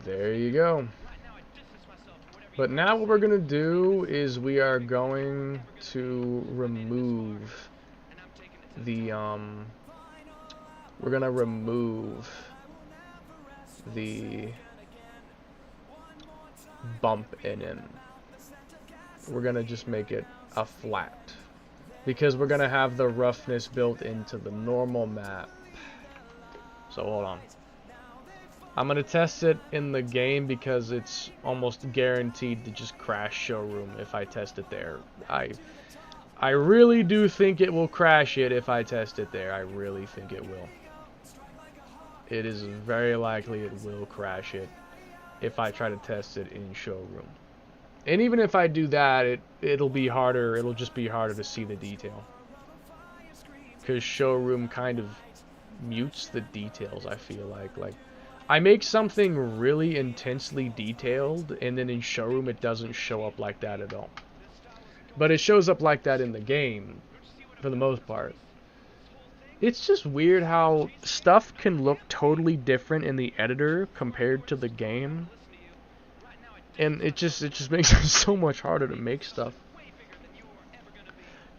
There you go. But now what we're gonna do is we are going to remove the, we're gonna remove the bump in him. We're gonna just make it a flat, because we're gonna have the roughness built into the normal map. So hold on, I'm gonna test it in the game because it's almost guaranteed to just crash showroom if I test it there. I really do think it will crash it if I test it there. I really think it will. It is very likely it will crash it if I try to test it in showroom. And even if I do that, it'll be harder. It'll just be harder to see the detail, because showroom kind of mutes the details. I feel like I make something really intensely detailed, and then in showroom it doesn't show up like that at all. But it shows up like that in the game for the most part. It's just weird how stuff can look totally different in the editor compared to the game. And it just makes it so much harder to make stuff.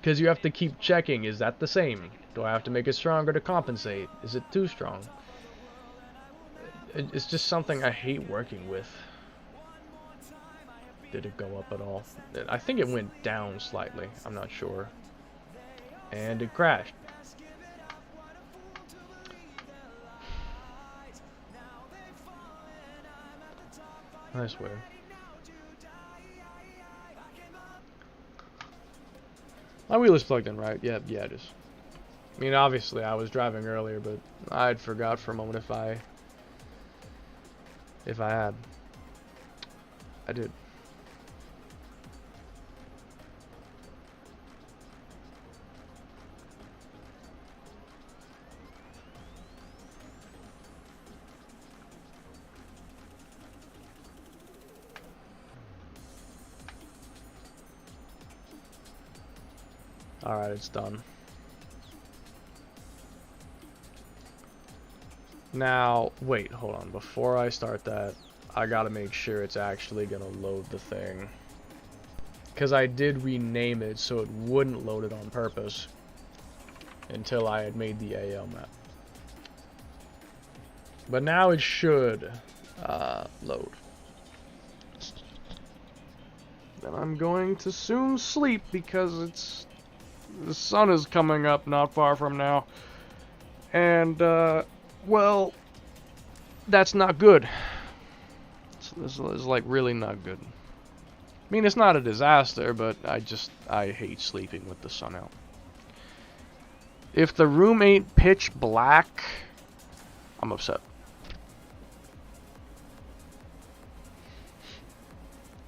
Because you have to keep checking, is that the same? Do I have to make it stronger to compensate? Is it too strong? It's just something I hate working with. Did it go up at all? I think it went down slightly. I'm not sure. And it crashed. I swear. My wheel is plugged in, right? Yeah, it is. I mean, obviously, I was driving earlier, but I'd forgot for a moment if I had. I did. Alright, it's done. Now, wait, hold on. Before I start that, I gotta make sure it's actually gonna load the thing. Because I did rename it so it wouldn't load it on purpose until I had made the AL map. But now it should load. Then I'm going to soon sleep because the sun is coming up not far from now. And, well, that's not good. This is like really not good. I mean, it's not a disaster, but I hate sleeping with the sun out. If the room ain't pitch black, I'm upset.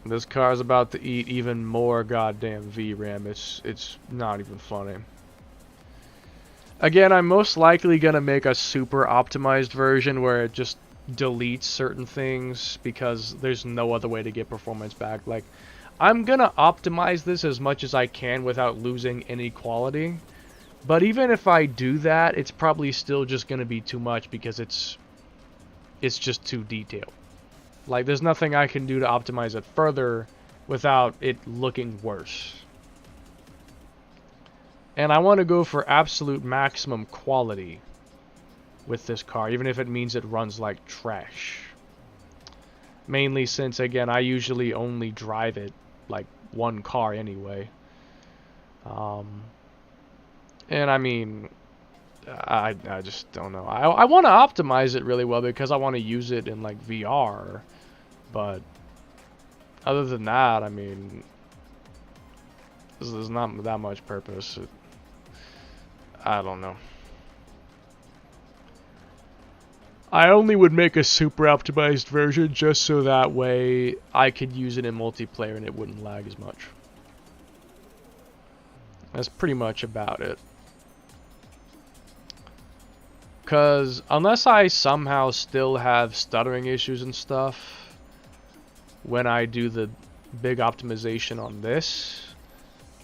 This car's about to eat even more goddamn VRAM. It's not even funny. Again, I'm most likely gonna make a super optimized version where it just deletes certain things because there's no other way to get performance back. Like, I'm gonna optimize this as much as I can without losing any quality. But even if I do that, it's probably still just gonna be too much because it's just too detailed. Like, there's nothing I can do to optimize it further without it looking worse. And I want to go for absolute maximum quality with this car, even if it means it runs like trash. Mainly since, again, I usually only drive it like one car anyway. And I mean, I just don't know. I want to optimize it really well because I want to use it in like VR. But other than that, I mean, there's not that much purpose. I don't know. I only would make a super optimized version just so that way I could use it in multiplayer and it wouldn't lag as much. That's pretty much about it. Because unless I somehow still have stuttering issues and stuff when I do the big optimization on this,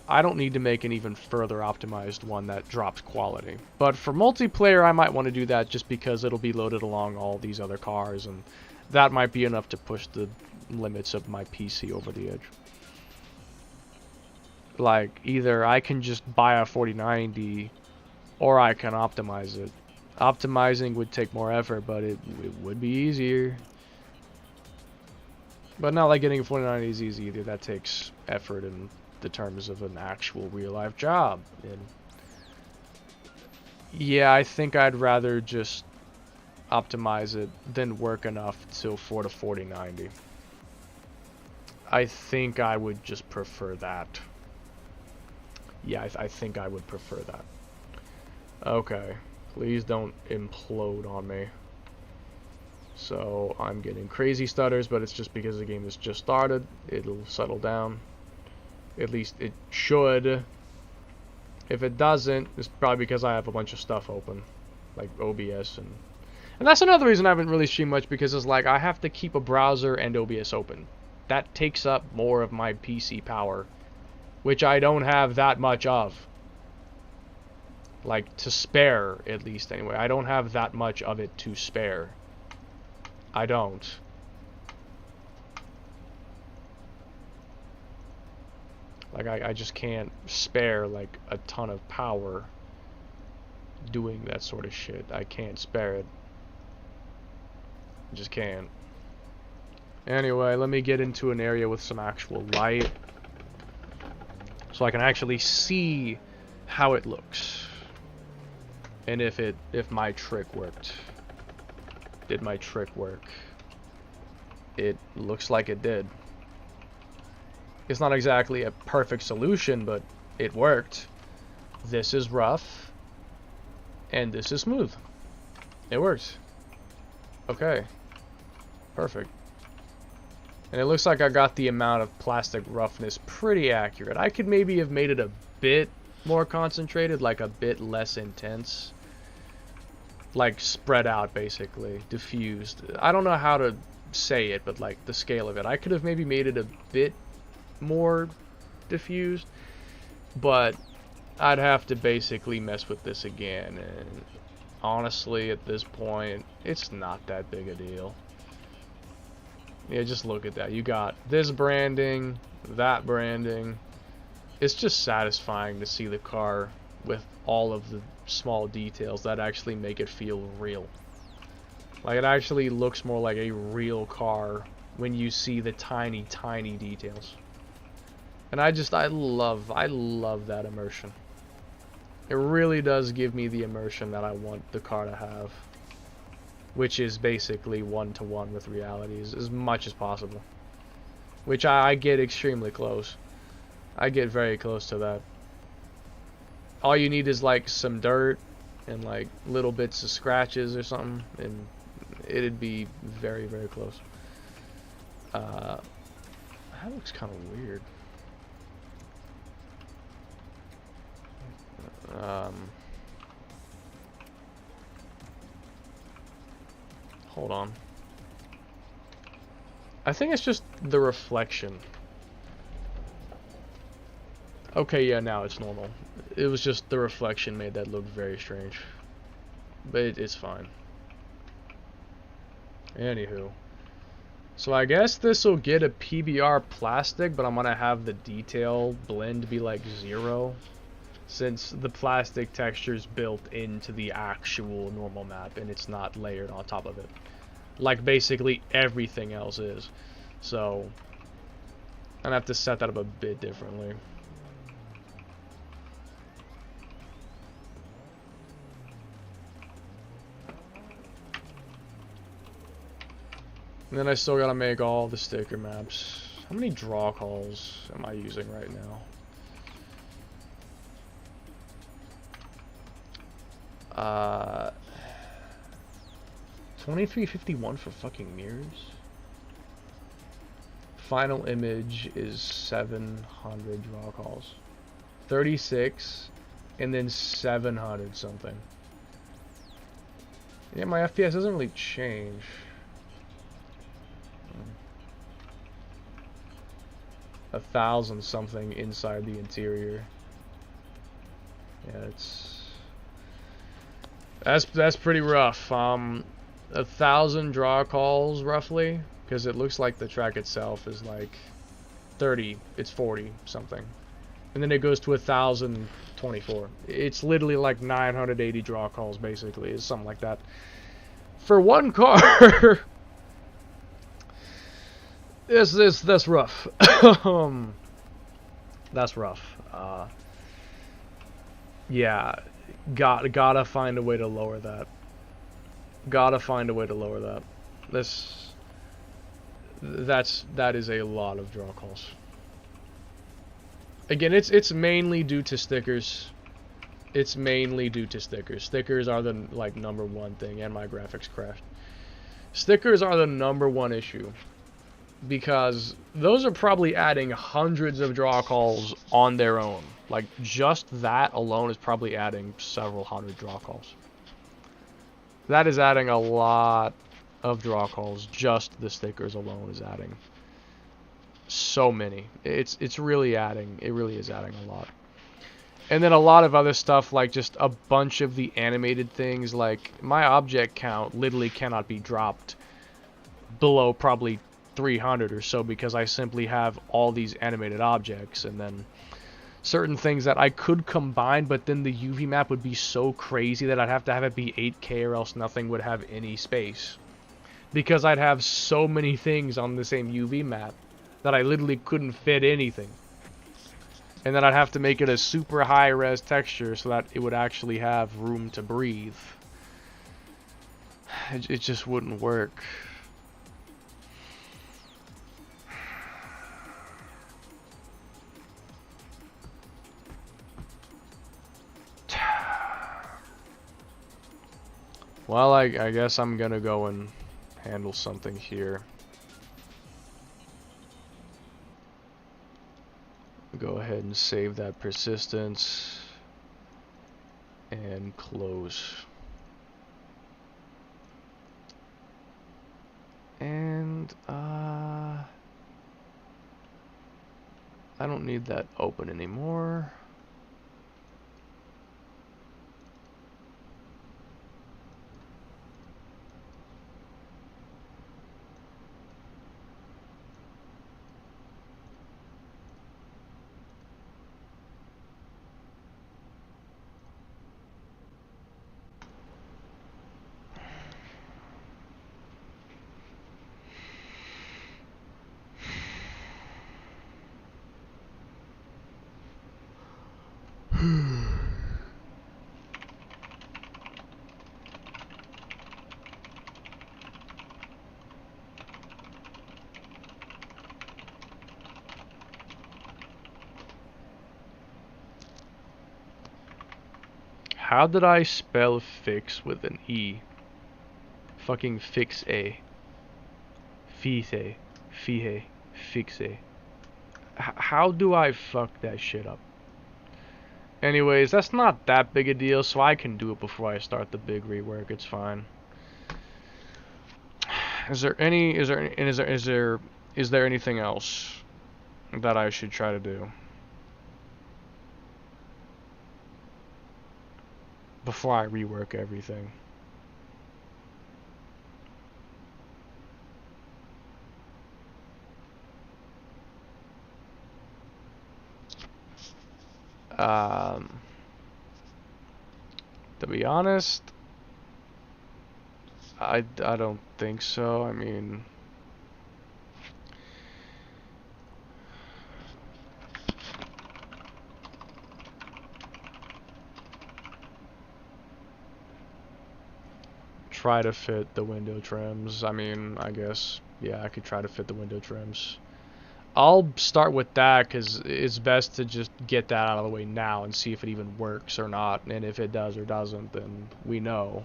I don't need to make an even further optimized one that drops quality. But for multiplayer, I might want to do that just because it'll be loaded along all these other cars, and that might be enough to push the limits of my PC over the edge. Like, either I can just buy a 4090 or I can optimize it. Optimizing would take more effort, but it would be easier. But not like getting a 4090 is easy either. That takes effort in the terms of an actual real-life job. And yeah, I think I'd rather just optimize it than work enough to afford a 4090. I think I would just prefer that. Yeah, I think I would prefer that. Okay. Please don't implode on me. So, I'm getting crazy stutters, but it's just because the game has just started. It'll settle down. At least it should. If it doesn't, it's probably because I have a bunch of stuff open. Like OBS and that's another reason I haven't really streamed much, because it's like I have to keep a browser and OBS open. That takes up more of my PC power, which I don't have that much of. Like, to spare, at least, anyway. I don't have that much of it to spare. I don't. Like, I just can't spare, like, a ton of power doing that sort of shit. I can't spare it. I just can't. Anyway, let me get into an area with some actual light, so I can actually see how it looks. And if my trick worked. Did my trick work? It looks like it did. It's not exactly a perfect solution, but it worked. This is rough, and this is smooth. It works. Okay. Perfect. And it looks like I got the amount of plastic roughness pretty accurate. I could maybe have made it a bit more concentrated, like a bit less intense. Like spread out, basically. Diffused. I don't know how to say it, but like the scale of it. I could have maybe made it a bit more diffused, but I'd have to basically mess with this again, and honestly, at this point, it's not that big a deal. Yeah, just look at that. You got this branding, that branding. It's just satisfying to see the car with all of the small details that actually make it feel real. Like, it actually looks more like a real car when you see the tiny, tiny details. And I love that immersion. It really does give me the immersion that I want the car to have, which is basically one-to-one with reality as much as possible. Which I get extremely close. I get very close to that. All you need is like some dirt and like little bits of scratches or something, and it'd be very, very close. That looks kind of weird. Hold on. I think it's just the reflection. Okay, yeah, now it's normal. It was just the reflection made that look very strange. But it's fine. Anywho. So I guess this will get a PBR plastic, but I'm gonna have the detail blend be like 0. Since the plastic texture is built into the actual normal map and it's not layered on top of it. Like basically everything else is. So I'm gonna have to set that up a bit differently. And then I still gotta make all the sticker maps. How many draw calls am I using right now? 2351 for fucking mirrors. Final image is 700 draw calls. 36 and then 700 something. Yeah, my FPS doesn't really change. 1,000 something inside the interior. Yeah, that's pretty rough. 1,000 draw calls roughly, because it looks like the track itself is like 30. It's 40 something, and then it goes to 1,024. It's literally like 980 draw calls basically. It's something like that for one car. That's rough. That's rough. Yeah, gotta find a way to lower that. Gotta find a way to lower that. That is a lot of draw calls. Again, it's mainly due to stickers. It's mainly due to stickers. Stickers are the like #1 thing, and my graphics crashed. Stickers are the #1 issue. Because those are probably adding hundreds of draw calls on their own. Like, just that alone is probably adding several hundred draw calls. That is adding a lot of draw calls. Just the stickers alone is adding so many. It's really adding. It really is adding a lot. And then a lot of other stuff, like just a bunch of the animated things. Like, my object count literally cannot be dropped below probably 300 or so, because I simply have all these animated objects, and then certain things that I could combine, but then the UV map would be so crazy that I'd have to have it be 8K or else nothing would have any space, because I'd have so many things on the same UV map that I literally couldn't fit anything, and then I'd have to make it a super high res texture so that it would actually have room to breathe. It just wouldn't work. Well, I guess I'm gonna go and handle something here. Go ahead and save that persistence and close. And I don't need that open anymore. How did I spell fix with an E? Fucking fix a. Fixe. Fihe. Fixe. How do I fuck that shit up? Anyways, that's not that big a deal, so I can do it before I start the big rework. It's fine. Is there anything else that I should try to do before I rework everything? To be honest, I don't think so. I mean, try to fit the window trims. I mean, I guess, yeah, I could try to fit the window trims. I'll start with that because it's best to just get that out of the way now and see if it even works or not. And if it does or doesn't, then we know.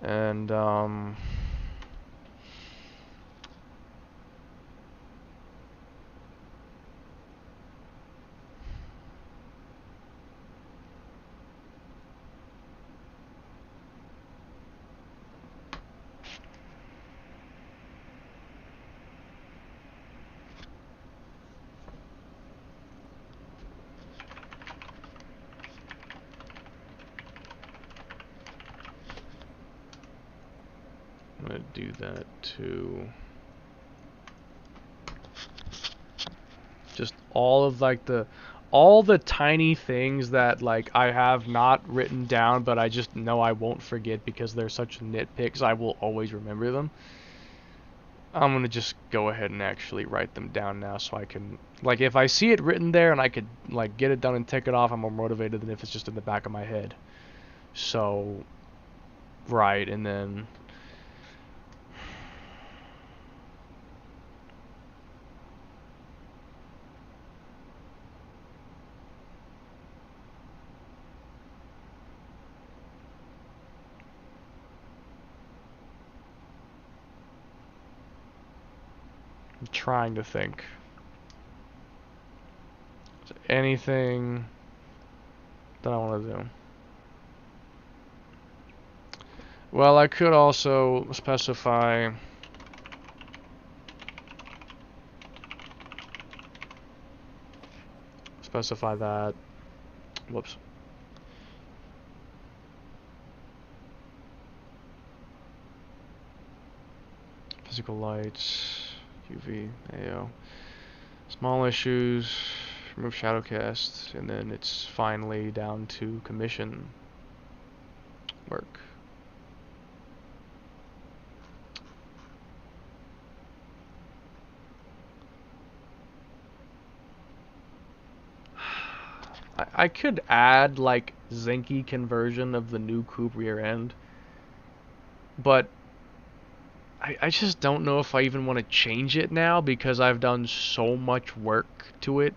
And, I'm gonna do that too. Just all of like all the tiny things that like I have not written down, but I just know I won't forget because they're such nitpicks. I will always remember them. I'm gonna just go ahead and actually write them down now so I can, like, if I see it written there and I could like get it done and tick it off, I'm more motivated than if it's just in the back of my head. So, right, and then I'm trying to think. Is there anything that I want to do? Well, I could also specify that. Whoops. Physical lights, UV, AO. Small issues, remove shadow cast, and then it's finally down to commission work. I could add like Zinky conversion of the new coupe rear end, but I just don't know if I even want to change it now because I've done so much work to it.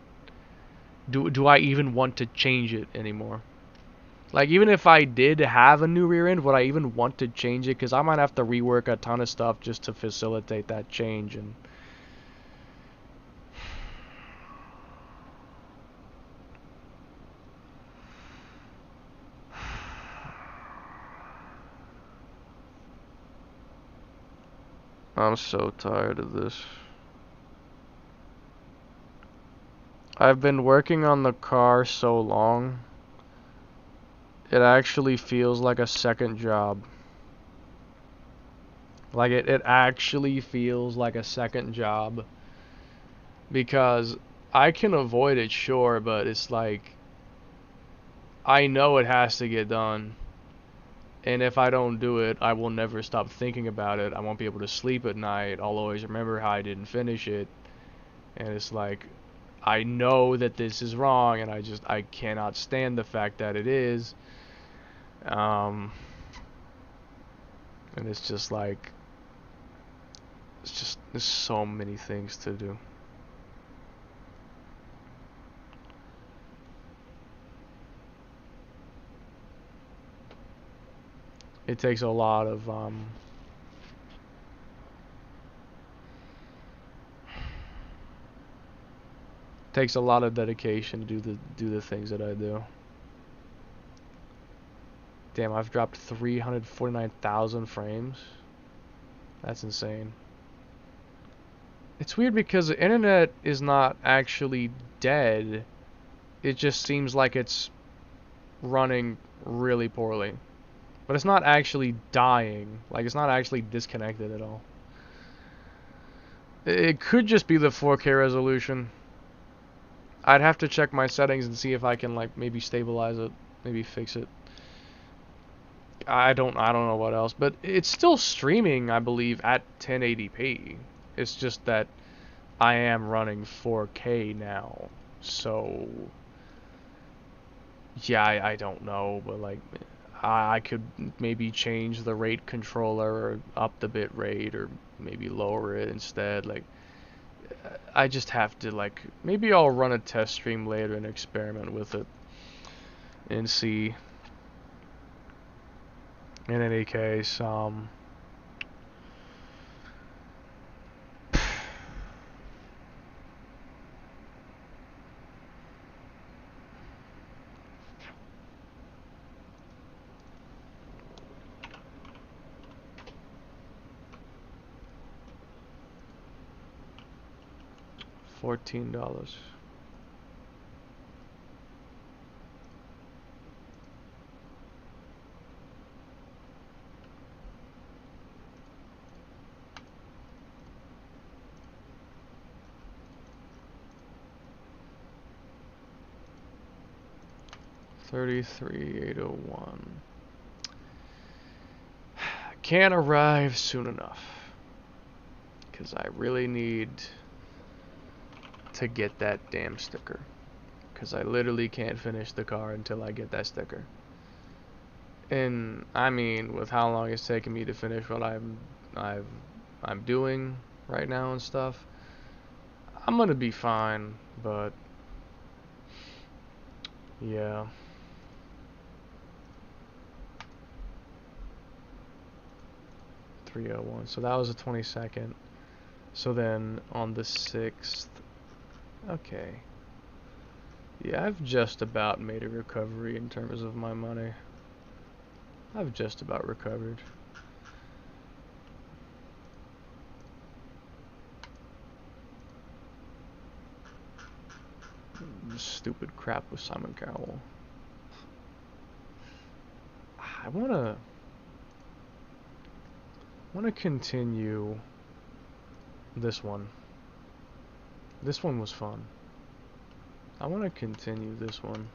Do I even want to change it anymore? Like, even if I did have a new rear end, would I even want to change it? Because I might have to rework a ton of stuff just to facilitate that change. And I'm so tired of this. I've been working on the car so long, it actually feels like a second job. Like, it actually feels like a second job. Because I can avoid it, sure, but it's like, I know it has to get done. And if I don't do it, I will never stop thinking about it. I won't be able to sleep at night. I'll always remember how I didn't finish it. And it's like, I know that this is wrong, and I cannot stand the fact that it is. And it's just like, there's so many things to do. It takes a lot of dedication to do the things that I do. Damn, I've dropped 349,000 frames. That's insane. It's weird because the internet is not actually dead. It just seems like it's running really poorly. But it's not actually dying. Like, it's not actually disconnected at all. It could just be the 4K resolution. I'd have to check my settings and see if I can, like, maybe stabilize it, maybe fix it. I don't know what else, but it's still streaming, I believe, at 1080p. It's just that I am running 4K now. So yeah, I don't know, but like I could maybe change the rate controller or up the bit rate or maybe lower it instead. Like, I just have to, like, maybe I'll run a test stream later and experiment with it and see. In any case, $14. $33,801. Can't arrive soon enough, because I really need to get that damn sticker, because I literally can't finish the car until I get that sticker. And I mean, with how long it's taken me to finish what I'm doing right now and stuff, I'm gonna be fine. But yeah. $301. So that was the 22nd. So then on the 6th, okay. Yeah, I've just about made a recovery in terms of my money. I've just about recovered. Stupid crap with Simon Cowell. I wanna continue this one. This one was fun. I want to continue this one.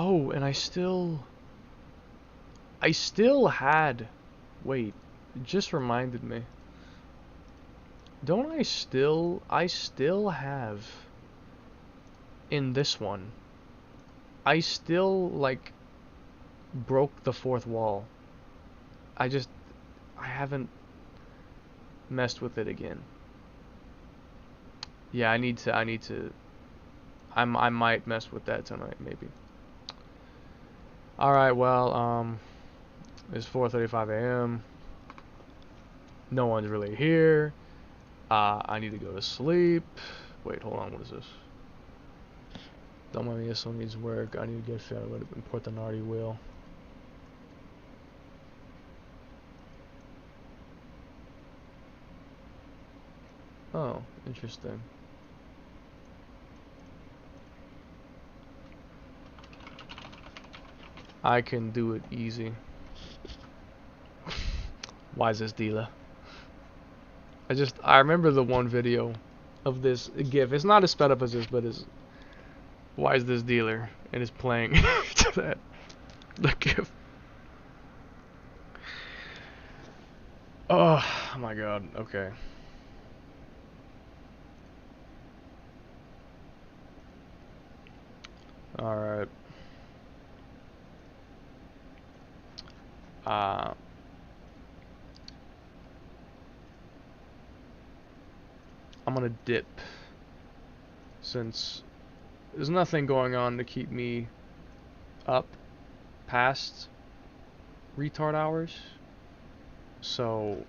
Oh, and I still had, wait, it just reminded me. Don't I still have in this one, I still, like, broke the fourth wall. I haven't messed with it again. Yeah, I might mess with that tonight, maybe. Alright, well, it's 4:35 a.m. No one's really here. I need to go to sleep. Wait, hold on, what is this? Don't mind me, this one needs work. I need to get fed with a Portinardi wheel. Oh, interesting. I can do it easy. Why is this dealer? I remember the one video of this GIF. It's not as sped up as this, but it's why is this dealer? And it's playing to that the GIF. Oh my god, okay. Alright. I'm gonna dip, since there's nothing going on to keep me up past retard hours. So